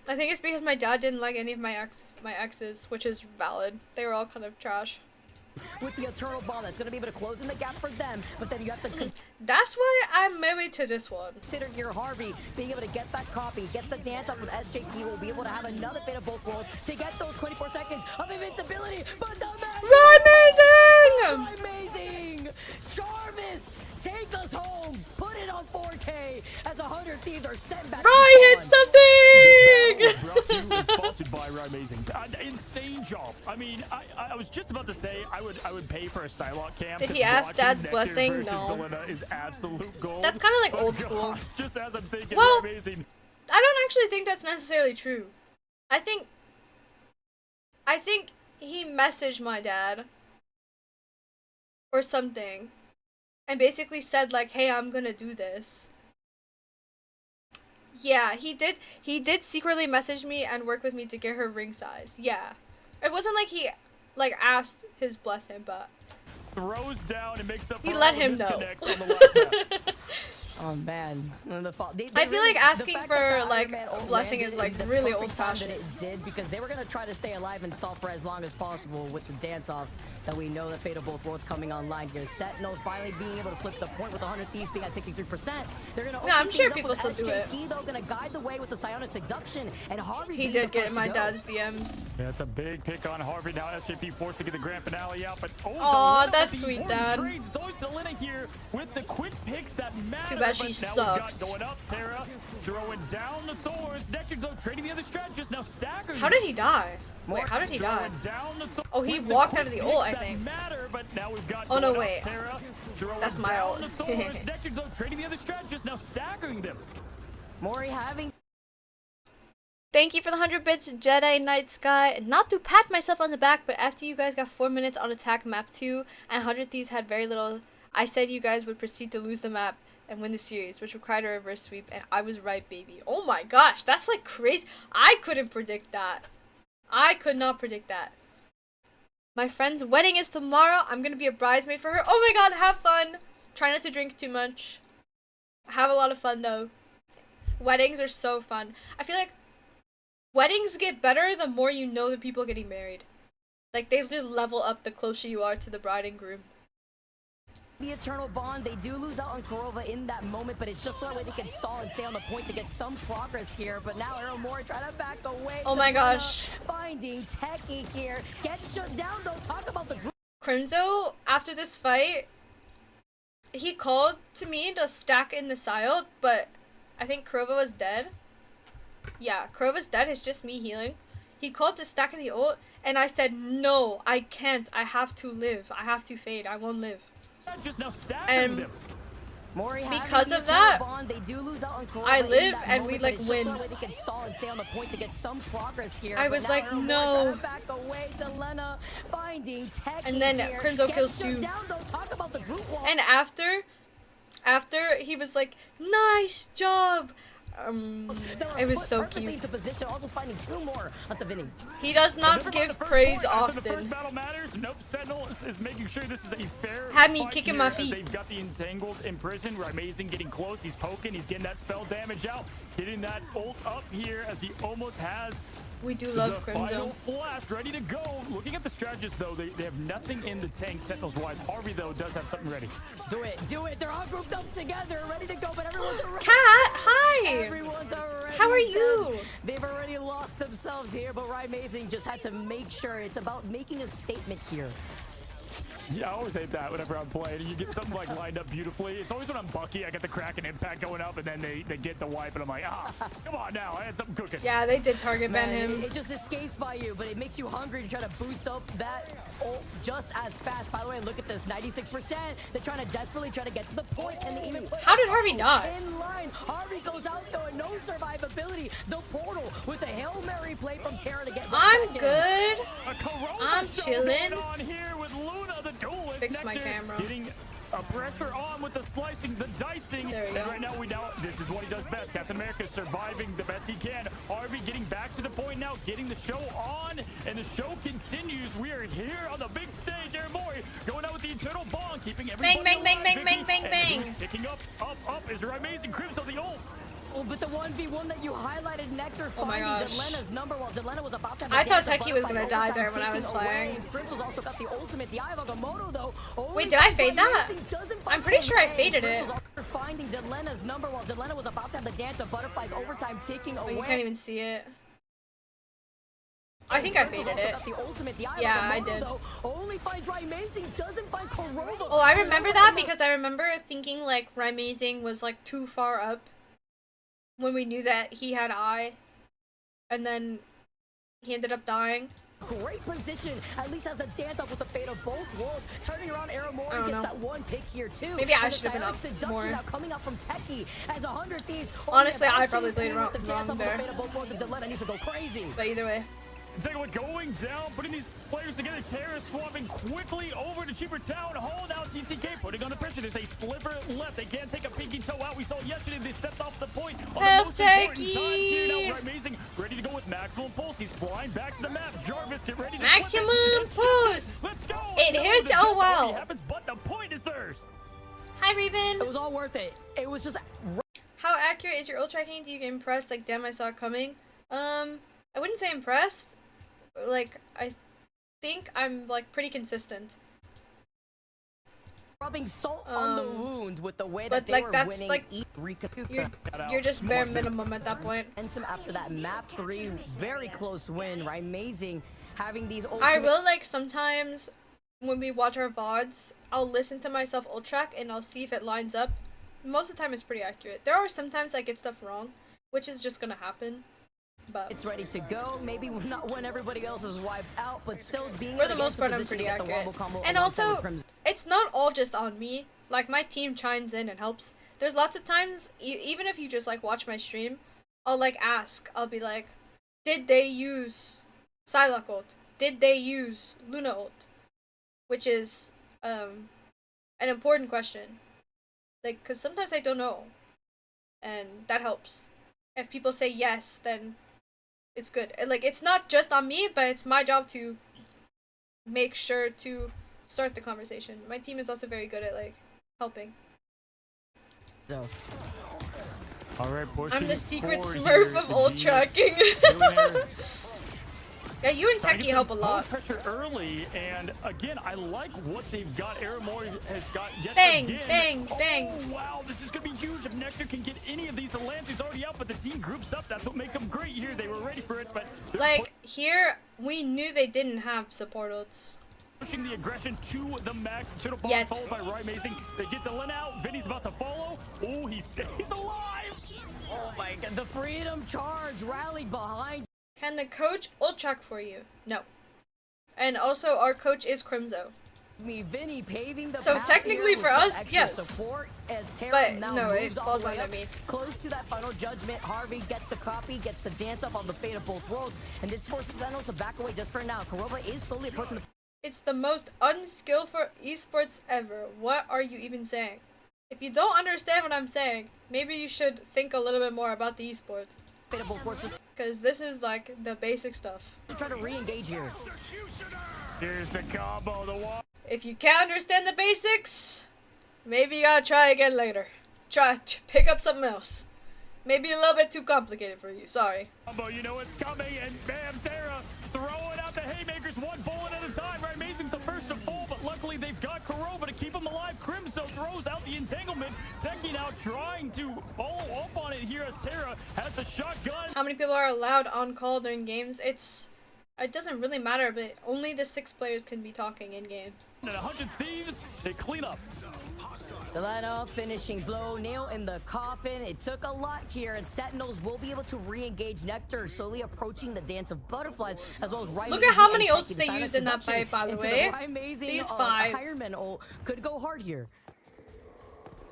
I think it's because my dad didn't like any of my exes, which is valid. They were all kind of trash. With the eternal ball that's going to be able to close in the gap for them, but then you have to that's why I'm married to this one. Consider here Harvey being able to get that copy, gets the dance up with SJP, will be able to have another Fate of both worlds to get those 24 seconds of invincibility, but the Rymazing! Jarvis, take us home, put it on 4K as 100 Thieves are sent back. Ryan hit something! Brought to you and sponsored by Rymazing. Insane job. I mean, I was just about to say I would pay for a Psylocke cam. Did he ask Dad's blessing? No. Delena is absolute gold. That's kind of like old school. Just as I'm thinking, well, Rymazing. I don't actually think that's necessarily true. I think he messaged my dad or something and basically said like, hey, I'm gonna do this. Yeah, he did secretly message me and work with me to get her ring size. Yeah. It wasn't like he like asked his blessing, but throws down and makes up he for let all him the know. misconnects on the last map. Oh man, I feel like asking for like blessing is like really old fashioned. It did because they were gonna try to stay alive and stall for as long as possible with the dance off that we know that Fate of Both Worlds coming online here. Sentinels finally being able to flip the point with 100 Thieves being at 63%. They're gonna yeah, I'm sure people still do it. SJP though gonna guide the way with the Psionic Seduction, and Harvey he did get in my dad's DMs. Yeah, it's a big pick on Harvey now. SJP forced to get the grand finale out, but oh, that's sweet, Dad. Trades. It's always Delena here with the quick picks that matter. Too bad she sucked. Going up, Tara throwing down the Thorns. Nectar though trading the other strategist, now staggering. How did he die? Wait, how did he die? Oh, he walked out of the ult, I think. Matter, but now we've got oh no, wait. Tara, that's my ult. Nectar though trading the other strategist, now staggering them. Mori having. Thank you for the 100 bits, Jedi Night Sky. Not to pat myself on the back, but after you guys got 4 minutes on attack map 2 and 100 Thieves had very little, I said you guys would proceed to lose the map and win the series, which required a reverse sweep, and I was right, baby. Oh my gosh, that's like crazy. I couldn't predict that. I could not predict that. My friend's wedding is tomorrow. I'm gonna be a bridesmaid for her. Oh my god, have fun. Try not to drink too much. Have a lot of fun though. Weddings are so fun. I feel like weddings get better the more you know the people getting married. Like they just level up the closer you are to the bride and groom. The Eternal Bond, they do lose out on Kurova in that moment, but it's just so that way they can stall and stay on the point to get some progress here. But now Aramori trying to back away. Oh my gosh. Finding Techie here. Gets shut down though. Talk about the group. Crimzo, after this fight, he called to me to stack in the Sild, but I think Kurova was dead. Yeah, Kurova's dead. It's just me healing. He called to stack in the ult, and I said, no, I can't. I have to live. I have to fade. I won't live. Just now And Mori because of that, Bond, they do lose out on Kurova I live and moment, we like win. So they can stall and stay on the point to get some progress here. I was like, no. Back away to Lena, finding Techie And then here. Crimzo Gets kills shut 2. Down, though. Talk about the group wall. And after he was like, nice job. It was so cute. Position, also finding 2 more on Savini. He does not give praise often. The first battle matters. Nope, Sentinel is making sure this is a fair Had me fight kicking here my as feet. They've got the entangled in prison. Amazing getting close. He's poking. He's getting that spell damage out. Getting that ult up here as he almost has. We do love the Crimzo. Final flash ready to go. Looking at the strategists though, they have nothing in the tank Sentinels wise. Harvey though does have something ready. Do it, do it. They're all grouped up together, ready to go, but everyone's already. Cat, hi. Everyone's already. How are you? They've already lost themselves here, but Ryan Amazing just had to make sure it's about making a statement here. Yeah, I always hate that whenever I'm playing. You get something like lined up beautifully. It's always when I'm Bucky, I get the crack and impact going up, and then they get the wipe, and I'm like, come on now, I had something cooking. Yeah, they did target ban him. It just escapes by you, but it makes you hungry to try to boost up that ult just as fast. By the way, look at this, 96%. They're trying to desperately try to get to the point, and they even How did Harvey die? In line, Harvey goes out though, and no survivability. The portal with a Hail Mary play from Tara to get. I'm good. I'm chilling. On here with Luna, the duelist. Fix my Nectar camera. Getting a pressure on with the slicing, the dicing. There we go. And right now, this is what he does best. Captain America surviving the best he can. Harvey getting back to the point now, getting the show on, and the show continues. We are here on the big stage. Aramori going out with the Eternal Bond, keeping everybody Bang, bang, bang, alive, bang, bang, and bang, who's ticking up is Amazing Crimson, the ult. Oh, but the 1v1 that you highlighted, Nectar Oh my finding gosh. Delena's number while Delena was about to have I thought dance, Techie was gonna Butterfly's die there overtime when I was taken flying. away. Crimson's also got the ultimate, the Eye of Agamotto though. Wait, did I fade that? Doesn't I'm pretty sure I find faded it. Crimson's also finding Delena's number while Delena was about to have the dance of Butterfly's overtime taking away. You can't even see it. I think I Crimson's faded also it. got the ultimate, the Eye of Yeah, I Agamotto, did. though. Only finds Amazing, doesn't find Kurova. Oh, I remember that because I remember thinking like Amazing was like too far up when we knew that he had eye, and then he ended up dying. Great position, at least has the dance up with the fate of both worlds. Turning around Aramori I don't gets know. that one pick here too. Maybe I And the should have been up Silent Seduction more. now coming out from Techie as 100 Thieves. Honestly, only I have probably SG played with the wrong dance up with the there. fate of both worlds, and Delena needs to go crazy. But either way. And take a look, going down, putting these players together. Terra swapping quickly over to Cheaper Town Hall. Now TTK putting on the pressure. There's a sliver left. They can't take a pinky toe out. We saw yesterday they stepped off the point on Help, the most important Techie! times here. Now Amazing, ready to go with maximum pulse. He's flying back to the map. Jarvis, get ready to Maximum pulse! Let's go! It No, hits, the oh death wow. already happens, but the point is theirs. Hi, Raven. It was all worth it. It was just. How accurate is your ult tracking? Do you get impressed? Like, damn, I saw it coming. I wouldn't say impressed. Like, I think I'm like pretty consistent. Rubbing salt on the wound with the way but that they like were that's winning like each you're just bare minimum at that point. And some after that map 3, very close win, right? Amazing having these. I will like sometimes when we watch our VODs, I'll listen to myself ult track and I'll see if it lines up. Most of the time it's pretty accurate. There are sometimes I get stuff wrong, which is just gonna happen. But it's ready to go. Maybe not when everybody else is wiped out, but still being for able the to most get part, into I'm pretty position to get the accurate. wombo combo And alongside also, with Crimson. it's not all just on me. Like my team chimes in and helps. There's lots of times, even if you just like watch my stream, I'll like ask. I'll be like, did they use Psylocke ult? Did they use Luna ult? Which is an important question. Like, cause sometimes I don't know, and that helps. If people say yes, then it's good. And, like, it's not just on me, but it's my job to make sure to start the conversation. My team is also very good at like helping. So. All right, I'm the secret forward Smurf here, of the ult G's tracking. doing their Yeah, you and Trying to Techie get help a some lot. pressure early, and again, I like what they've got. Aramori has got yet Bang, again. bang, bang. Oh wow, this is gonna be huge if Nectar can get any of these. The Lancer's already out, but the team groups up. That's what makes them great here. They were ready for it, but like here, we knew they didn't have support ults. pushing the aggression to the max. To the ball, Yet. followed by Ryan Amazing. They get the Lin out. Vinny's about to follow. Oh, he stays alive. Oh my god, the freedom charge rallied behind. Can the coach ult track for you? No. And also, our coach is Crimzo. Vinny paving the So path technically here for with us, some extra yes. support as Tara But now no, it moves all falls the way on up, me. close to that final judgment. Harvey gets the copy, gets the dance up on the fate of both worlds, and this forces Zenos to back away just for now. Kurova is slowly approaching the. It's the most unskillful esports ever. What are you even saying? If you don't understand what I'm saying, maybe you should think a little bit more about the esports. Fate of both worlds. Because this is like the basic stuff. Try to re-engage here. Here's the combo. The wall. If you can't understand the basics, maybe you gotta try again later. Try to pick up something else. Maybe a little bit too complicated for you, sorry. Combo, you know it's coming, and bam, Tara throwing out the haymakers, one bullet at a time. Right, Amazing's the first to fall, but luckily they've got Kurova to keep him alive. Crimso throws out the entanglement. Techie now trying to follow up on it here as Tara has the shotgun. How many people are allowed on call during games? It doesn't really matter, but only the 6 players can be talking in game. And 100 thieves, they clean up. The lineup finishing blow, nail in the coffin. It took a lot here, and Sentinels will be able to re-engage Nectar, slowly approaching the dance of butterflies, as well as right. Look at how many ults they used in that fight, by the way. These 5. Fireman ult could go hard here.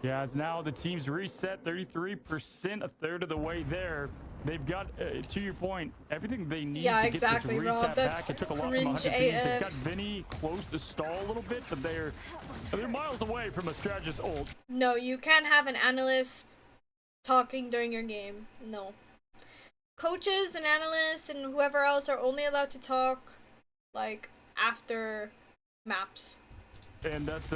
Yeah, as now the team's reset 33%, a third of the way there. They've got, to your point, everything they need Yeah, to exactly, get this Rob. recap That's back. It took a lot from cringe 100 thieves. AF. They've got Vinny close to stall a little bit, but they're miles away from a strategist ult. No, you can't have an analyst talking during your game. No. Coaches and analysts and whoever else are only allowed to talk, like, after maps. And that's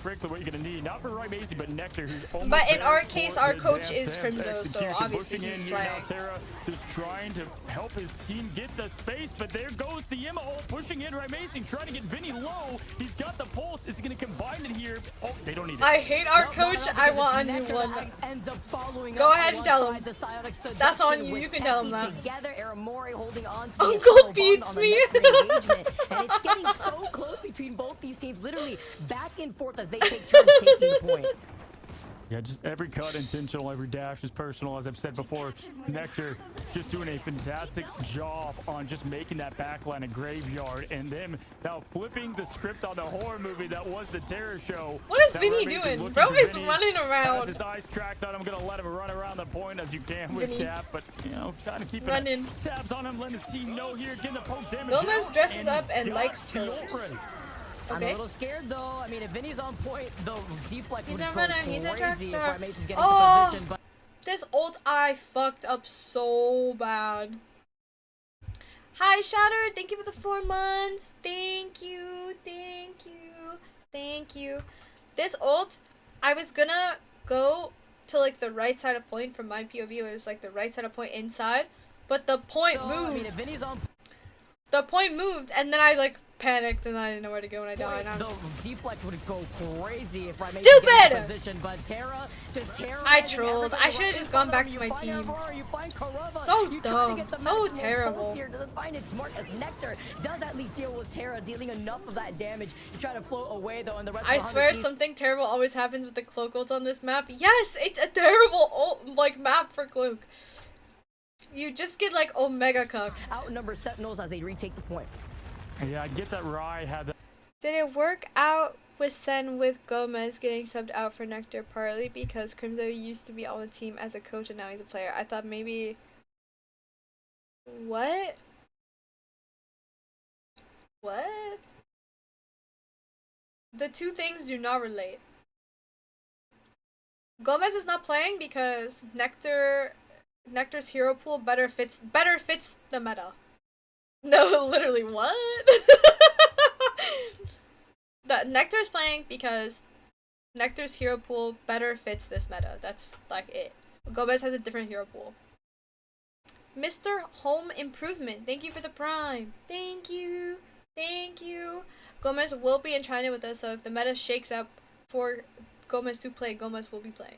frankly what you're gonna need, not for Ryan Macy, but Nectar, who's almost But in there our for case, our the coach dance is dance Crimzo, so execution. obviously Pushing he's in here now, playing. Tara just trying to help his team get the space, but there goes the Emma ult, pushing in Ryan Macy, trying to get Vinny low. He's got the pulse. Is he gonna combine it here? Oh, they don't need it. I hate our coach. I want a new one. Go ahead and tell him. That's on you. You can tell him that. Together, Aramori holding on to Uncle beats me. and it's getting so close between both these teams, literally back and forth as they take turns taking the point. Yeah, just every cut intentional, every dash is personal. As I've said before, Nectar just doing a fantastic job on just making that backline a graveyard, and then now flipping the script on the horror movie that was the Terror Show. What is Now Vinny Remy doing? looking Bro for is Vinny. running Has around. his eyes tracked on him. Gonna let him run around the point as you can with Vinny. Cap, but you know, trying to keep Running. tabs on him, letting his team know here, getting the post damage. Gomez out, dresses up he's and got likes the ult turtles. ready. I'm a Okay. little scared though. I mean, if Vinny's on point, the deflect He's would a go runner. He's a track crazy if star. Ryan Mason's getting Oh! into position, but This ult I fucked up so bad. Hi Shatter, thank you for the 4 months. Thank you, thank you, thank you. This ult, I was gonna go to like the right side of point from my POV. It was like the right side of point inside, but the point so, moved. I mean, if Vinny's on The point moved, and then I like panicked, and I didn't know where to go, and I died. point, the deflect would go crazy if Ryan Mason Stupid! gets in position, but Tara just terrorizing I trolled. I everything should have right just in gone front back of to you. my Find team. Aurora, you find Kurova, So you try dumb, to get the so maximum terrible. pulse here. Doesn't find it smart as Nectar does at least deal with Tara, dealing enough of that damage. You try to float away though, and the rest I of the swear 100 something terrible always happens with the cloak ult on this map. Yes, it's a terrible ult, like map for cloak. You just get like omega cucked. outnumber Sentinels as they retake the point. Yeah, I get that Rye had that. Did it work out with Sen with Gomez getting subbed out for Nectar partly because Crimzo used to be on the team as a coach and now he's a player? I thought maybe... What? What? The two things do not relate. Gomez is not playing because Nectar's hero pool better fits the meta. No, literally, what? The Nectar's playing because Nectar's hero pool better fits this meta. That's like it. Gomez has a different hero pool. Mr. Home Improvement, thank you for the prime. Thank you. Thank you. Gomez will be in China with us, so if the meta shakes up for Gomez to play, Gomez will be playing.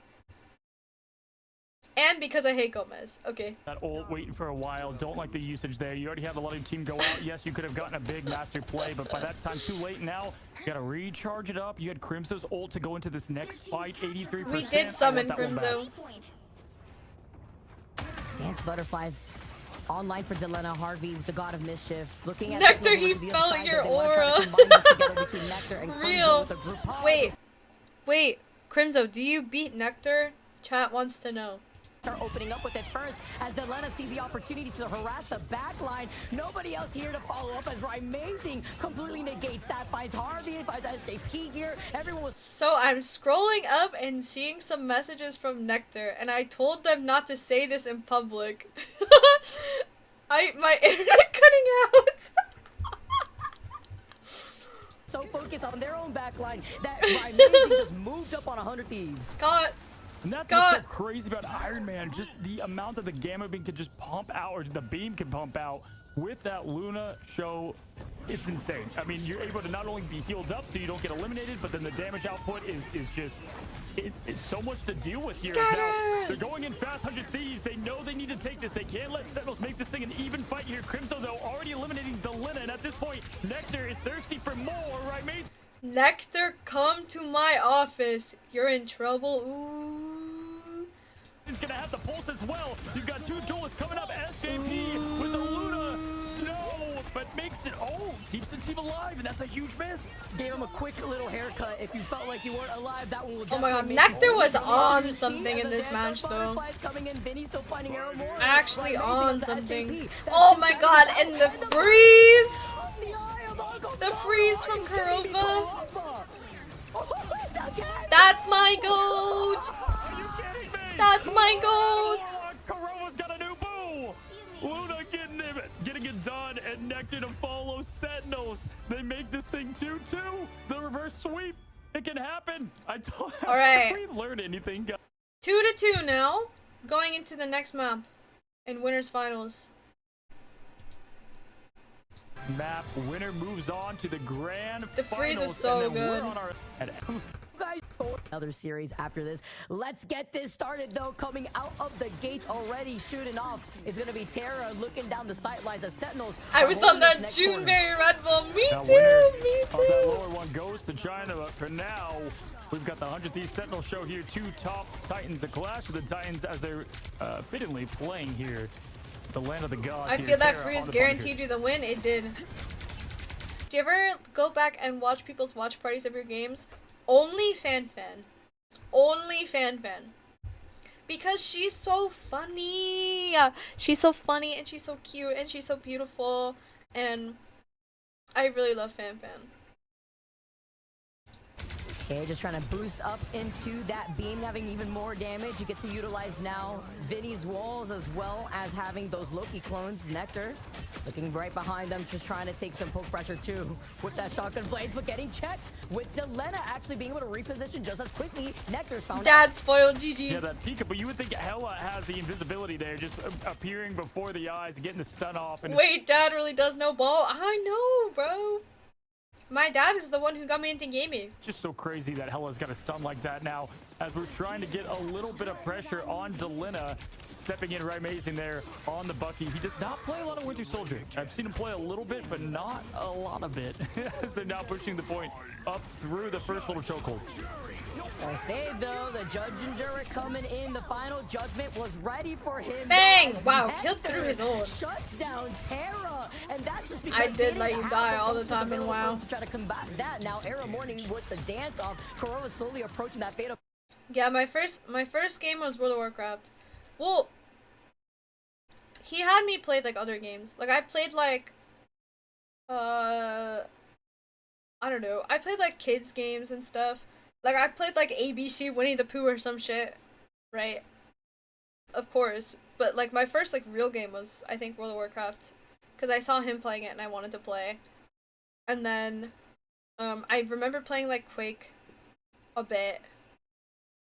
And because I hate Gomez. Okay. That ult waiting for a while. Don't like the usage there. You already have a lot of your team go out. Yes, you could have gotten a big master play, but by that time, too late now. You gotta recharge it up. You had Crimso's ult to go into this next fight. 83%. We did summon Crimso. Dance Butterflies online for Delena Harvey with the God of Mischief. Looking at Nectar, he felt your aura. Real. Wait, Crimso, do you beat Nectar? Chat wants to know. Start opening up with it first as Delena sees the opportunity to harass the backline. Nobody else here to follow up as Amazing completely negates that. Finds Harvey, finds SJP here. Everyone was so I'm scrolling up and seeing some messages from Nectar, and I told them not to say this in public. My internet cutting out. So focused on their own backline that Amazing just moved up on 100 Thieves. And that's what's so crazy about Iron Man, just the amount that the Gamma Beam can just pump out, or the beam can pump out with that Luna show. It's insane. I mean, you're able to not only be healed up so you don't get eliminated, but then the damage output is just, it's so much to deal with here. Now, they're going in fast, 100 Thieves. They know they need to take this. They can't let Sentinels make this thing an even fight here. Crimso, though, already eliminating Delena, and at this point, Nectar is thirsty for more, right, Mace? Nectar, come to my office. You're in trouble. Ooh. It's gonna have the pulse as well. You've got two duelists coming up. SJP with the Luna Snow, but makes it, keeps the team alive, and that's a huge miss. Gave him a quick little haircut. If you felt like you weren't alive, that one will. Oh my god, Nectar was on something in this match though. Actually on something. Oh my god, and the freeze! The freeze from Kurova. That's my goat! That's my goat! Kurova's got a new boo! Luna getting it done, and Nectar to follow Sentinels. They make this thing 2-2. The reverse sweep. It can happen. I told you. Alright. We've learned anything. 2-2 now. Going into the next map. In winners finals. Map winner moves on to the grand The freeze was so good. Guys, another series after this. Let's get this started though. Coming out of the gates already, shooting off. It's gonna be Terra looking down the sidelines as Sentinels. I was on that Juneberry Red Bull. Me too. That lower one goes to China, but for now, we've got the 100 Thieves Sentinel show here. Two top Titans, the clash of the Titans as they're fittingly playing here. The land of the gods. I feel that freeze guaranteed you the win. It did. Do you ever go back and watch people's watch parties of your games? Only fan. Only fan. Because she's so funny. She's so funny and she's so cute and she's so beautiful. And I really love fan. Okay, just trying to boost up into that beam, having even more damage. You get to utilize now Vinny's walls as well as having those Loki clones. Nectar looking right behind them, just trying to take some poke pressure too with that shotgun blade, but getting checked with Delena actually being able to reposition just as quickly. Nectar's found Dad spoiled GG. Yeah, that Pika, but you would think Hella has the invisibility there, just appearing before the eyes, getting the stun off. And wait, Dad really does know ball? I know, bro. My dad is the one who got me into gaming. Just so crazy that Hella's got a stun like that now, as we're trying to get a little bit of pressure on Delena. Stepping in right amazing there on the Bucky. He does not play a lot of Winter Soldier. I've seen him play a little bit, but not a lot of it. As they're now pushing the point up through the first little chokehold. I say though, the judge and jury coming in. The final judgment was ready for him. Bang! Wow, killed through his own. Shuts down Terra, and that's just because I did let you die all the time in WoW. To try to combat that. Now Era Morning with the dance off. Kurova's slowly approaching that fatal. Yeah, my first game was World of Warcraft. Well, he had me play like other games. Like I played like I don't know. I played like kids games and stuff. Like I played like ABC Winnie the Pooh or some shit, right? Of course. But like my first like real game was I think World of Warcraft, cuz I saw him playing it and I wanted to play. And then I remember playing like Quake a bit.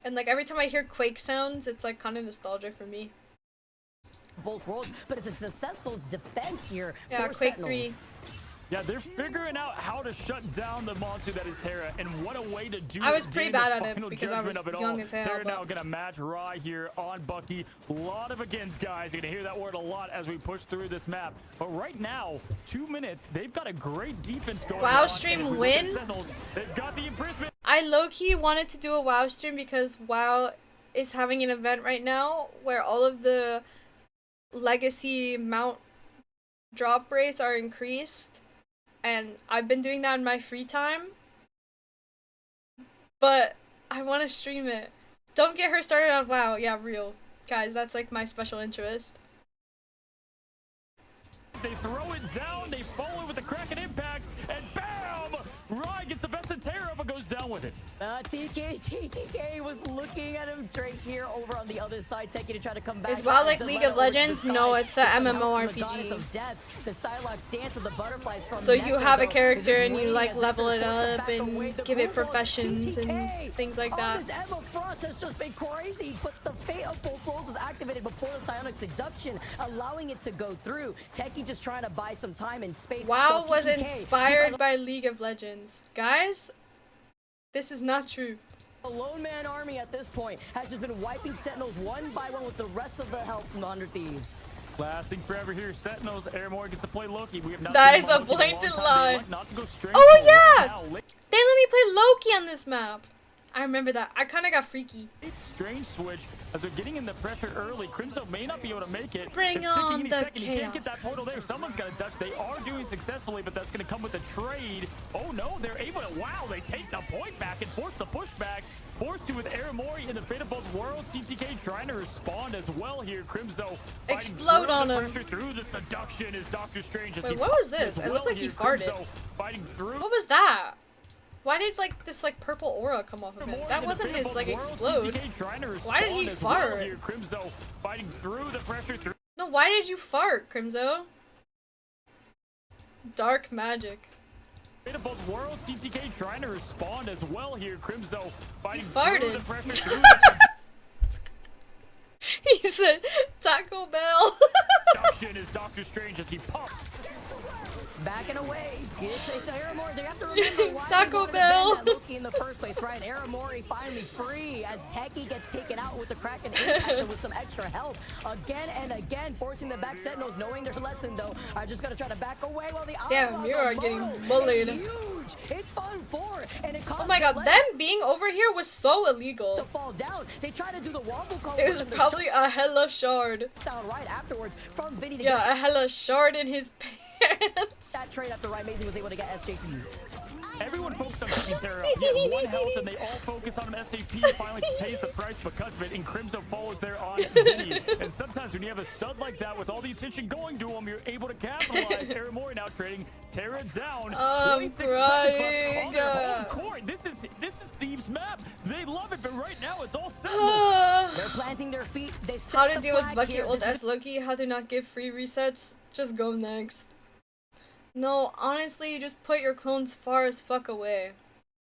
And like every time I hear Quake sounds, it's like kind of nostalgia for me. both worlds, but it's a successful defense here Yeah, for Quake Sentinels. 3. Yeah, they're figuring out how to shut down the monster that is Terra, and what a way to do it. I was pretty bad at it Final because I was judgment of it young all. as hell, Terra now but- gonna match Rye here on Bucky. A lot of against, guys. You're gonna hear that word a lot as we push through this map. But right now, 2 minutes, they've got a great defense going WoW on. stream And if we look at win? Sentinels, they've got the imprisonment. I low-key wanted to do a WoW stream because WoW is having an event right now where all of the legacy mount drop rates are increased. And I've been doing that in my free time. But I want to stream it. Don't get her started on WoW. Yeah, real. Guys, that's like my special interest. They throw it down, they follow it with the Kraken impact, and bam! Rye gets the best of Terra, but goes down with it. TK was looking at him straight here over on the other side, taking to try to come back. Is WoW like League of Legends? No, it's a MMORPG. The Psylocke dance of the butterflies from So you have a Nectar, though, character is just and you waiting like as level it Nectar starts to up back away. and The give it move on professions and TTK. things like that. This Emma Frost has just been crazy, but the fate of both worlds was activated before the psionic seduction, allowing it to go through. Techie just trying to buy some time and space. WoW while was TTK inspired by League of Legends. Guys, this is not true. a lone man army at this point has just been wiping Sentinels one by one with the rest of the help from the 100 Thieves. Lasting forever here. Sentinels, Aramori gets to play Loki. We have not That seen is him a on Loki in blatant long time. lie. They like not to go straight Oh for right yeah! now. They let me play Loki on this map. I remember that. I kind of got freaky. It's strange switch as they're getting in the pressure early. Crimson may not be able to make it. Bring it's ticking on any the second. He can't get that chaos. portal there. Someone's got to touch. They are doing successfully, but that's going to come with a trade. Oh no, they're able to. Wow, they take the point back and force the pushback. Forced to with Aramori in the fate of both worlds. TTK trying to respond as well here. Crimzo Explode on him. Through the seduction is Doctor Strange. As Wait, he what was pops this? as It looked well like he here. farted. Crimzo fighting through. What was that? Why did like this like purple aura come off of him? That wasn't his like explode. Why did he fart? Crimzo fighting through the pressure. No, why did you fart, Crimzo? Dark magic. Of both worlds, TTK trying to respond as well here. Crimzo fighting He farted. through the pressure. Through the He said Taco Bell. seduction is Doctor Strange as he pops. Backing away. It's Aramori. They have to remember why Taco they wanted Bell. to ban that Loki in the first place, right? Aramori finally free as Techie gets taken out with the Kraken impact and with some extra help. Again and again, forcing the back Sentinels, knowing their lesson though, are just gonna try to back away while the Damn, you are getting bullied. It's huge. It's fun four, and it costs Oh my god, them them being over here was so illegal. to fall down. They try to do the wobble combo. It was and the probably a hella shard. down right afterwards from Vinny to Yeah, a hella shard in his pants. that trade after Ryan Mason was able to get SJP. Everyone focused on keeping Terra up. He had one health, and they all focus on him. SAP finally pays the price because of it, and Crimson follows there on Vinny. And sometimes when you have a stud like that with all the attention going to him, you're able to capitalize. Aramori now trading Terra down. 26 seconds left on their home court. This is Thieves' map. They love it, but right now it's all Sentinels. They're planting their feet. They set How to the deal with flag Bucky here. old This is S Loki, how to not give free resets. Just go next. No, honestly, you just put your clones far as fuck away.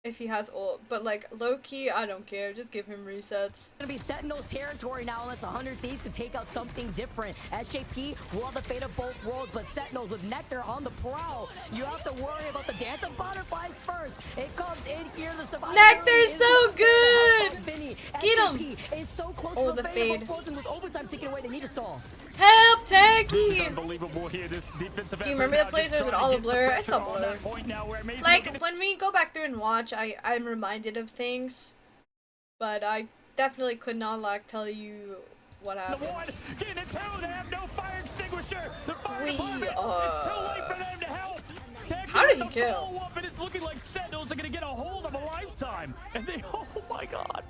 If he has ult. But like, Loki, I don't care. Just give him resets. gonna be Sentinels territory now unless 100 Thieves could take out something different. SJP will have the fate of both worlds, but Sentinels with Nectar on the prowl. You have to worry about the dance of butterflies first. It comes in here. The survivor Nectar's is so the good! Vinny. Get him! SJP is so close Oh, to the the fate of fade. both worlds, and with overtime ticking away, they need to stall. Help, This is Techie! unbelievable here. This defensive Do you effort remember the now plays, just or is it trying to all a get some blur? It's pressure a on blur. that point now where Mason Like, looking to- when we go back through and watch, I'm reminded of things. But I definitely could not, like, tell you what the one happened. getting it too. They have no fire extinguisher. The fire We department. It's too late for them to help. Techie How did with he the kill? follow-up, and it's looking like Sentinels are gonna get a hold of a lifetime. And they, oh my god.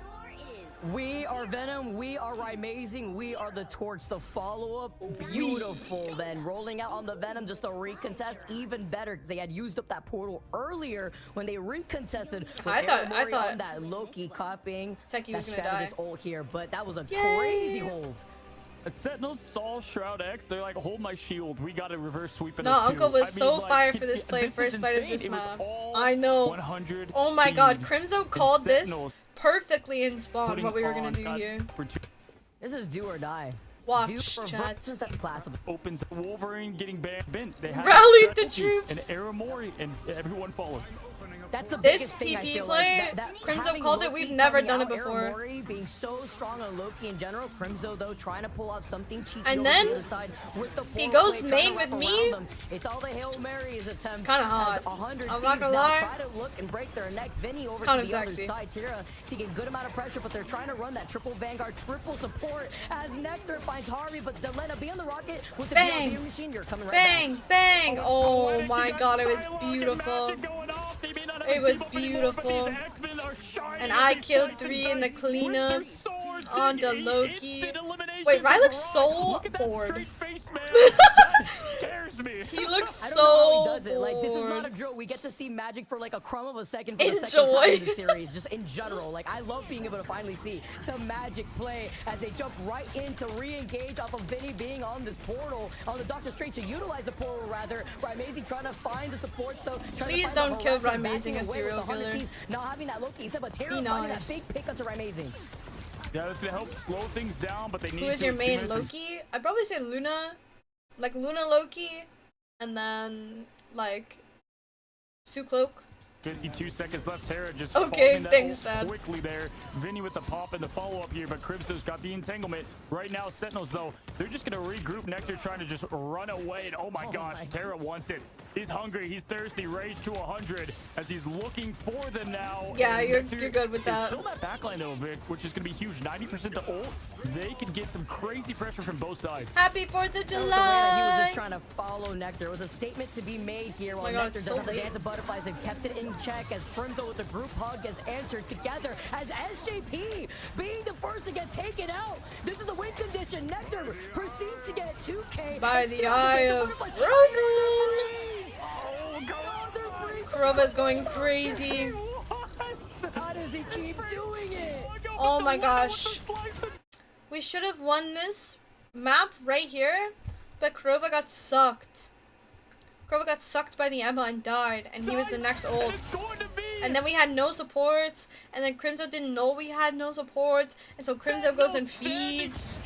We are Venom, we are Rymazing, we are the Torch, the follow-up, beautiful then. Rolling out on the Venom, just a recontest, even better, because they had used up that portal earlier when they recontested with I thought on that Loki copying Techie that was gonna die. strategist ult here, but that was a Yay! crazy hold. The Sentinels saw Shroud X. They're like, hold my shield. We got to reverse sweep in No, this too. Uncle was I mean, so like, fired for this play, is first fight of insane. this It was map. all I know. 100 Oh my god, Thieves Crimzo and called this Sentinels perfectly in Spawn, putting what we were gonna on do God here. for two- This is do or die. Watch, chat. Opens Wolverine getting bent. They have Rallied the strategy, troops. And aramori, and everyone followed. That's the This biggest thing, I TP feel play, like. That Crimzo having called it. Loki We've never coming done it out, before. Aramori being so strong on Loki in general. Crimzo though trying to pull off something cheeky And over then the other side with the he portal goes play, trying main to with wrap me. around them. It's all the Hail Mary's attempt. It's kind of hot. As 100 I'm not Thieves gonna now lie. try to look and break their neck. Vinny over to kinda the other sexy. side. Tira taking a good amount of pressure, but they're trying to run that triple Vanguard, triple support as Nectar finds Harvey, but Delena be on the rocket with the Bang. BLB machine. You're coming right Bang, back. bang. Oh my god, it was beautiful. It was beautiful. And I killed 3 in the cleanup onto Loki. Wait, Rai looks so bored. Scares me. He looks I don't know how he so does it. Like, this is not a bored. drill. We get to see Magic for like a crumb of a second for the second time in the series, just in general. Like, I love being able to finally see some Magic play as they jump right in to re-engage off of Vinny being on this portal, on the Doctor Strange to utilize the portal rather. Amazing trying to find the supports though. Please don't kill Amazing a serial killer. Not having that Loki, except but Terra Be finding that nice. big pick onto Amazing. Yeah, that's gonna help slow things down, but they need Who is your main Loki? I'd probably say Luna. Like Luna Loki. And then, like, Sue Cloak. 52 seconds left. Terra just Okay, farming that thanks, ult Dad. quickly there. Vinny with the pop and the follow-up here, but Crimso's got the entanglement. Right now, Sentinels, though, they're just going to regroup. Nectar trying to just run away, and oh my gosh, Terra wants it. He's hungry, he's thirsty, rage to 100 as he's looking for them now. Yeah, And you're Nectar good with is that. Still that backline, though, Vic, which is going to be huge. 90% to ult. They can get some crazy pressure from both sides. Happy 4th of That was July! the way that he was just trying to follow Nectar. It was a statement to be made here while my God, Nectar it's does so have the late. dance of butterflies and kept it in check as Crimzo with the group hug has answered together as SJP being the first to get taken out. This is the win condition. Nectar proceeds to get 2K. By and the steals eye against the of butterflies. Frozen! Oh, God. Kuroba's going crazy. How does he keep doing it? Oh my gosh. We should have won this map right here, but Kurova got sucked. Kurova got sucked by the Emma and died, and he was the next ult. And then we had no supports, and then Crimzo didn't know we had no supports, and so Crimzo goes and feeds.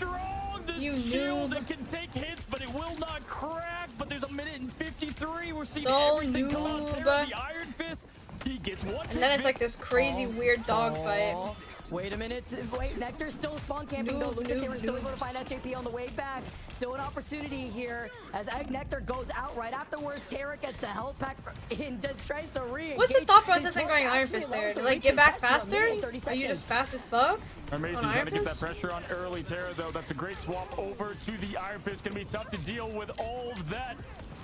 You Shield noob. that can take hits, but it will not crack. But there's a minute and 53. We're seeing So everything come out. noob. Terra, the Iron Fist. He gets one. And then it's like this crazy weird dogfight. Oh, wait a minute. Wait, Nectar's still spawn camping though. Looks like they were still able to find HAP on the way back. Still an opportunity here as Nectar goes out right afterwards. Terra gets the health pack in, then tries to re-engage. What's the thought process in His going force Iron actually Fist allowed there? him To to like get back recontest to a faster? minute and 30 Are you just seconds. fast as fuck? Amazing on trying Iron to get that Fist? pressure on early. Terra, though, that's a great swap over to the Iron Fist. Gonna be tough to deal with all of that.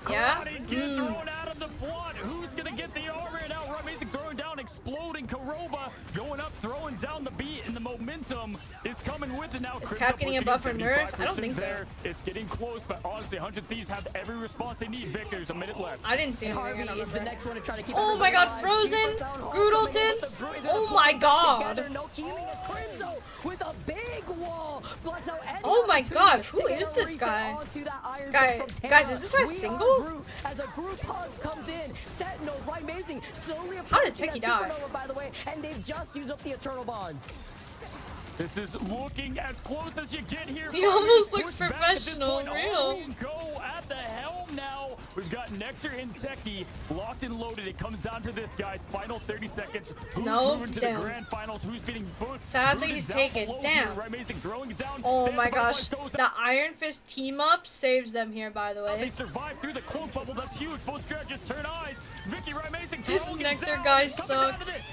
Yeah? Karate Kid thrown out of the blood. Who's gonna get the armor now? Amazing throwing down, exploding. Kurova going up, throwing down the beat, and the momentum is coming with it now. Is Crimson Cap getting a pushing buff in or nerf? I don't 75% think so. there. It's getting close, but honestly, 100 Thieves have every response they need. Vic, there's a minute left. I didn't see And anything. Harvey I don't is the remember. next one to try to keep Oh my everybody god, alive. Frozen! She puts down Groot Harvey, ulted! but the Brute is Oh gonna my put them god! together. No healing as Crimzo with a big wall blocks out any Oh my opportunity god, who to get is a this reset guy? onto that Iron Guy- Fist from guys, Terra. is this guy We single? are Groot as a group hug comes in. Sentinels, right, amazing. Slowly How did approaching Techie that die? supernova, by the way, and they've just used up the Eternal Bonds. This is looking as close as you get here. He almost Push looks back at this professional, point. real. On we go at the helm now. We've got Nectar and Techie locked and loaded. It comes down to this, guys. Final 30 seconds. Who's No, moving to damn. the grand finals? Who's beating both? Sadly, Booted he's down taken. below Damn. here. Right, amazing. Throwing it down. Oh Stand my by, gosh, goes the Iron Fist team up saves them here, by the They way. survive through the cloak bubble. That's huge. Both strategists turn eyes. Vicky, right, amazing. This throwing it Nectar down. guy Coming down to sucks. this.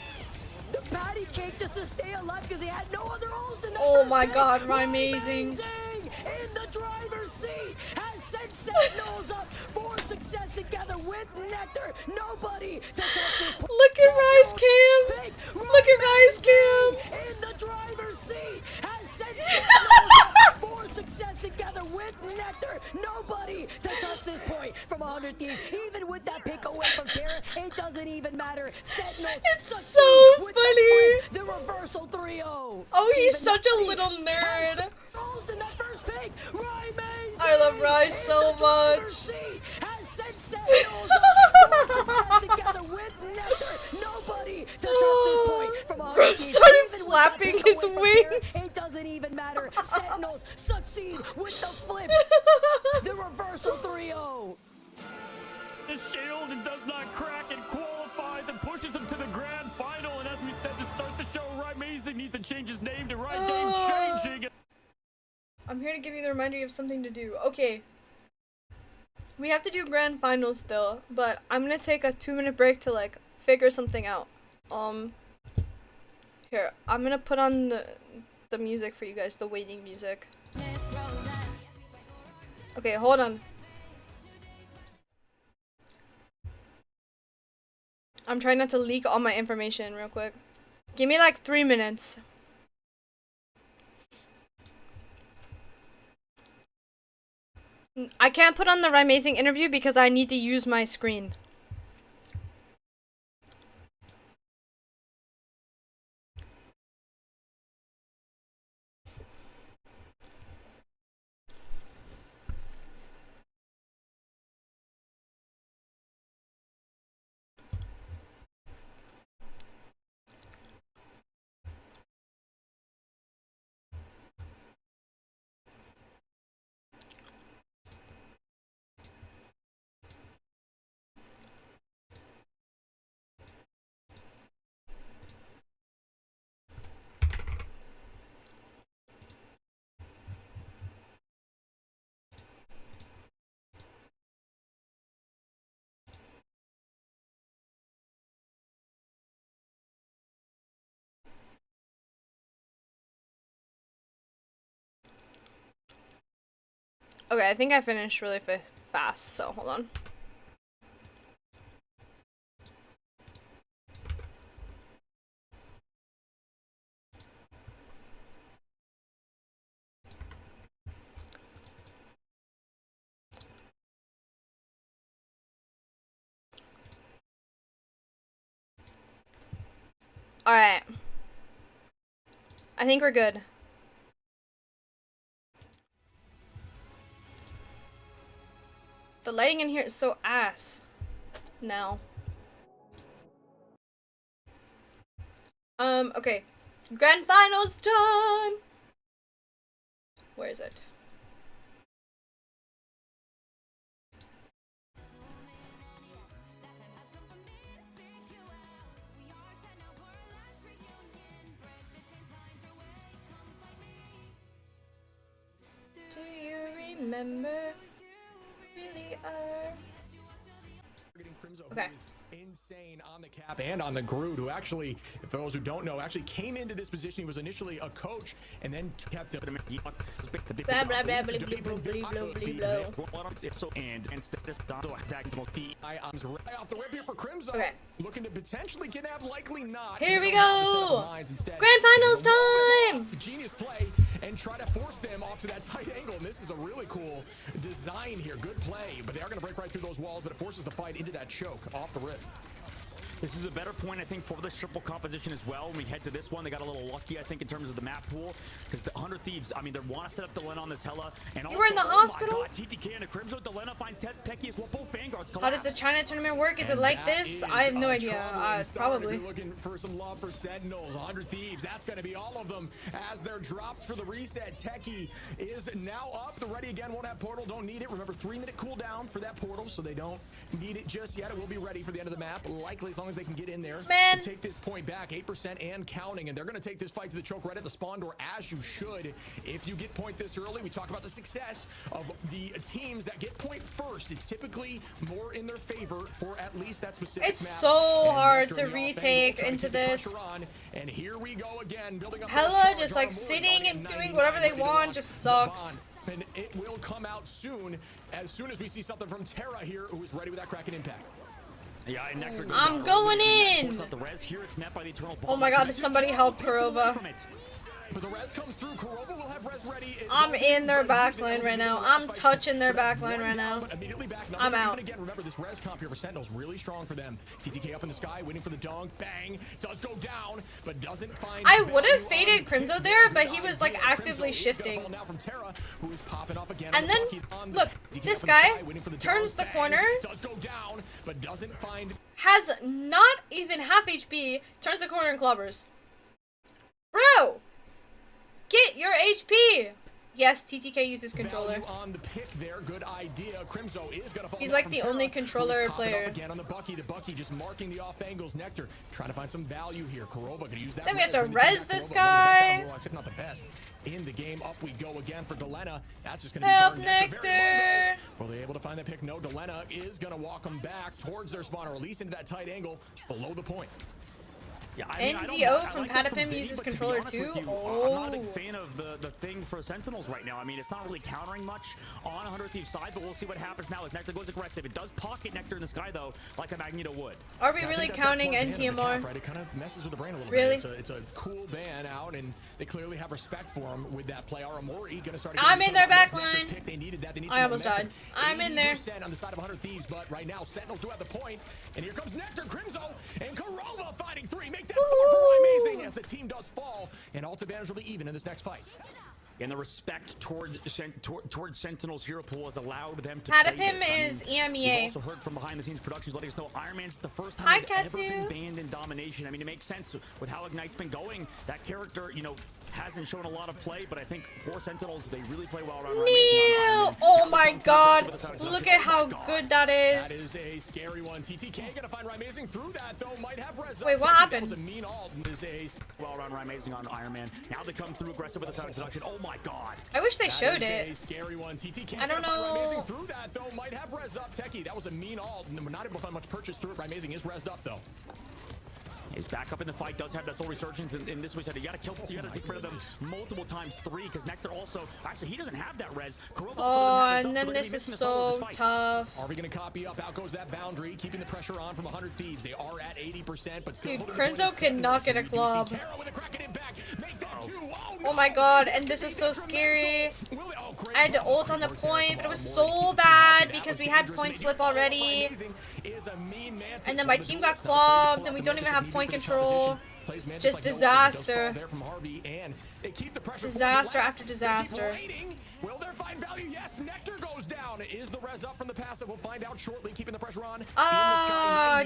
The patty cake just to stay alive because he had no other ults. And Oh Nectar's my pick, god, amazing. in the driver's seat has sent Sentinels up for success together with Nectar. Nobody to touch this point. Look at Rise Cam! Pick, Look at Rise Cam! in the driver's seat has sent Sentinels up for success together with Nectar. Nobody to touch this point from 100 Thieves. Even with that pick away from Terra, it doesn't even matter. Sentinels It's succeed so with funny. The reversal 3-0. Oh, he's Even such a Nike little has nerd. Sentinels in that first pick. Amazing. I love Rise so driver's much. seat has sent Sentinels up for success together with Nectar. Nobody to touch this point from a Bro started flapping his wings. It doesn't even matter. Sentinels succeed with the flip. The reversal 3-0. The shield and does not crack and qualifies and pushes him to the grand final. And as we said to start the show, Ryan Amazing needs to change his name to Ryan Game Changing. I'm here to give you the reminder you have something to do. Okay. We have to do grand finals still, but I'm gonna take a 2-minute break to like figure something out. Here, I'm gonna put on the music for you guys, the waiting music. Okay, hold on. I'm trying not to leak all my information real quick. Give me like 3 minutes. I can't put on the Amazing interview because I need to use my screen. Okay, I think I finished really fast, so hold on. Alright. I think we're good. The lighting in here is so ass now. Okay. Grand finals time! Where is it? Do you remember? Really are. Okay. Insane on the cap and on the Groot, who actually, for those who don't know, actually came into this position. He was initially a coach and then kept it. Blah blah blah blah blah blah blah Arms right off the whip here for Crimson. Okay. Looking to potentially kidnap, likely not. Here we go! Grand finals time! Genius play and try to force them off to that tight angle. And this is a really cool design here. Good play, but they are going to break right through those walls, but it forces the fight into that choke off the rip. This is a better point, I think, for this triple composition as well. When we head to this one, they got a little lucky, I think, in terms of the map pool. Because the 100 Thieves, I mean, they want to set up Delena on this Hella. And you were in the hospital? Oh my God, TTK and a Crimson. Delena finds Techie as well. Both Vanguards collapse. How does the China tournament work? Is it like this? I have no idea. Probably. Looking for some love for Sentinels. 100 Thieves, that's going to be all of them as they're dropped for the reset. Techie is now up. The ready again, won't have portal, don't need it. Remember, 3-minute cooldown for that portal, so they don't need it just yet. It will be ready for the end of the map, likely as long as they can get in there. Man. Take this point back, 8% and counting, and they're going to take this fight to the choke right at the spawn door, as you should. If you get point this early, we talk about the success of the teams that get point first. It's typically more in their favor for at least that specific It's map. so And hard Vector to in the offense retake will try to into keep the this. pressure on, and here we go again, building up Hella the charge. just like Aramori sitting already and at doing 99, whatever they ready to want launch just the sucks. bomb. And it will come out soon as we see something from Terra here, who is ready with that Kraken impact. Yeah, I'm going in! The res. Here it's met by the eternal Oh my God, did somebody help Perova? But the res comes through. Kurova will have res ready. I'm in their backline right now. I'm touching their backline right now. I'm out. Again, remember this res comp here for Sentinels really strong for them. TTK up in the sky, waiting for the dunk. Bang! Does go down, but doesn't find. I would have faded Crimzo there, but he was like actively shifting. And then look, this guy turns the corner. Does go down, but doesn't find. Has not even half HP. Turns the corner and clobbers. Bro, get your HP. Yes, TTK uses controller. On the pick there, good idea. Crimzo is gonna fall. He's like the only controller player. Again on the Bucky just marking the off angles. Nectar trying to find some value here. Kurova gonna use that. Then we have to res this guy. Not the best in the game. Up we go again for Delena. That's just gonna help be Nectar. Were they able to find that pick? No. Delena is gonna walk them back towards their spawn, or at least into that tight angle below the point. Yeah, I mean, NZO from Patapim uses controller too. I'm not a big fan of the thing for Sentinels right now. I mean, it's not really countering much on 100 Thieves side, but we'll see what happens now as Nectar goes aggressive. It does pocket Nectar in the sky though, like a Magneto would. Are we really counting NTMR? Right, it kind of messes with the brain a little really? bit. It's a cool ban out, and they clearly have respect for him with that play. Aramori gonna start. I'm in their backline. They needed that. They need I almost died. I'm in there. On the side of 100 Thieves, but right now Sentinels do have the point, and here comes Nectar, Crimzo, and Kurova fighting three. Make that 4 for amazing as the team does fall, and alt advantage will be even in this next fight. And the respect towards Sentinel's hero pool has allowed them to. Patapim is EMEA. We've also heard from behind the scenes productions letting us know Iron Man's the first time he's ever been banned in domination. I mean, it makes sense with how Ignite's been going. That character, you know, hasn't shown a lot of play, but I think for Sentinels, they really play well around. Neil! Oh my god! Look at how good that is. That is a scary one. TTK gonna find Rymazing through that though. Might have res. Wait, what happened? That was a mean ult. Is a well around Rymazing on Iron Man. Now they come through aggressive with the sound introduction. Oh my god! I wish they showed it. A scary one. TTK. I don't know. Rymazing through that though. Might have res up. Techie. That was a mean ult. We're not able to find much purchase through it. Rymazing is resed up though. Is back up in the fight, does have that soul resurgence in this way. You gotta take rid of them multiple times 3 because Nectar also actually he doesn't have that res. And then this is so tough. Are we gonna copy up? Out goes that boundary, keeping the pressure on from 100 Thieves. They are at 80%, but still. Dude, Crimzo cannot get a club. Oh my god, and this was so scary. I had to ult on the point, but it was so bad because we had point flip already. And then my team got clubbed, and we don't even have point control. Just disaster. Disaster after disaster. Will there find value? Yes, Nectar goes down. Is the res up from the passive? We'll find out shortly. Keeping the pressure on.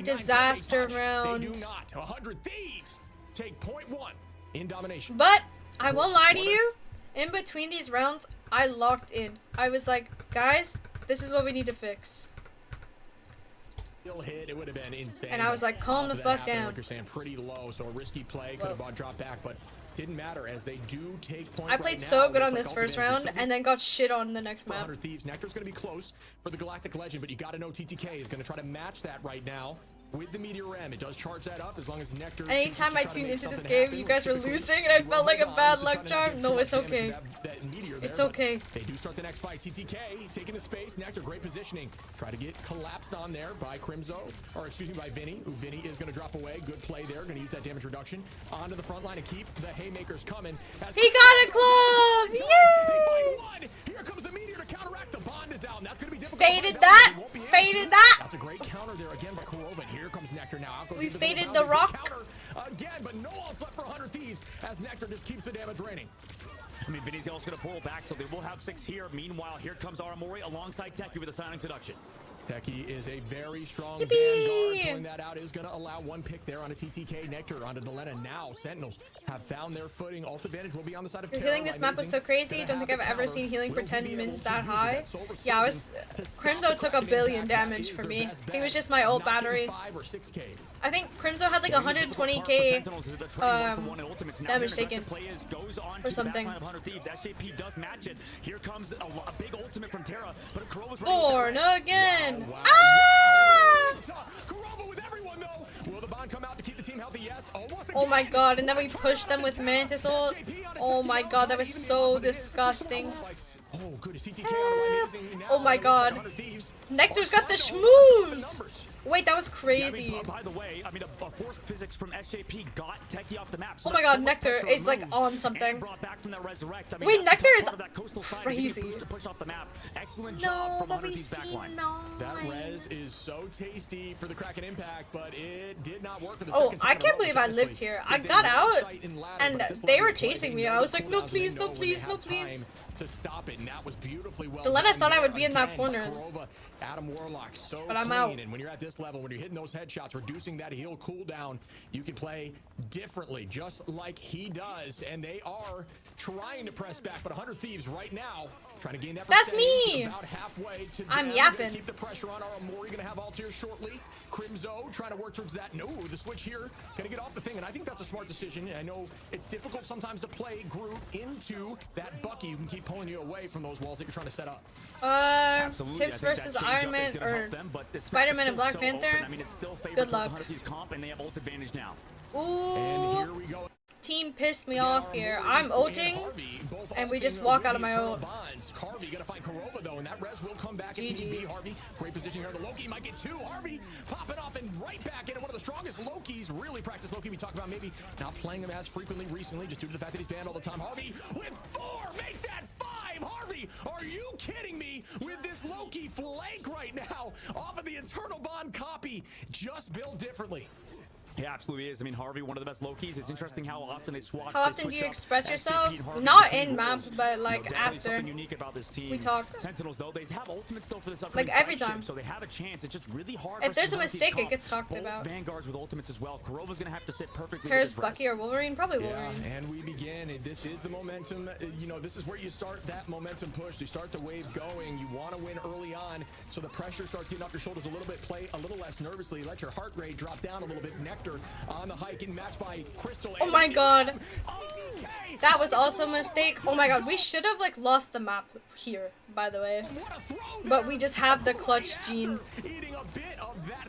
Disaster round. They do not. 100 Thieves take point 1 in domination. But I won't lie to you. In between these rounds, I locked in. I was like, guys, this is what we need to fix. Hit, it would have been insane. And I was like, calm the fuck down. Like you're saying, pretty low, so a risky play could have dropped back, but didn't matter as they do take point. I played so good on this first round and then got shit on the next map. 100 Thieves. Nectar's going to be close for the Galactic Legend, but you got to know TTK is going to try to match that right now. With the Meteor Ram, it does charge that up as long as Nectar. Anytime I tuned into this game, you guys were losing, and I felt like a bad luck charm. No, it's okay. It's okay. They do start the next fight. TTK taking the space. Nectar, great positioning. Try to get collapsed on there by Crimzo, or excuse me, by Vinny. Ooh, Vinny is going to drop away. Good play there. Going to use that damage reduction onto the front line and keep the haymakers coming. He got a club! Yay! Here comes the Meteor to counteract. The bond is out, and that's going to be difficult. Faded that. Faded that. That's a great counter there again by Kurova. Here comes Nectar now. Out goes we faded the rock. Again, but no ults left for 100 Thieves as Nectar just keeps the damage raining. I mean, Vinny's also going to pull back, so they will have 6 here. Meanwhile, here comes Aramori alongside Techie with a silent introduction. Techie is a very strong vanguard. Pulling that out is going to allow 1 pick there on a TTK. Nectar onto Delena. Now Sentinels have found their footing. Ult advantage will be on the side of Your healing this map was so crazy. Don't think I've ever seen healing for 10 mins that high. Yeah, Crimzo took a billion damage for me. He was just my ult battery. I think Crimzo had like 120k damage taken or something. SJP does match it. Here comes a big ultimate from Terra, but Kurova's born again. Wow. Kurova with everyone though. Will the bond come out to keep the team healthy? Yes. Oh my god, and then we pushed them with Mantis ult. Oh my god, that was so disgusting. Oh, good. TTK on Amazing. Now, Oh my god. 100 Thieves. Nectar's got the schmooze! Wait, that was crazy. Yeah, I mean, by the way, I mean, a force physics from SJP got Techie off the map. So Oh my god, Nectar is like on something. Brought back from that resurrect. I mean, Wait, Nectar is crazy. crazy. To push off the map. Excellent No, job from but 100 we Thieves see backline. That res is so tasty for the Kraken impact, but it did not work for the Oh, second time I in a can't row, believe I honestly. lived here. I Is a got line of out, sight in ladder, and but this they level were of play, chasing they me. know I was the like, no cooldowns, please, they no know when please, they no have please. time to stop it, and that was beautifully well Delena done thought I there would be in that again corner. by Korova. Adam Warlock, so But I'm clean, out. and when you're at this level, when you're hitting those headshots, reducing that heal cooldown, you can play differently, just like he does, and they are trying to press back, but 100 Thieves right now trying to gain that That's percentage, me! about halfway to I'm them. yapping. Gonna keep the pressure on. Aramori gonna have Altair shortly. Crimzo trying to work towards that. No, the switch here, gonna get off the thing, and I think that's a smart decision. I know it's difficult sometimes to play Groot into that Bucky. You can keep pulling you away from those walls that you're trying to set up. Absolutely. Tips I think versus that Iron change-up Man is gonna or help them, but it's Spider-Man and still Black so Panther. open. I mean, it's still favorable Good to the luck. 100 Thieves comp, and they have ult advantage now. And here Ooh, we go. team pissed me off here. I'm ulting, and we just walk out of my ult. Harvey gonna find Korova though, and that res will come back if need be. Harvey, great position here. The Loki might get two. Harvey popping off and right back into one of the strongest Lokis. Really practiced Loki. We talked about maybe not playing him as frequently recently, just due to the fact that he's banned all the time. Harvey with 4, make that 5. Harvey, are you kidding me? With this Loki flank right now, off of the Eternal Bond copy, just built differently. Yeah, absolutely is. I mean, Harvey, one of the best Lokis. It's interesting how often they swap. How often do you express yourself? Not in map, but like after. Something unique about this team. We talk. Sentinels, though, they have ultimates still for this upcoming Like every flagship, time. so they have a chance. It's just really hard. If there's a versus mistake, it comp. gets talked Both about. Vanguards with ultimates as well. Korova's gonna have to sit perfectly. Paris, with his Bucky, or Wolverine? Probably Wolverine. Yeah, and we begin. This is the momentum. You know, this is where you start that momentum push. You start the wave going. You want to win early on, so the pressure starts getting off your shoulders a little bit. Play a little less nervously. Let your heart rate drop down a little bit. Nectar on the hike, getting matched by Crystal. Oh my god. That was also a mistake. Oh my god, we should have like lost the map here, by the way. But we just have the clutch gene.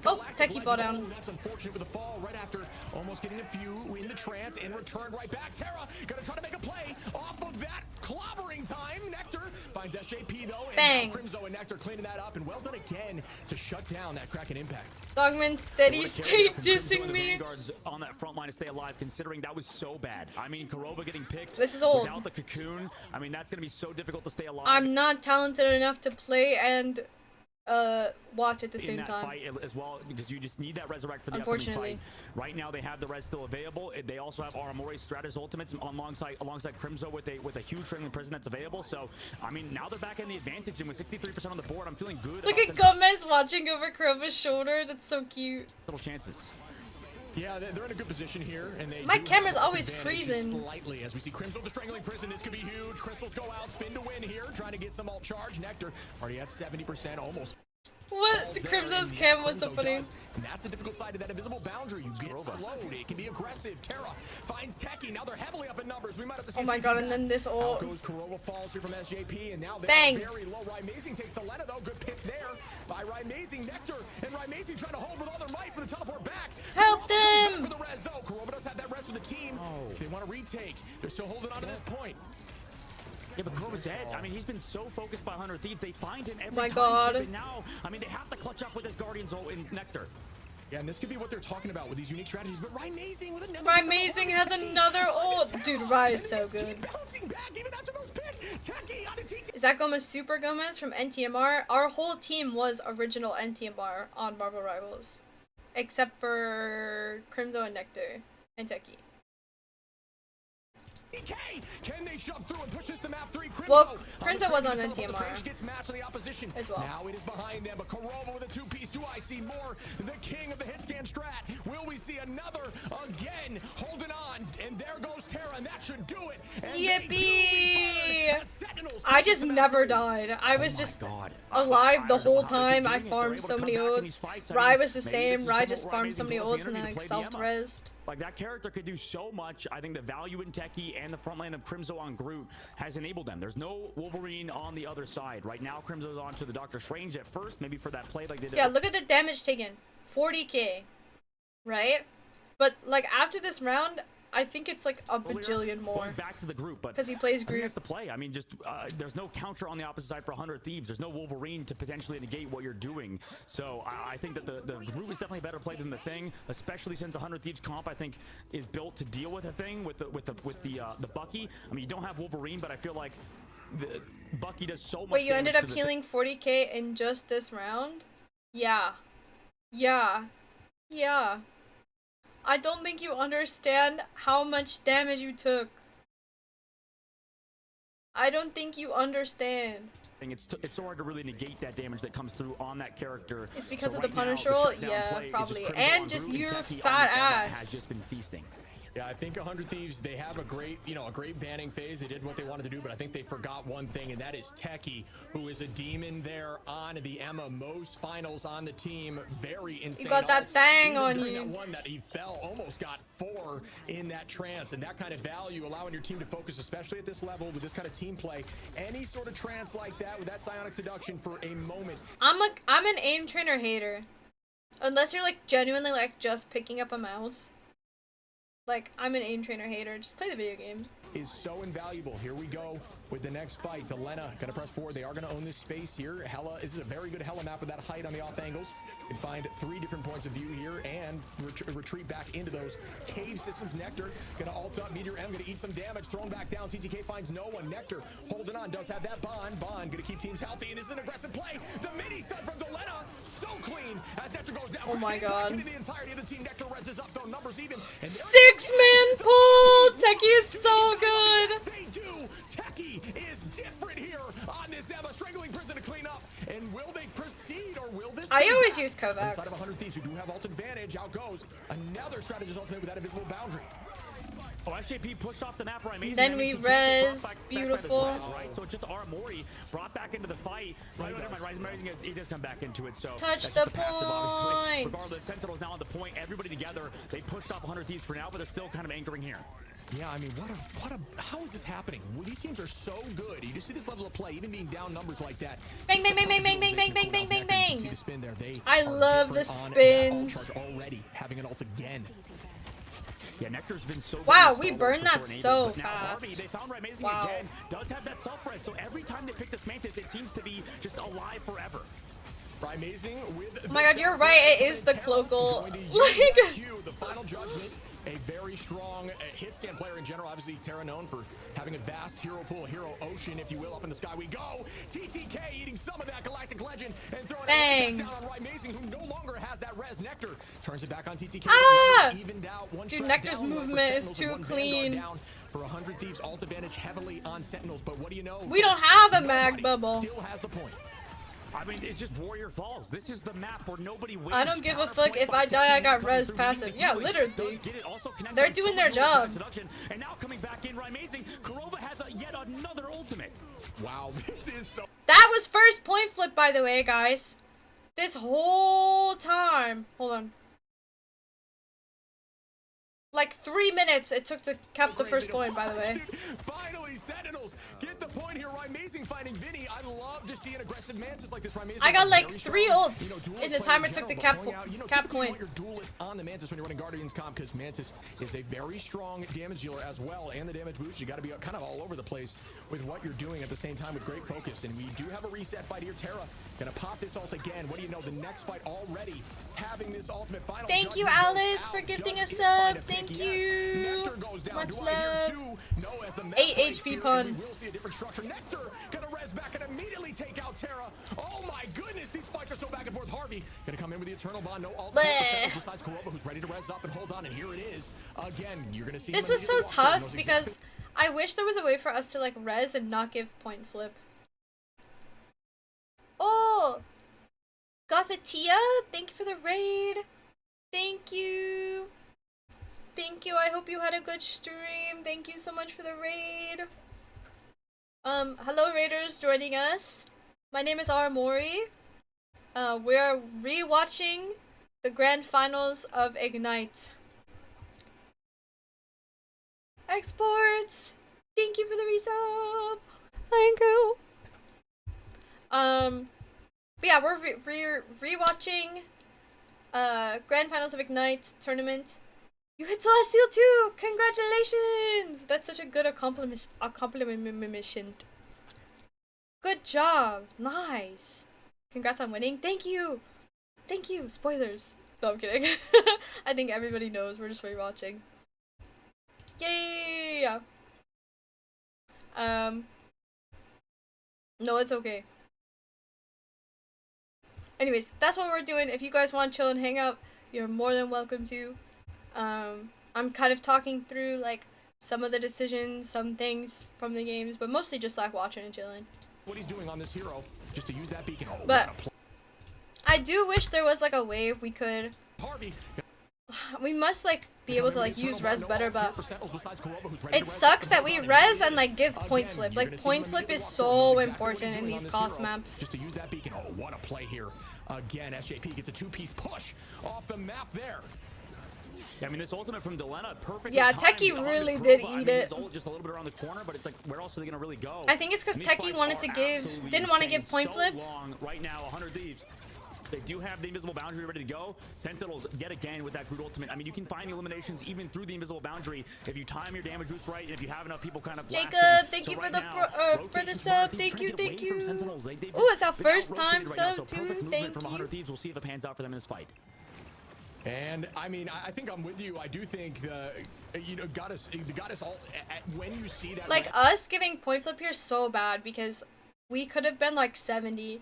Oh, Techie fall down. That's unfortunate with the fall right after almost getting a few in the trance and returned right back. Terra gonna try to make a play off of that clobbering time. Nectar finds SJP though, and Bang. Crimzo and Nectar cleaning that up, and well done again to shut down that Kraken impact. Dogman steady state dissing me. Vanguards on that front line to stay alive, considering that was so bad. I mean, Korova getting picked. This is old. Without the cocoon, I mean, that's gonna be so difficult to stay alive. I'm not talented enough to play and watch at the same in that time. fight as well, because you just need that resurrect for the Unfortunately. upcoming fight. Right now they have the res still available. They also have Aramori Stratus ultimates alongside Crimzo with a huge trailing prison that's available. So I mean, now they're back in the advantage, and with 63% on the board, I'm feeling good. Look about at Gomez watching over Krova's shoulder. That's so cute. little chances. Yeah, they're in a good position here, and they My do camera's have always advantage freezing. slightly as we see Crimson with the strangling prison. This could be huge. Crystals go out, spin to win here, trying to get some alt charge. Nectar already at 70%, almost. What? The Crimso's cam was so funny. And that's the difficult side of that invisible boundary. You get slowed. It can be aggressive. Terra finds Techie. Now they're heavily up in numbers. We might have to see. Oh my god, and then this Out ult. goes Korova, falls here from SJP, and now they're Bang. very low. Rymazing takes Delena though. Good pick there by Rymazing. Nectar and Rymazing trying to hold with all their might for the teleport back. Help them! For the res though. Korova does have that res for the team. They want to retake. They're still holding on to this point. Yeah, but Korova's dead. I mean, he's been so focused by 100 Thieves. They find him every My time. god. But now, I mean, they have to clutch up with his Guardian's ult in Nectar. Yeah, and this could be what they're talking about with these unique strategies. But Rymazing with another. Rymazing has another ult. Dude, Ry is so good. Bouncing back even after those pick. Techie on a TT. Is that Gomez Super Gomez from NTMR? Our whole team was original NTMR on Marvel Rivals. Except for Crimzo and Nectar and Techie. Can they shove through and push this to map 3? Crimzo, Well, Crimzo was on NTMR gets matched to the opposition as well. Now it is behind them, but Korova with a 2-piece. Do I see more? The king of the hit scan strat. Will we see another again? Holding on, and there goes Terra, and that should do it. And Yippee! I just never died. I was just alive the whole time. I farmed so many ults. Ry was the same. Ry just farmed so many ults and then like self-resed. Like, that character could do so much. I think the value in Techie and the front line of Crimzo on Groot has enabled them. There's no Wolverine on the other side. Right now, Crimzo's on to the Doctor Strange at first, maybe for that play like they did. Yeah, look at the damage taken. 40k. Right? But, like, after this round, I think it's like a bajillion more. Going back to the group, but because he plays I think group. that's the play. I mean, just there's no counter on the opposite side for 100 Thieves. There's no Wolverine to potentially negate what you're doing. So I think that the group is definitely a better play than the thing, especially since 100 Thieves comp I think is built to deal with a thing with the Bucky. I mean, you don't have Wolverine, but I feel like the Bucky does so much. Wait, you ended up damage to healing 40k in just this round? Yeah. Yeah. Yeah. I don't think you understand how much damage you took. I don't think you understand. It's so hard to really negate that damage that comes through on that character. It's because so of right the now, Punisher? shutdown Yeah, play is probably. critical And on just Groot, your Techie on fat the Emma ass. has just been feasting. Yeah, I think 100 Thieves, they have a great, a great banning phase. They did what they wanted to do, but I think they forgot one thing, and that is Techie, who is a demon there on the Emma. Most finals on the team. Very insane. You got that ults. thang Even on during you. That one that he fell, almost got 4 in that trance, and that kind of value, allowing your team to focus, especially at this level, with this kind of team play. Any sort of trance like that, with that psionic seduction for a moment. I'm an aim trainer hater. Unless you're like genuinely like just picking up a mouse. Like, I'm an aim trainer hater. Just play the video game. Is so invaluable. Here we go with the next fight. Delena gonna press forward. They are gonna own this space here. Hela, this is a very good Hela map with that height on the off angles. You can find 3 different points of view here and retreat back into those cave systems. Nectar gonna ult up. Meteor M gonna eat some damage. Thrown back down. TTK finds no one. Nectar holding on. Does have that bond. Bond gonna keep teams healthy. And this is an aggressive play. The mini stun from Delena. So clean as Nectar goes down. Oh my god. The entirety of the team. Nectar reses up though. Numbers even. 6-man pull! Techie is so good! They do. Techie is different here on this Emma. Strangling prison to clean up. And will they proceed or will this? I always use Kovacs. Inside of 100 Thieves who do have ult advantage. Out goes another strategist ultimate with that invisible boundary. Oh, SJP pushed off the map right. Amazing. Then we res. Beautiful. Right, so just aramori brought back into the fight. Right, he does come back into it. So touch the point. Obviously. Regardless, Sentinel's now on the point. Everybody together. They pushed off 100 Thieves for now, but they're still kind of anchoring here. Yeah, I mean, how is this happening? Well, these teams are so good. You just see this level of play, even being down numbers like that. Bang, bang, bang, bang, bang, bang, bang, bang, bang, bang, bang. See the spin there. I love the spins. Already having an ult again. Yeah, Nectar's been so good. Wow, we burned that so fast. Harvey, they found Amazing again. Does have that self-res, so every time they pick this Mantis, it seems to be just alive forever. Amazing with oh my god, you're right. It is the cloacal. Like the final judgment. A very strong hit scan player in general. Obviously, Terra known for having a vast hero pool, hero ocean, if you will. Up in the sky we go. TTK eating some of that galactic legend and throwing it down on Amazing, who no longer has that res. Nectar turns it back on TTK. Ah! Evened out. One dude, Nectar's movement is too clean. Down for 100 Thieves, ult advantage heavily on Sentinels. But what do you know? We don't have a mag bubble. Still has the point. I mean, it's just Warrior Falls. This is the map where nobody wins. I don't give a fuck if I die. I got res passive. Yeah, literally. They're doing their job. And now coming back in, Amazing. Kurova has yet another ultimate. Wow, this is so. That was first point flip, by the way, guys. This whole time. Hold on. Like 3 minutes it took to cap the first point, by the way. Finally, Sentinels get the point here. Amazing finding Vinny. I love to see an aggressive Mantis like this. I got like 3 ults in the time it took to cap point. Your duelist on the Mantis when you're running Guardians comp, because Mantis is a very strong damage dealer as well, and the damage boost. You got to be kind of all over the place with what you're doing at the same time with great focus. And we do have a reset fight here. Terra gonna pop this ult again. What do you know? The next fight already having this ultimate final. Thank you, Alice, for gifting a sub. Thank you. Much love. 8 HP pun. We will see a different structure. Nectar gonna res back and immediately take out Terra. Oh my goodness, these fights are so back and forth. Harvey gonna come in with the Eternal Bond. No ult besides Kurova, who's ready to res up and hold on. And here it is again. You're gonna see. This was so tough because I wish there was a way for us to like res and not give point flip. Oh, Gothatia, thank you for the raid. Thank you. Thank you. I hope you had a good stream. Thank you so much for the raid. Hello raiders joining us. My name is Aramori. We are rewatching the grand finals of Ignite. Exports. Thank you for the resub. Thank you. But yeah, we're rewatching grand finals of Ignite tournament. You hit Celestial too! Congratulations! That's such a good accomplishment. Good job. Nice. Congrats on winning. Thank you. Thank you. Spoilers. No, I'm kidding. I think everybody knows. We're just rewatching. Yay! No, it's okay. Anyways, that's what we're doing. If you guys want to chill and hang out, you're more than welcome to. I'm kind of talking through like some of the decisions, some things from the games, but mostly just like watching and chilling. What he's doing on this hero, just to use that beacon. Oh, but I do wish there was like a way we could. We must like be able to like use res better, but it sucks that we res and like give point flip. Like point flip is so important in these goth maps. Just to use that beacon. Oh, what a play here. Again, SJP gets a two-piece push off the map there. Yeah, I mean, this ultimate from Delena, perfect. Yeah, Techie really did eat it. Just a little bit around the corner, but it's like, where else are they gonna really go? I think it's because Techie wanted to didn't want to give point flip. Long right now, 100 Thieves. They do have the invisible boundary ready to go. Sentinels yet again with that crude ultimate. I mean, you can find eliminations even through the invisible boundary if you time your damage boost right and if you have enough people kind of. Jacob, thank you for the sub. Thank you. Oh, it's our first time sub too. Thank you. From 100 Thieves. We'll see if it pans out for them in this fight. And I mean, I think I'm with you. I do think you know, got us all when you see that. Like us giving point flip here is so bad because we could have been like 70.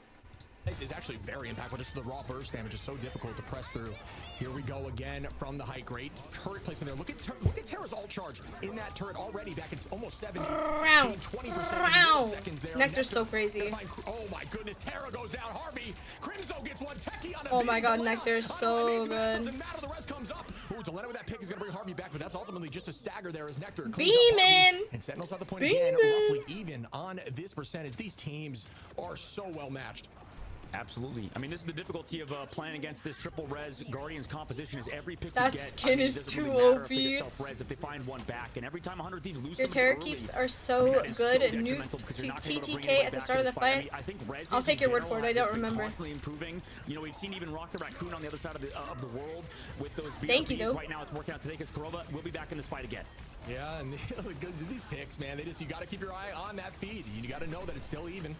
Is actually very impactful. Just the raw burst damage is so difficult to press through. Here we go again from the height. Great turret placement there. Look at Terra's ult charge in that turret already. Back in almost 70. 20% seconds there. Nectar's so crazy. Oh my goodness, Terra goes down. Harvey Crimzo gets one. Techie on a oh my god, Nectar is so good. Doesn't matter. The rest comes up. Ooh, Delena with that pick is gonna bring Harvey back, but that's ultimately just a stagger there as Nectar beaming. And Sentinels at the point again, roughly even on this percentage. These teams are so well matched. Absolutely. I mean, this is the difficulty of playing against this triple res Guardians composition. Is every pick that you get, skin is too really OP. If they find one back, and every time 100 Thieves lose, your Terror keeps are so good. New TTK at the start of the fight. I think I'll take your word for it. I don't remember. Constantly improving. You know, we've seen even Rocket Raccoon on the other side of the world with those. Thank you, though. Right now, it's working out today because Kurova will be back in this fight again. Yeah, and these picks, man, you got to keep your eye on that feed. You got to know that it's still even.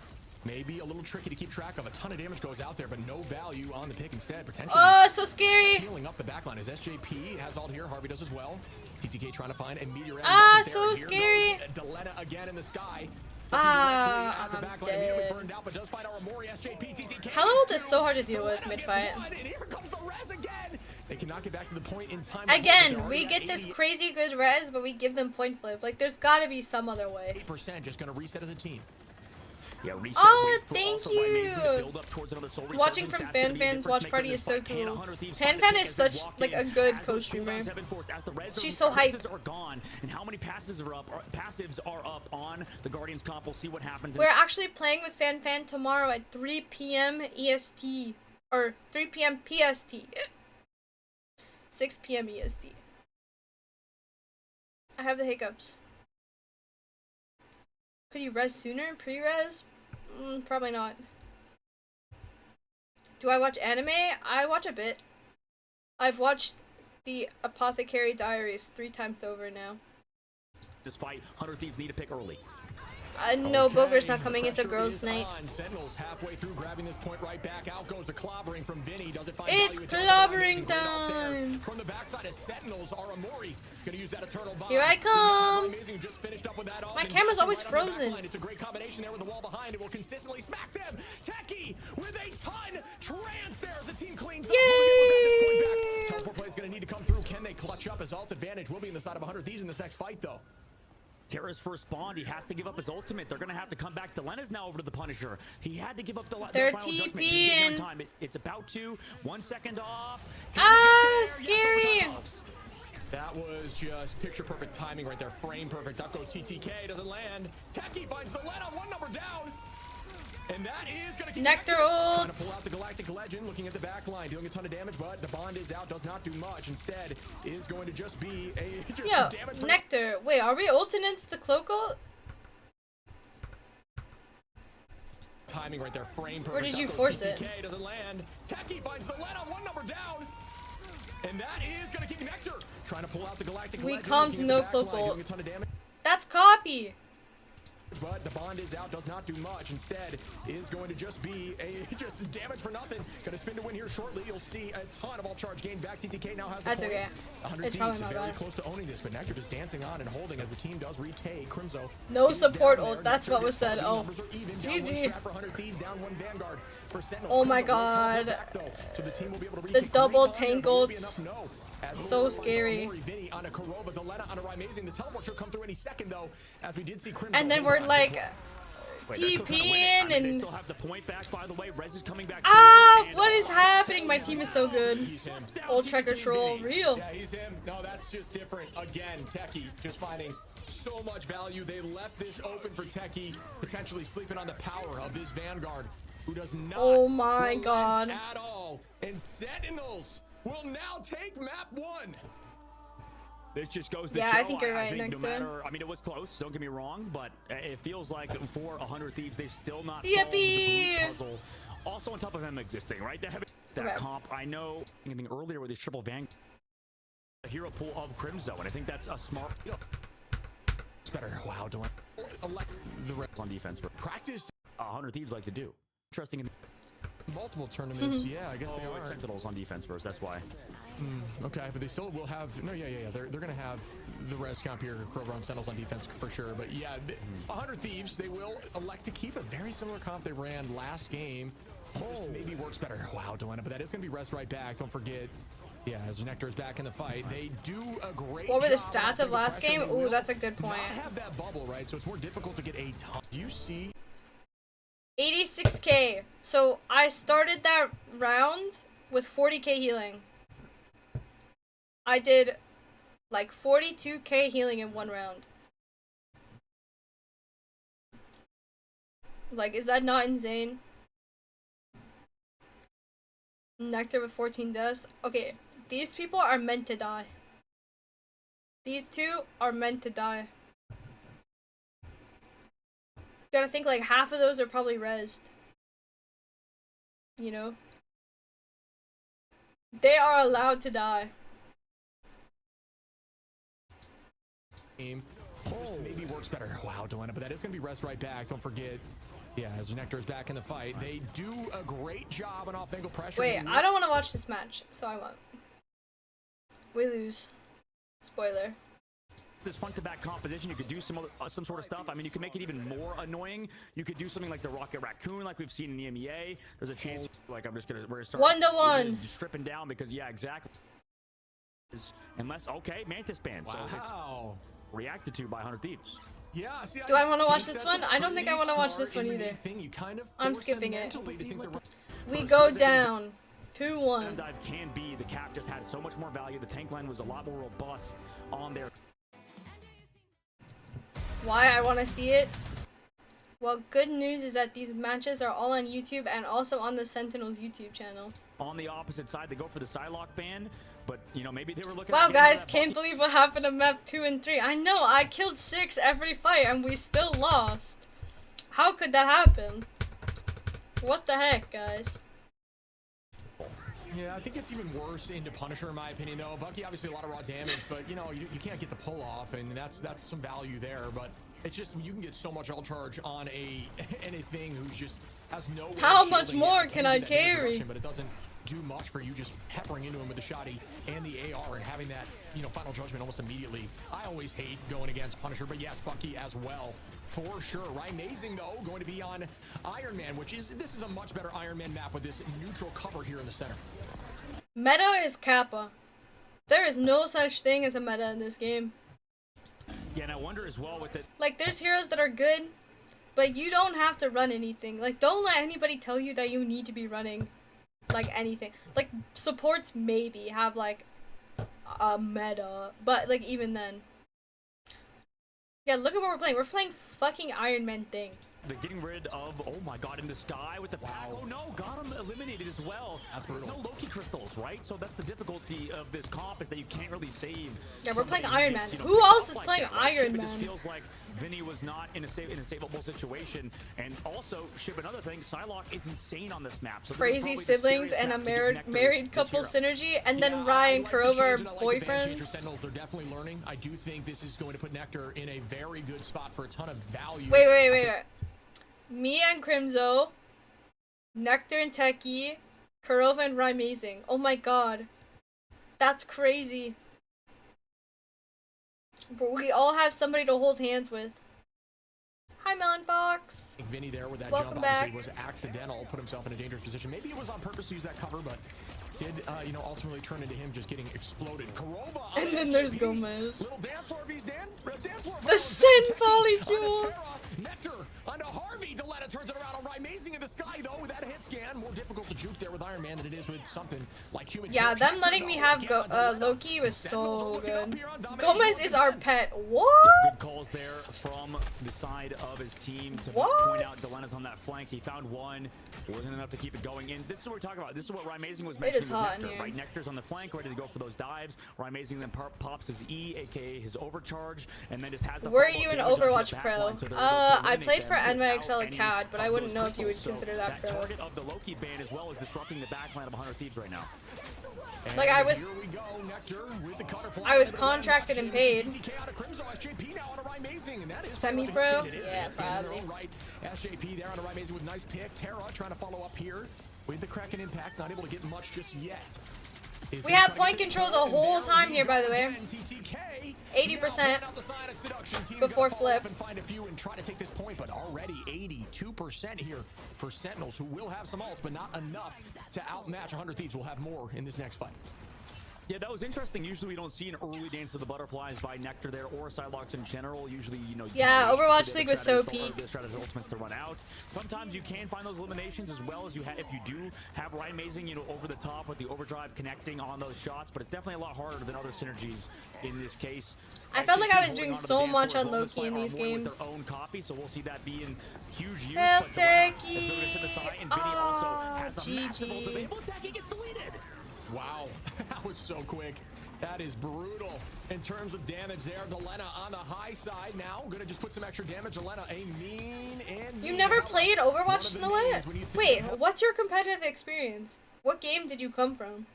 Maybe a little tricky to keep track of. A ton of damage goes out there, but no value on the pick instead. Potentially. Oh, so scary. Healing up the backline as SJP has ult here. Harvey does as well. TTK trying to find a meteor. So scary. Delena again in the sky. I'm dead. Burned out, but does find aramori. SJP, TTK. Hello is so hard to deal with mid-fight. And here comes the res again. They cannot get back to the point in time. Again, we get this crazy good res, but we give them point flip. Like, there's got to be some other way. 8% just going to reset as a team. Yeah, reset, thank you! Watching from FanFan's watch party is so cool. FanFan is such like a good co-streamer. She's so hyped. Are gone, and how many passes are up? Passives are up on the Guardians comp. We'll see what happens. We're actually playing with FanFan tomorrow at 3 p.m. EST or 3 p.m. PST. 6 p.m. EST. I have the hiccups. Could you res sooner? Pre-res? Probably not. Do I watch anime? I watch a bit. I've watched the Apothecary Diaries 3 times over now. This fight, 100 Thieves need to pick early. No, Boger's not coming. It's a girls' night. Sentinels halfway through, grabbing this point right back. Out goes the clobbering from Vinny. Does it find it's clobbering time. From the backside of Sentinels, aramori gonna use that eternal bomb. Here I come. Just finished up with that. My camera's always frozen. It's a great combination there with the wall behind. It will consistently smack them. Techie with a ton. Trance there as the team cleans up. Yay! Teleport play is gonna need to come through. Can they clutch up? His ult advantage will be in the side of 100 Thieves in this next fight, though. Terra's first spawn, he has to give up his ultimate. They're going to have to come back. Delena's now over to the Punisher. He had to give up the final judgment. Time. It's about to. 1 second off. Scary. That was just picture perfect timing right there. Frame perfect. Up goes TTK. Doesn't land. Techie finds Delena. 1 number down. And that is going to keep Nectar ult. Trying to pull out the Galactic Legend, looking at the back line, doing a ton of damage, but the bond is out, does not do much. Instead, is going to just be a damage. Nectar. Wait, are we ulting into the cloak ult? Timing right there, frame perfect. Or did you force it? Doesn't land. Techie finds Delena, 1 number down. And that is going to keep Nectar trying to pull out the Galactic We Legend, come to looking no at the back line, cloak ult. doing a ton of damage. That's copy. But the bond is out, does not do much. Instead, is going to just be just damage for nothing. Going to spin to win here shortly. You'll see a ton of all charge gained back. TTK now has the That's point. okay. 100 It's Thieves probably is not very bad. close to owning this, but Nectar just dancing on and holding as the team does retake. Crimzo No is support down ult. there. That's Nectar what was is said. fighting. Oh. Numbers are even. Down one GG. strap for 100 Thieves, down one Vanguard for Sentinels. Oh my Crimzo will god. back, though, so the team will be able to The retake double great tank honor, but will be ults. enough? No. As So Lord scary. Aramori, Vinny on a Kurova, Delena on a Amazing. The teleport should come through any second though, as we did see Crimzo. And then we're like TPing and still have the point back, by the way. Rez is coming back. what is happening? My team is so good. Old Trekker troll, real. Yeah, he's him. No, that's just different. Again, Techie just finding so much value. They left this open for Techie, potentially sleeping on the power of this Vanguard, who does not Oh my relent god. at all. And Sentinels will now take map 1. This just goes to Yeah, show, I think you're right, I think no Nectar. matter, I mean, it was close, don't get me wrong, but it feels like for 100 Thieves, they've still not solved the Yippee! blue puzzle. Also on top of them existing, right? They have that Okay. comp. I know anything earlier with this triple Van, the hero pool of Crimzo, and I think that's a smart. It's better. Wow, Delena. Elect the rest On defense for practice 100 Thieves like to do. Interesting. In multiple tournaments. Yeah, I guess they are. Sentinels on defense first. That's why. Okay, but they still will have they're gonna have the res comp here, Krover on Sentinels on defense for sure. But yeah, 100 Thieves, they will elect to keep a very similar comp they ran last game. Just maybe works better. Wow, Delena, but that is gonna be res right back. Don't forget. Yeah, as Nectar is back in the fight, they do a great What were the job stats of the last pressure. game? They Ooh, will that's a good point. not have that bubble, right? So it's more difficult to get a ton. Do you see 86k. So I started that round with 40k healing. I did like 42k healing in one round. Like, is that not insane? Nectar with 14 deaths. Okay, these people are meant to die. These two are meant to die. You gotta think like half of those are probably rezzed. You know? They are allowed to die. game? Maybe works better. Wow, Delena, but that is gonna be res right back. Don't forget. Yeah, as Nectar is back in the fight, they do a great job on off-angle pressure. Wait, I don't want to watch this match, so I won't. We lose. Spoiler. This front-to-back composition, you could do some sort of stuff. I mean, you can make it even more annoying. You could do something like the Rocket Raccoon, like we've seen in the EMEA. There's a chance, like we're gonna start 1-to-1. stripping down because yeah, exactly. Unless Mantis band. So it's reacted to by 100 Thieves. Yeah. See, Do I want to watch this one? I don't think I want to watch this one either. You kind of I'm skipping it. think We go down. 2-1. Dive can be. The cap just had so much more value. The tank line was a lot more robust on there. Why I want to see it? Well, good news is that these matches are all on YouTube and also on the Sentinels YouTube channel. On the opposite side, they go for the Psylocke ban, but you know maybe they were looking. Wow, at getting rid of guys, that can't Bucky. believe what happened to map 2 and 3. I know, I killed 6 every fight and we still lost. How could that happen? What the heck, guys? Yeah, I think it's even worse into Punisher in my opinion though. Bucky obviously a lot of raw damage, but you know, you can't get the pull off and that's some value there, but it's just you can get so much all charge on anything who's just has no way How of much shielding more it. can do I that damage carry? reduction, but it doesn't do much for you just peppering into him with the shotty and the AR and having that, you know, final judgment almost immediately. I always hate going against Punisher, but yes, Bucky as well. For sure. Amazing though, going to be on Iron Man, this is a much better Iron Man map with this neutral cover here in the center. Meta is Kappa. There is no such thing as a meta in this game. Yeah, and I wonder as well with it. Like, there's heroes that are good, but you don't have to run anything. Like, don't let anybody tell you that you need to be running, like, anything. Like, supports maybe have, like, a meta, but, like, even then. Yeah, look at what we're playing. We're playing fucking Iron Man thing. they're getting rid of, oh my god, in the sky with the pack. Oh no, got him eliminated as well. That's There's brutal. no Loki crystals, right? So that's the difficulty of this comp, is that you can't really save. Yeah, we're playing somebody Iron gets, Man. you know, Who picked else up is like playing that, right? Iron Ship, it Man? just feels like Vinny was not in a savable situation. And also, Ship, another thing, Psylocke is insane on this map. So this is Crazy probably the siblings scariest and a map to give Nectar married this couple hero. synergy, and then Yeah, Ryan I like the Kurova are change, and I like the Band Chaser boyfriends. Sentinels. They're definitely learning. I do think this is going to put Nectar in a very good spot for a ton of value. Wait. Me and Crimzo, Nectar and Techie, Kurova and Rymazing. Oh my god. That's crazy. But we all have somebody to hold hands with. Hi, Melon Fox. Vinny there with that Welcome jump back. obviously was accidental, put himself in a dangerous position. Maybe it was on purpose to use that cover, but did ultimately turn into him just getting exploded. Kurova on And then the there's HJP. Gomez. Little dance floor beast dance floor. The Sin Polyfuel. Onto Terra, Nectar onto Harvey. Deletta turns it around on Rymazing in the sky though with that hit scan. More difficult to juke there with Iron Man than it is with something like human. Yeah, torch. them letting me have Loki was Sentinels are so looking up good. here on Domination. Gomez is our pet. Good What? calls there from the side of his team to What? point out Delena's on that flank. He found one. Wasn't enough to keep it going. And this is what we're talking about. This is what Rymazing was It is mentioning with hot in Nectar, here. right? Nectar's on the flank, ready to go for those dives. Rymazing then pops his E, aka his overcharge, and then just has the Were follow-up you an damage onto the Overwatch back pro? line, so they're able to I eliminate played for them NYXL without and CAD, but any I wouldn't of know those if you would crystals. consider So that pro. target of the Loki ban as well as disrupting the backline of 100 Thieves right now. Like, I was- Here we go, Nectar with the Cutterfly. I was contracted and paid. TTK out of Crimzo, SJP now on a Rymazing, and that is Semi-pro? It is, Yeah, it's getting their probably. own right. SJP there on a Rymazing with nice pick. Terra trying to follow up here with the Kraken impact, not able to get much just yet. We have point control the whole time here, by the way. 80% before flip. And find a few and try to take this point, but already 82% here for Sentinels, who will have some ults, but not enough to outmatch 100 Thieves. We'll have more in this next fight. Yeah, that was interesting. Usually we don't see an early dance of the butterflies by Nectar there or Psylocke in general. Usually, Yeah, wait Overwatch for League the was so strategist or peak. the strategist ultimates to run out. Sometimes you can find those eliminations as well as you have if you do have Rymazing, over the top with the overdrive connecting on those shots, but it's definitely a lot harder than other synergies in this case. I felt like I was holding doing onto the so dance much floor as on well as Loki in by these Aramori with games. their own copy, so we'll see that be in huge use. Help, but Delena is Techie. going to sit aside, and Vinny also has a massive GG. ult available. Techie gets deleted. Wow, that was so quick. That is brutal in terms of damage there. Delena on the high side now. Gonna just put some extra damage. Delena, a mean and You never played Overwatch, One of the Snowette? means when you think Wait, about- what's your competitive experience? What game did you come from?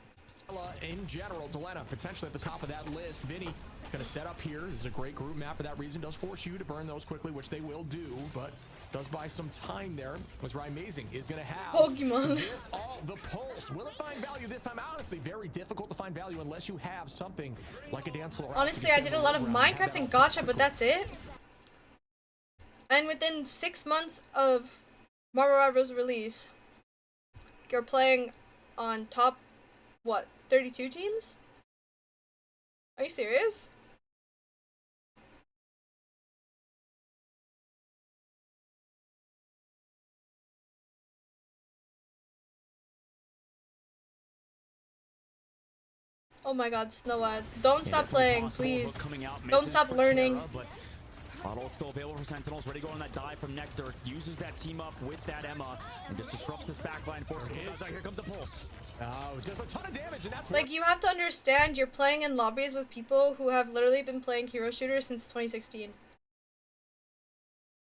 In general, Delena potentially at the top of that list. Vinny gonna set up here. This is a great group map for that reason. Does force you to burn those quickly, which they will do, but does buy some time there. Was Rymazing is gonna have Pokemon. this all the pulse. Will it find value this time? Honestly, very difficult to find value unless you have something like a dance floor. Honestly, I did a lot of Minecraft and Gacha, but that's it. And within 6 months of Marvel Rivals release, you're playing on top, what, 32 teams? Are you serious? Oh my god, Snowad. Don't stop playing, please. Don't stop learning. Bottle still available for Sentinels, ready to go on that dive from Nectar. Uses that team up with that Emma and just disrupts this backline. Forces it. Here comes a pulse. Oh, does a ton of damage, and that's Like, you have to understand, you're playing in lobbies with people who have literally been playing hero shooters since 2016.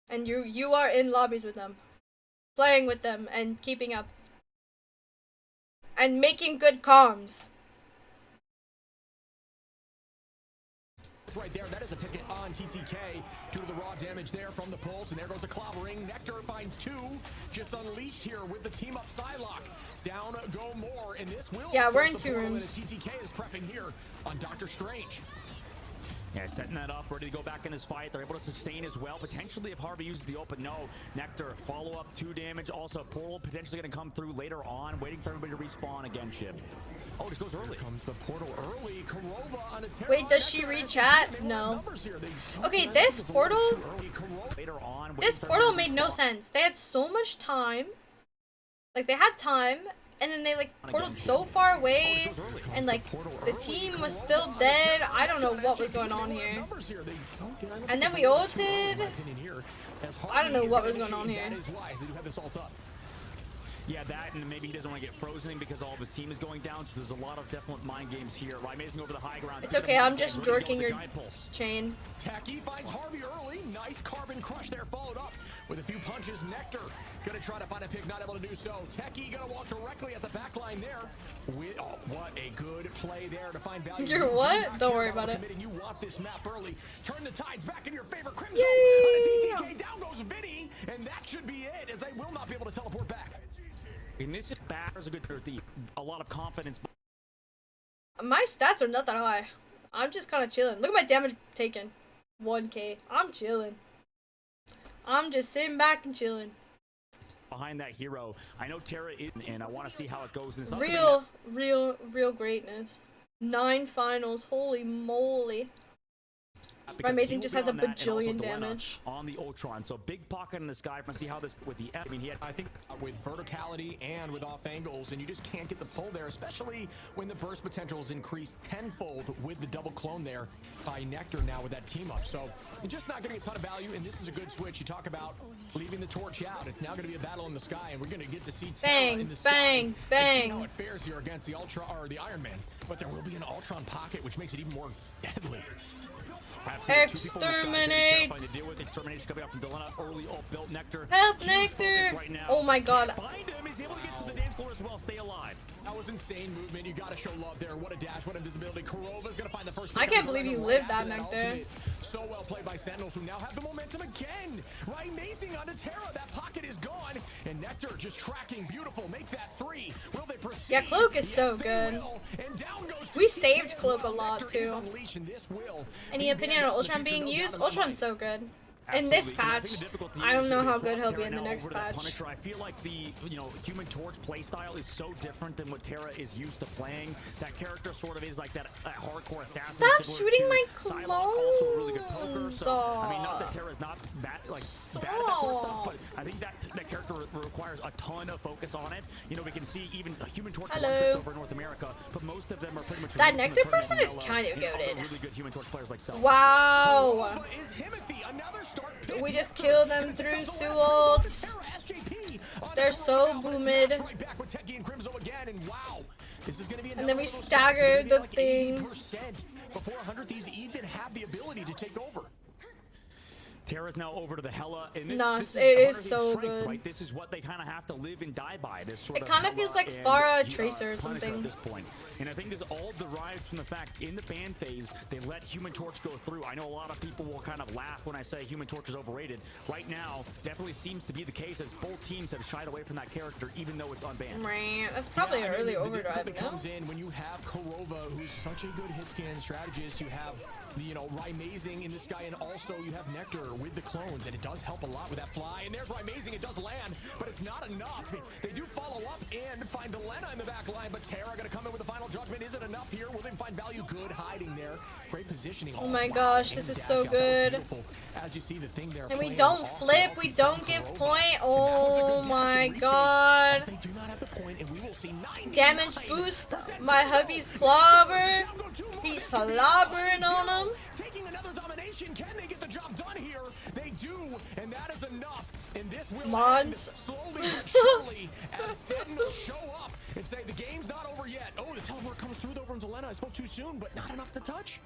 And you are in lobbies with them. Playing with them and keeping up. And making good comms. right there. That is a ticket on TTK due to the raw damage there from the pulse. And there goes the clobbering. Nectar finds two. Just unleashed here with the team up Psylocke. Down go more. And this will. Yeah, we're in force the two portal, rooms. and TTK is prepping here on Doctor Strange. Yeah, setting that up, ready to go back in his fight. They're able to sustain as well. Potentially if Harvey uses the open, no. Nectar, follow up, 2 damage. Also, Portal potentially going to come through later on. Waiting for everybody to respawn again, Chip. Oh, this goes early. Here comes the portal early. Kurova on a terror. Wait, does she re-chat? No. Okay, this portal... Later on, This portal made no sense. They had so much time. Like, they had time, and then they, like, portaled so far away, and, like, the team was still dead. I don't know what was going on here. And then we ulted. I don't know what was going on here. That is wise. They do have this ult up. Yeah, that, and maybe he doesn't want to get frozen because all of his team is going down, so there's a lot of definite mind games here. Amazing over the high ground. It's okay, I'm just jerking your chain. Techie finds Harvey early. Nice carbon crush there, followed up with a few punches. Nectar gonna try to find a pick, not able to do so. Techie gonna walk directly at the back line there. With, oh, what a good play there to find value. You're what? Don't worry about it. You want this map early. Turn the tides back in your favor. Crimson. Yay! TTK, down goes Vinny, and that should be it, as they will not be able to teleport back. And this is bad. There's a good a lot of confidence. My stats are not that high. I'm just kind of chilling. Look at my damage taken. 1k. I'm chilling. I'm just sitting back and chilling. Behind that hero, I know Tara is, and I want to see how it goes. In Real greatness. 9 finals. Holy moly. Amazing just has a bajillion damage on the Ultron, so big pocket in the sky. For see how this with the. I mean, he had. I think with verticality and with off angles, and you just can't get the pull there, especially when the burst potential is increased tenfold with the double clone there by Nectar now with that team up. So you're just not getting a ton of value, and this is a good switch. You talk about leaving the torch out. It's now going to be a battle in the sky, and we're going to get to see Terra in the sky. Bang, bang. How it fares here against the Ultra or the Iron Man, but there will be an Ultron pocket, which makes it even more deadly. Exterminate! Extermination coming out from Delena. Early built Nectar. Help Nectar! Right now. Oh my god. Find him. He's able to get to the dance floor as well. Stay alive. That was insane movement. You gotta show love there. What a dash, what a visibility. Kurova's gonna find the first. I can't believe you lived that Nectar. So well played by Sentinels, who now have the momentum again. Right, amazing onto Terra. That pocket is gone, and Nectar just tracking beautiful. Make that 3. Will they proceed? Yeah, Cloak is so good. We saved Cloak a lot too. Any opinion on Ultron being used? Ultron's so good. In this patch, I don't know how good he'll be in the next patch. I feel like the Human Torch playstyle is so different than what Terra is used to playing. That character sort of is like that hardcore assassin. Stop shooting my clones! Also a really good poker. So I mean, not that Terra's not bad, bad at that sort of stuff, but I think that character requires a ton of focus on it. We can see even Human Torch over North America, but most of them are pretty much. That Nectar person is kind of goated. Really good Human Torch players like Self. Wow. We just killed them through Sewolds. They're so boomed. And then we staggered the thing. Before 100 Thieves even have the ability to take over. Terra's now over to the Hela, and this is so strength, good. right? This is what they kind of have to live and die by. This sort it kind of feels like Pharah Tracer or something. At this point. And I think this all derives from the fact in the ban phase they let Human Torch go through. I know a lot of people will kind of laugh when I say Human Torch is overrated. Right now, definitely seems to be the case as both teams have shied away from that character, even though it's unbanned. Right, that's probably an early overdrive. It comes in when you have Kurova, who's such a good hit scan strategist. You have Amazing in this guy, and also you have Nectar with the clones, and it does help a lot with that fly. And there's Amazing, it does land, but it's not enough. They do follow up and find Delena in the back line, but Terra gonna come in with the final judgment. Isn't enough here. Will they find value? Good hiding there. Great positioning. Oh my gosh, this is so good. As you see the thing there. And we don't flip, we don't give point. Oh my god. They do not have the point, and we will see 9 damage boost. My hubby's clobber. He's slobbering on him. Taking another domination. Can they get the job done here? They do, and that is enough. And this will Mods. end slowly but surely as Sentinels show up and say the game's not over yet. Oh, the teleport comes through over in Delena. I spoke too soon, but not enough to touch.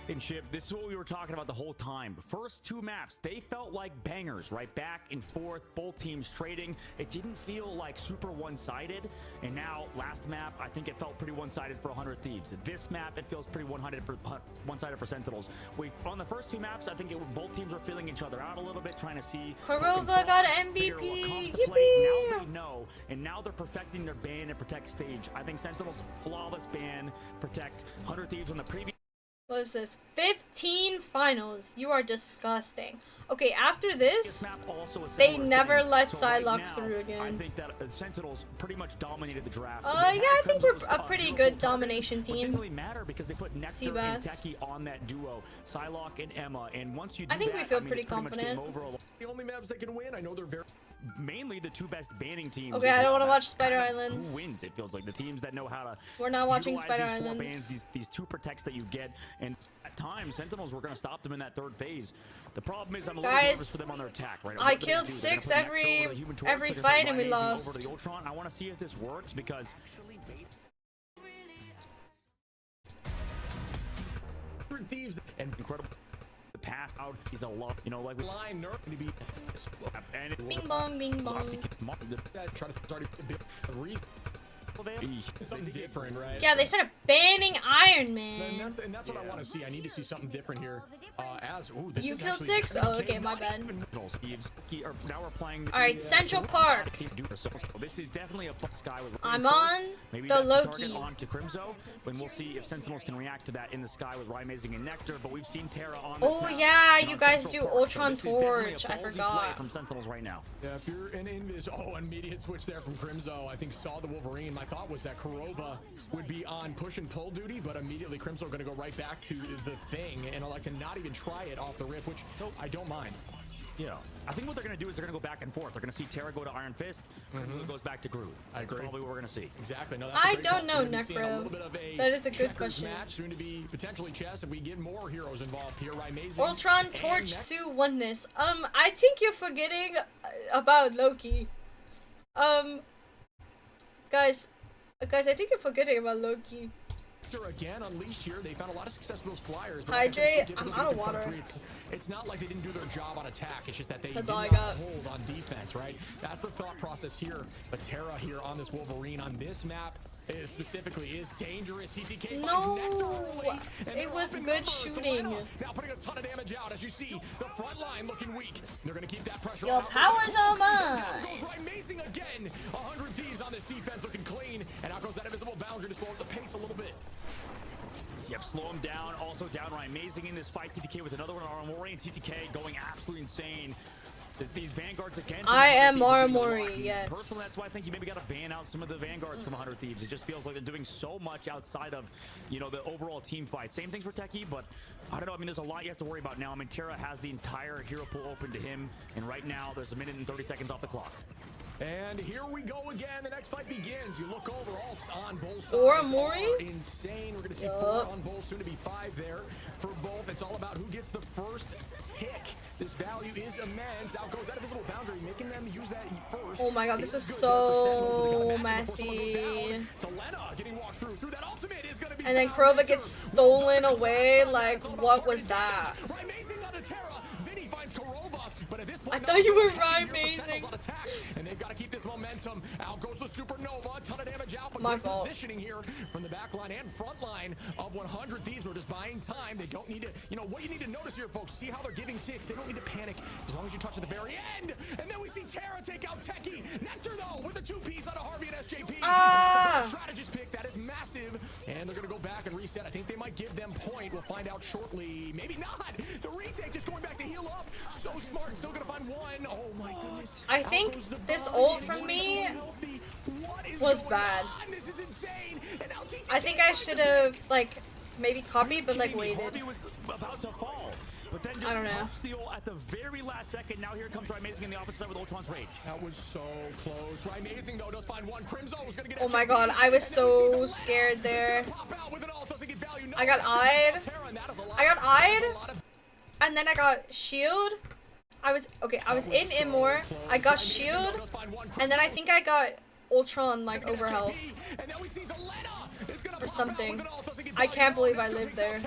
And Chip, this is what we were talking about the whole time. First 2 maps, they felt like bangers, right? Back and forth, both teams trading. It didn't feel like super one-sided. And now, last map, I think it felt pretty one-sided for 100 Thieves. This map, it feels pretty one-sided for Sentinels. On the first 2 maps, I think both teams were feeling each other out a little bit, trying to see. Kurova got MVP. Now they know, and now they're perfecting their ban and protect stage. I think Sentinels flawless ban, protect 100 Thieves on the previous. What is this? 15 finals. You are disgusting. Okay, after this, they never let Psylocke through again. I think that Sentinels pretty much dominated the draft. Yeah, I think we're a pretty good domination team. It didn't really matter because they put Nectar and Techie on that duo, Psylocke and Emma, and once you do I think we feel pretty it's pretty confident. much game over. The only maps they can win, I know they're very. Mainly the 2 best banning teams. Okay, I don't want to watch Spider Islands. Who wins? It feels like the teams that know how to. We're not watching Spider these Islands. Bans, these 2 protects that you get, and At times, Sentinels were going to stop them in that third phase. The problem is I'm a little nervous for them on their attack, right? I killed 6 every fight and we lost. Over to the Ultron. I want to see if this works because thieves and incredible pass out. He's a lot, you know, like line nerf to be and bing bong, bing bong. Try to start a reason. Something different, right? Yeah, they started banning Iron Man. And that's what I want to see. I need to see something different here. You killed 6? Oh, okay, my bad. Now we're playing. All right, Central Park. This is definitely a fun sky with. I'm on the Loki. On to Crimzo, and we'll see if Sentinels can react to that in the sky with Amazing and Nectar. But we've seen Terra on. Oh yeah, you guys do Ultron Torch. I forgot. From Sentinels right now. Yeah, if you're an immediate switch there from Crimzo. I think saw the Wolverine. My thought was that Kurova would be on push and pull duty, but immediately Crimzo are going to go right back to the thing and elect to not even try it off the rip, which I don't mind. Yeah, I think what they're going to do is they're going to go back and forth. They're going to see Terra go to Iron Fist, Crimzo goes back to Groot. That's probably what we're going to see. Exactly. No, I don't know, Necro. That is a good question. Match, soon to be potentially chess if we get more heroes involved here. Amazing. Ultron Torch Sue won this. I think you're forgetting about Loki. Guys, I think you're forgetting about Loki. Again unleashed here. They found a lot of success with those flyers. Hydrate. I'm out of water. It's not like they didn't do their job on attack. It's just that they That's did all I not got. hold on defense, right? That's the thought process here. But Terra here on this Wolverine on this map specifically is dangerous. TTK no, early, it was good shooting. Now putting a ton of damage out as you see the front line looking weak. They're gonna keep that pressure. Your power's on mine. Amazing again. 100 Thieves on this defense looking clean, and out goes that invisible boundary to slow up the pace a little bit. Yep, slow him down. Also downright amazing in this fight. TTK with another one. Aramori and TTK going absolutely insane. These Vanguards again. I am Aramori, yes. Personally, that's why I think you maybe got to ban out some of the Vanguards from 100 Thieves. It just feels like they're doing so much outside of, you know, the overall team fight. Same things for Techie, but I don't know. I mean, there's a lot you have to worry about now. I mean, Terra has the entire hero pool open to him, and right now there's 1 minute and 30 seconds off the clock. And here we go again. The next fight begins. You look over, alts on both sides. Aramori? Insane. We're going to see 4 on both, soon to be 5 there for both. It's all about who gets the first pick. This value is immense. Out goes that invisible boundary, making them use that first. Oh my god, this was so messy. Getting walked through that ultimate is going to be. And then Kurova gets stolen away. Like, what was that? I thought you were amazing. And they've got to keep this momentum. Out goes the supernova. A ton of damage out, but My good fault. positioning here from the back line and front line of 100 Thieves. We're just buying time. They don't need to, you know, what you need to notice here, folks, see how they're giving ticks. They don't need to panic as long as you touch at the very end. And then we see Terra take out Techie. Nectar, though, with a 2-piece on a Harvey and SJP. Ah! And strategist pick. That is massive. And they're going to go back and reset. I think they might give them point. We'll find out shortly. Maybe not. The retake just going back to heal up. So smart. Still going to find one. Oh, my goodness. I think this ult from me was bad. This is insane. And now I think I should have, like, maybe copied, but, like, waited. Harvey was about to fall, but then just I don't know. pumps the ult at the very last second. Now here comes Amazing in the opposite side with Ultron's Rage. That was so close. Amazing though does find one. Crimzo was gonna get. Oh my god, I was so scared there. I got eyed. And then I got shield. I was in Immor. I got shield. And then I think I got Ultron like over health. Or something. I can't believe I lived there.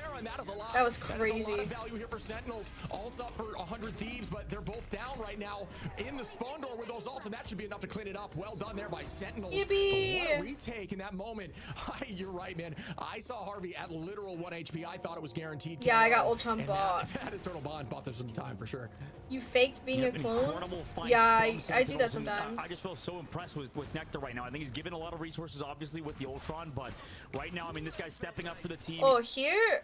That was crazy. Value here for Sentinels. Ults up for 100 Thieves, but they're both down right now in the spawn door with those ults, and that should be enough to clean it up. Well done there by Sentinels. Yippee! What a retake in that moment. You're right, man. I saw Harvey at literal 1 HP. I thought it was guaranteed. Yeah, I got Ultron bot. If I had Eternal Bond, bought them some time for sure. You faked being a clone? Fights Yeah, from I do that Sentinels, and sometimes. I just feel so impressed with Nectar right now. I think he's given a lot of resources, obviously, with the Ultron, but right now, I mean, this guy's stepping up for the team. Oh, here?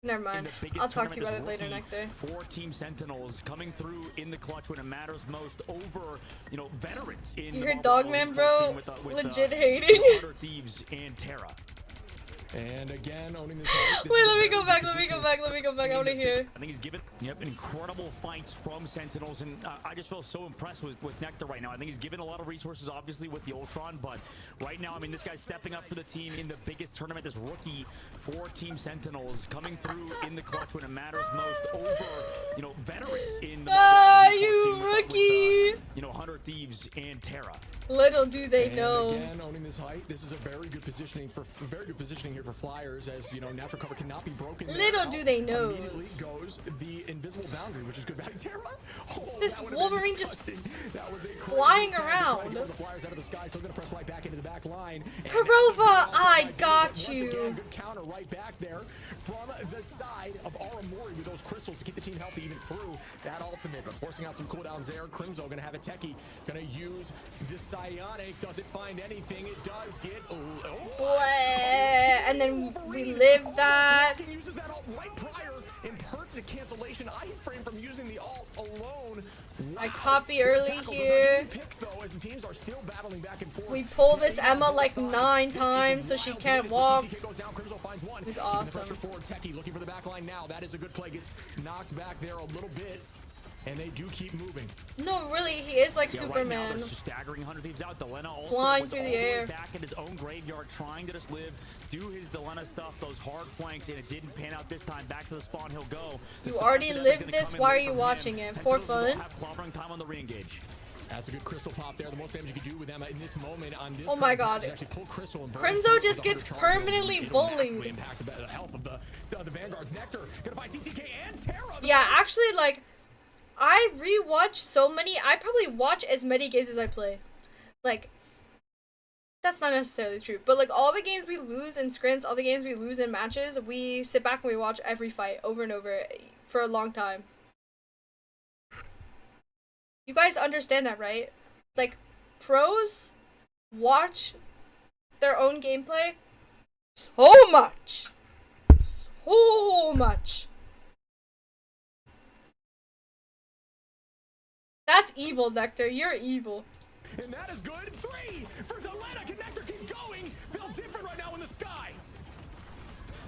Never mind. I'll talk to you about it later, rookie Nectar. for Team Sentinels coming through in the clutch when it matters most over, you know, veterans in You the heard Marvel Dogman, esports bro? scene with, Legit hating. 100 Thieves and Terra. And again, owning this fight. Wait, let me go back. Let me go back. Let me go back. I want to hear. I think he's given incredible fights from Sentinels, and I just feel so impressed with Nectar right now. I think he's given a lot of resources, obviously, with the Ultron, but right now, I mean, this guy's stepping up for the team in the biggest tournament, this rookie for Team Sentinels, coming through in the clutch when it matters most over, you know, veterans in the you rookie! You know, 100 Thieves and Terra. Little do they know. Again, owning this height. This is a very good positioning here for Flyers, as you know, natural cover cannot be broken. Little do they know. Immediately goes the invisible boundary, which is good back Terra. Oh, this Wolverine just flying around. The Flyers out of the sky, so gonna press right back into the back line. Karova, I got you. Again, good counter right back there from the side of Aramori with those crystals to keep the team healthy even through that ultimate. But forcing out some cooldowns there. Crimzo gonna have a techie, gonna use the psionic. Does it find anything? It does get and then we live that. Uses that ult right prior and hurt the cancellation iframe from using the ult alone. I copy early here. Picks, though, as the teams are still battling back and forth. We pull this Emma like 9 times so she can't walk. It's awesome. Techie looking for the back line now. That is a good play. Gets knocked back there a little bit. And they do keep moving. No, really, he is like Superman. Right now, staggering 100 Thieves out. Delena also flying through the air. Back in his own graveyard, trying to just live, do his Delena stuff, those hard flanks, and it didn't pan out this time. Back to the spawn, he'll go. You already lived this. Why are you watching it? For fun. Have clobbering time on the re-engage. That's a good crystal pop there. The most damage you can do with Emma in this moment on this. Oh my god. Crimzo just gets permanently bullied. Impact the health of the Vanguard's Nectar. Gonna find TTK and Terra. Yeah, actually, like, I rewatch so many. I probably watch as many games as I play. Like, that's not necessarily true. But, like, all the games we lose in scrims, all the games we lose in matches, we sit back and we watch every fight over and over for a long time. You guys understand that, right? Like, pros watch their own gameplay so much. So much. That's evil, Nectar. You're evil. And that is good. 3 for Delena. Can Nectar keep going? Built different right now in the sky.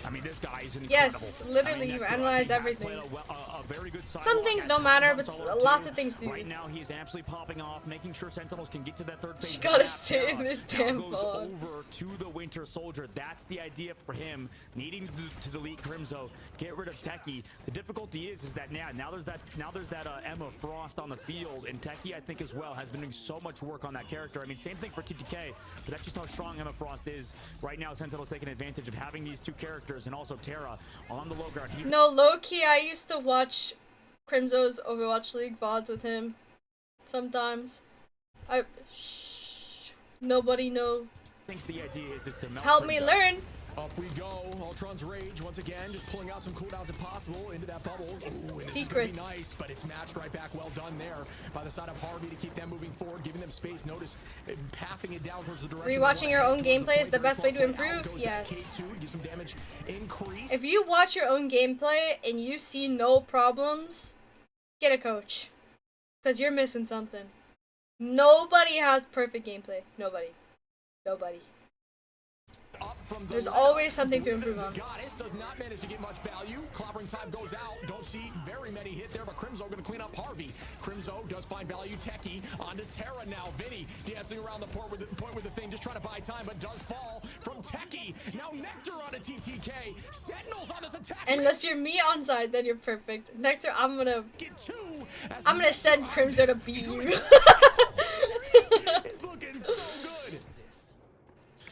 I mean, this guy is incredible. Yes, literally, you analyze everything. A very good some things don't matter, but lots of things do. Right now, he's absolutely popping off, making sure Sentinels can get to that third phase. She gotta sit in this damn goes over to the Winter Soldier. That's the idea for him, needing to delete Crimzo, get rid of Techie. The difficulty is that now there's that Emma Frost on the field, and Techie, I think, as well, has been doing so much work on that character. I mean, same thing for TTK, but that's just how strong Emma Frost is. Right now, Sentinels taking advantage of having these two characters. And also Terra on the low ground. No, low-key, I used to watch Crimzo's Overwatch League VODs with him. Sometimes. Nobody knows. Thinks the idea is just to help me learn. Off we go. Ultron's Rage once again, just pulling out some cooldowns if possible into that bubble. Ooh, Secret. Nice, but it's matched right back. Well done there by the side of Harvey to keep them moving forward, giving them space. Notice pathing it down towards the direction. Rewatching your own gameplay is the best way to improve. Yes. Give some damage increase. If you watch your own gameplay and you see no problems, get a coach, because you're missing something. Nobody has perfect gameplay. Nobody. There's always something to improve on. Goddess does not manage to get much value. Clobbering time goes out. Don't see very many hit there, but Crimzo going to clean up Harvey. Crimzo does find value. Techie onto Terra now. Vinny dancing around the point with the thing, just trying to buy time, but does fall from Techie. Now Nectar on a TTK. Sentinels on this attack. Unless you're me on side, then you're perfect. Nectar, I'm gonna send Crimzo to beat you. It's looking so good.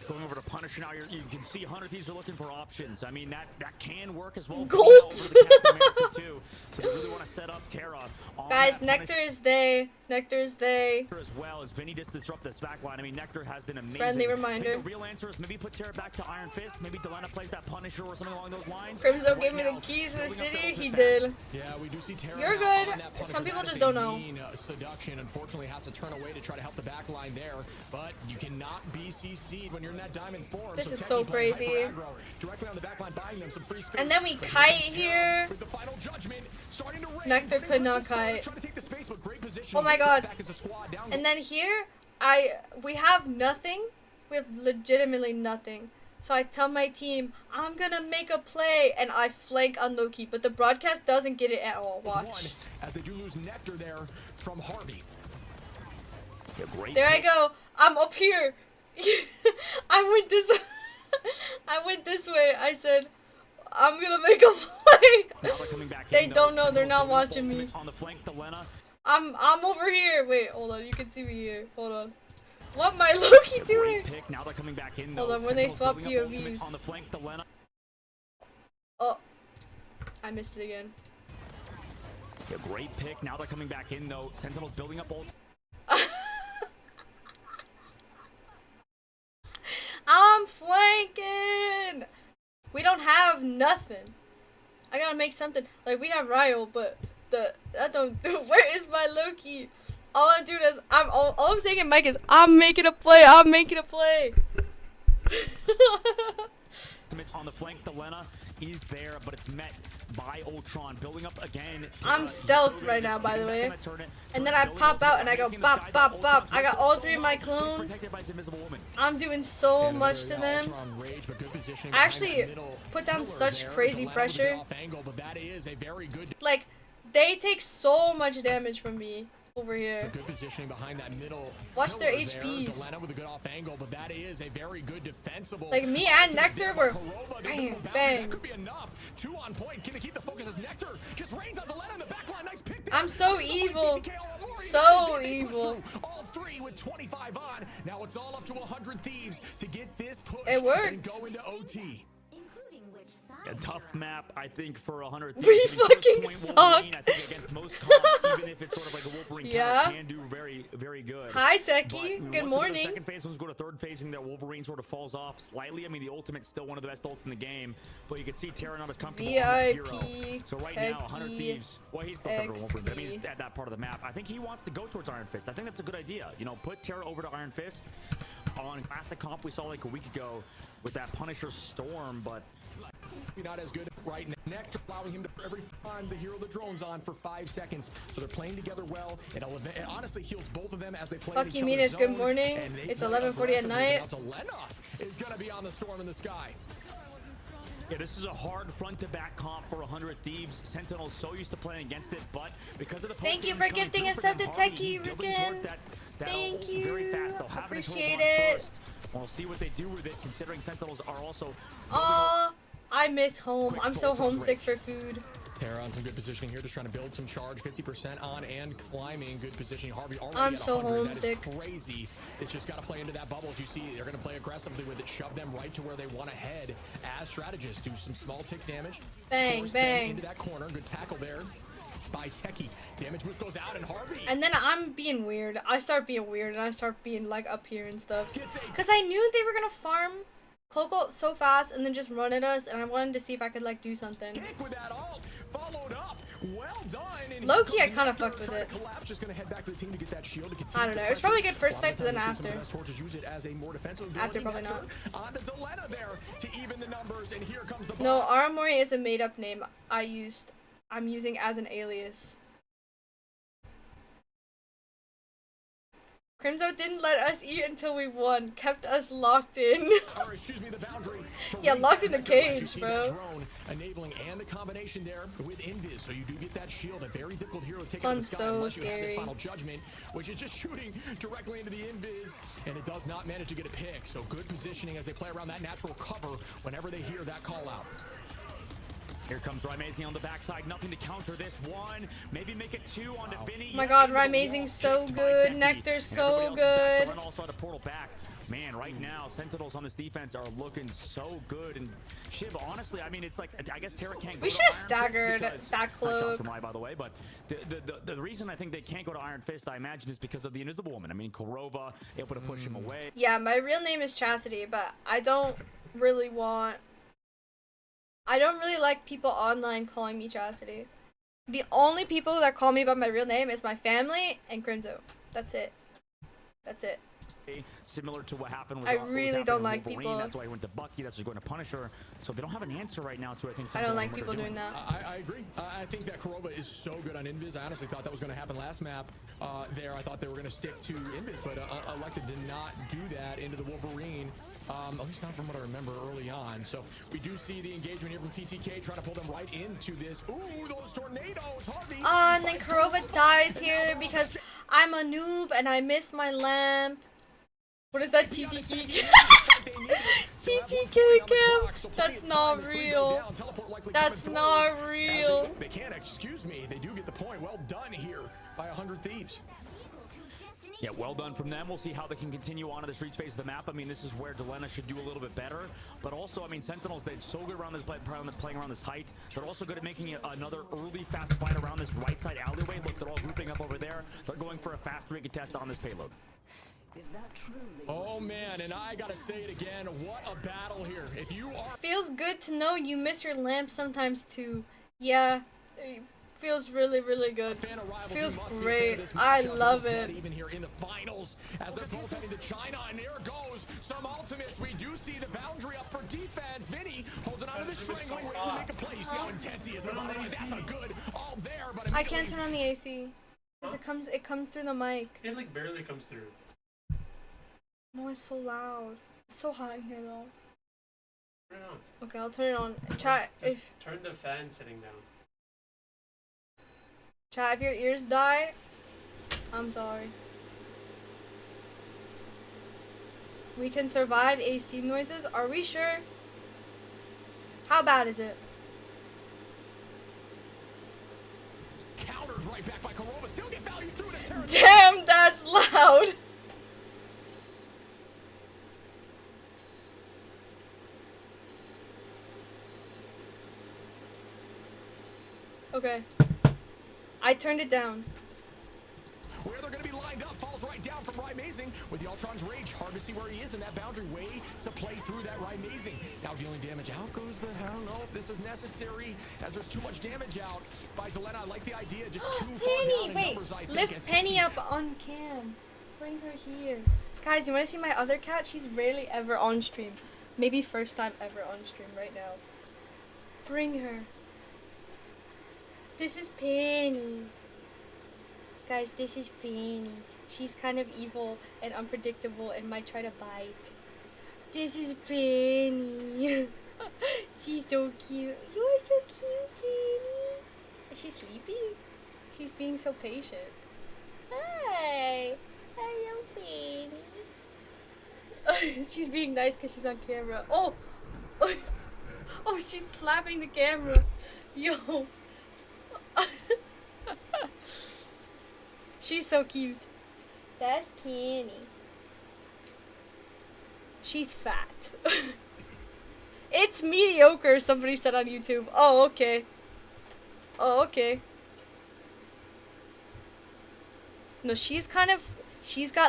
Going over to Punisher now, you can see 100 Thieves are looking for options. I mean, that can work as well. Gold! Over the Captain America too. So they really want to set up Terra. Guys, Nectar is they. Nectar is they. As well as Vinny just disrupt this backline. I mean, Nectar has been amazing. Friendly reminder. The real answer is maybe put Terra back to Iron Fist. Maybe Delena plays that Punisher or something along those lines. Crimzo gave me the keys to the city. He did. Yeah, we do see Terra. You're good. Some people just don't know. Seduction, unfortunately, has to turn away to try to help the backline there. But you cannot be CC'd when you're in that diamond form. This is so crazy. Directly on the backline, buying them some free space. And then we kite here. With the final judgment, starting to Nectar could not kite. Oh my god. And then here, we have nothing. We have legitimately nothing. So I tell my team, I'm gonna make a play, and I flank on Loki, but the broadcast doesn't get it at all. Watch. As they do lose Nectar there from Harvey. There I go. I'm up here. I went this. I went this way. I said, I'm gonna make a play. They don't know. They're not watching me. On the flank, Delena. I'm over here. Wait, hold on. You can see me here. Hold on. What my Loki doing? Now they're coming back in. Hold on. When they swap POVs. On the flank, Delena. Oh, I missed it again. A great pick. Now they're coming back in though. Sentinels building up ult. I'm flanking. We don't have nothing. I gotta make something. Like we have Ryo, but that don't. Where is my Loki? All I'm doing is all I'm saying in mic is I'm making a play. I'm making a play. On the flank, Delena is there, but it's met by Ultron building up again. I'm stealth right now, by the way. And then I pop out and I go bop bop bop. I got all 3 of my clones. I'm doing so much to them. I actually put down such crazy pressure. Like they take so much damage from me. Over here. Good positioning behind that middle. Watch their HPs. With a good off angle, but that is a very good defensible. Like me and Nectar were bang bang. That could be enough. 2 on point. Can they keep the focus as Nectar just rains on Delena in the backline? Nice pick there. I'm so evil. So evil. All 3 with 25 on. Now it's all up to 100 Thieves to get this push. It worked. And go into OT. A tough map, I think, for 100. We fucking suck. I think against most comps, even if it's sort of like a Wolverine can do very, very good. Hi, Techie. Good morning. Second phase, ones go to third phase, and that Wolverine sort of falls off slightly. I mean, the ultimate's still one of the best ults in the game, but you can see Terra not as comfortable on the hero. So right now, 100 Thieves. Well, he's still better than Wolverine, but I mean, he's at that part of the map. I think he wants to go towards Iron Fist. I think that's a good idea. You know, put Terra over to Iron Fist. On classic comp, we saw like a week ago with that Punisher Storm, but. Not as good right now. Nectar allowing him to every time the hero the drone's on for 5 seconds. So they're playing together well. It honestly heals both of them as they play. Fuck you, Minas. Good morning. It's 11:40 at night. Delena is gonna be on the storm in the sky. Yeah, this is a hard front-to-back comp for 100 Thieves. Sentinel's so used to playing against it, but because of the thank you for gifting a sub to Techie, Ricken. Thank you. Very fast. They'll have appreciate it. First. We'll see what they do with it, considering Sentinels are also. I miss home. I'm so homesick for food. Terra on some good positioning here, just trying to build some charge. 50% on and climbing. Good positioning. Harvey already I'm at so 100. homesick. That is crazy. It's just got to play into that bubble. As you see, they're going to play aggressively with it. Shove them right to where they want to head as strategists. Do some small tick damage. Bang, bang. Into that corner. Good tackle there by Techie. Damage boost goes out and Harvey. And then I'm being weird. I start being weird and I start being like up here and stuff. Because I knew they were going to farm Coco so fast and then just run at us, and I wanted to see if I could like do something. With that ult, followed up. Well done. Low-key, I kind of fucked with it. Just gonna head back to the team to get that shield to I don't know. It was probably good first fight, but then after. Use it as a more defensive after, probably not. On the Delena there to even the numbers, and here comes the no, aramori is a made-up name I'm using as an alias. Crimzo didn't let us eat until we won, kept us locked in. Or, excuse me, the boundary. Yeah, locked in the cage, bro. Drone enabling and the combination there with Invis, so you do get that shield. A very difficult hero to take out of the sky unless you have scary. this final judgment, which is just shooting directly into the Invis, and it does not manage to get a pick. So good positioning as they play around that natural cover whenever they hear that call out. Here comes Rymazing on the backside. Nothing to counter this one. Maybe make it 2 on the Vinny. Oh my god, Rymazing's so good. Nectar's so good. Also the portal back. Man, right now, Sentinels on this defense are looking so good. And Shiv, honestly, I mean, it's like, I guess Terra can't go we should have staggered that cloak. From by the way, but the reason I think they can't go to Iron Fist, I imagine, is because of the Invisible Woman. I mean, Korova able to push him away. Yeah, my real name is Chastity, but I don't really like people online calling me Chastity. The only people that call me by my real name is my family and Crimzo. That's it. That's it. Similar to what happened with I what was really happening don't with like Wolverine. people. That's why he went to Bucky. That's why he's going to Punisher. So they don't have an answer right now to, I think, I don't something like what people they're doing that. I agree. I think that Kurova is so good on Invis. I honestly thought that was going to happen last map. There, I thought they were going to stick to Invis, but elected did not do that into the Wolverine. At least not from what I remember early on. So we do see the engagement here from TTK trying to pull them right into this. Ooh, those tornadoes, Harvey. And then Kurova dies here because I'm a noob and I missed my lamp. What is that, TTK? TTK cam? That's not real. That's not real. They can't excuse me. They do get the point. Well done here by 100 Thieves. Yeah, well done from them. We'll see how they can continue on to this reach phase of the map. I mean, this is where Delena should do a little bit better. But also, I mean, Sentinels, they're so good around this playing around this height. They're also good at making another early fast fight around this right side alleyway. Look, they're all grouping up over there. They're going for a fast recontest on this payload. Is that true? Oh man, and I gotta say it again. What a battle here. If you are Feels good to know you miss your lamp sometimes too. Yeah, it feels really, really good. Feels great. I love it. Even here in the finals, as they're both heading to China, and there goes some ultimates. We do see the boundary up for defense. Vinny holding on to the strangling, waiting to make a play. You see how intense he is. That's a good all there, but I can't turn on the AC. It comes through the mic. It like barely comes through. No, it's so loud. It's so hot in here though. Turn it on. Okay, I'll turn it on. Chat, if Turn the fan setting down. chat, if your ears die, I'm sorry. We can survive AC noises. Are we sure? How bad is it? countered right back by Kurova. Still get value through the turn. Damn, that's loud. Okay. I turned it down. Where they're going to be lined up falls right down from Rymazing with the Ultron's Rage. Hard to see where he is in that boundary. Way to play through that Rymazing. Now dealing damage. Out goes the... I don't know if this is necessary as there's too much damage out by Zelena. I like the idea. Just too far Penny! down in Wait, numbers, I think, lift Penny up on cam. Bring her here. Guys, you want to see my other cat? She's rarely ever on stream. Maybe first time ever on stream right now. Bring her. This is Penny. Guys, this is Penny. She's kind of evil and unpredictable and might try to bite. This is Penny. She's so cute. You are so cute, Penny. Is she sleepy? She's being so patient. Hi. Hello, Penny. She's being nice because she's on camera. Oh! Oh, she's slapping the camera. Yo. She's so cute. That's Penny. She's fat. It's mediocre, somebody said on YouTube. Oh, okay. Oh, okay. No, she's got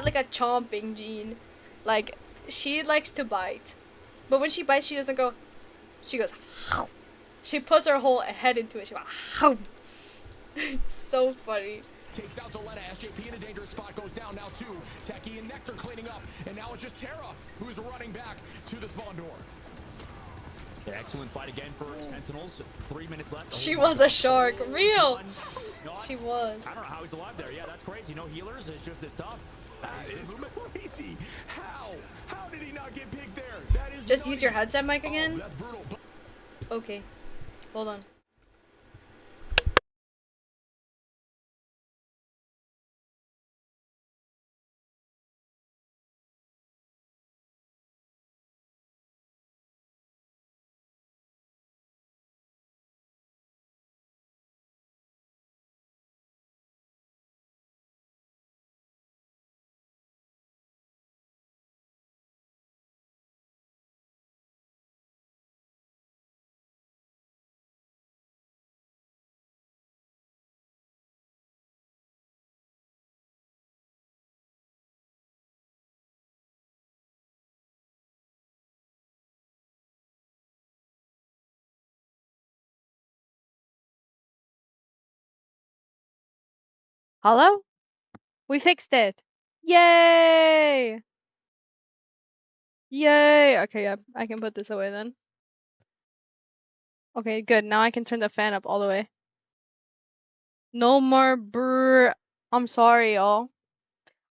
like a chomping gene. Like, she likes to bite. But when she bites, she doesn't go, she goes, How. She puts her whole head into it. She goes, How. It's so funny. Takes out Delena. SJP in a dangerous spot. Goes down now too. Techie and Nectar cleaning up. And now it's just Terra who's running back to the spawn door. Excellent fight again for Sentinels. 3 minutes left. She was a shark. Real. She was. I don't know how he's alive there. Yeah, that's crazy. No healers. It's just it's tough. That is crazy. How? How did he not get picked there? That is Just use your headset mic again? Oh, that's brutal. Okay. Hold on. Hello? We fixed it. Yay! Yay! Okay, yeah, I can put this away then. Okay, good. Now I can turn the fan up all the way. No more brr. I'm sorry, y'all.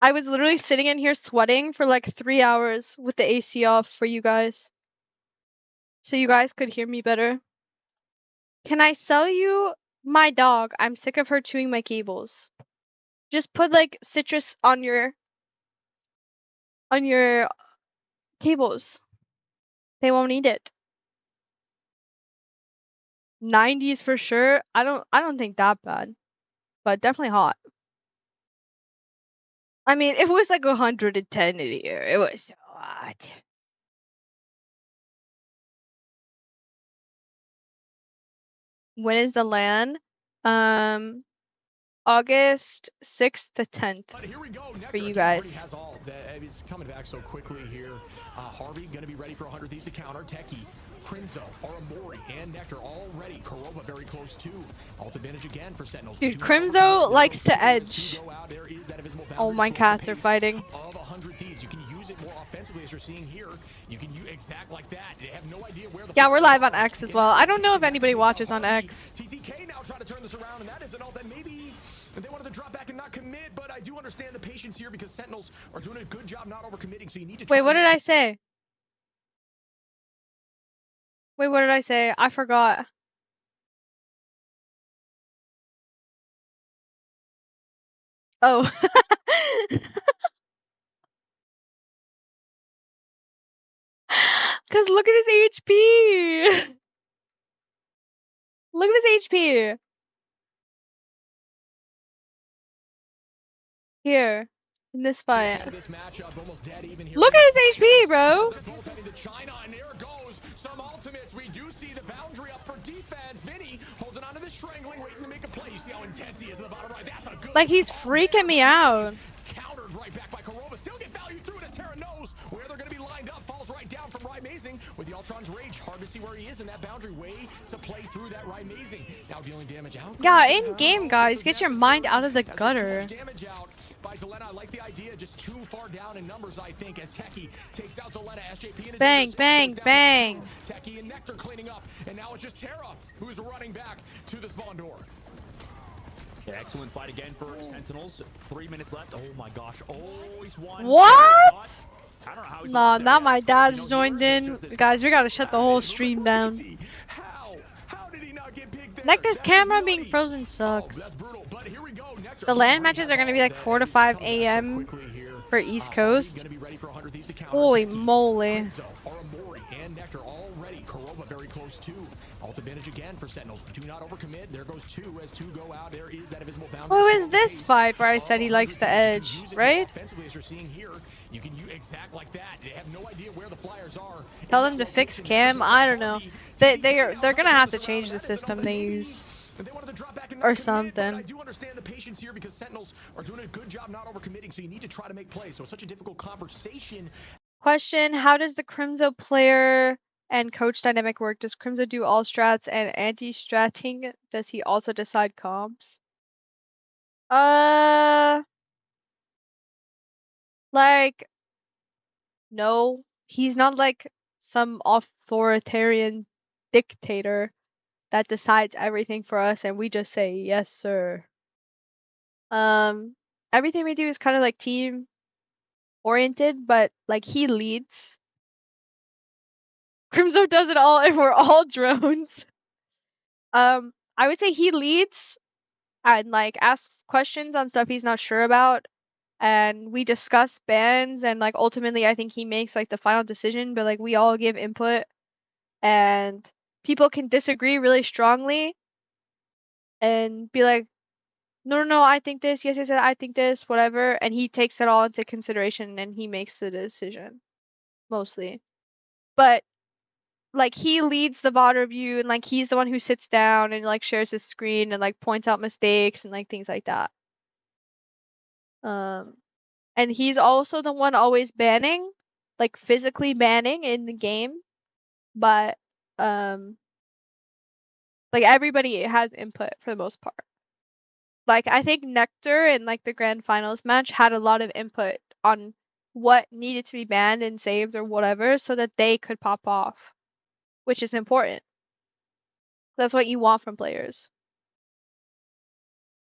I was literally sitting in here sweating for like 3 hours with the AC off for you guys. So you guys could hear me better. Can I sell you my dog? I'm sick of her chewing my cables. Just put like citrus on your cables. They won't eat it. 90s for sure. I don't think that bad. But definitely hot. I mean, it was like 110 in here. It was so hot. When is the LAN? August 6th to 10th for you guys. It's coming back so quickly here. Harvey going to be ready for 100 Thieves to counter. Techie, Crimzo, Aramori, and Nectar all ready. Korova very close too. Alt advantage again for Sentinels. Dude, Crimzo likes to edge. Oh, my cats are fighting. Of 100 Thieves, you can use it more offensively as you're seeing here. You can use exact like that. They have no idea where the yeah, we're live on X as well. I don't know if anybody watches on X. TTK now trying to turn this around, and that is an ult that maybe they wanted to drop back and not commit, but I do understand the patience here because Sentinels are doing a good job not overcommitting, so you need to Wait, what did I say? Wait, what did I say? I forgot. Oh. Cause look at his HP. Look at his HP. Here. In this fight. Look at his HP, bro. Some ultimates. We do see the boundary up for defense. Vinny holding on to the strangling, waiting to make a play. You see how intense he is in the bottom right. That's a good like he's freaking me out. Countered right back by Korova. Still get value through it as Terra knows where they're going to be lined up. Falls right down from Amazing with the Ultron's Rage. Hard to see where he is in that boundary. Way to play through that Amazing. Now dealing damage out. Yeah, in game, guys. Get your mind out of the gutter. Damage out by Zelena. I like the idea. Just too far down in numbers, I think, as Techie takes out Zelena. SJP bang, bang, bang. Techie and Nectar cleaning up, and now it's just Terra who's running back to the spawn door. Yeah, excellent fight again for Sentinels. 3 minutes left. Oh my gosh. Oh, he's won. What? I don't know how he's nah, now my dad's joined in. Guys, we gotta shut the whole stream down. How did he not get picked there? Nectar's camera being frozen sucks. The LAN matches are gonna be like 4 to 5 a.m. for East Coast. Holy moly. And Nectar already. Korova very close too. Alt advantage again for Sentinels. Do not overcommit. There goes two as two go out. There is that invisible boundary. Who is this fight where I said he likes to edge, right? Offensively, as you're seeing here, you can use exact like that. They have no idea where the flyers are. Tell them to fix cam. I don't know. They're gonna have to change the system they use. Or something. I do understand the patience here because Sentinels are doing a good job not overcommitting, so you need to try to make plays. So it's such a difficult conversation. Question: how does the Crimzo player and coach dynamic work? Does Crimzo do all strats and anti-stratting? Does he also decide comps? Like, no. He's not like some authoritarian dictator that decides everything for us and we just say, yes, sir. Everything we do is kind of like team oriented, but like he leads. Crimzo does it all and we're all drones. I would say he leads and like asks questions on stuff he's not sure about, and we discuss bans, and like ultimately I think he makes like the final decision, but like we all give input and people can disagree really strongly and be like, no, I think this, yes, I think this, whatever, and he takes it all into consideration and he makes the decision mostly. But like he leads the VOD review and like he's the one who sits down and like shares his screen and like points out mistakes and like things like that. And he's also the one always banning, like physically banning in the game. But like everybody has input for the most part. Like I think Nectar in like the grand finals match had a lot of input on what needed to be banned and saved or whatever so that they could pop off, which is important. That's what you want from players.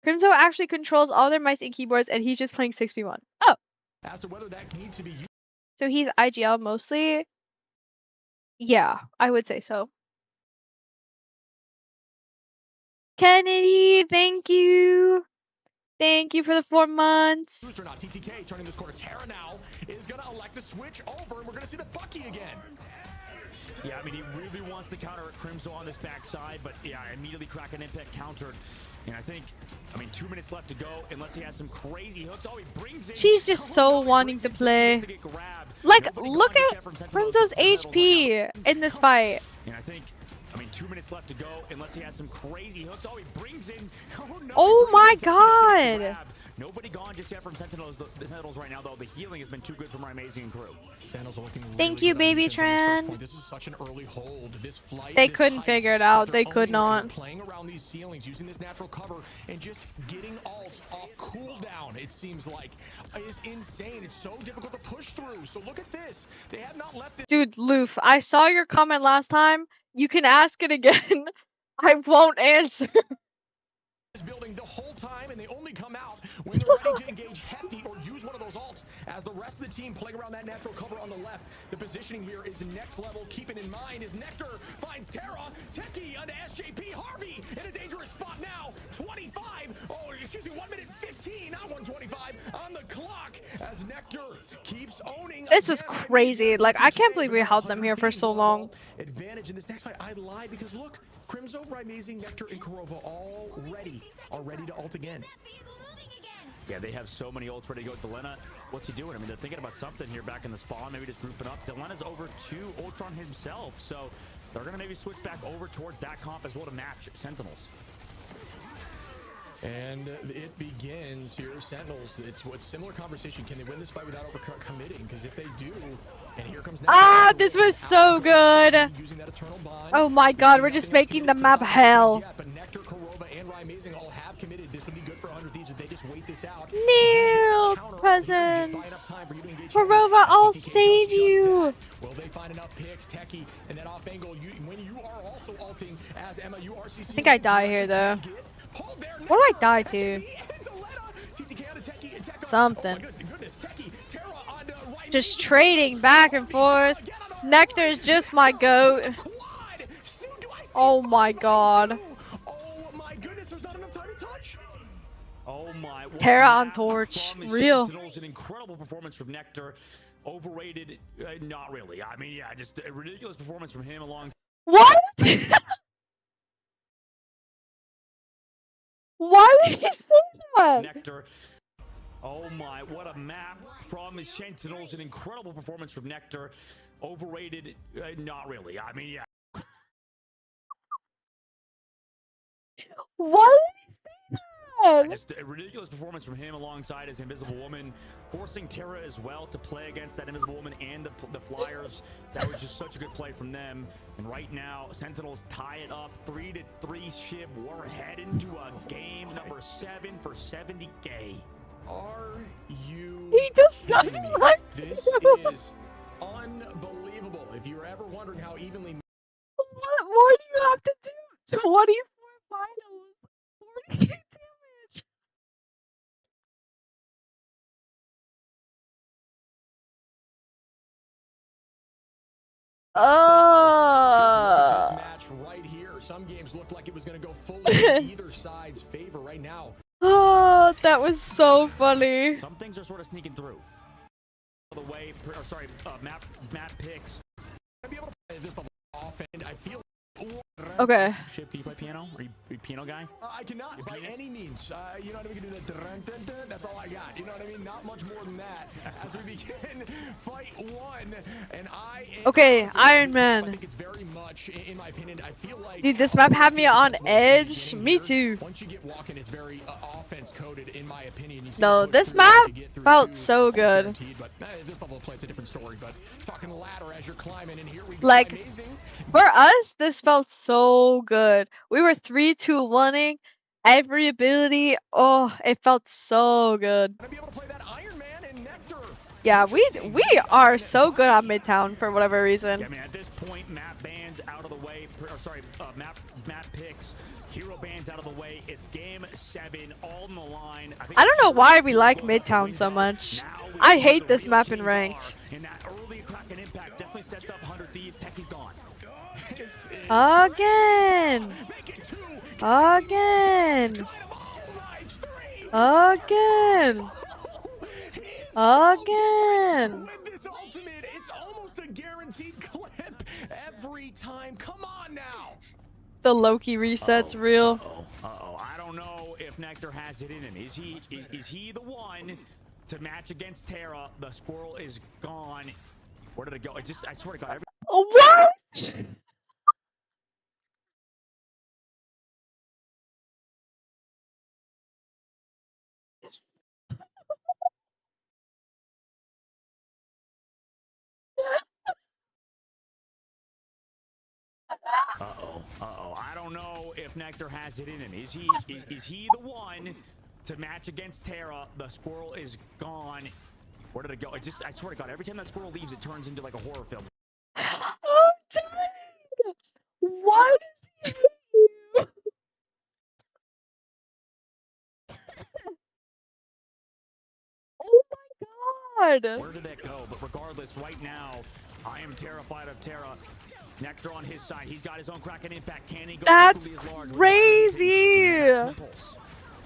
Crimzo actually controls all their mice and keyboards, and he's just playing 6v1. Oh! As to whether that needs to be used. So he's IGL mostly? Yeah, I would say so. Kennedy, thank you! Thank you for the 4 months! Or not, TTK turning this corner. Terra now is going to elect to switch over, and we're going to see the Bucky again. Yeah, I mean, he really wants to counter at Crimzo on this backside, but yeah, immediately crack an impact countered. And I think, 2 minutes left to go, unless he has some crazy hooks. Oh, he brings in. She's just so wanting to play. Like, look at Crimzo's HP in this fight. And I think, 2 minutes left to go, unless he has some crazy hooks. Oh, he brings in. Oh my god! Nobody gone just yet from Sentinels. The Sentinels right now, though, the healing has been too good from our amazing crew. Sentinels are looking Thank really you, good baby on defense on this Tran. This is such an early hold. This flight, They this couldn't height, figure it out. but They they're could not. playing around these ceilings, using this natural cover, and just getting ults off cooldown. It seems like is insane. It's so difficult to push through. So look at this. They have not left this. Dude, Loof, I saw your comment last time. You can ask it again. I won't answer. Building the whole time, and they only come out when they're ready to engage hefty or use one of those ults. As the rest of the team playing around that natural cover on the left, the positioning here is next level. Keeping in mind as Nectar finds Terra, Techie onto SJP, Harvey in a dangerous spot now. 25, 1 minute 15, not 125 on the clock as Nectar keeps owning. This was crazy. Like, I can't believe we held them here for so long. Advantage in this next fight. I lied because look, Crimzo, Amazing, Nectar, and Kurova all ready to ult again. Yeah, they have so many ults ready to go. Delena, what's he doing? They're thinking about something here back in the spawn, maybe just grouping up. Delena's over to Ultron himself, so they're going to maybe switch back over towards that comp as well to match Sentinels. And it begins here, Sentinels. It's what similar conversation. Can they win this fight without over-committing? Because if they do, and here comes this was so good. Oh my god, we're just making the map hell. But Nectar, Kurova, and Amazing all have committed. This would be good for 100 Thieves if they just wait this out. Neil presents. Kurova, I'll save you. Will they find enough picks? Techie, and then off angle, when you are also ulting as Emma, you are CC. I think I die here though. What did I die to? Something. Just trading back and forth. Nectar's just my goat. Oh my god. Terra on torch. Real. An incredible performance from Nectar. Overrated? Not really. Just a ridiculous performance from him along. What? Why did he say that? Nectar. Oh my, what a map from his Sentinels. An incredible performance from Nectar. Overrated? Not really. Why did he say that? Just a ridiculous performance from him alongside his Invisible Woman, forcing Terra as well to play against that Invisible Woman and the Flyers. That was just such a good play from them. And right now, Sentinels tie it up 3-3 ship. We're heading to a game number 7 for 70K. Are you He just doesn't like this is unbelievable. If you're ever wondering how evenly what more do you have to do? 24 finals, 40k damage. this match right here. Some games looked like it was going to go fully in either side's favor right now. Oh, that was so funny. Some things are sort of sneaking through. The way, map picks. I'd be able to play this off, and I feel. Okay. Ship, can you play piano? Are you a piano guy? I cannot by any means. You know what I mean? We can do the dun, dun, dun. That's all I got. You know what I mean? Not much more than that. As we begin fight 1, and okay, Iron Man. I think it's very much, in my opinion, I feel like. Dude, this map had me on edge. Me too. Once you get walking, it's very offense coded, in my opinion. No, this map felt so good. But this level of play, it's a different story. But talking ladder as you're climbing, and here we go. Like, Amazing. for us, this felt so good. We were 3-2-1ing every ability. Oh, it felt so good. Gonna be able to play that Iron Man and Nectar Yeah, we are so good at Midtown for whatever Yeah, reason. I mean, at this point, map bans out of the way. Or sorry, map picks, hero bans out of the way. It's game 7, all on the line. I don't know why we like Midtown so much. I hate this map in ranked. And that early Kraken impact definitely sets up 100 Thieves. Techie's gone. Again. Again. Again. Again. With this ultimate, it's almost a guaranteed clip every time. Come on now. The Loki reset's real. I don't know if Nectar has it in him. Is he the one to match against Terra? The squirrel is gone. Where did it go? I swear to God. What? I don't know if Nectar has it in him. Is he the one to match against Terra? The squirrel is gone. Where did it go? I swear to God, every time that squirrel leaves, it turns into like a horror film. Oh, dang. Why does he hate you? Oh my God. Where did that go? But regardless, right now, I am terrified of Terra. Nectar on his side. He's got his own Kraken impact. Can he go That's equally as large? crazy.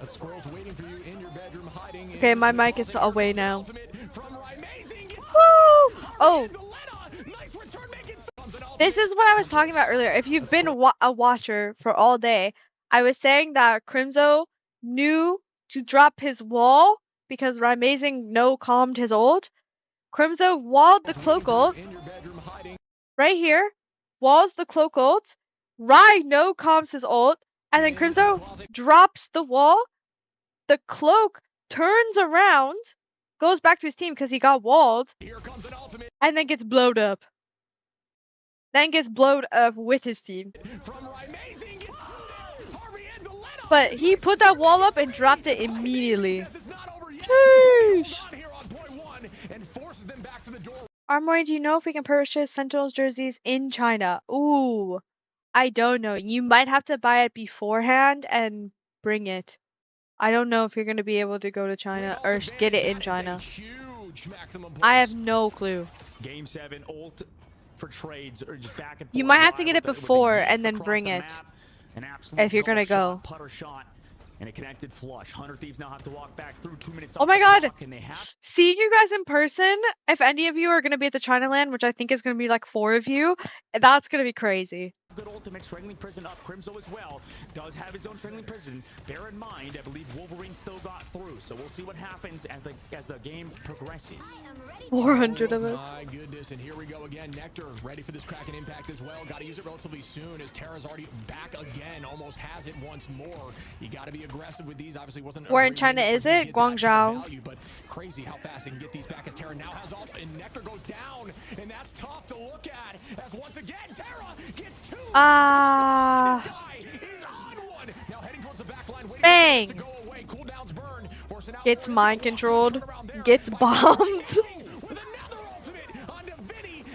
A squirrel's waiting for you in your bedroom, hiding. Okay, my mic is away now. From Amazing. Woo! Oh. This is what I was talking about earlier. If you've been a watcher for all day, I was saying that Crimzo knew to drop his wall because Amazing no calmed his ult. Crimzo walled the cloak ult right here, walls the cloak ult. Rai no calms his ult, and then Crimzo drops the wall. The cloak turns around, goes back to his team because he got walled, and then gets blowed up. Then gets blowed up with his team. But he put that wall up and dropped it immediately. Sheesh. Aramori, do you know if we can purchase Sentinels jerseys in China? Ooh, I don't know. You might have to buy it beforehand and bring it. I don't know if you're going to be able to go to China or get it in China. I have no clue. Game 7 ult for trades or just back and forth. You might have to get it before and then bring it if you're going to go. Putter shot and a connected flush. 100 Thieves now have to walk back through 2 minutes. Oh my God. Seeing you guys in person, if any of you are going to be at the China land, which I think is going to be like 4 of you, that's going to be crazy. Good ultimate strangling prison up. Crimzo as well does have his own strangling prison. Bear in mind, I believe Wolverine still got through, so we'll see what happens as the game progresses. 400 of us. My goodness, and here we go again. Nectar ready for this Kraken impact as well. Got to use it relatively soon as Terra's already back again. Almost has it once more. You got to be aggressive with these. Obviously, wasn't. Where in China is it? Guangzhou. Value, but crazy how fast they can get these back as Terra now has all, and Nectar goes down, and that's tough to look at. As once again, Terra gets 2. Ah. Bang. Gets mind controlled. Gets bombed.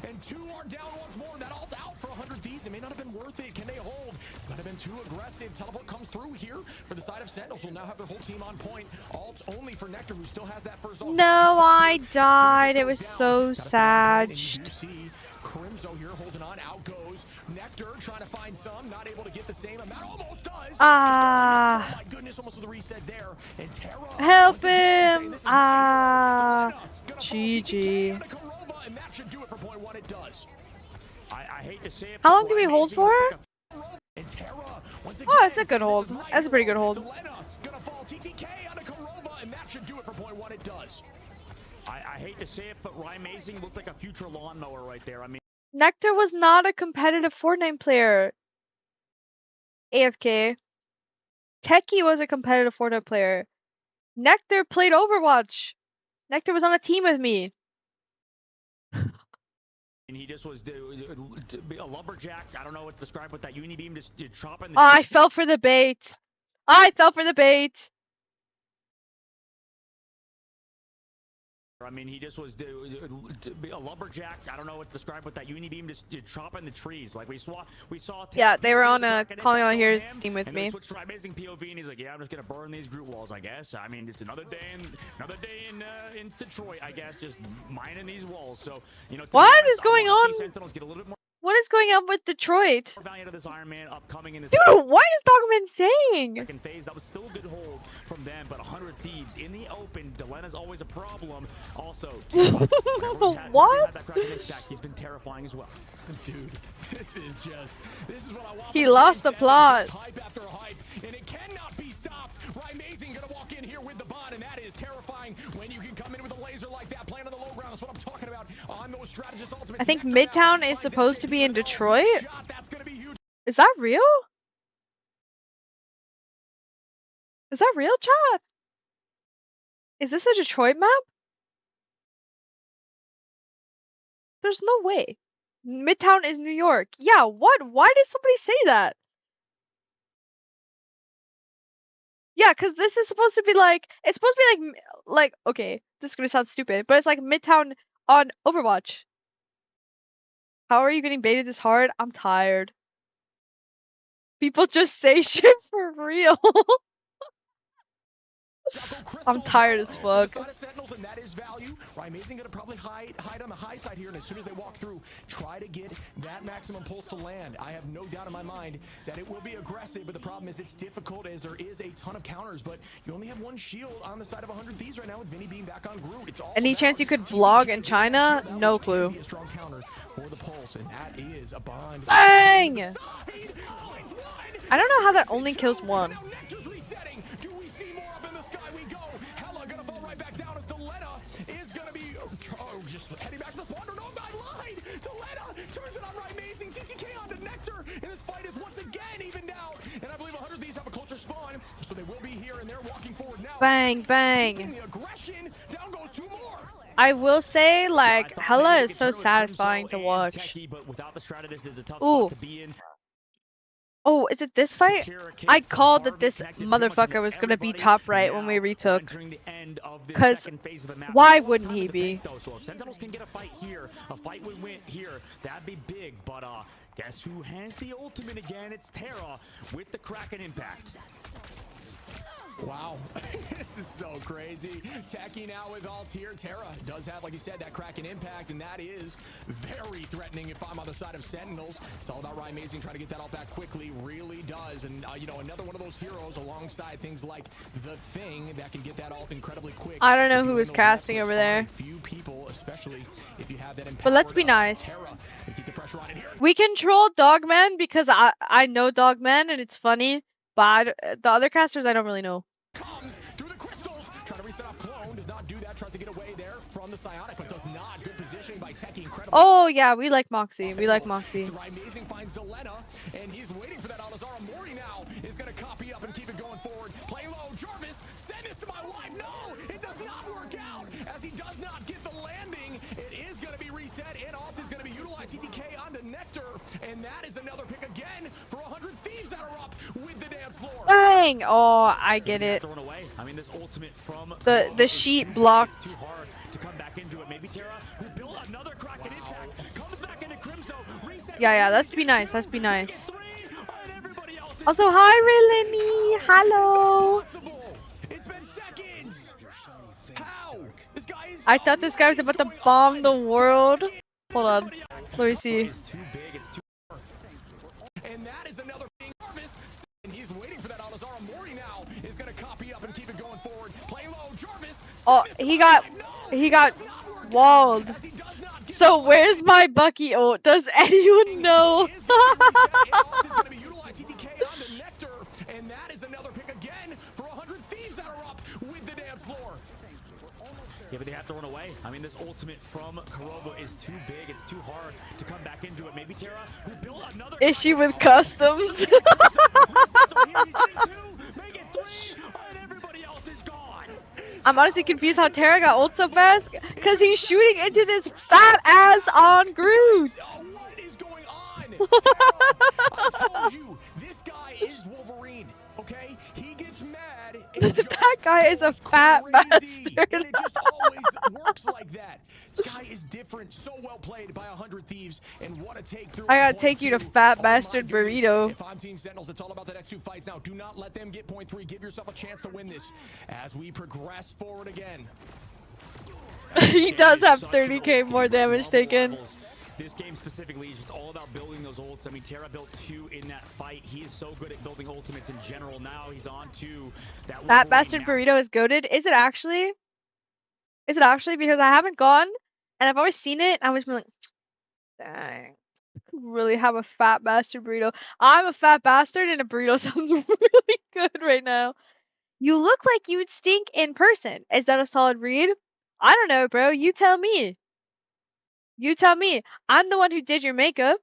And 2 are down once more. That ult out for 100 Thieves. It may not have been worth it. Can they hold? Might have been too aggressive. Teleport comes through here for the side of Sentinels. Will now have their whole team on point. Ult only for Nectar, who still has that first ult. No, I died. It was so sad. Crimzo here holding on. Out goes Nectar, trying to find some. Not able to get the same amount. Almost does. Ah. Oh my goodness, almost with the reset there. And Terra, help him. Ah. GG. And that should do it for point 1. It does. I hate to say it. How long do we hold for? And Terra, once again, Oh, it's a good hold. That's a pretty good hold. Gonna fall TTK on a Kurova, and that should do it for point 1. It does. I hate to say it, but Amazing looked like a future lawnmower right there. I mean, Nectar was not a competitive Fortnite player. AFK. Techie was a competitive Fortnite player. Nectar played Overwatch. Nectar was on a team with me. and he just was a lumberjack. I don't know what to describe with that uni beam, just chopping the. I fell for the bait. I fell for the bait. I mean, he just was a lumberjack. I don't know what to describe with that uni beam, just chopping the trees. Like we saw. Yeah, they were on calling on here's team with me. Switched to amazing POV, and he's like, "Yeah, I'm just gonna burn these Groot walls, I guess. I mean, just another day in Detroit, I guess, just mining these walls." So you know, what is going on? Sentinels get a little bit more What is going on with Detroit? valiant of this Iron Man upcoming in this. Dude, what is Dogman saying? Second phase, that was still a good hold from them, but 100 Thieves in the open. Delena's always a problem. Also, what? He's been terrifying as well. Dude, this is what I want. He lost the plot. Hype after hype, and it cannot be stopped. Amazing gonna walk in here with the bot, and that is terrifying when you can come in with a laser like that, playing on the low ground. That's what I'm talking about. On those strategist ultimates. I think Midtown is supposed to be in Detroit. Is that real? Is that real, chat? Is this a Detroit map? There's no way. Midtown is New York. Yeah, what? Why did somebody say that? Yeah, because this is supposed to be like, it's supposed to be like, okay, this is gonna sound stupid, but it's like Midtown on Overwatch. How are you getting baited this hard? I'm tired. People just say shit for real. I'm tired as fuck. Sentinels, and that is value. Amazing gonna probably hide on the high side here, and as soon as they walk through, try to get that maximum pulse to land. I have no doubt in my mind that it will be aggressive, but the problem is it's difficult as there is a ton of counters, but you only have one shield on the side of 100 Thieves right now with Vinny being back on Groot. It's all Any chance you could vlog in China? No clue. A strong counter for the pulse, and that is a bond. Bang! I don't know how that only kills one. Just heading back to the spawner. No, I lied. Delena turns it on right. Amazing. TTK onto Nectar, and this fight is once again evened out. And I believe 100 of these have a closer spawn, so they will be here, and they're walking forward now. Bang, bang. The aggression. Down goes two more. I will say, like, Hella is so satisfying to watch. Ooh. Oh, is it this fight? I called that this motherfucker was gonna be top right when we retook. Cause why wouldn't he be? So if Sentinels can get a fight here, a fight would win here, that'd be big. But guess who has the ultimate again? It's Terra with the Kraken impact. Wow, this is so crazy. Techie now with ult here. Terra does have, like you said, that Kraken impact, and that is very threatening if I'm on the side of Sentinels. It's all about Amazing trying to get that ult back quickly. Really does. And, you know, another one of those heroes alongside things like The Thing that can get that ult incredibly quick. I don't know who was casting over there. Few people, especially if you have that but let's be nice. We control Dogman because I know Dogman and it's funny. But the other casters, I don't really know. Comes through the crystals, trying to reset off clone, does not do that, tries to get away there from the psionic, but does not. Good positioning by Techie, incredible. Oh yeah, we like Moxie. We like Moxie. Amazing finds Delena, and he's waiting for that Alazar. Aramori now is going to copy up and keep it going forward. Play low, Jarvis, send this to my wife. No, it does not work out, as he does not get the landing. It is going to be reset, and ult is going to be utilized. TTK onto Nectar, and that is another pick again for 100 Thieves that are up with the dance floor. Dang! Oh, I get it. I mean, this ultimate from the sheet blocked. Too hard to come back into it. Maybe Terra, who built another Kraken impact, comes back into Crimso. Yeah, let's be nice. Let's be nice. Also, hi, Rilini. Hello. It's been seconds. How? This guy is I thought this guy was about to bomb the world. Hold on. Let me see. It's too big. It's too. And that is another harvest. And he's waiting for that Alazar. Aramori now is going to copy up and keep it going forward. Play low, Jarvis. Oh, he got walled. So where's my Bucky ult? Does anyone know? And that is another pick again for 100 Thieves that are up with the dance floor. Yeah, but they have to run away. I mean, this ultimate from Kurova is too big. It's too hard to come back into it. Maybe Terra, who built another issue with customs. I'm honestly confused how Terra got ult so fast, because he's shooting into this fat ass on Groot. What is going on? Terra, I told you, this guy is Wolverine, okay? He gets mad That guy is a fat bastard. And it just always works like that. Sky is different. So well played by 100 Thieves. And what a take through. I gotta take you to fat bastard burrito. If I'm Team Sentinels, it's all about the next two fights now. Do not let them get point 3. Give yourself a chance to win this as we progress forward again. He does have 30k more damage taken. This game specifically is just all about building those ults. I mean, Terra built 2 in that fight. He is so good at building ultimates in general. Now he's on to that. That bastard burrito is goated. Is it actually? Is it actually? Because I haven't gone, and I've always seen it. I was like, dang, really have a fat bastard burrito. I'm a fat bastard, and a burrito sounds really good right now. You look like you'd stink in person. Is that a solid read? I don't know, bro. You tell me. You tell me. I'm the one who did your makeup.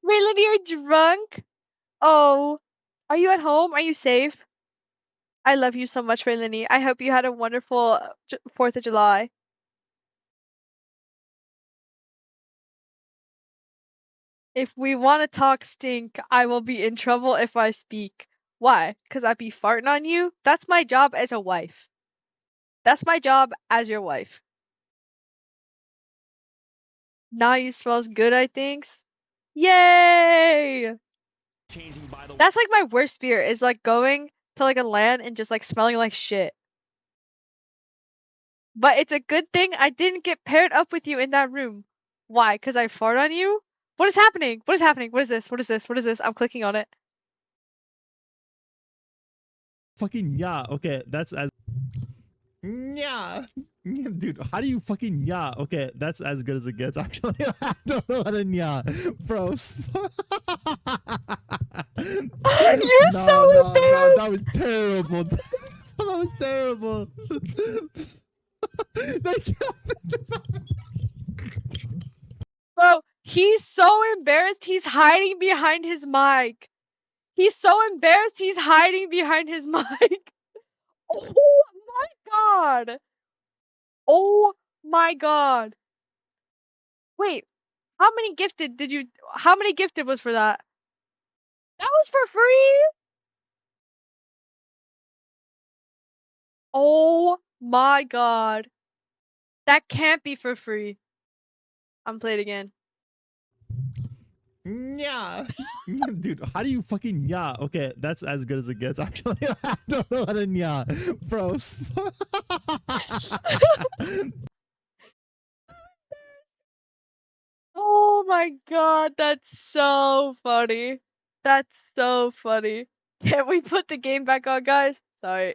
Raylan, you're drunk? Oh. Are you at home? Are you safe? I love you so much, Raylan. I hope you had a wonderful 4th of July. If we want to talk stink, I will be in trouble if I speak. Why? Because I be farting on you? That's my job as a wife. That's my job as your wife. Now you smells good, I think. Yay! That's like my worst fear is like going to like a land and just like smelling like shit. But it's a good thing I didn't get paired up with you in that room. Why? Because I fart on you? What is happening? What is happening? What is this? What is this? What is this? I'm clicking on it. Fucking yeah. Okay, that's as. Yeah. Dude, how do you fucking yeah? Okay, that's as good as it gets, actually. I don't know how to yeah. Bro. You're so embarrassed. That was terrible. That was terrible. Bro, he's so embarrassed he's hiding behind his mic. He's so embarrassed he's hiding behind his mic. Oh my god. Oh my god. Wait, how many gifted was for that? That was for free? Oh my god. That can't be for free. I'm playing again. Yeah. Dude, how do you fucking yeah? Okay, that's as good as it gets, actually. I don't know how to yeah. Bro. Oh my god, that's so funny. That's so funny. Can we put the game back on, guys? Sorry.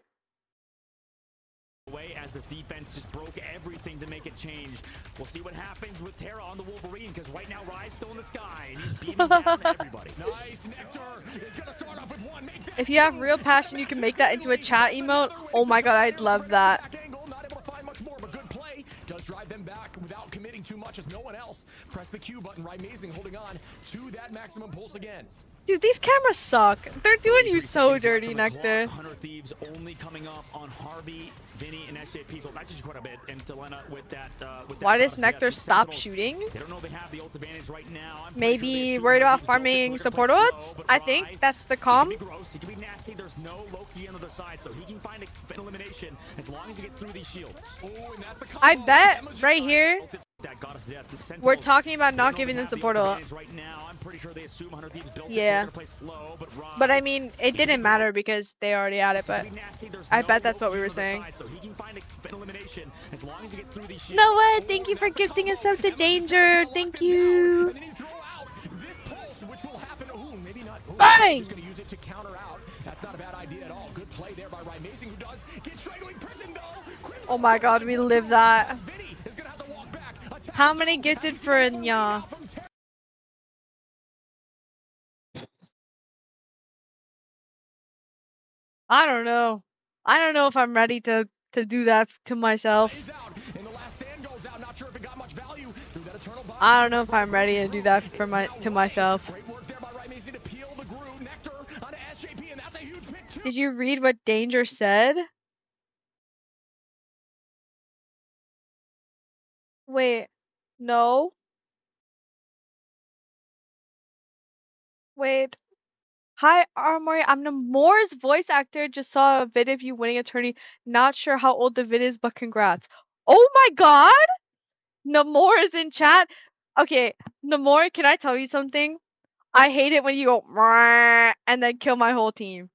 Away as this defense just broke everything to make it change. We'll see what happens with Terra on the Wolverine, because right now Rye's still in the sky and he's beaming down everybody. Nice. Nectar is gonna start off with 1. Make that If you have real passion, you can make that into a chat emote. Oh my god, I'd love that. Not able to find much more, but good play. Does drive them back without committing too much as no one else. Press the Q button. Right, amazing, holding on to that maximum pulse again. Dude, these cameras suck. They're doing you so dirty, Nectar. 100 Thieves only coming up on Harvey, Vinny, and SJP. So that's just quite a bit. And Delena with that. Why does Nectar stop shooting? They don't know they have the ult advantage right now. Maybe worried about farming support odds? I think that's the calm. He can be nasty. There's no Loki on the other side, so he can find an elimination as long as he gets through these shields. I bet right here we're talking about not giving them support ult. Yeah. But I mean, it didn't matter because they already had it, but I bet that's what we were saying. No way, thank you for gifting us up to danger. Thank you. Bang! Oh my god, we live that. How many gifted for Nya? I don't know. I don't know if I'm ready to do that to myself. I don't know if I'm ready to do that for myself. Did you read what Danger said? Wait, no. Wait, Hi, Aramori. I'm Namor's voice actor. Just saw a vid of you winning attorney. Not sure how old the vid is, but congrats. Oh my god! Namor is in chat. Okay, Namor, can I tell you something? I hate it when you go "Mrrr," and then kill my whole team.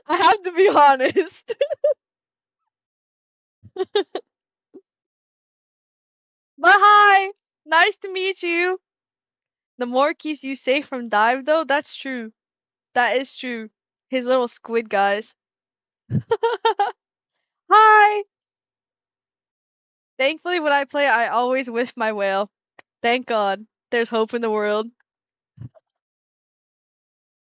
I have to be honest. But hi! Nice to meet you. Namor keeps you safe from dive though? That's true. That is true. His little squid guys. Hi! Thankfully when I play I always whiff my whale. Thank God. There's hope in the world.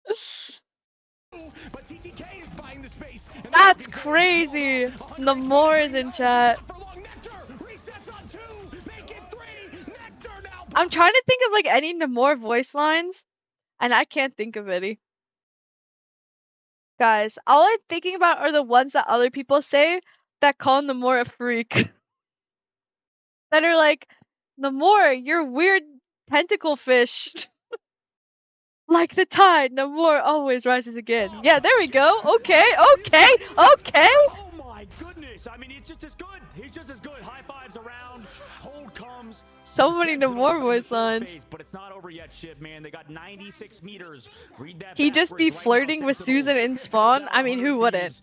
But TTK is buying the space. That's crazy! Namor is in chat. I'm trying to think of like any Namor voice lines, and I can't think of any. Guys, all I'm thinking about are the ones that other people say that call Namor a freak. That are like, Namor, you're weird tentacle fish. Like the tide, Namor always rises again. Yeah, there we go. Okay, okay, okay. Oh my goodness! I mean, he's just as good. He's just as good. High fives around. Hold comes. So many Namor voice lines. But it's not over yet, Ship, man. They got 96 meters. Read that. He just be flirting with Susan in Spawn. I mean, who wouldn't?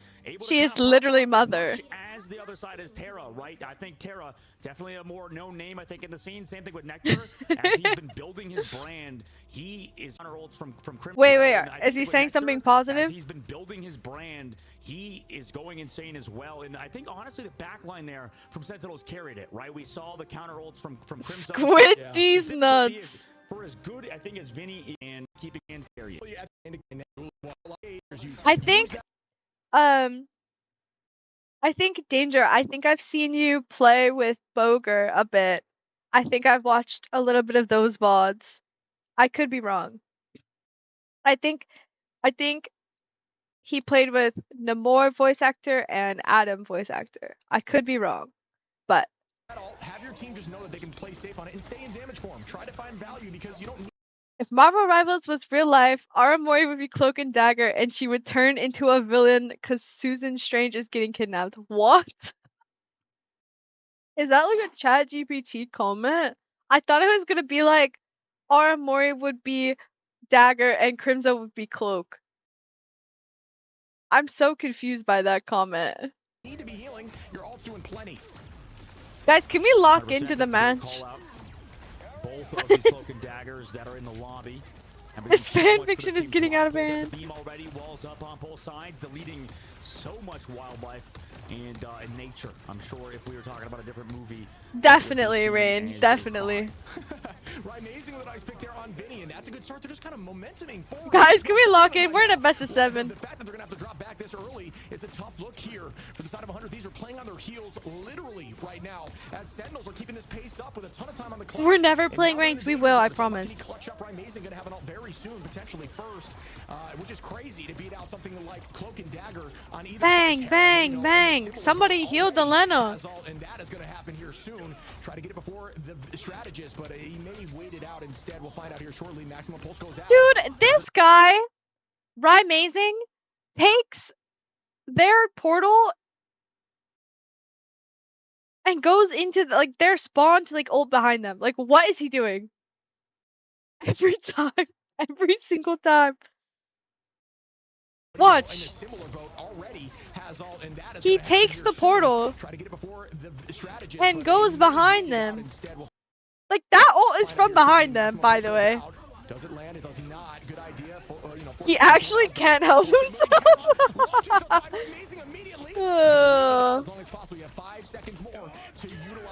She is literally mother. As the other side is Terra, right? I think Terra, definitely a more known name, I think, in the scene. Same thing with Nectar. As he's been building his brand, he is from Crimson. Wait, is he saying something positive? As he's been building his brand, he is going insane as well. And I think, honestly, the backline there from Sentinels carried it, right? We saw the counter ults from Crimson. Squid these nuts. For as good, I think, as Vinny and keeping in period. I think Danger, I think I've seen you play with Boger a bit. I think I've watched a little bit of those VODs. I could be wrong. I think he played with Namor voice actor and Adam voice actor. I could be wrong, but have your team just know that they can play safe on it and stay in damage form. Try to find value because you don't need. if Marvel Rivals was real life, Aramori would be Cloak and Dagger and she would turn into a villain because Susan Strange is getting kidnapped. What? Is that like a chat GPT comment? I thought it was gonna be like Aramori would be Dagger and Crimson would be Cloak. I'm so confused by that comment. Need to be healing. You're all doing plenty. Guys, can we lock into the match? Both of these Cloak and Daggers that are in the lobby. This fanfiction is getting out of hand. Beam already, walls up on both sides, deleting so much wildlife and nature. I'm sure if we were talking about a different movie. Definitely, Rain. Definitely. Right, amazing with a nice pick there on Vinny, and that's a good start. They're just kind of momentuming forward. Guys, can we lock in? We're in a best of 7. The fact that they're gonna have to drop back this early is a tough look here for the side of 100. These are playing on their heels literally right now as Sentinels are keeping this pace up with a ton of time on the clock. We're never playing ranked. We will, I promise. Clutch up, right? Amazing gonna have it out very soon, potentially first, which is crazy to beat out something like Cloak and Dagger on either bang, side. bang, bang! Somebody healed Elena. And that is gonna happen here soon. Try to get it before the strategist, but he may wait it out instead. We'll find out here shortly. Maximum pulse goes out. Dude, this guy, Rymazing, takes their portal and goes into like their spawn to like ult behind them. Like, what is he doing? Every time, every single time. Watch. He takes the portal and goes behind them. Like, that ult is from behind them, by the way. Does it land? It does not. Good idea. He actually can't help himself.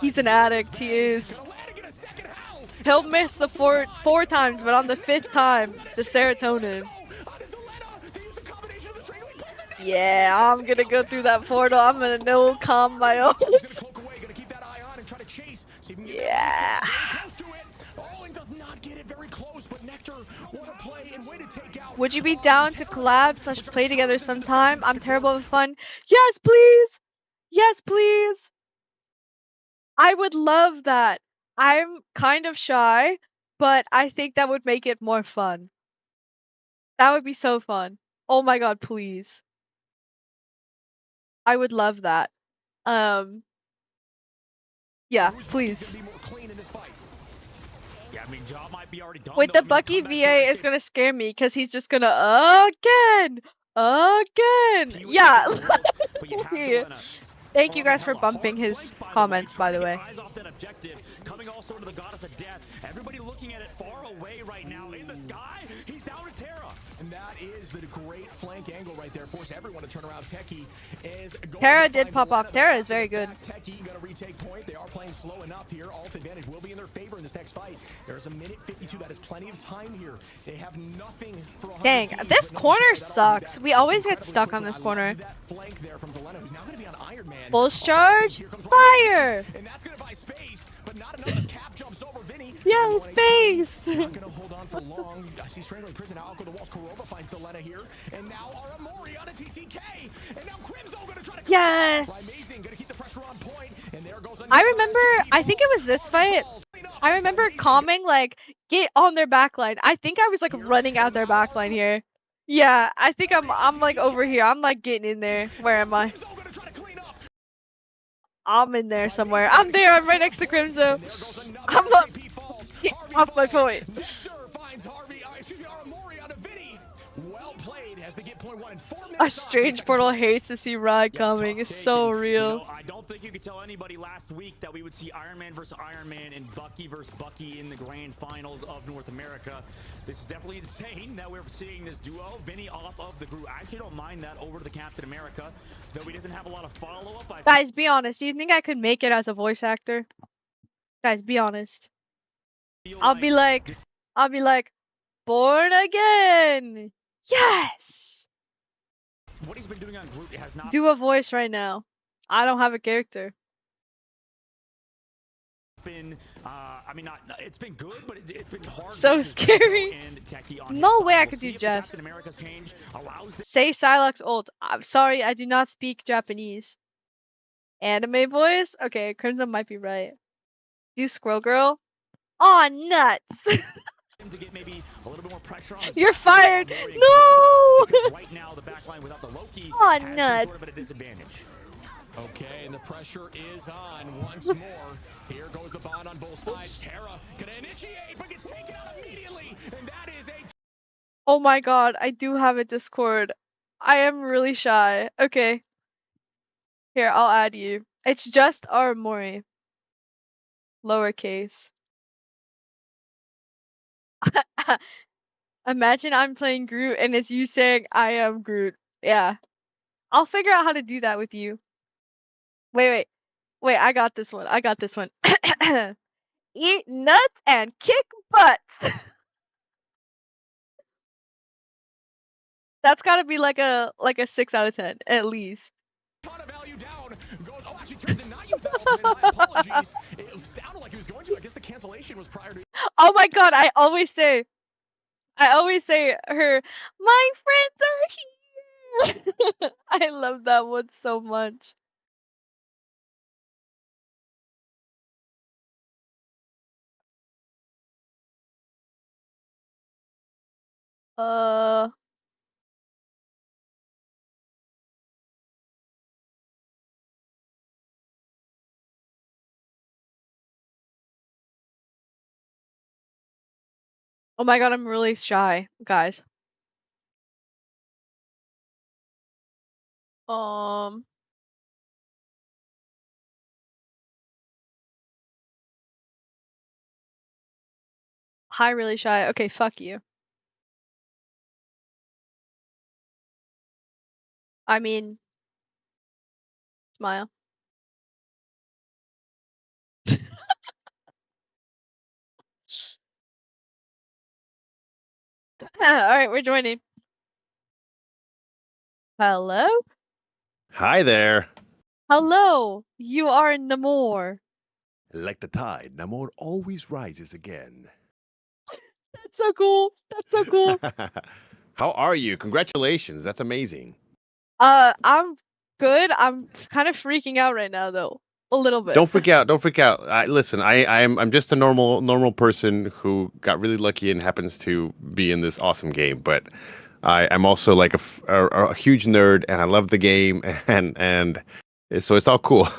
He's an addict. He is. He'll miss the four times, but on the 5th time, the serotonin. Yeah, I'm gonna go through that portal. I'm gonna no calm my own. Yeah. Would you be down to collab / play together sometime? I'm terrible with fun. Yes, please. Yes, please. I would love that. I'm kind of shy, but I think that would make it more fun. That would be so fun. Oh my god, please. I would love that. Yeah, please. Yeah, I mean, job might be already done. Wait, though. the I mean, Bucky comeback VA is gonna scare me because he's just gonna again. Yeah. but you have Yeah. Delena. Thank you guys for bumping his comments, by the way. Eyes off that objective, coming also to the goddess of death. Everybody looking at it far away right now in the sky. He's down to Terra. And that is the great flank angle right there. Force everyone to turn around. Techie is going Terra to did find pop off. Delena. Terra is very good. Techie gonna retake point. They are playing slow enough here. Alt advantage will be in their favor in this next fight. There's a minute 52. That is plenty of time here. They have nothing for 100 Dang, thieves, this but no corner Terra. That'll be sucks. that We always get incredibly stuck on quickly. this I corner. love that flank there from Delena, who's now gonna be on Iron Man. Full charge, fire! And that's gonna buy space, but not enough as Cap jumps over Vinny. Yeah, space! Not gonna hold on for long. I see Strangling Prison now. Out go the walls. Kurova finds Delena here, and now Aramori on a TTK, and now Crimzo gonna try to. Yes! Amazing, gonna keep the pressure on point, and there goes. I remember, I think it was this fight. I remember calming, like, get on their backline. I think I was, like, running out their backline here. Yeah, I think I'm like, over here. I'm, like, getting in there. Where am I? I'm in there somewhere. I'm there. I'm right next to Crimzo. I'm up. Get off my point. Well played as they get point one in 4 minutes. A strange portal hates to see Rod coming. It's so real. You know, I don't think you could tell anybody last week that we would see Iron Man versus Iron Man and Bucky versus Bucky in the grand finals of North America. This is definitely insane that we're seeing this duo. Vinny off of the group. I actually don't mind that over to the Captain America, though he doesn't have a lot of follow-up. Guys, be honest. Do you think I could make it as a voice actor? Guys, be honest. I'll be like, born again. Yes. What he's been doing on Groot has not Do a voice right now. I don't have a character. been, I mean, it's been good, but it's been hard. So scary. No way I could do Jeff. Captain America's change allows Say Psylocke ult. I'm sorry, I do not speak Japanese. Anime voice? Okay, Crimson might be right. Do Squirrel Girl? Aw, nuts! to get maybe a little bit more pressure on You're fired! No! Right now, the backline without the Loki Aw, has nuts. been sort of at a disadvantage. Okay, and the pressure is on once more. Here goes the bond on both sides. Terra gonna initiate, but gets taken out immediately, and that is a. Oh my god, I do have a Discord. I am really shy. Okay. Here, I'll add you. It's just Aramori. Lowercase. Imagine I'm playing Groot and it's you saying I am Groot. Yeah. I'll figure out how to do that with you. Wait, I got this one. Eat nuts and kick butts. That's gotta be like a 6 out of 10, at least. Ton of value down. Goes, oh, actually turns to not use that ultimate. My apologies. It sounded like he was going to. I guess the cancellation was prior to. Oh my god, I always say her, my friends are here. I love that one so much. Oh my god, I'm really shy, guys. Hi, really shy. Okay, fuck you. I mean, smile. Alright, we're joining. Hello? Hi there. Hello, you are Namor. Like the tide, Namor always rises again. That's so cool. That's so cool. How are you? Congratulations. That's amazing. I'm good. I'm kind of freaking out right now, though. A little bit. Don't freak out. Don't freak out. Listen, I'm just a normal person who got really lucky and happens to be in this awesome game. But I'm also like a huge nerd, and I love the game, and so it's all cool.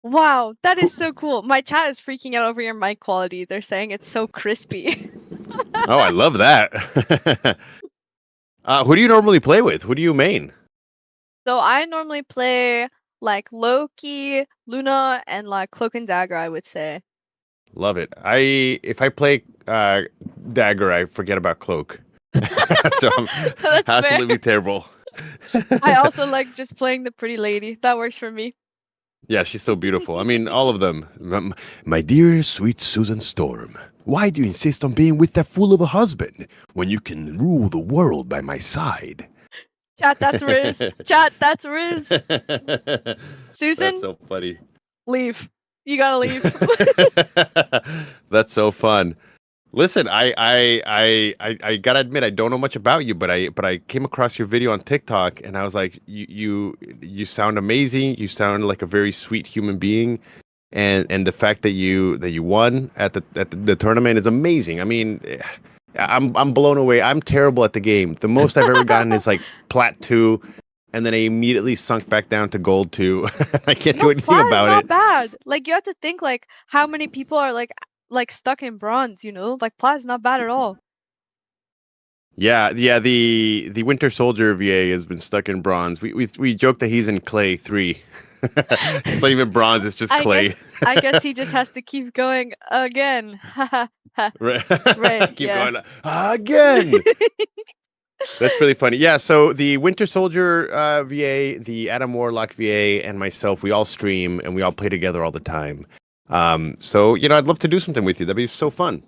Wow, that is so cool. My chat is freaking out over your mic quality. They're saying it's so crispy. Oh, I love that. Who do you normally play with? Who do you main? So I normally play like Loki, Luna, and like Cloak and Dagger, I would say. Love it. If I play Dagger, I forget about Cloak. So I'm That's absolutely fair. terrible. I also like just playing the pretty lady. That works for me. Yeah, she's so beautiful. I mean, all of them. My dear sweet Susan Storm, why do you insist on being with that fool of a husband when you can rule the world by my side? Chat, that's Riz. Chat, that's Riz. Susan, That's so funny. leave. You gotta leave. That's so fun. Listen, I gotta admit I don't know much about you, but I came across your video on TikTok and I was like, you sound amazing. You sound like a very sweet human being, and the fact that you won at the tournament is amazing. I mean, I'm blown away. I'm terrible at the game. The most I've ever gotten is like Plat 2, and then I immediately sunk back down to Gold 2. I can't do anything Plat is about not it. bad. Like you have to think like how many people are like stuck in bronze, you know? Like Plat is not bad at all. Yeah. The Winter Soldier VA has been stuck in bronze. We joke that he's in Clay 3. It's not even bronze. It's just Clay. I guess he just has to keep going again. Right. Right. Keep yeah. going again. That's really funny. Yeah. So the Winter Soldier VA, the Adam Warlock VA, and myself, we all stream and we all play together all the time. So I'd love to do something with you. That'd be so fun.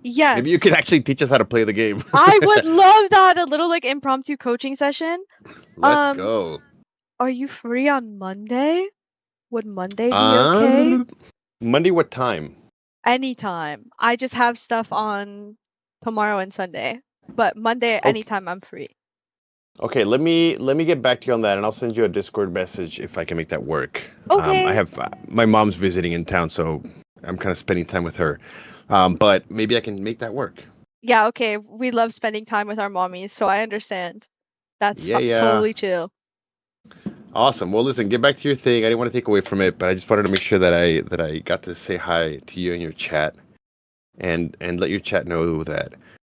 Yes. Maybe you could actually teach us how to play the game. I would love that. A little like impromptu coaching session. Let's go. Are you free on Monday? Would Monday be okay? Monday, what time? Anytime. I just have stuff on tomorrow and Sunday. But Monday, anytime I'm free. Okay, let me get back to you on that, and I'll send you a Discord message if I can make that work. Okay. I have my mom's visiting in town, so I'm kind of spending time with her. But maybe I can make that work. Yeah, okay. We love spending time with our mommies, so I understand. That's Yeah. totally chill. Awesome. Well, listen, get back to your thing. I didn't want to take away from it, but I just wanted to make sure that I got to say hi to you in your chat, and let your chat know that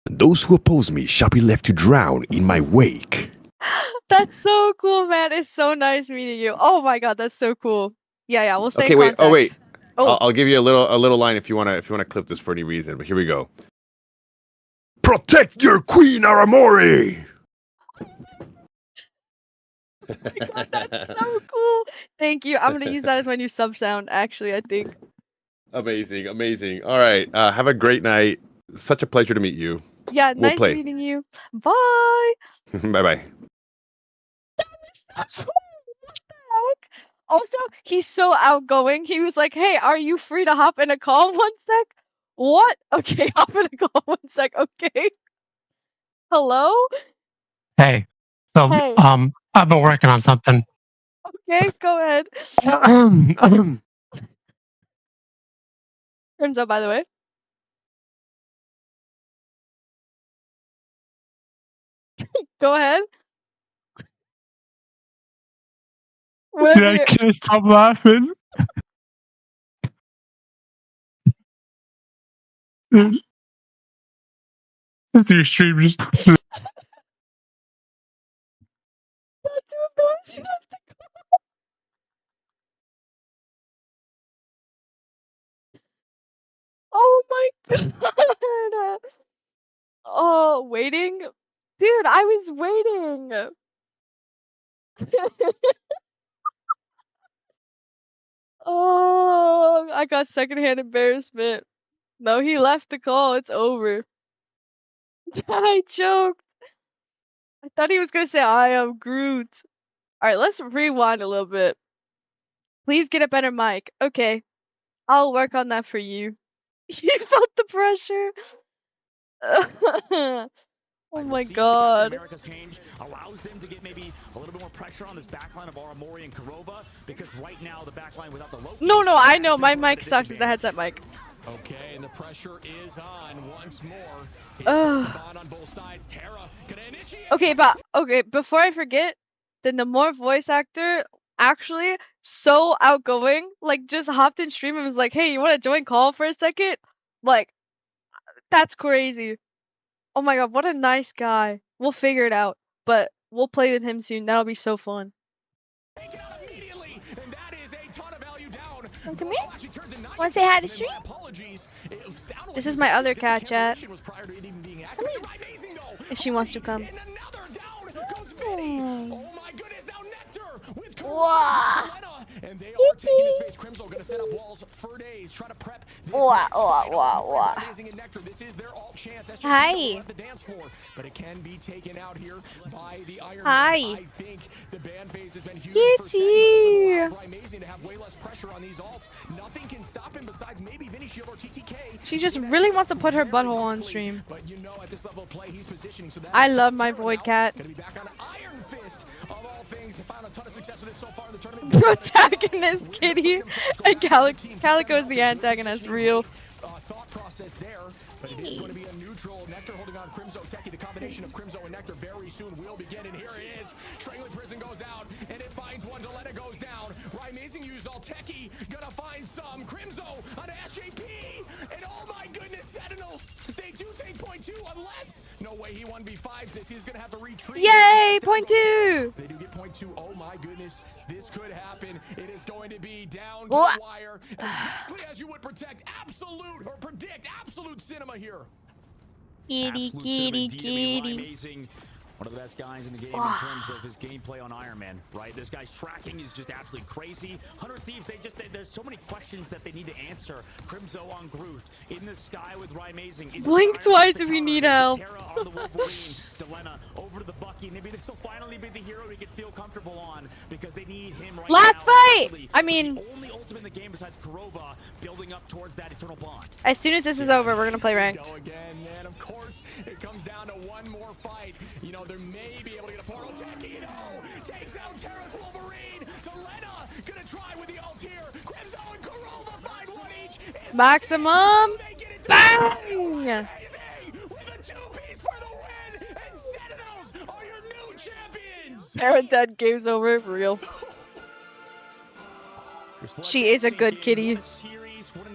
those who oppose me shall be left to drown in my wake. That's so cool, man. It's so nice meeting you. Oh my god, that's so cool. Yeah, we'll stay Okay, in wait. contact. Oh, wait. Oh. I'll give you a little line if you wanna clip this for any reason. But here we go. Protect your queen, Aramori. Oh my god, that's so cool. Thank you. I'm gonna use that as my new sub sound, actually, I think. Amazing. All right. Have a great night. Such a pleasure to meet you. Yeah, We'll nice play. meeting you. Bye. Bye. What the heck? Also, he's so outgoing. He was like, hey, are you free to hop in a call 1 sec? What? Okay, hop in a call 1 sec. Okay. Hello? Hey, so Hey. I've been working on something. Okay, go ahead. Turns out, by the way. Go ahead. I can't stop laughing. Your stream just. Not too embarrassing. Oh my god. Oh, waiting? Dude, I was waiting. Oh, I got secondhand embarrassment. No, he left the call. It's over. I choked. I thought he was gonna say I am Groot. Alright, let's rewind a little bit. Please get a better mic. Okay. I'll work on that for you. You felt the pressure. Oh my god. America's change allows them to get maybe a little bit more pressure pressure on this backline of Aramori and Kurova because right now the backline without the Loki. No, I know. My mic sucks with the headset mic. Okay, and the pressure is on once more. Ugh. On both sides. Terra gonna initiate. Okay, before I forget, the Namor voice actor actually so outgoing, like just hopped in stream and was like, "Hey, you want to join call for a second?" Like, that's crazy. Oh my god, what a nice guy. We'll figure it out, but we'll play with him soon. That'll be so fun. Come here. Want to say hi to stream? This is my other cat, chat. If she wants to come. Wow. And they are taking the space. Crimson gonna set up walls for days, try to prep this amazing Nectar. This is their all chance. Hi. The dance floor, but it can be taken out here by the Iron Hi. Man. I think the ban phase has been huge for Kitty. Sentinels. Amazing to have way less pressure on these alts. Nothing can stop him besides maybe Vinny Shield or TTK. She just really wants to put her butthole on stream. But you know at this level of play he's positioning so that I love my Void Cat. gonna be back on Iron Fist of all things. They found a ton of success with it so far in the tournament. Protagonist Kitty and Calico is the antagonist. Real. Thought process there, but it is going to be a neutral. Nectar holding on Crimzo Techie. The combination of Crimzo and Nectar very soon will begin, and here it is. Strangling Prison goes out, and it finds one. Deletta goes down. Amazing use all Techie. Gonna find some. Crimzo on SJP, and oh my goodness, Sentinels. They do take point two, unless no way he 1v5s this. He's gonna have to retreat. Yay, point two. They do get point two. Oh my goodness, this could happen. It is going to be down to the wire, exactly as you would predict absolute cinema here. Kitty. Amazing. One of the best guys in the game in terms of his gameplay on Iron Man, right? This guy's tracking is just absolutely crazy. 100 Thieves, there's so many questions that they need to answer. Crimzo on Groot, in the sky with Amazing. Blink twice if you need help. Terra on the Wolverine, Delena over to the Bucky. Maybe this will finally be the hero we can feel comfortable on because they need him right Last now. fight! I mean, the only ultimate in the game besides Kurova building up towards that eternal bond. as soon as this is over, we're gonna play ranked. Go again, man. Of course, it comes down to one more fight. You know, they may be able to get a portal. Techie, takes out Terra's Wolverine. Delena gonna try with the ult here. Crimzo and Kurova find one each. Maximum. Bang! With a two-piece for the win, and Sentinels are your new champions. Terra dead, game's over. Real. She is a good kitty. Woohoo!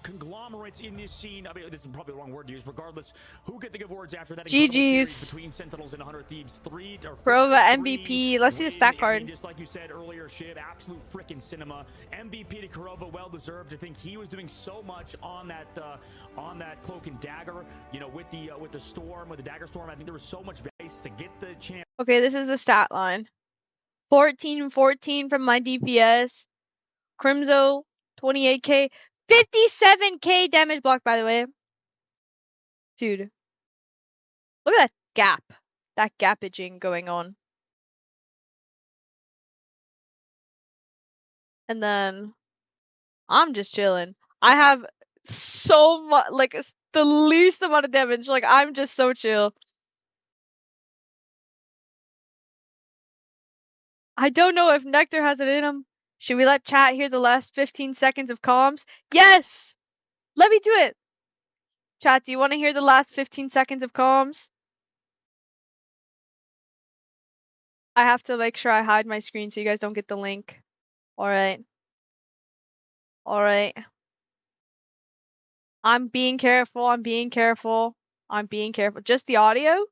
Conglomerates in this scene. I mean, this is probably the wrong word to use. Regardless, who get the good words after that? GG's. Between Sentinels and 100 Thieves, Prova MVP. Let's see the stat card. I mean, just like you said earlier, Shiv, absolute freaking cinema. MVP to Kurova, well deserved. I think he was doing so much on that cloak and dagger. You know, with the storm, with the dagger storm. I think there was so much value to get the champ. Okay, this is the stat line. 14-14 from my DPS. Crimzo, 28k. 57k damage block, by the way. Dude. Look at that gap. That gappaging going on. And then I'm just chilling. I have so much, like, the least amount of damage. Like, I'm just so chill. I don't know if Nectar has it in him. Should we let chat hear the last 15 seconds of comms? Yes! Let me do it! Chat, do you want to hear the last 15 seconds of comms? I have to make sure I hide my screen so you guys don't get the link. Alright. Alright. I'm being careful. Just the audio?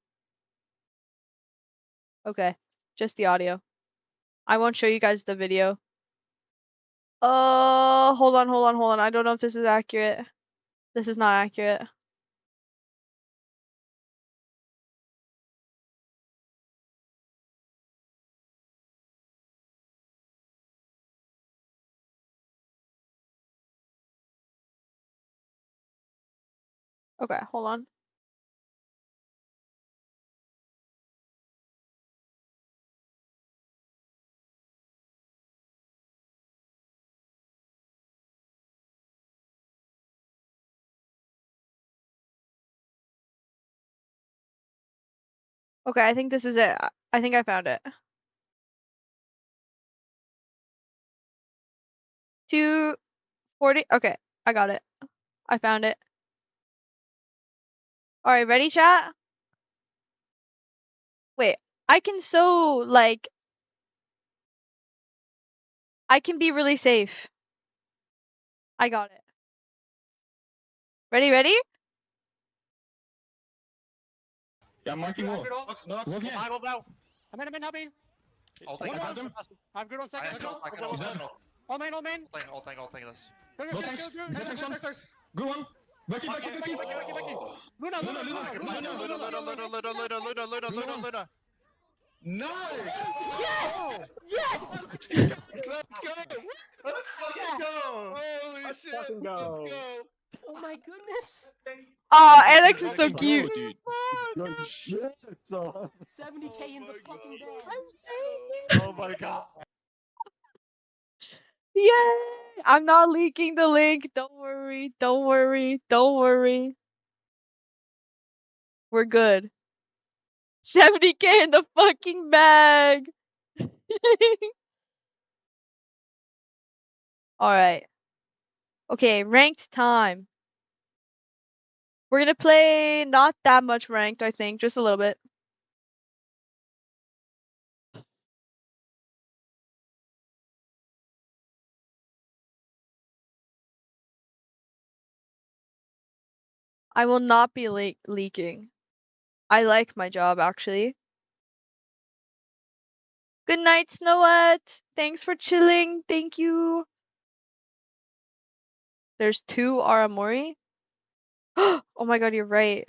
Okay. Just the audio. I won't show you guys the video. Hold on. I don't know if this is accurate. This is not accurate. Okay, hold on. Okay, I think this is it. I think I found it. 240. Okay, I got it. I found it. Alright, ready, chat? Wait, I can I can be really safe. I got it. Ready? Yeah, I'm marking Wolf. Wolf, Wolf, yeah. Wolf now. I'm in, help me. I'm good on second. All main. All tank this. Go tanks. Good one. Becky. Luna. Nice! Yes! Yes! Let's go! Let's fucking go! Holy shit! Let's go! Oh my goodness! Oh, Alex is so cute. Dude. Good shit. 70K in the fucking bag. Oh my god! Yay! I'm not leaking the link. Don't worry. We're good. 70K in the fucking bag. Alright. Okay, ranked time. We're gonna play not that much ranked, I think, just a little bit. I will not be leaking. I like my job, actually. Good night, Snowette. Thanks for chilling. Thank you. There's 2 aramori. Oh my god, you're right.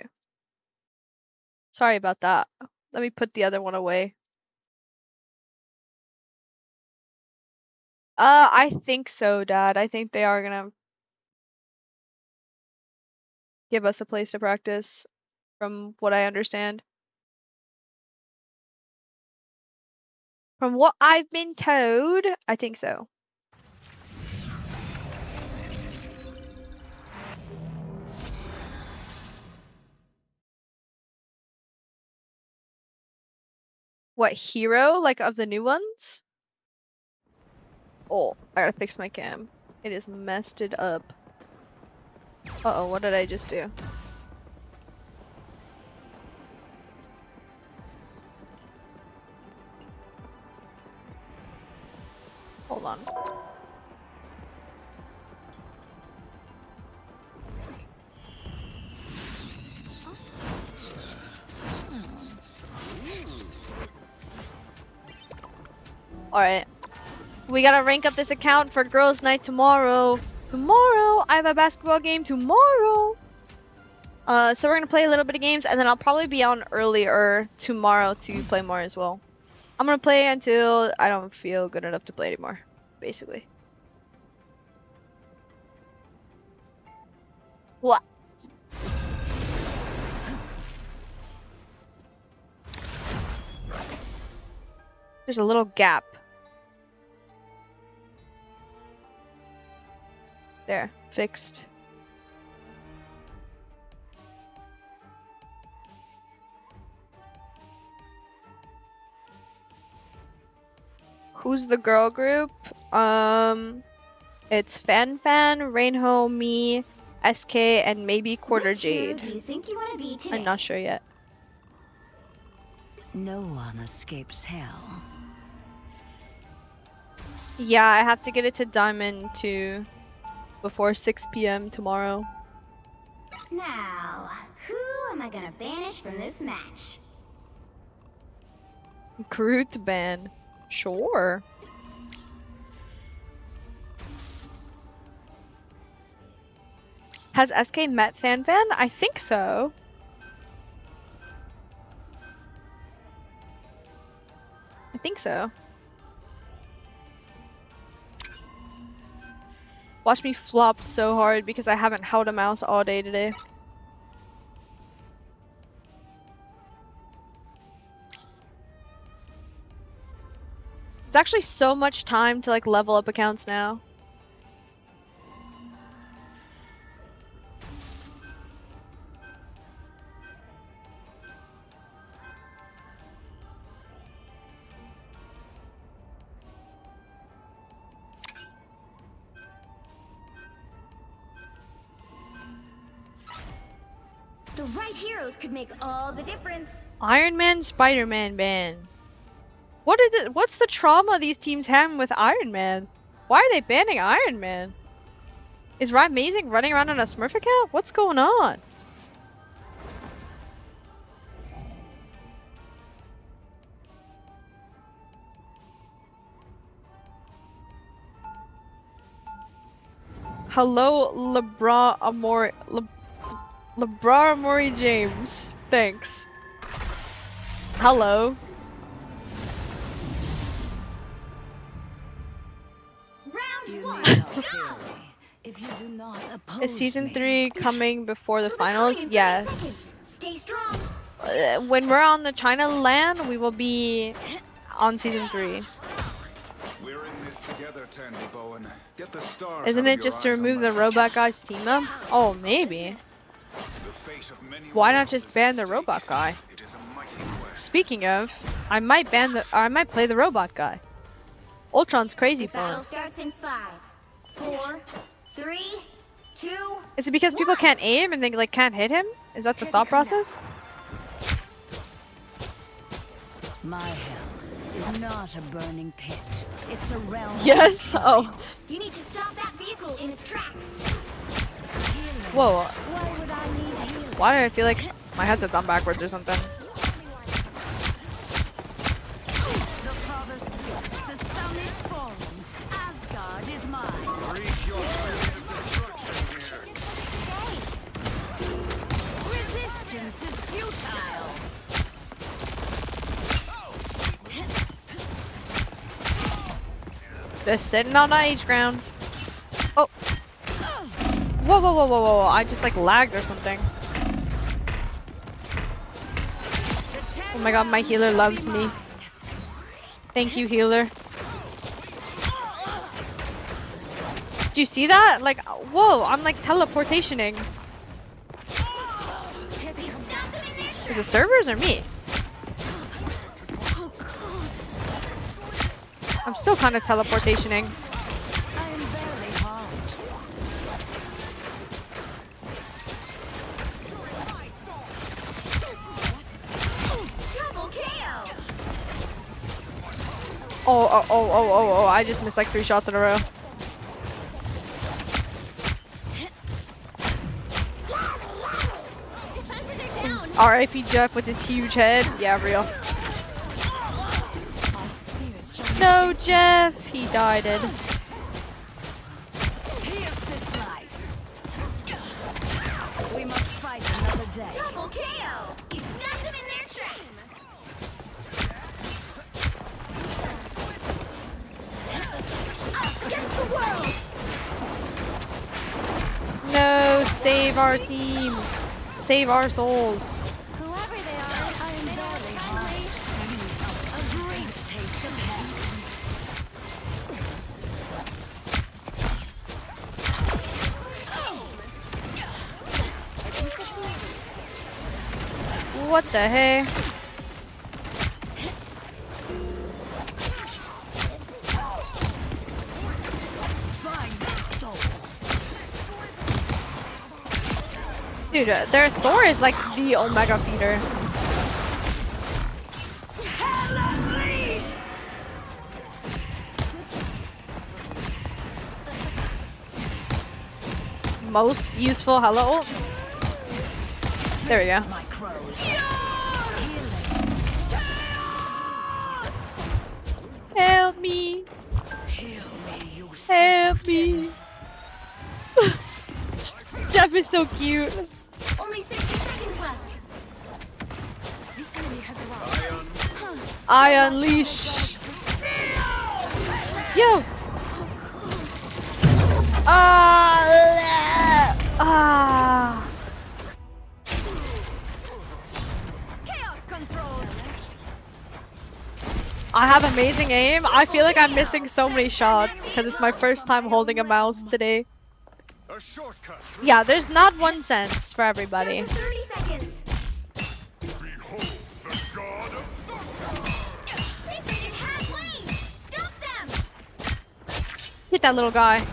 Sorry about that. Let me put the other one away. I think so, Dad. I think they are gonna give us a place to practice, from what I understand. From what I've been told, I think so. What, hero? Like, of the new ones? Oh, I gotta fix my cam. It is messed it up. Uh-oh, what did I just do? Hold on. Alright. We gotta rank up this account for girls' night tomorrow. Tomorrow! I have a basketball game tomorrow! So we're gonna play a little bit of games, and then I'll probably be on earlier tomorrow to play more as well. I'm gonna play until I don't feel good enough to play anymore, basically. What? There's a little gap. There, fixed. Who's the girl group? It's Fan, Rainho, me, SK, and maybe Quarter Jade. Do you think you want to be today? I'm not sure yet. No one escapes hell. Yeah, I have to get it to Diamond 2 before 6 p.m. tomorrow. Now, who am I gonna banish from this match? Groot ban. Sure. Has SK met Fan? I think so. I think so. Watch me flop so hard because I haven't held a mouse all day today. It's actually so much time to like level up accounts now. right heroes could make all the difference. Iron Man, Spider-Man ban. What is it? What's the trauma these teams having with Iron Man? Why are they banning Iron Man? Is Ryan Amazing running around on a Smurf account? What's going on? Hello, LeBron Amori James. Thanks. Hello. Round one. If you do not oppose Is season me, 3 coming before the finals? Yes. Stay strong. When we're on the China land, we will be on season 3. We're in this together, Tandy Bowen. Get the stars Isn't out it of just to your eyes remove the and robot guy's team up? Oh, maybe. the fate of many Why not worlds just is ban at the stake. robot guy? It is a mighty quest. Speaking of, I might play the robot guy. Ultron's crazy The for him. battle starts in 5, 4, 3, 2. Is it because people can't aim and they like can't hit him? Is that the thought process? my hell is not a burning pit. It's a realm. Yes. Oh. You need to stop that vehicle in its tracks. Whoa. Why would I need healing? Why do I feel like my headset's on backwards or something? The father sleeps. The sun is fallen. Asgard is mine. Reach your period of destruction here. Resistance is futile. Just sitting on the H ground. Oh. Whoa, whoa, whoa, whoa, whoa. I just like lagged or something. Oh my god, my healer loves me. Thank you, healer. Do you see that? Like, whoa, I'm like teleportationing. Is it servers or me? I'm still kind of teleportationing. I am barely harmed. Double KO. Oh, I just missed like 3 shots in a row. R.I.P. Jeff with his huge head. Yeah, real. No, Jeff! He died. Here's this life. We must fight another day. Double KO. You snapped them in their tracks. Us against the world. No, save our team. Save our souls. Whoever they are, I am barely harmed. A great taste of heaven. What the heck? Dude, their Thor is like the Omega feeder. Most useful hello ult. There we go. Help me. Help me. Jeff is so cute. Only 60 seconds left. The enemy has arrived. I unleash. Yo. Chaos control. I have amazing aim. I feel like I'm missing so many shots because it's my first time holding a mouse today. A shortcut. Yeah, there's not one sense for everybody. 30 seconds. Behold the god of They made it halfway. Stop them. Hit that little guy.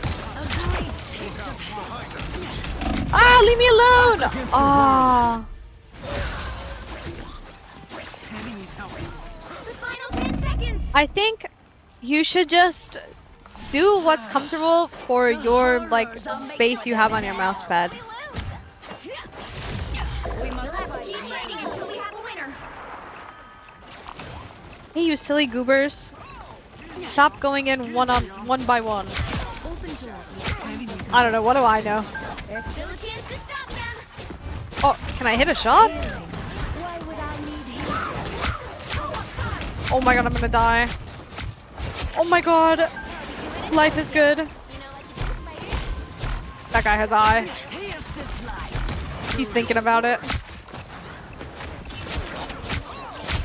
Ah, leave me alone! Ah. I think you should just do what's comfortable for your like space you have on your mouse pad. We must have to keep fighting until we have a winner. Hey, you silly goobers! Stop going in one by one. I don't know. What do I know? There's still a chance to stop them. Oh, can I hit a shot? Oh my god, I'm gonna die. Oh my god. Life is good. That guy has eye. He's thinking about it.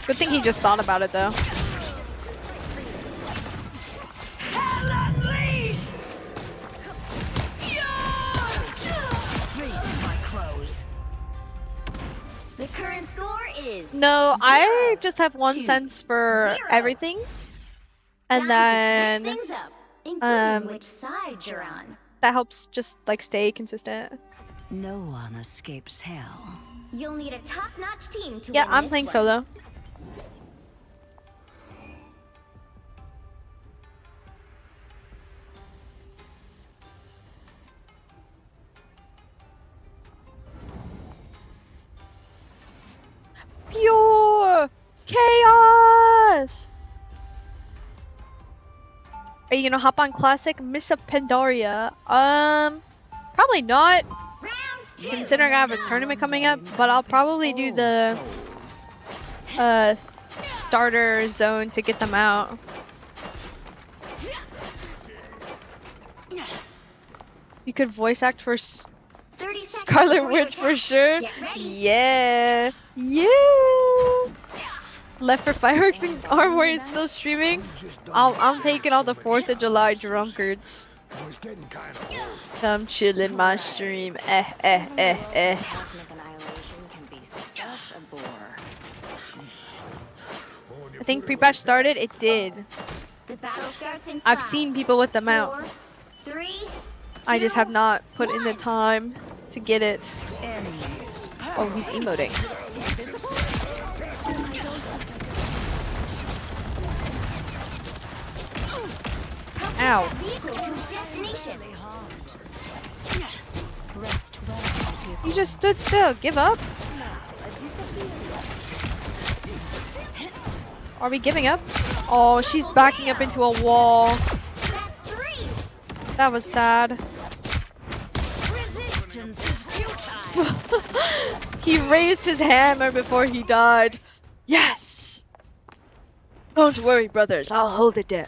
Good thing he just thought about it though. The current score is No, 0 I just have 1 to sense for 0. everything. And Time to switch then things up, including which side you're on. that helps just like stay consistent. No one escapes hell. You'll need a top-notch team to Yeah, win I'm this playing one. solo. Pure chaos! Are you gonna hop on classic Miss Pandaria? Probably not. Considering I have a tournament coming up, but I'll probably do the starter zone to get them out. You could voice act for Scarlet Witch for sure. Yeah, yeah. Left for fireworks and Aramori is still streaming. I'm taking all the 4th of July drunkards. Come chill in my stream. Cosmic annihilation can be such a bore. I think pre-patch started. It did. The battle starts in I've 5, seen people with them out. 4, 3, I just have not put in the time to get it. Oh, he's emoting. Ow. vehicle to its destination. He just stood still. Give up? Are we giving up? Oh, she's backing up into a wall. That's 3. That was sad. Resistance is futile. He raised his hammer before he died. Yes! Don't worry, brothers. I'll hold it down.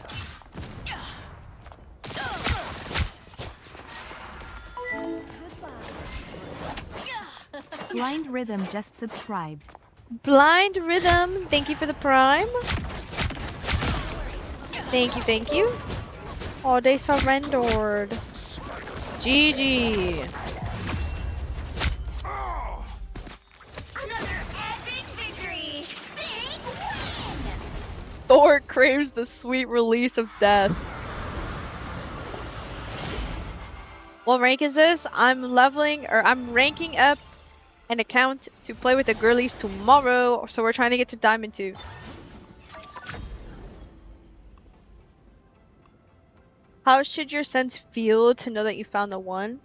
Blind Rhythm just subscribed. Blind Rhythm, thank you for the prime. Thank you, thank you. Oh, they surrendered. GG. Another epic victory. Big win. Thor craves the sweet release of death. What rank is this? I'm ranking up an account to play with the girlies tomorrow, so we're trying to get to Diamond 2. How should your sense feel to know that you found the one?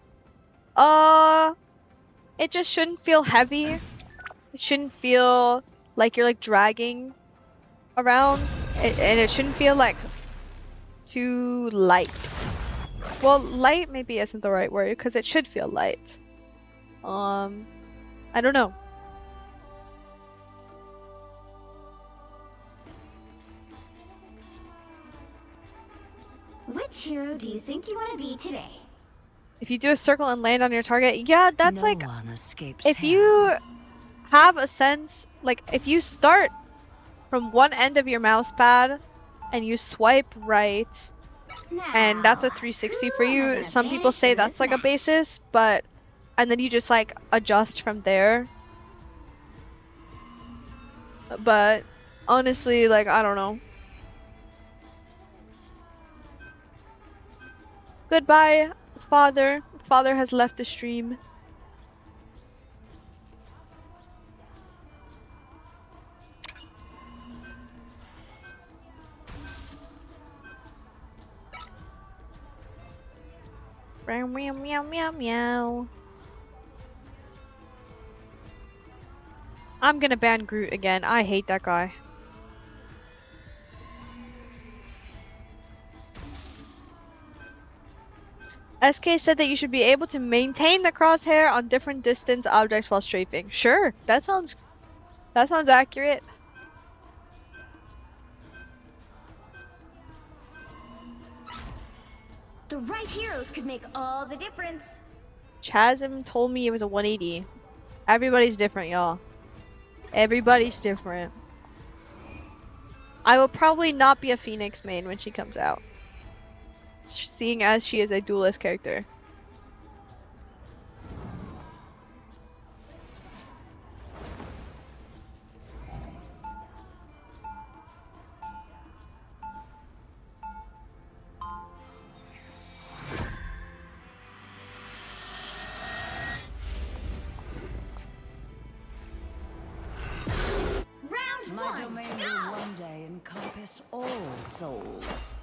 It just shouldn't feel heavy. It shouldn't feel like you're like dragging around, and it shouldn't feel like too light. Well, light maybe isn't the right word because it should feel light. I don't know. Which hero do you think you want to be today? If you do a circle and land on your target, yeah, that's No like one escapes if you have a sense, like if you start from one end of your mouse pad and you swipe right, and that's a 360 for you. Some people say that's like a basis, but and then you just like adjust from there. But honestly, like I don't know. Goodbye, father. Father has left the stream. Meow meow meow meow meow. I'm gonna ban Groot again. I hate that guy. SK said that you should be able to maintain the crosshair on different distance objects while strafing. Sure, that sounds accurate. The right heroes could make all the difference. Chasm told me it was a 180. Everybody's different, y'all. Everybody's different. I will probably not be a Phoenix main when she comes out, seeing as she is a duelist character. Round My one, domain go! will one day encompass all souls.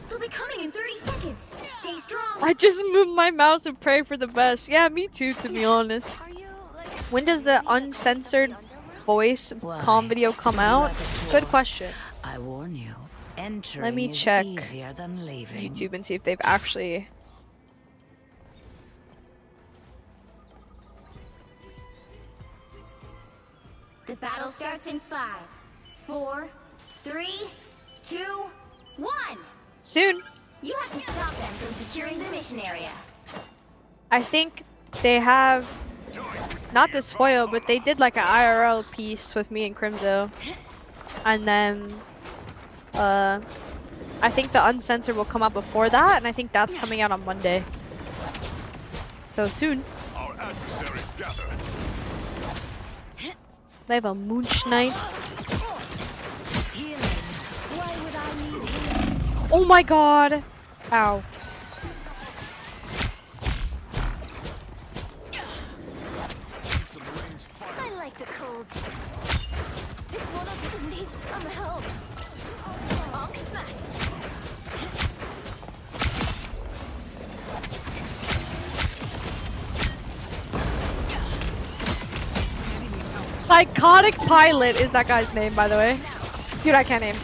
They'll be coming in 30 seconds. Stay strong. I just moved my mouse and pray for the best. Yeah, me too, to be honest. When does the uncensored voice comm video come out? Good question. I warn you, entering Let me is check easier than leaving. YouTube and see if they've actually... The battle starts in 5, 4, 3, 2, 1. Soon. You have to stop them from securing the mission area. I think they have... Not to spoil, but they did like an IRL piece with me and Crimzo. And then... I think the uncensored will come out before that, and I think that's coming out on Monday. So soon. Our adversaries gather. They have a Moonch Knight. Oh my god! Ow. I like the cold. It's one of them needs some help. Bonk smashed. Psychotic Pilot is that guy's name, by the way. Dude, I can't name.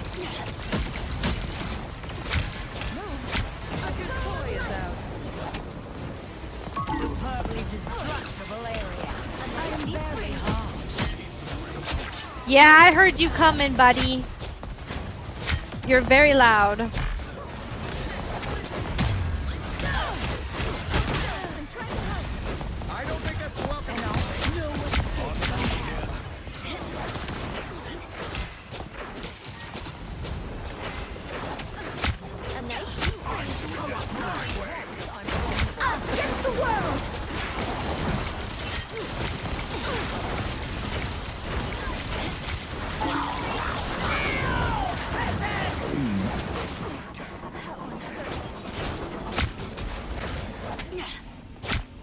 Superbly destructible area. I am very hard. Yeah, I heard you coming, buddy. You're very loud. I don't think that's welcome. A nice team us against the world.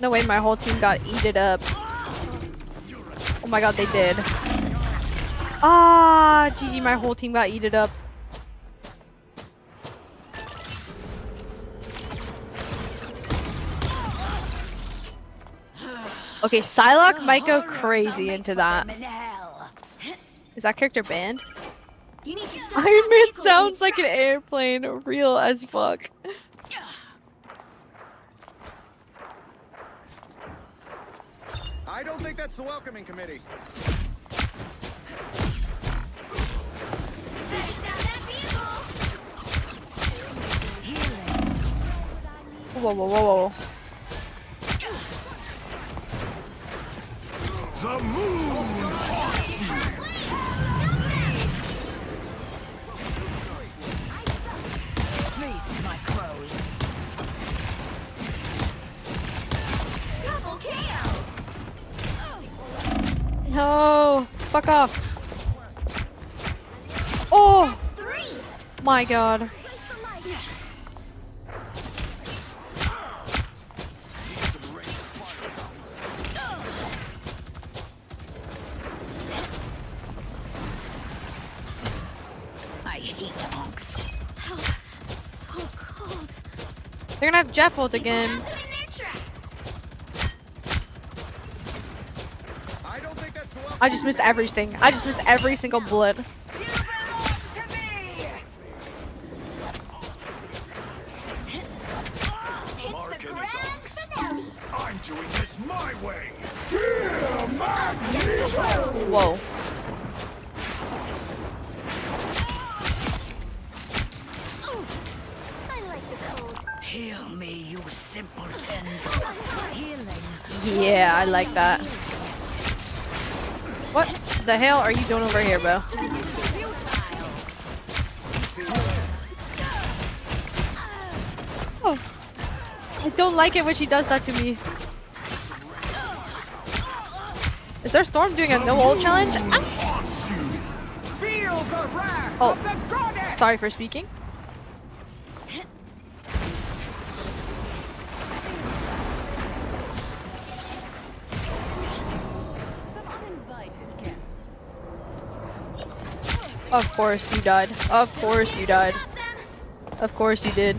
No way, my whole team got eaten up. Oh my god, they did. Ah, GG, my whole team got eaten up. Okay, Psylocke might go crazy into that. Is that character banned? You need to Iron Man sounds like an airplane, real as fuck. I don't think that's the welcoming committee. Whoa, whoa, whoa, whoa. The moon haunts you. Feast, my crows. Double KO. No, fuck off. Oh, That's 3. my god. I hate punks. So cold. They're gonna have Jeff ult again. I just missed everything. I just missed every single bullet. I'm doing this my way. Whoa. Heal me, you simpletons. Healing. Yeah, I like that. What the hell are you doing over here, bro? Oh. I don't like it when she does that to me. Is their Storm doing a no ult challenge? Ah. Oh, sorry for speaking. Of course you died. Of course you died. Of course you did.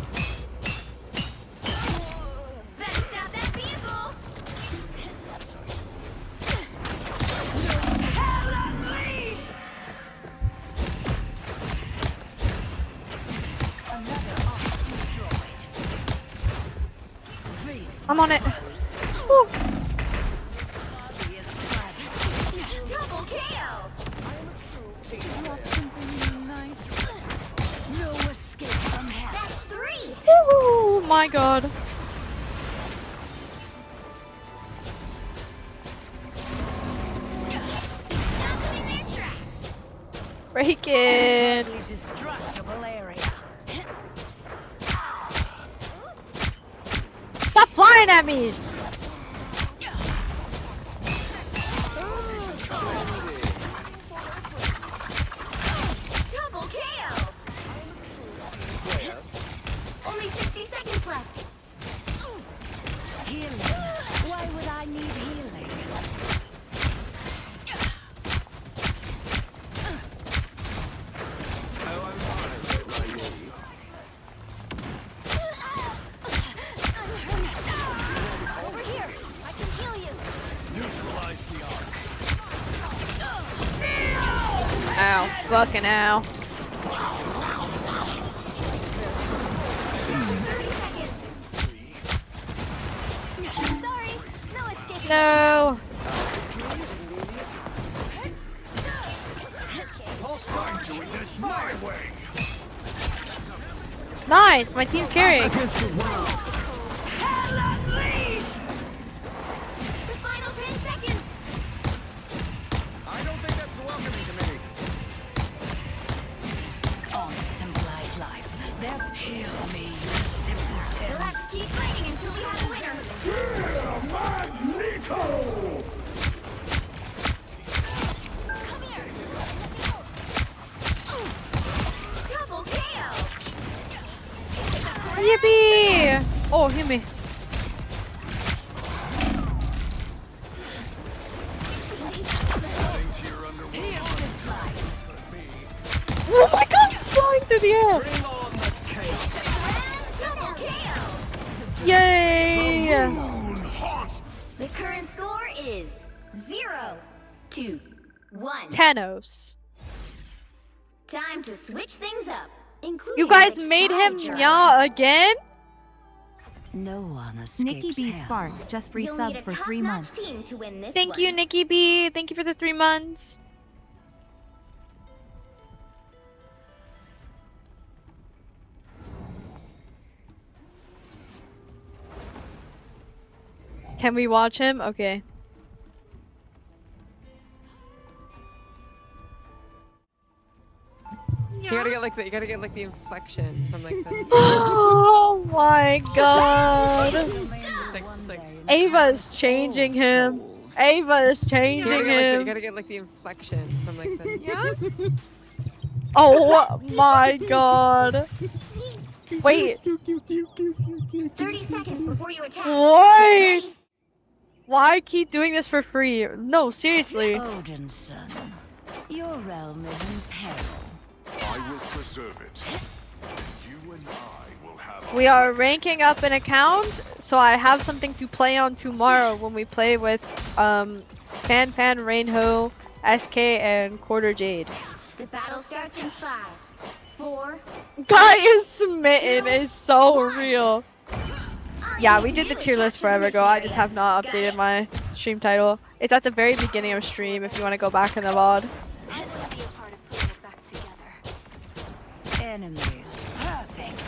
I'm on it. Woo. Double KO. No escape from hell. That's 3. Oh my god. Break it. Destructible area. Stop flying at me. Double KO. Only 60 seconds left. Healing. Why would I need healing? Over here. I can heal you. Neutralize the arc. Ow. Fucking ow. 30 seconds. Sorry. No escape. No. I'm doing this my way. Nice. My team's carrying. Against the world. Hell unleashed. The final 10 seconds. I don't think that's welcoming to me. On Symbolize Life. They'll heal me, you simpletons. We'll have to keep fighting until we have a winner. Magneto! Come here. Double KO. Yippee! Oh, hit me. Oh my god, he's flying through the air! Double KO. Yay! The current score is 0-1. Thanos. Time to switch things up. Including You guys which made side him you're on. yaw again? No one escapes Nikki B hell. Spark just You'll need resubbed a for 3 top-notch months. team to win this Thank one. you, Nikki B. Thank you for the 3 months. Can we watch him? Okay. You gotta get like the inflection from like the. Oh my god. It's like, Ava's changing him. Ava's changing you him. gotta get like the inflection from like the. Yeah. Oh my god. Wait. 30 seconds before you attack. What? Why keep doing this for free? No, seriously. Odin's son, your realm is in peril. I will preserve it. We are ranking up an account, so I have something to play on tomorrow when we play with Pan, Rainho, SK, and Quarter Jade. The battle starts in 5, 4. Guy is smitten is so real. Yeah, we did the tier list forever ago. I just have not updated my stream title. It's at the very beginning of stream if you want to go back in the VOD. Enemies. Perfect.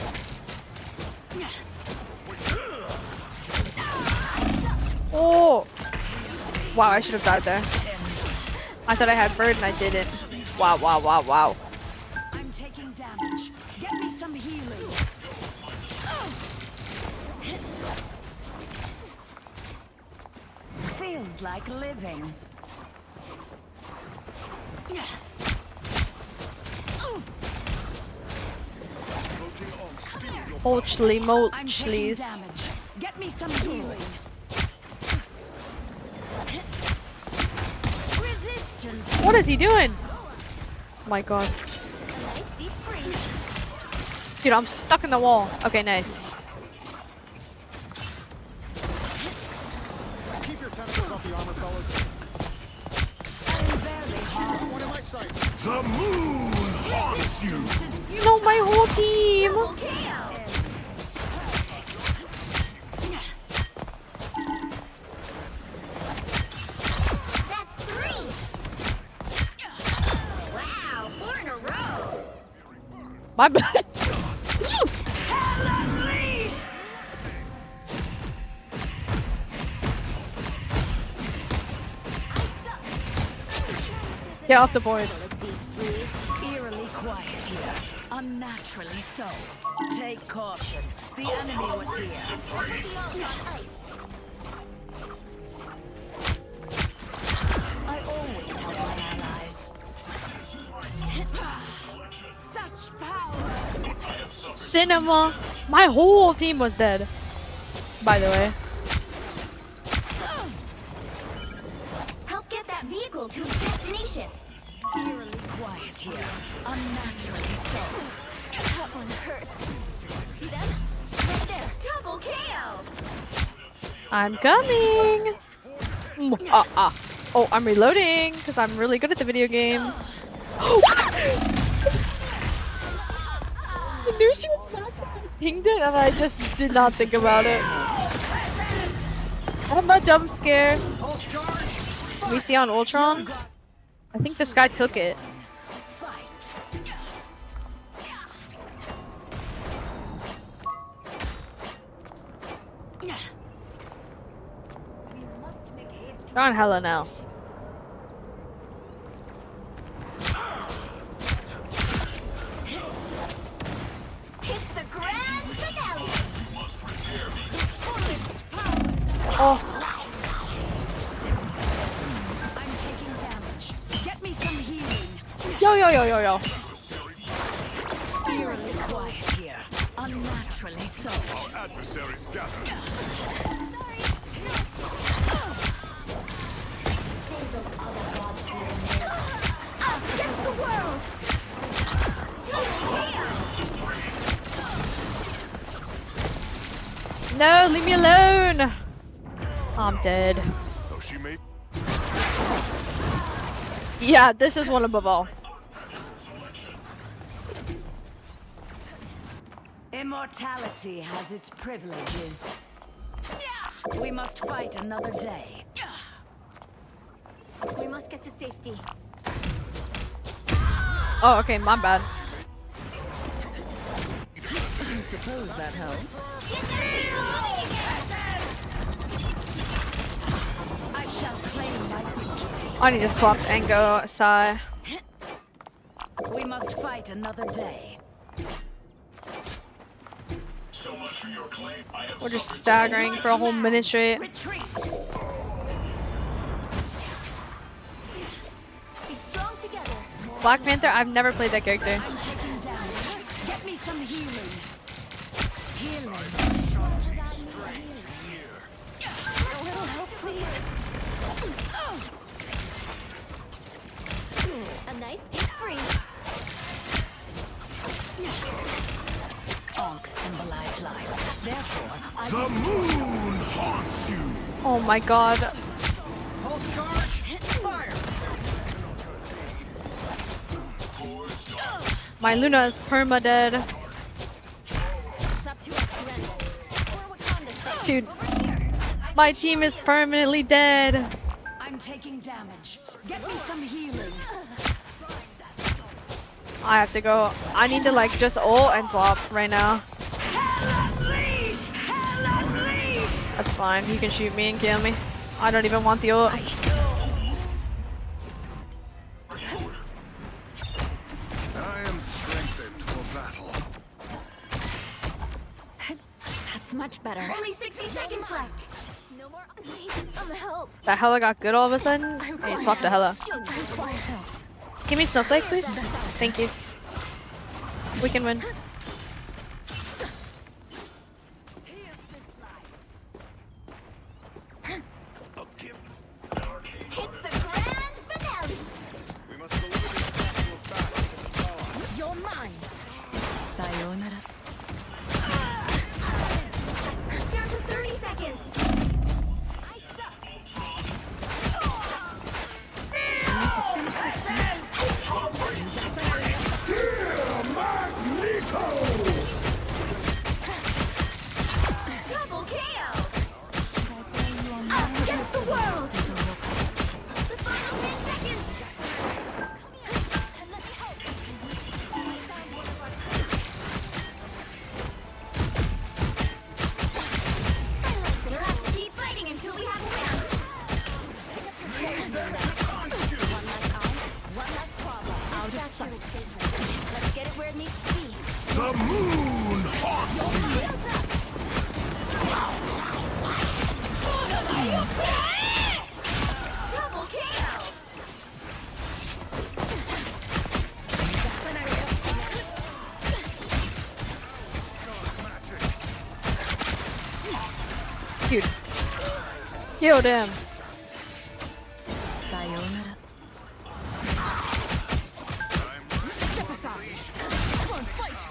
Oh! Wow, I should have died there. I thought I had bird and I didn't. Wow, wow, wow, wow. I'm taking damage. Get me some healing. Feels like living. Mochly, I'm taking mochlies. damage. Get me some healing. Resistance. What is he doing? Oh my god. Dude, I'm stuck in the wall. Okay, nice. Keep your tentacles off the armor, fellas. One in my sight. The moon haunts you. No, my whole team. That's 3. Wow, 4 in a row. My bad. Get off the board. Eerily quiet here. Unnaturally so. Take caution. The enemy was here. I always help my allies. Such power. Cinema. My whole team was dead. By the way. Help get that vehicle to its destination. Eerily quiet here. Unnaturally so. That one hurts. See them? Right there. Double KO. I'm coming. Oh, I'm reloading because I'm really good at the video game. I knew she was back there. I pinged it and I just did not think about it. I'm a jump scare. We see on Ultron. I think this guy took it. They're on hella now. It's the grand finale. Oh. I'm taking damage. Get me some healing. Yo, yo, yo, yo, yo. Eerily quiet here. Unnaturally so. Our adversaries gather. Us against the world. No, leave me alone. I'm dead. Oh, she made. Yeah, this is one above all. Immortality has its privileges. We must fight another day. We must get to safety. Oh, okay, my bad. I suppose that helped. I shall claim my victory. I need to swap and go Sai. We must fight another day. We're just staggering for a whole minute straight. Retreat. Be strong together. Black Panther, I've never played that character. I'm taking damage. Get me some healing. Healing. A little help, please. A nice deep freeze. Onks symbolize life. Therefore, I The moon haunts you. Oh my god. Pulse charge. Fire. My Luna is perma-dead. It's up to us to end this. Or Wakanda say, Dude, my team is permanently dead. I'm taking damage. Get me some healing. I have to go. I need to like just ult and swap right now. That's fine. He can shoot me and kill me. I don't even want the ult. I am strengthened for battle. That's much better. Only 60 seconds left. No more. I need some help. That Hella got good all of a sudden. Hey, swap the Hella. Give me Snowflake, please. Thank you. We can win. It's the grand finale. We must deliver this battle back to the power. You're mine. Sayonara. Down to 30 seconds. Double KO. Us against the world. The final 10 seconds. Let me help. We'll have to keep fighting until we have a winner. One less eye, one less problem. Out of sight. Let's get it where it needs to be. The moon haunts you. Double KO. Dude. Killed him. Sayonara. Step aside. Come on, fight.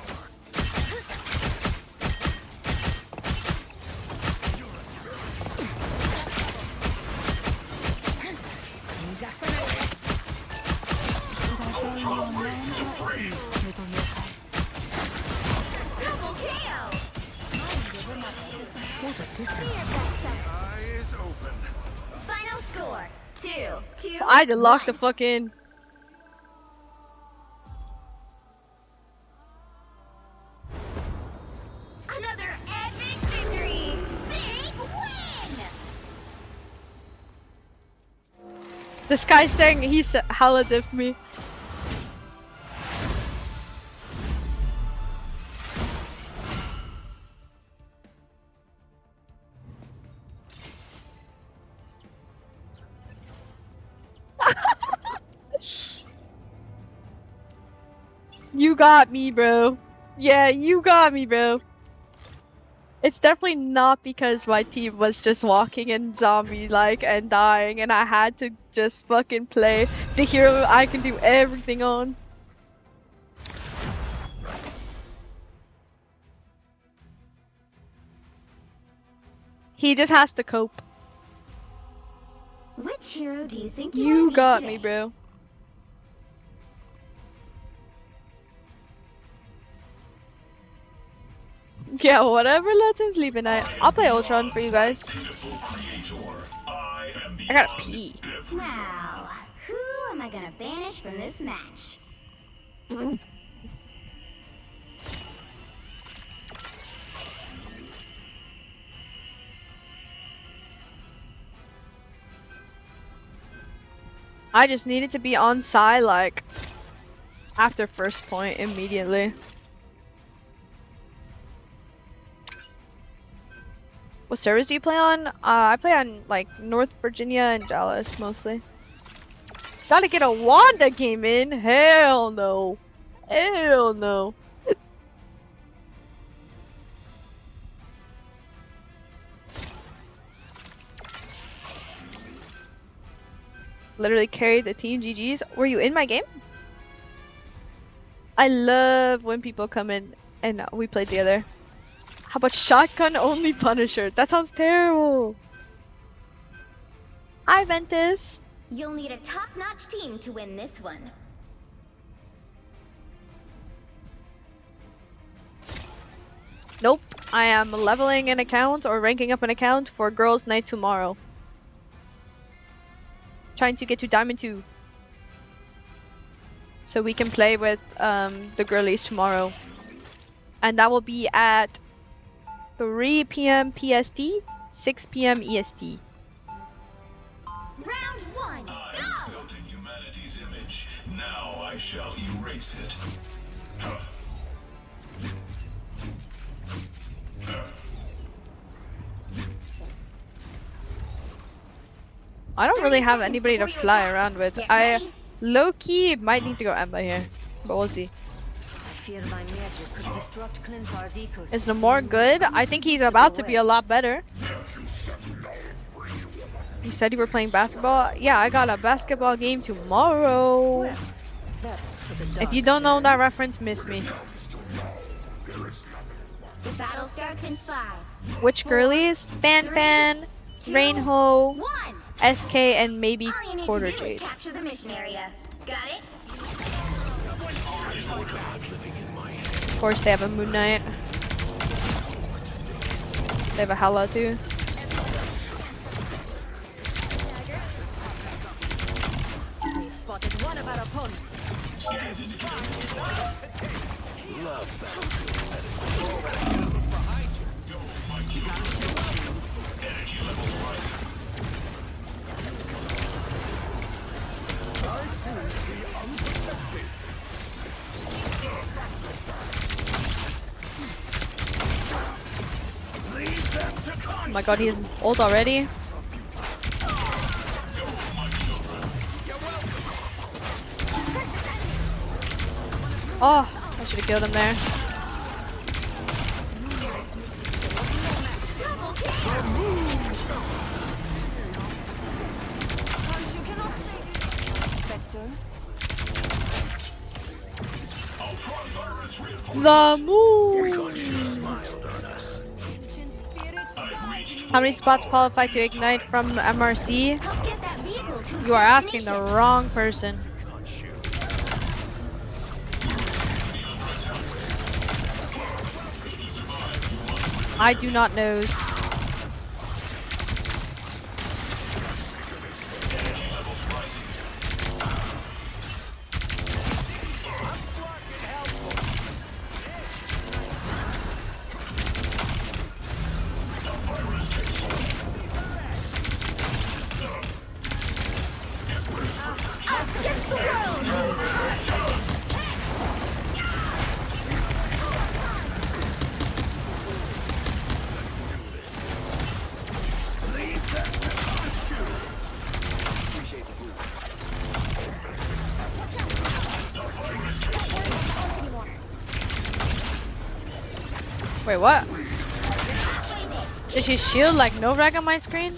Double KO. What a difference. Eyes open. Final score 2-2. I just locked the fuck in. Another epic victory. Big win. This guy's saying he's Hella diff me. You got me, bro. Yeah, you got me, bro. It's definitely not because my team was just walking in zombie-like and dying and I had to just fucking play the hero I can do everything on. He just has to cope. Which hero do you think you You wanna be got today? me, bro. Yeah, whatever lets him sleep at night. I'll play Ultron for you guys. I gotta pee. Now, who am I gonna banish from this match? I just needed to be on side like after first point immediately. What servers do you play on? I play on like North Virginia and Dallas mostly. Gotta get a Wanda game in? Hell no. Hell no. Literally carried the team. GG's. Were you in my game? I love when people come in and we played together. How about shotgun only Punisher? That sounds terrible. Hi, Ventus. You'll need a top-notch team to win this one. Nope, I am leveling an account or ranking up an account for Girls' Night tomorrow. Trying to get to Diamond 2. So we can play with the girlies tomorrow. And that will be at 3 p.m. PST, 6 p.m. EST. Round one, go! Built in humanity's image. Now I shall erase it. I don't really have anybody to fly around with. I low-key might need to go Emma here, but we'll see. Fear my magic could disrupt Klintar's ecosystem. Is Namor good? I think he's about to be a lot better. You said you were playing basketball? Yeah, I got a basketball game tomorrow. If you don't know that reference, miss me. The battle starts in 5. Which girlies? Fan, Rainho, SK, and maybe All you need Quarter to do is Jade. capture the mission area. Got it? Of course, they have a Moon Knight. They have a Hela too. We've spotted one of our opponents. Oh my god, he is old already. Oh, I should have killed him there. The moon! How many spots qualify to ignite from MRC? You are asking the wrong person. I do not know. Wait, what? Did she shield like no rag on my screen?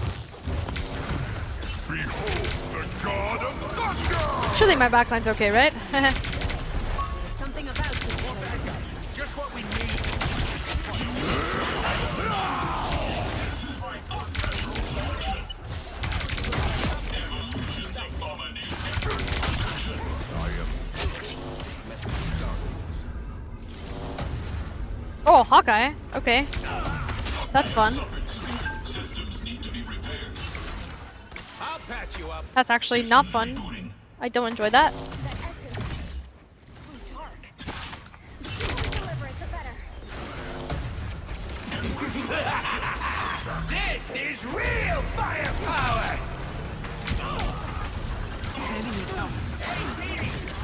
Surely my backline's okay, right? Something about this. Just what we need. Oh, Hawkeye. Okay. That's fun. I'll patch you up. That's actually not fun. I don't enjoy that. This is real firepower.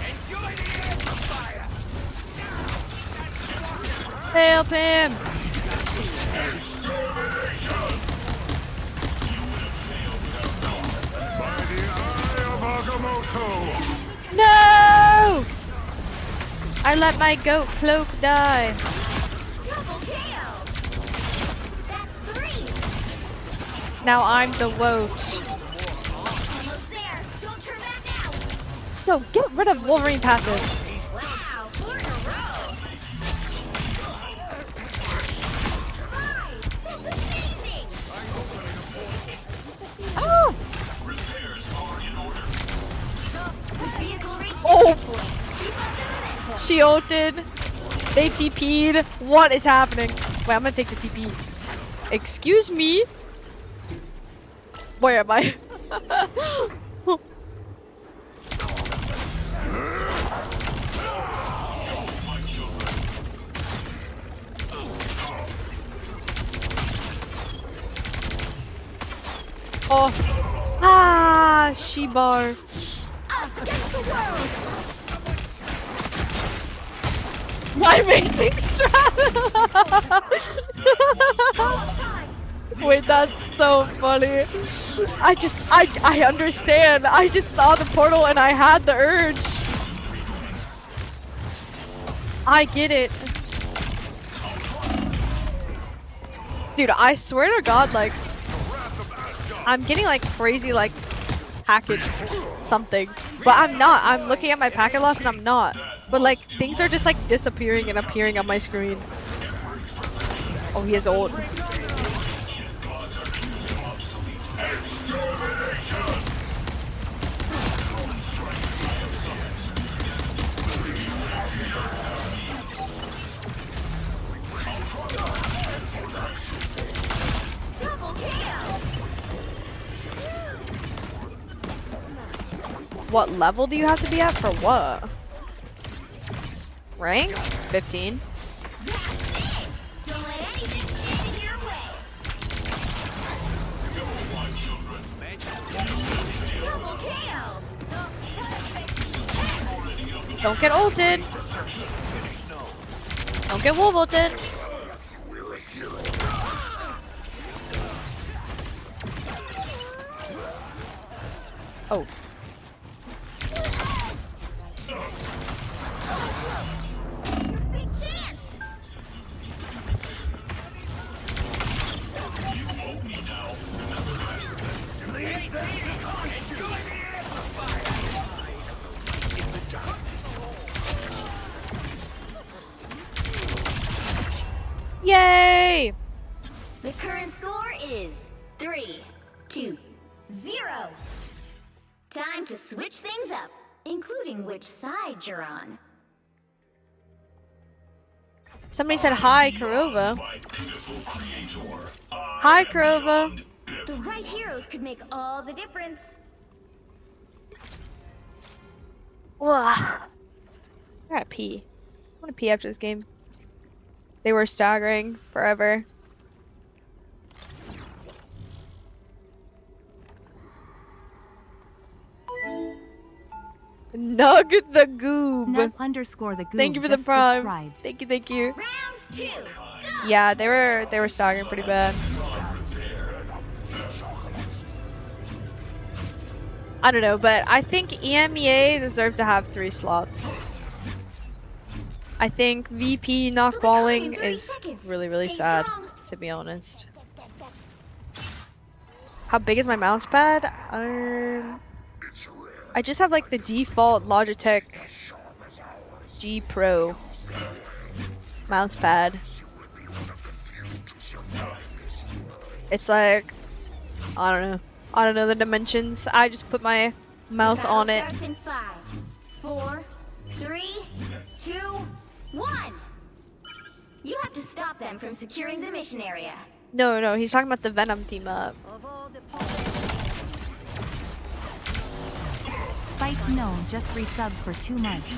Enjoy the amplifier. Help him! No! I let my goat cloak die. Now I'm the woat. No, get rid of Wolverine passive. She ulted. They TP'd. What is happening? Wait, I'm gonna take the TP. Excuse me? Where am I? Oh. Ah, She-bar. Us against the world. My mixing strat. Wait, that's so funny. I understand. I just saw the portal and I had the urge. I get it. Dude, I swear to God, like, I'm getting like crazy like packet something. But I'm not. I'm looking at my packet loss and I'm not. But like things are just like disappearing and appearing on my screen. Oh, he is old. What level do you have to be at for what? Ranked? 15. Don't let anything stand in your way. Double kill. Don't get ulted. Don't get wolf ulted. Oh. Big chance. Yay! The current score is 3-2-0. Time to switch things up, including which side you're on. Somebody said hi, Kurova. Hi, Kurova. The right heroes could make all the difference. Ugh. I gotta pee. I wanna pee after this game. They were staggering forever. Nug the goob. Nug underscore the goob. Thank you for the just prime. subscribed. Thank you, thank you. Round 2. Yeah, they were staggering pretty bad. I don't know, but I think EMEA deserve to have 3 slots. I think VP not qualling is really, really sad, to be honest. How big is my mouse pad? I just have like the default Logitech G Pro mouse pad. It's like, I don't know the dimensions. I just put my mouse on it. Starts in 5, 4, 3, 2, 1. You have to stop them from securing the mission area. No, he's talking about the Venom team up. Spike Gnome just resubbed for 2 months.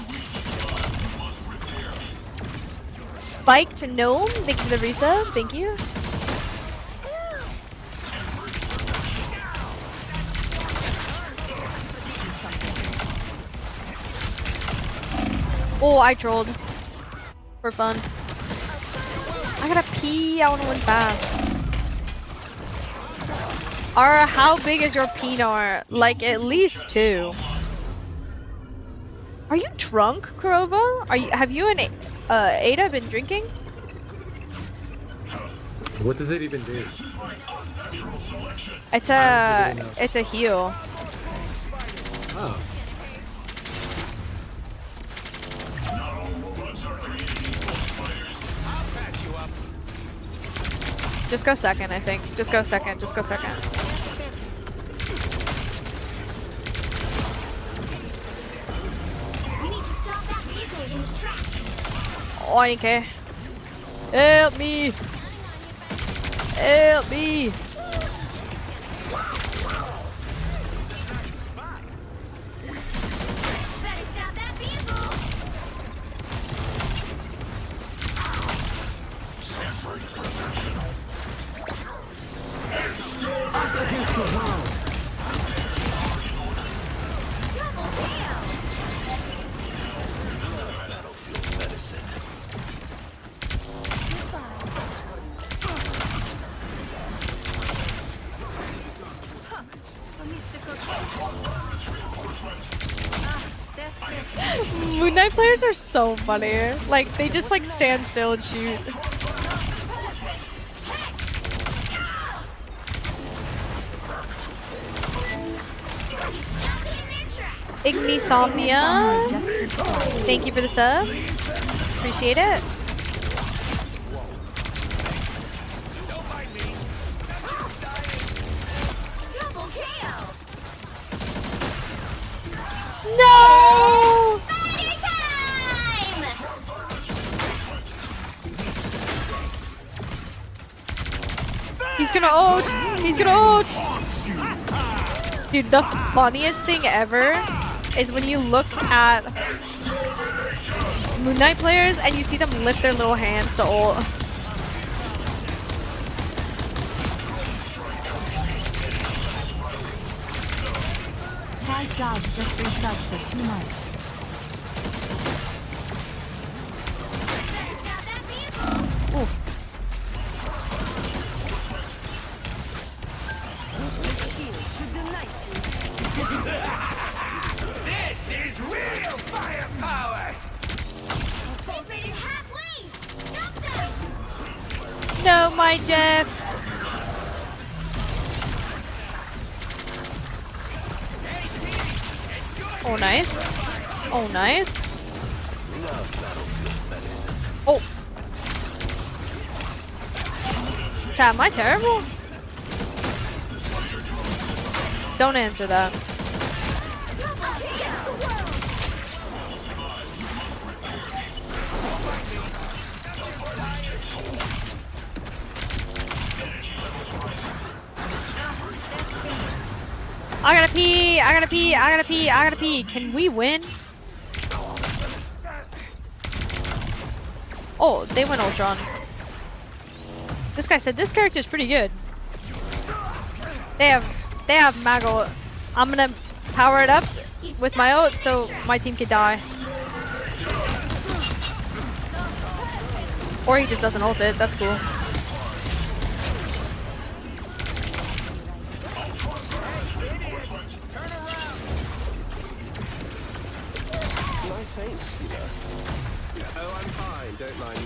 Spike to Gnome, thank you for the resub, thank you. Oh, I trolled. For fun. I gotta pee, I wanna win fast. Ara, how big is your peanut? Like at least 2. Are you drunk, Kurova? Have you and Ada been drinking? What does it even do? It's a heal. Oh. Just go second, I think. Just go second, just go second. We need to stop that vehicle in its tracks. Oh, I didn't care. Help me! Help me! Moon Knight players are so funny. Like, they just like stand still and shoot. Ignisomnia, thank you for the sub. Appreciate it. No! He's gonna ult! He's gonna ult! Dude, the funniest thing ever is when you look at Moon Knight players and you see them lift their little hands to ult. Tag Dogs just resubbed for 2 months. Ooh. This is real firepower! No, my Jeff! Oh, nice. Oh, nice. Oh. Chat, am I terrible? Don't answer that. I gotta pee, I gotta pee, I gotta pee, I gotta pee. Can we win? Oh, they went Ultron. This guy said this character is pretty good. They have mag ult. I'm gonna power it up with my ult so my team can die. Or he just doesn't ult it, that's cool. Thanks, you know. Oh, I'm fine. Don't mind me.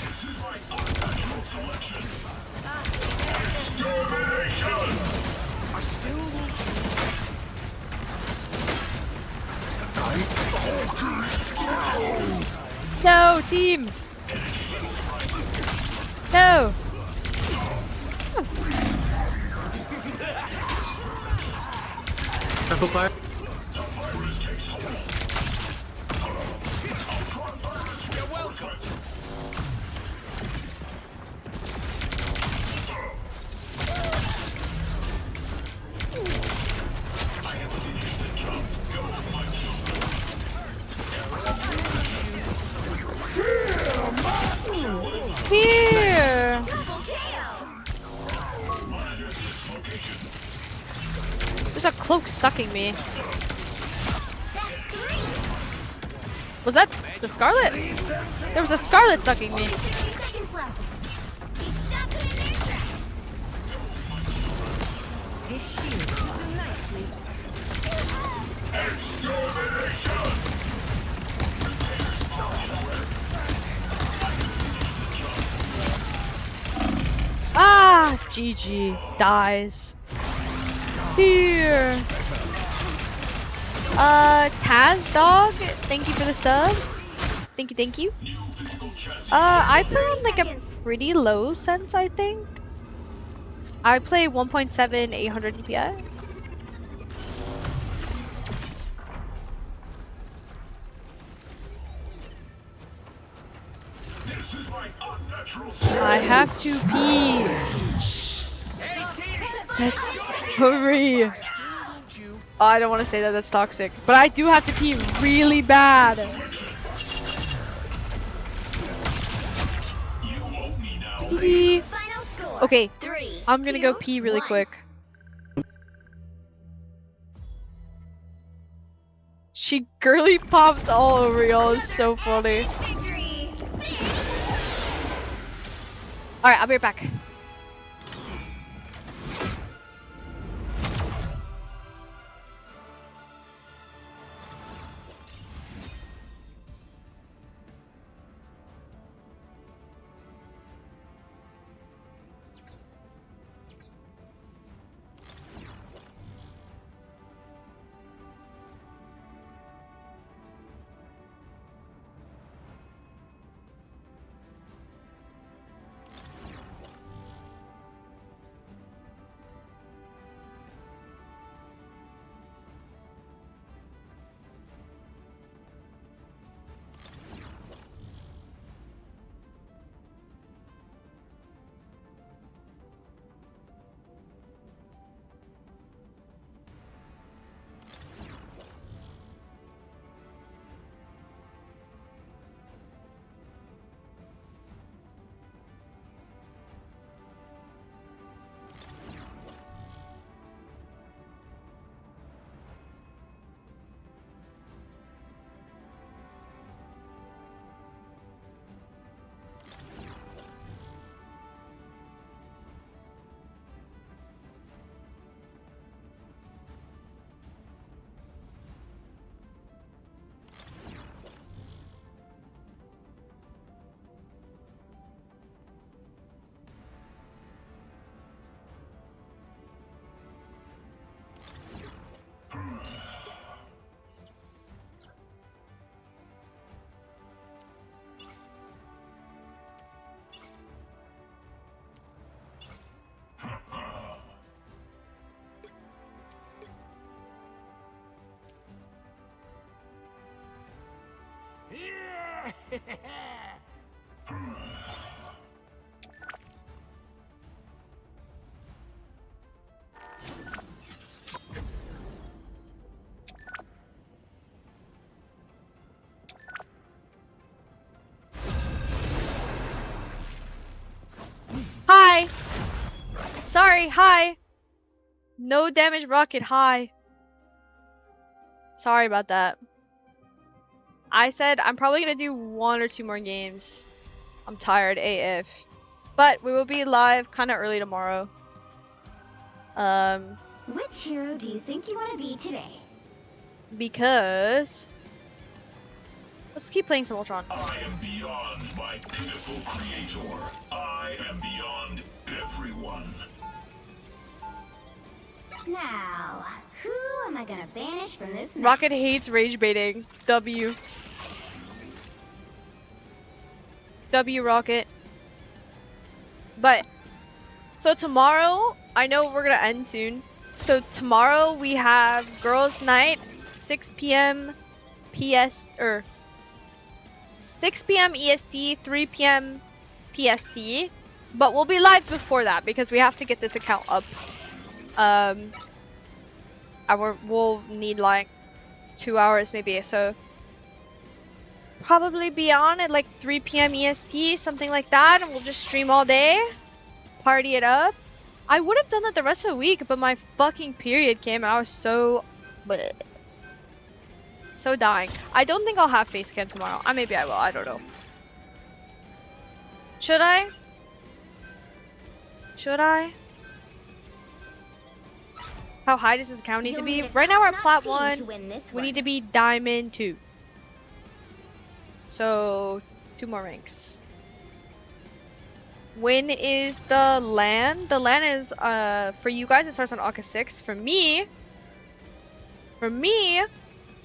This is my unnatural selection. Extermination! I still No, team! No! Amplifier. You're welcome. I have finished the job. Go, my children. Here! There's a cloak sucking me. Was that the Scarlet? There was a Scarlet sucking me. His shield did nicely. Ah, GG dies. Here. Taz Dog, thank you for the sub. Thank you, thank you. I play on like a pretty low sense, I think. I play 1.7 800 DPI. This is my unnatural I have to pee. Let's hurry. Oh, I don't want to say that. That's toxic. But I do have to pee really bad. Pee. Okay, I'm gonna go pee really quick. She girly popped all over y'all. It's so funny. Alright, I'll be right back. Hi. Sorry, hi. No damage rocket, hi. Sorry about that. I said I'm probably gonna do 1 or 2 more games. I'm tired AF. But we will be live kind of early tomorrow. Which hero do you think you want to be today? Because let's keep playing some Ultron. I am beyond my pitiful creator. I am beyond everyone. Now, who am I gonna banish from this match? Rocket hates rage baiting. W. W Rocket. But so tomorrow, I know we're gonna end soon. So tomorrow we have girls' night, 6 p.m. 6 p.m. EST, 3 p.m. PST. But we'll be live before that because we have to get this account up. We'll need like 2 hours maybe, so probably be on at like 3 p.m. EST, something like that, and we'll just stream all day, party it up. I would have done that the rest of the week, but my fucking period came and I was so dying. I don't think I'll have face cam tomorrow. Maybe I will, I don't know. Should I? Should I? How high does this account need to be? Right now we're at plat 1. We need to be diamond 2. So 2 more ranks. When is the LAN? The LAN is for you guys it starts on August 6th. For me,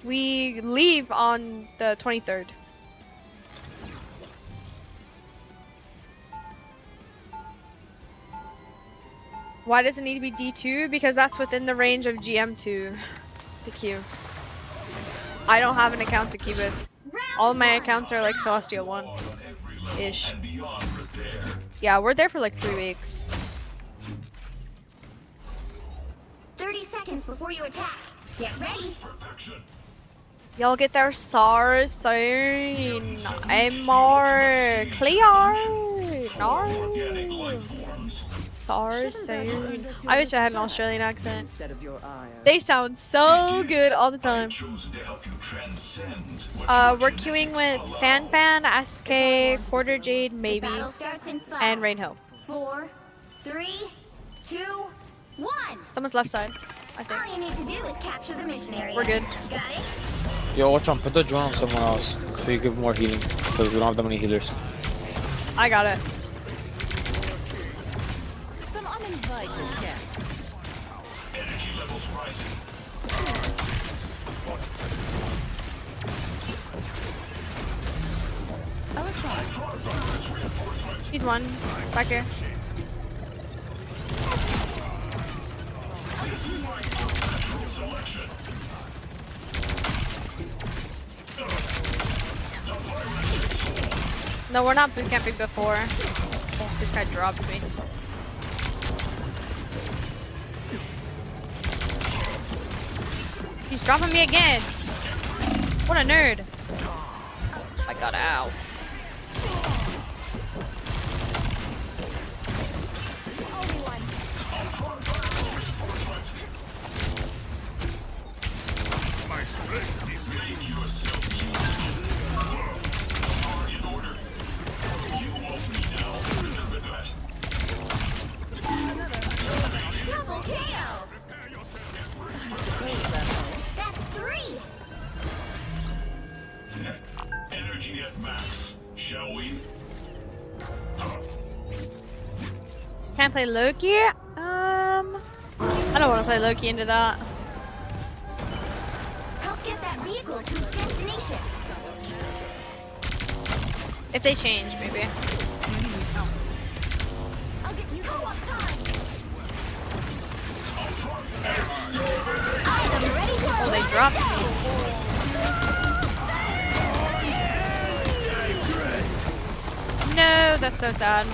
we leave on the 23rd. Why does it need to be D2? Because that's within the range of GM2 to queue. I don't have an account to keep it. All my accounts are like Celestial 1. Ish. and beyond repair. Yeah, we're there for like 3 weeks. 30 seconds before you attack. Get ready. Y'all get there soon. I'm more clear. No. Soon. I wish I had an Australian accent. They sound so good all the time. We're queuing with Fan Fan, SK, Quarter Jade, maybe, Battle starts in 5, and Rainhope. 4, 3, 2, 1. Someone's left side, I All think. you need to do is capture the mission area. We're good. Got it? Yo, watch on. Put the drone on someone else so you give more healing. Because we don't have that many healers. I got it. Some uninvited guests. Energy levels rising. I was fine. He's one. Back here. This is my natural selection. No, we're not boot camping before. Oh, this guy dropped me. He's dropping me again. What a nerd. I got out. Double KO. That's 3. Energy at max. Shall we? Can I play Loki? I don't want to play Loki into that. Help get that vehicle to its destination. If they change, maybe. I'll give you co-op time. Oh, they dropped me. No, that's so sad.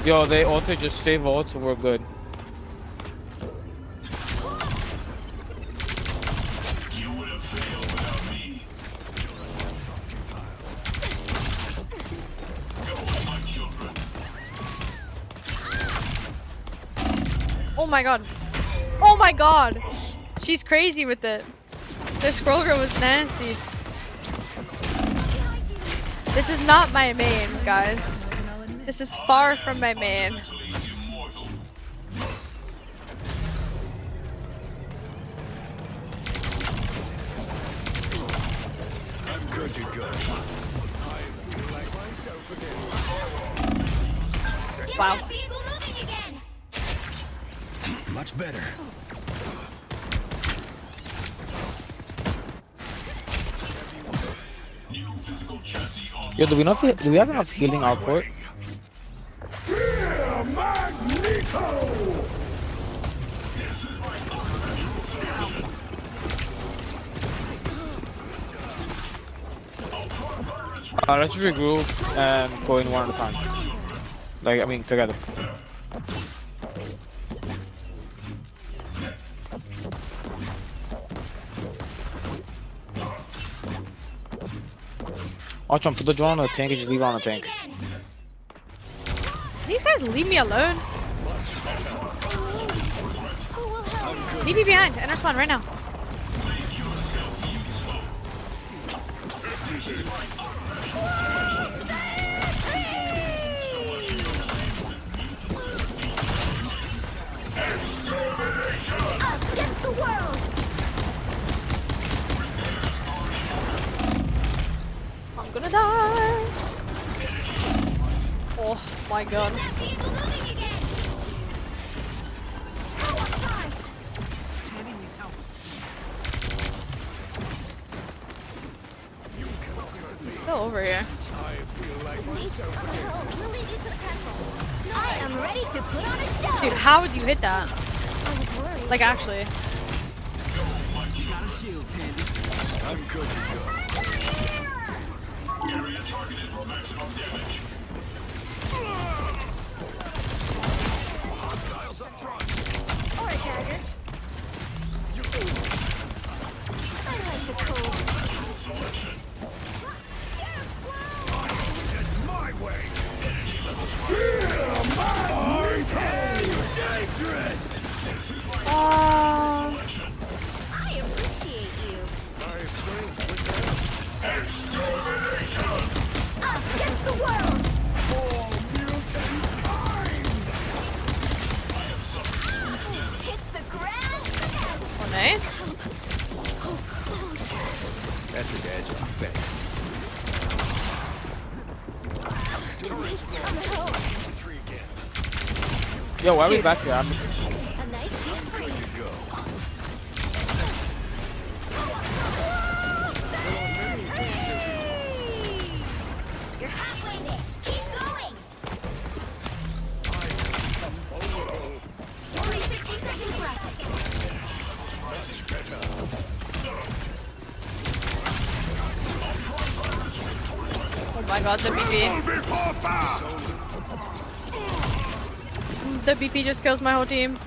Yo, they also just save ult, so we're good. You would have failed without me. Go, my children. Oh my god. Oh my god. She's crazy with it. Their scroll girl was nasty. This is not my main, guys. This is far from my main. I'm good to go. I feel like myself again. Wow. Vehicle moving again. Much better. New physical chassis on. Yo, do we have enough healing output? This is my natural selection. Let's regroup and go in one at a time. Like, I mean, together. Watch on, put the drone on the tank and just leave it on the tank. These guys leave me alone. Leave me behind. Enter spawn right now. Us against the world. I'm gonna die. Oh my god. Vehicle moving again. Co-op time. He's still over here. I am ready to put on a show. Dude, how would you hit that? Like, actually. I'm good to go. Area targeted for maximum damage. Hostiles up front. Alright, Dagger. I like the cold. Virtual selection. It's my way. Energy levels Feel my dangerous. selection. I appreciate you. My strength with Extermination. Us against the world. all mutant kind. I have suffered serious damage. Hits the ground. Oh, nice. So close. That's a edge off base. Yo, why are we back here? A nice deep freeze. You're halfway there. Keep going. Only 60 seconds left. Oh my god, the BP. The BP just kills my whole team.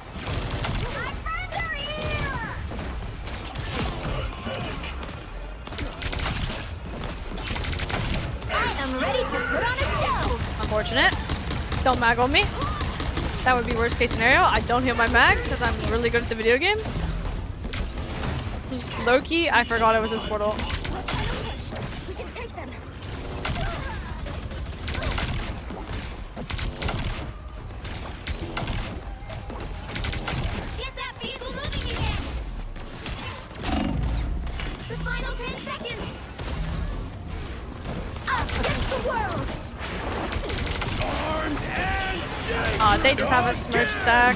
I am ready to put on a show. Unfortunate. Don't mag on me. That would be worst case scenario. I don't hit my mag because I'm really good at the video game. Low-key, I forgot it was his portal. We can take them. Get that vehicle moving again. The final 10 seconds. Us against the world. They just have a Smurf stack.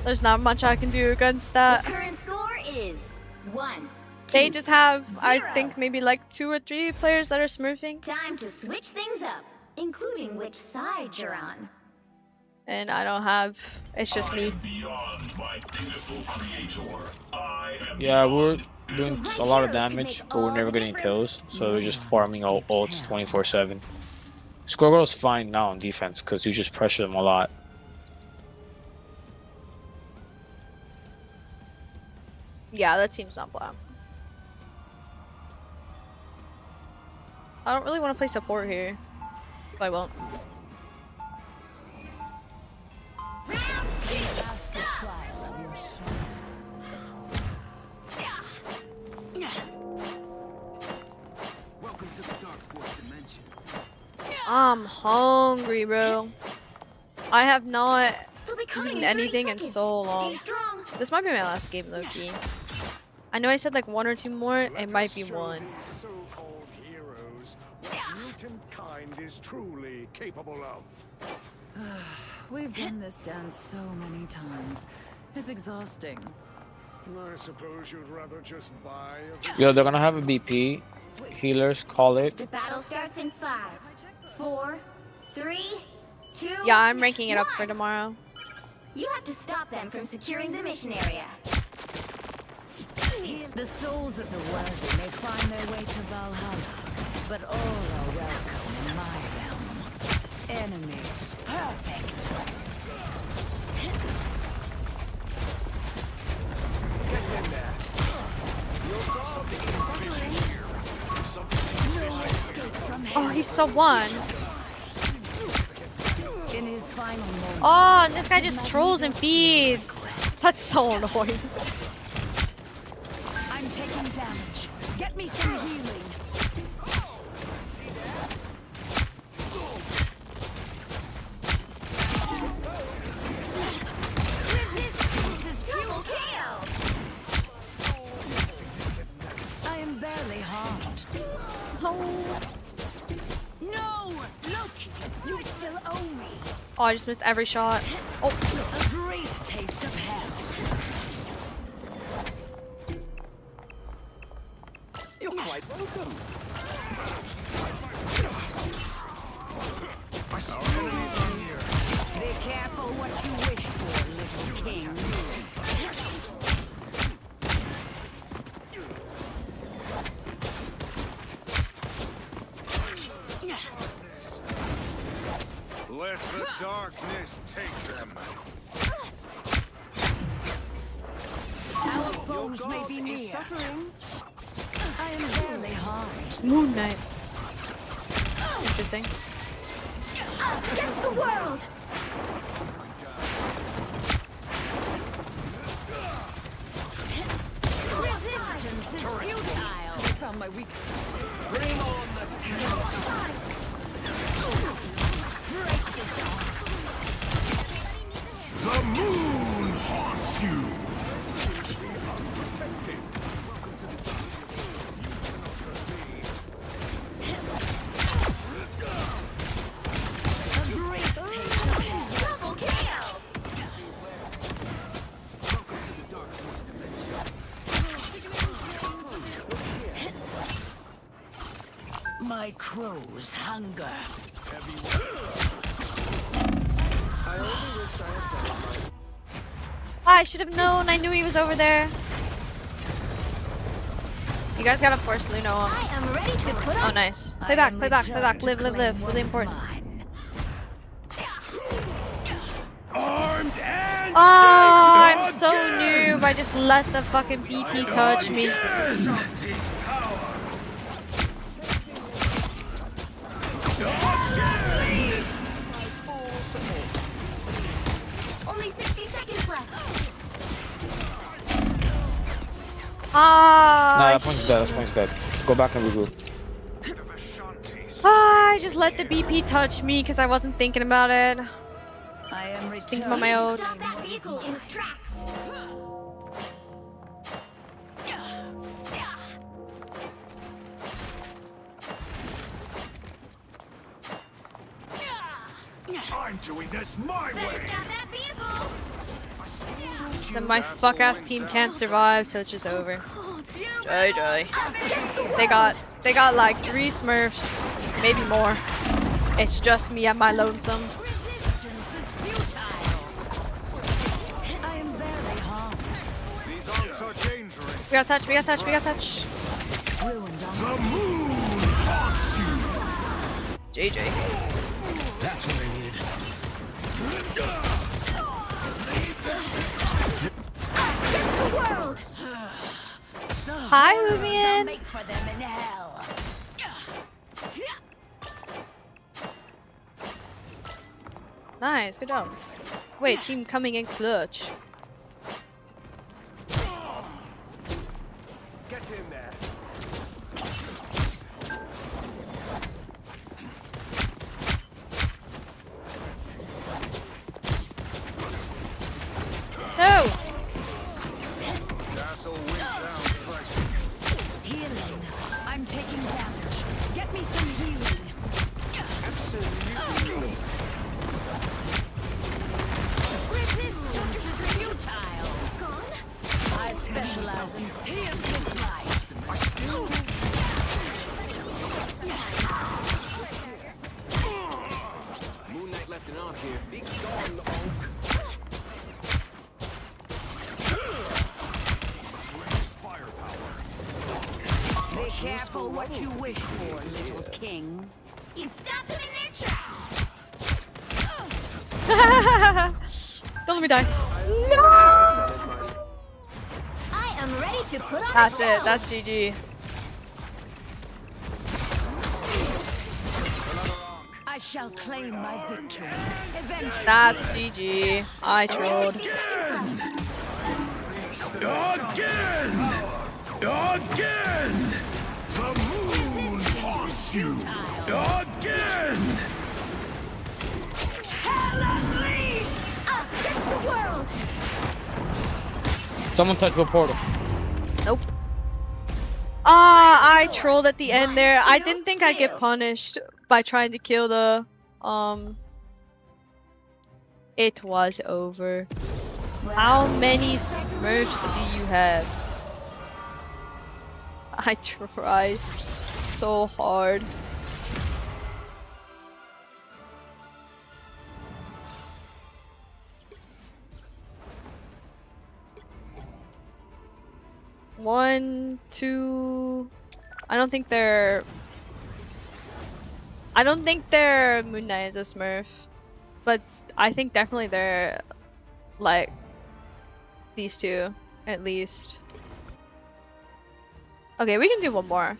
There's not much I can do against that. Current score is 1. They just have, I think, maybe like 2 or 3 players that are smurfing. Time to switch things up, including which side you're on. And I don't have, it's just me. Beyond my pitiful creator. I am Yeah, we're doing a lot of damage, but we're never getting kills, so we're just farming our ults 24/7. Squirrel's fine now on defense because you just pressure them a lot. Yeah, that team's not black. I don't really want to play support here, so I won't. Welcome to the Dark Force dimension. I'm hungry, bro. I have not eaten anything in so long. This might be my last game, low-key. I know I said like 1 or 2 more. It might be 1. So-called heroes, what mutant kind is truly capable of. We've done this dance so many times. It's exhausting. I suppose you'd rather just buy Yo, they're gonna have a BP. Healers, call it. The battle starts in 5, 4, 3, 2. Yeah, I'm ranking it up for tomorrow. You have to stop them from securing the mission area. The souls of the worthy may find their way to Valhalla, but all are welcome in my realm. Enemies, perfect. Get in there. No escape from hell. Oh, he's so 1. In his final moment. Oh, and this guy just trolls and feeds. That's so annoying. I'm taking damage. Get me some healing. Resistance is double kill. I am barely harmed. No! Look! You still owe me. Oh, I just missed every shot. Oh. A brief taste of hell. You're quite welcome. Our enemies are here. Be careful what you wish for, little king. Let the darkness take them. Our foes may be near. Suffering. I am barely harmed. Moon Knight. Interesting. Us against the world! Resistance is futile. I found my weak spot. Bring on the The moon haunts you. Double kill! My crow's hunger. I should have known. I knew he was over there. You guys gotta force Luno on. I am ready to put on. Oh, nice. Play back, play back, play back. Live, live, live. Really important. Armed and Oh, I'm so noob. I just let the fucking BP touch me. Only 60 seconds left. Ah, That point's dead. That point's dead. Go back and regroup. I just let the BP touch me because I wasn't thinking about it. I am Just thinking about my own. Stop that vehicle in its tracks. I'm doing this my way. Stop that vehicle. Then my fuck ass team can't survive, so it's just over. Joy, joy. They got like 3 Smurfs, maybe more. It's just me and my lonesome. Resistance is futile. I am barely harmed. These arcs are dangerous. We got touch, we got touch, we got touch. The moon haunts you. JJ. That's what I needed. Us against the world. Hi, Lumian. Make for them in hell. Nice, good job. Wait, team coming in clutch. Get in there. No! Castle went down first. Healing. I'm taking damage. Get me some healing. Absolutely. Resistance is futile. I specialize in pierce this life. Moonlight left an arc here. Be gone, Oak. Be careful what you wish for, little king. You stopped them in their tracks. Don't let me die. No! I am ready to put on. That's a show. it, that's GG. I shall claim my victory. Eventually. That's GG. I trolled. 60 seconds left. Again! Again! The moon haunts you! Again! Hell unleashed! Us against the world. Someone touch the portal. Nope. Ah, I trolled at the end there. I didn't think I'd get punished by trying to kill the It was over. How many Smurfs do you have? I tried so hard. One, two. I don't think they're. I don't think their Moon Knight is a Smurf, but I think definitely they're like these two at least. Okay, we can do one more.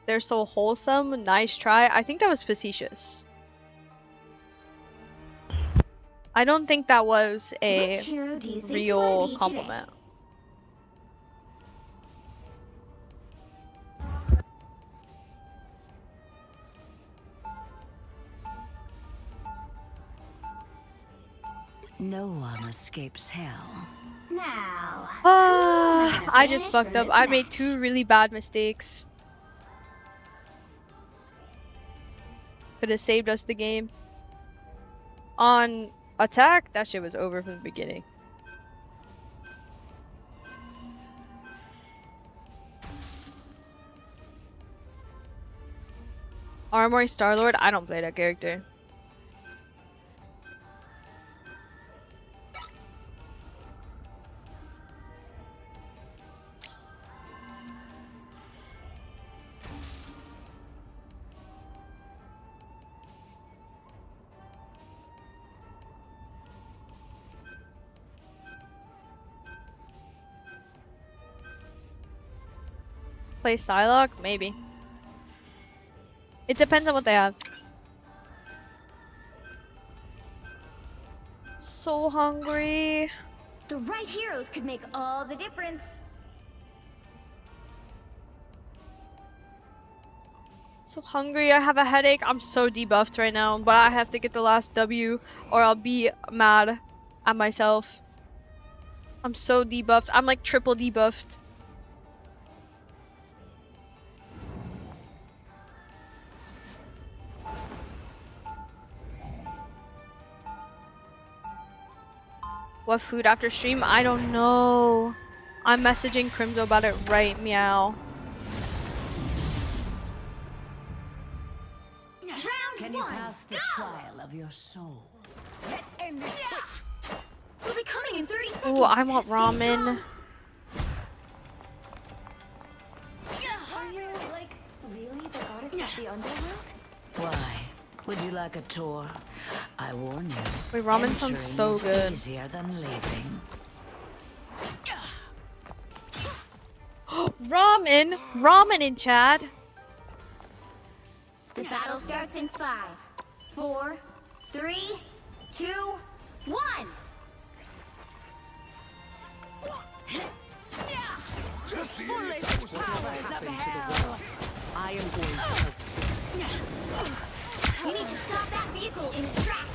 They're so wholesome. Nice try. I think that was facetious. I don't think that was a Which hero do you think you real wanna be compliment. No one escapes hell. Now. I just fucked up. I made 2 really bad mistakes. Could have saved us the game. On attack, that shit was over from the beginning. Aramori Star-Lord, I don't play that character. Play Psylocke? Maybe. It depends on what they have. So hungry. The right heroes could make all the difference. So hungry, I have a headache. I'm so debuffed right now, but I have to get the last W or I'll be mad at myself. I'm so debuffed. I'm like triple debuffed. What food after stream? I don't know. I'm messaging Crimzo about it right meow. Can you pass the trial of your soul? Let's end this quick. We'll be coming in 30 seconds. Ooh, I want Stay ramen. strong. Are you, like, really the goddess of the underworld? Why? Would you like a tour? I warn you. Wait, ramen sounds entering so is good. easier than leaving. Ramen! Ramen in chat! The battle starts in 5, 4, 3, 2, 1. Just the fullest powers of hell. I am going to help this. You need to stop that vehicle in its tracks.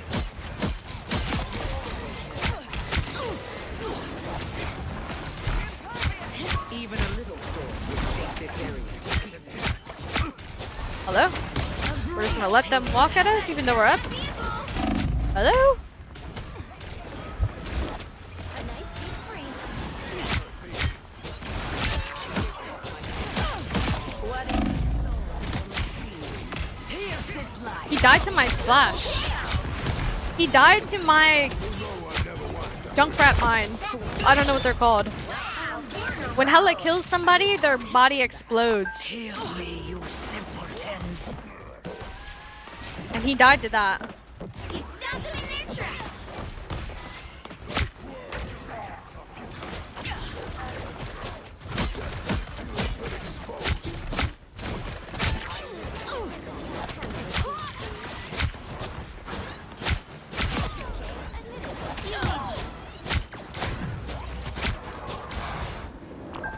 Even a little storm would take this area to pieces. Hello? We're just gonna let them walk at us even though we're up? Hello? A nice deep freeze. What is the soul of a machine? Here's this life. He died to my splash. He died to my Junkrat mines. I don't know what they're called. When Hella kills somebody, their body explodes. Kill me, you simpletons. And he died to that. You stopped them in their tracks.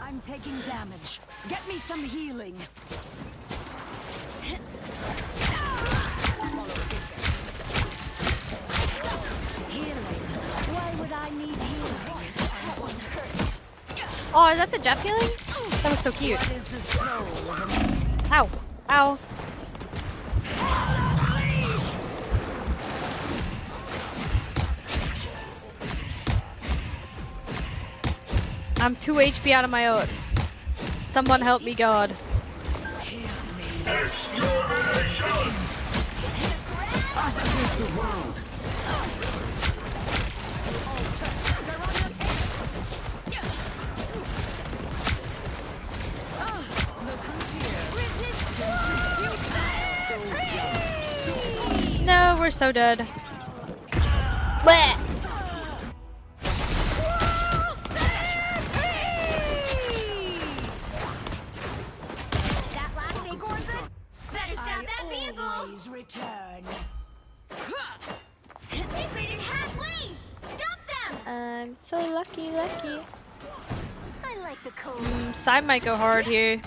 I'm taking damage. Get me some healing. Healing. Why would I need healing? That one hurts. Oh, is that the jet feeling? That was so cute. What is the soul of a machine? Ow. Ow. I'm 2 HP out of my ult. Someone help me, God. Extermination! Us against the world. we're so dead. Blech. That last acorn's a... Better stop that vehicle! Always return. They've made it halfway! Stop them! I'm so lucky. I like the cold. Psy might go hard here.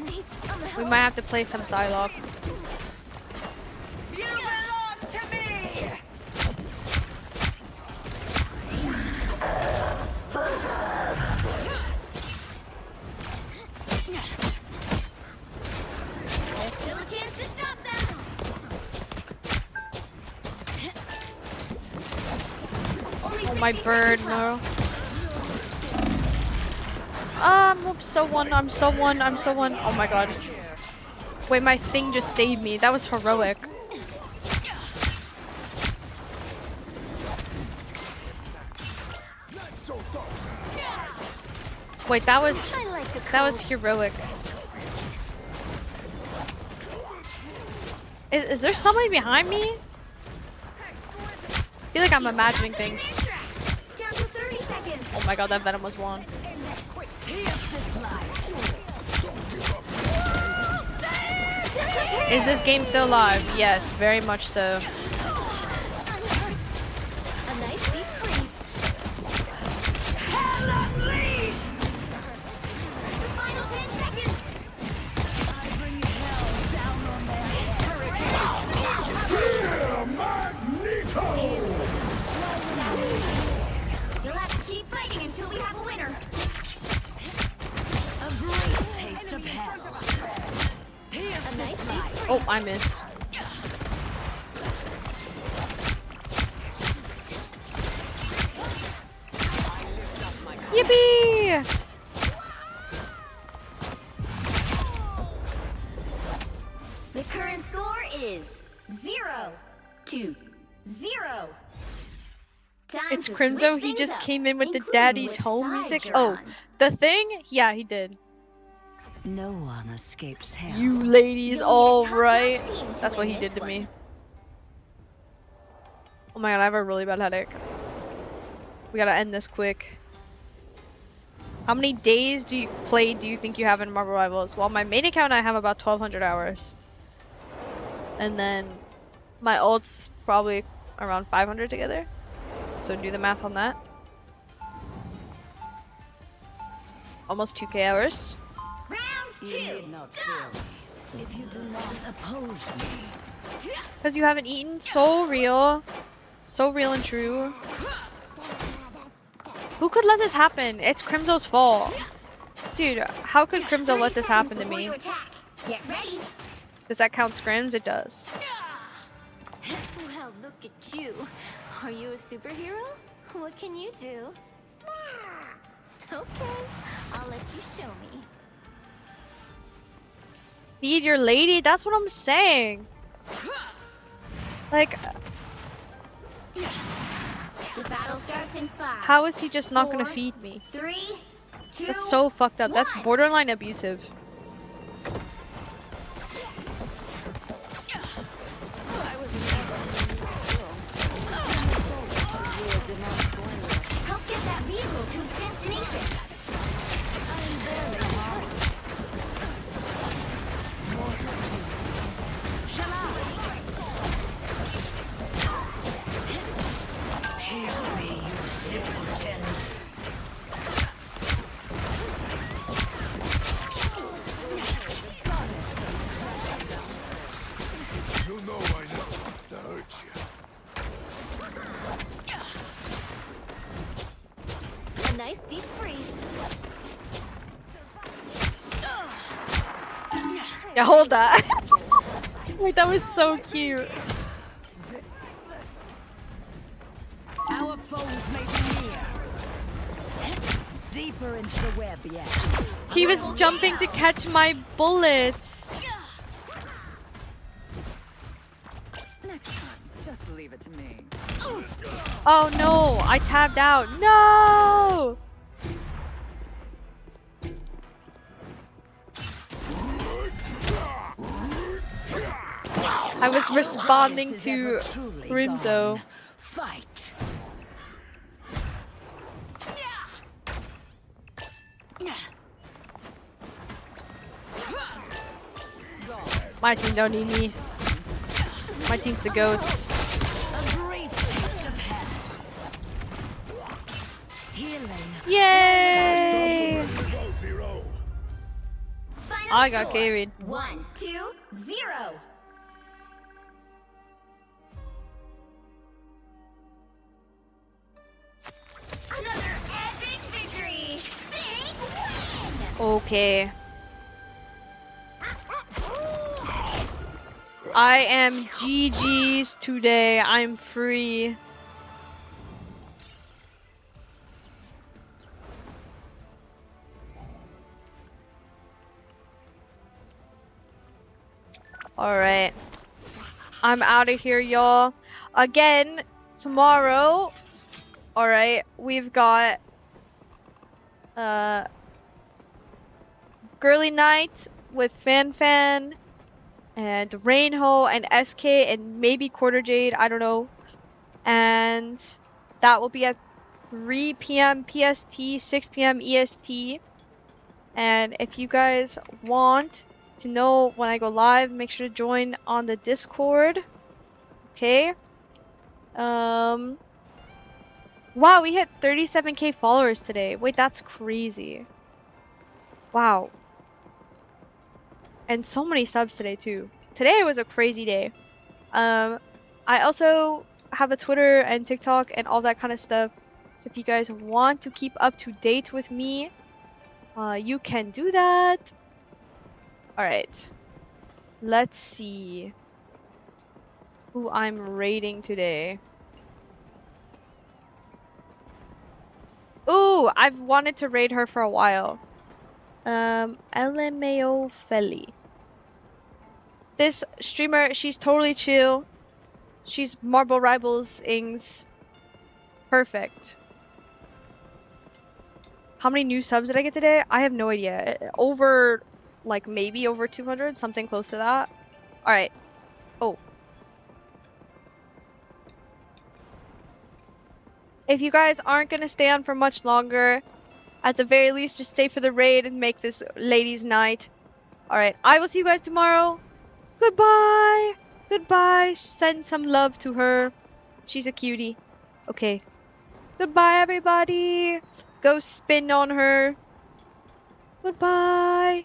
Need some help. We might have to play some Psylocke. You belong to me! There's still a chance to stop them! Only Oh my 60 bird, seconds no. left. I'm so one. Oh my god. Wait, my thing just saved me. That was heroic. Wait, that was heroic. Is there somebody behind me? I feel like I'm imagining things. Down to 30 seconds. Oh my god, that Venom was one. Is this game still live? Yes, very much so. A nice deep freeze. Hell unleashed! The final 10 seconds. I bring hell down on their You'll have to keep fighting until we have a winner. A great taste of hell. A nice deep freeze. Oh, I missed. Yippee! The current score is 0-0. Time It's to Crimzo. switch He things just up, came in with the including daddy's which home side music. you're Oh, on. the thing? Yeah, he did. No one escapes hell. You ladies, You'll all need a top-notch right. team to That's what win he this did to one. me. Oh my god, I have a really bad headache. We gotta end this quick. How many days do you think you have in Marvel Rivals? Well, my main account I have about 1,200 hours. And then my ult's probably around 500 together. So do the math on that. Almost 2k hours. Round You 2. need not fear me if you do not oppose me. Because you haven't eaten. So real. So real and true. Who could let this happen? It's Crimzo's fault. Dude, how could Crimzo let this happen to me? Get ready. Does that count scrims? It does. Well, look at you. Are you a superhero? What can you do? Okay, I'll let you show me. Feed your lady? That's what I'm saying. Like, The battle starts in 5. how is he just not gonna 4, feed me? 3, 2. That's so fucked up. That's borderline abusive. I was never Help get that vehicle to its destination. I'm barely hurt. More cutscenes, please. Shall I? Hear me, you simpletons. You know I know to hurt you. A nice deep freeze. Yeah, hold that. Wait, that was so cute. Our foes may be near. Deeper into the web, yes. He was jumping to catch my bullets. Next time, just leave it to me. Oh no, I tabbed out. No! I was responding to Rimzo. Fight. My team don't need me. My team's the goats. Yay! I got carried. 1, 2, 0. Another epic victory. Big win. Okay. I am GG's today. I'm free. Alright. I'm out of here, y'all. Again, tomorrow, alright, we've got Girly Night with Fan and Rainho and SK and maybe Quarter Jade, I don't know. And that will be at 3 p.m. PST, 6 p.m. EST. And if you guys want to know when I go live, make sure to join on the Discord. Okay. Wow, we hit 37k followers today. Wait, that's crazy. Wow. And so many subs today too. Today was a crazy day. I also have a Twitter and TikTok and all that kind of stuff. So if you guys want to keep up to date with me, you can do that. Alright. Let's see who I'm raiding today. Ooh, I've wanted to raid her for a while. LMAO Feli. This streamer, she's totally chill. She's Marble Rivals Ings. Perfect. How many new subs did I get today? I have no idea. Over, like, maybe over 200? Something close to that. Alright. Oh. If you guys aren't gonna stay on for much longer, at the very least, just stay for the raid and make this ladies' night. Alright, I will see you guys tomorrow. Goodbye! Goodbye. Send some love to her. She's a cutie. Okay. Goodbye, everybody. Go spin on her. Goodbye.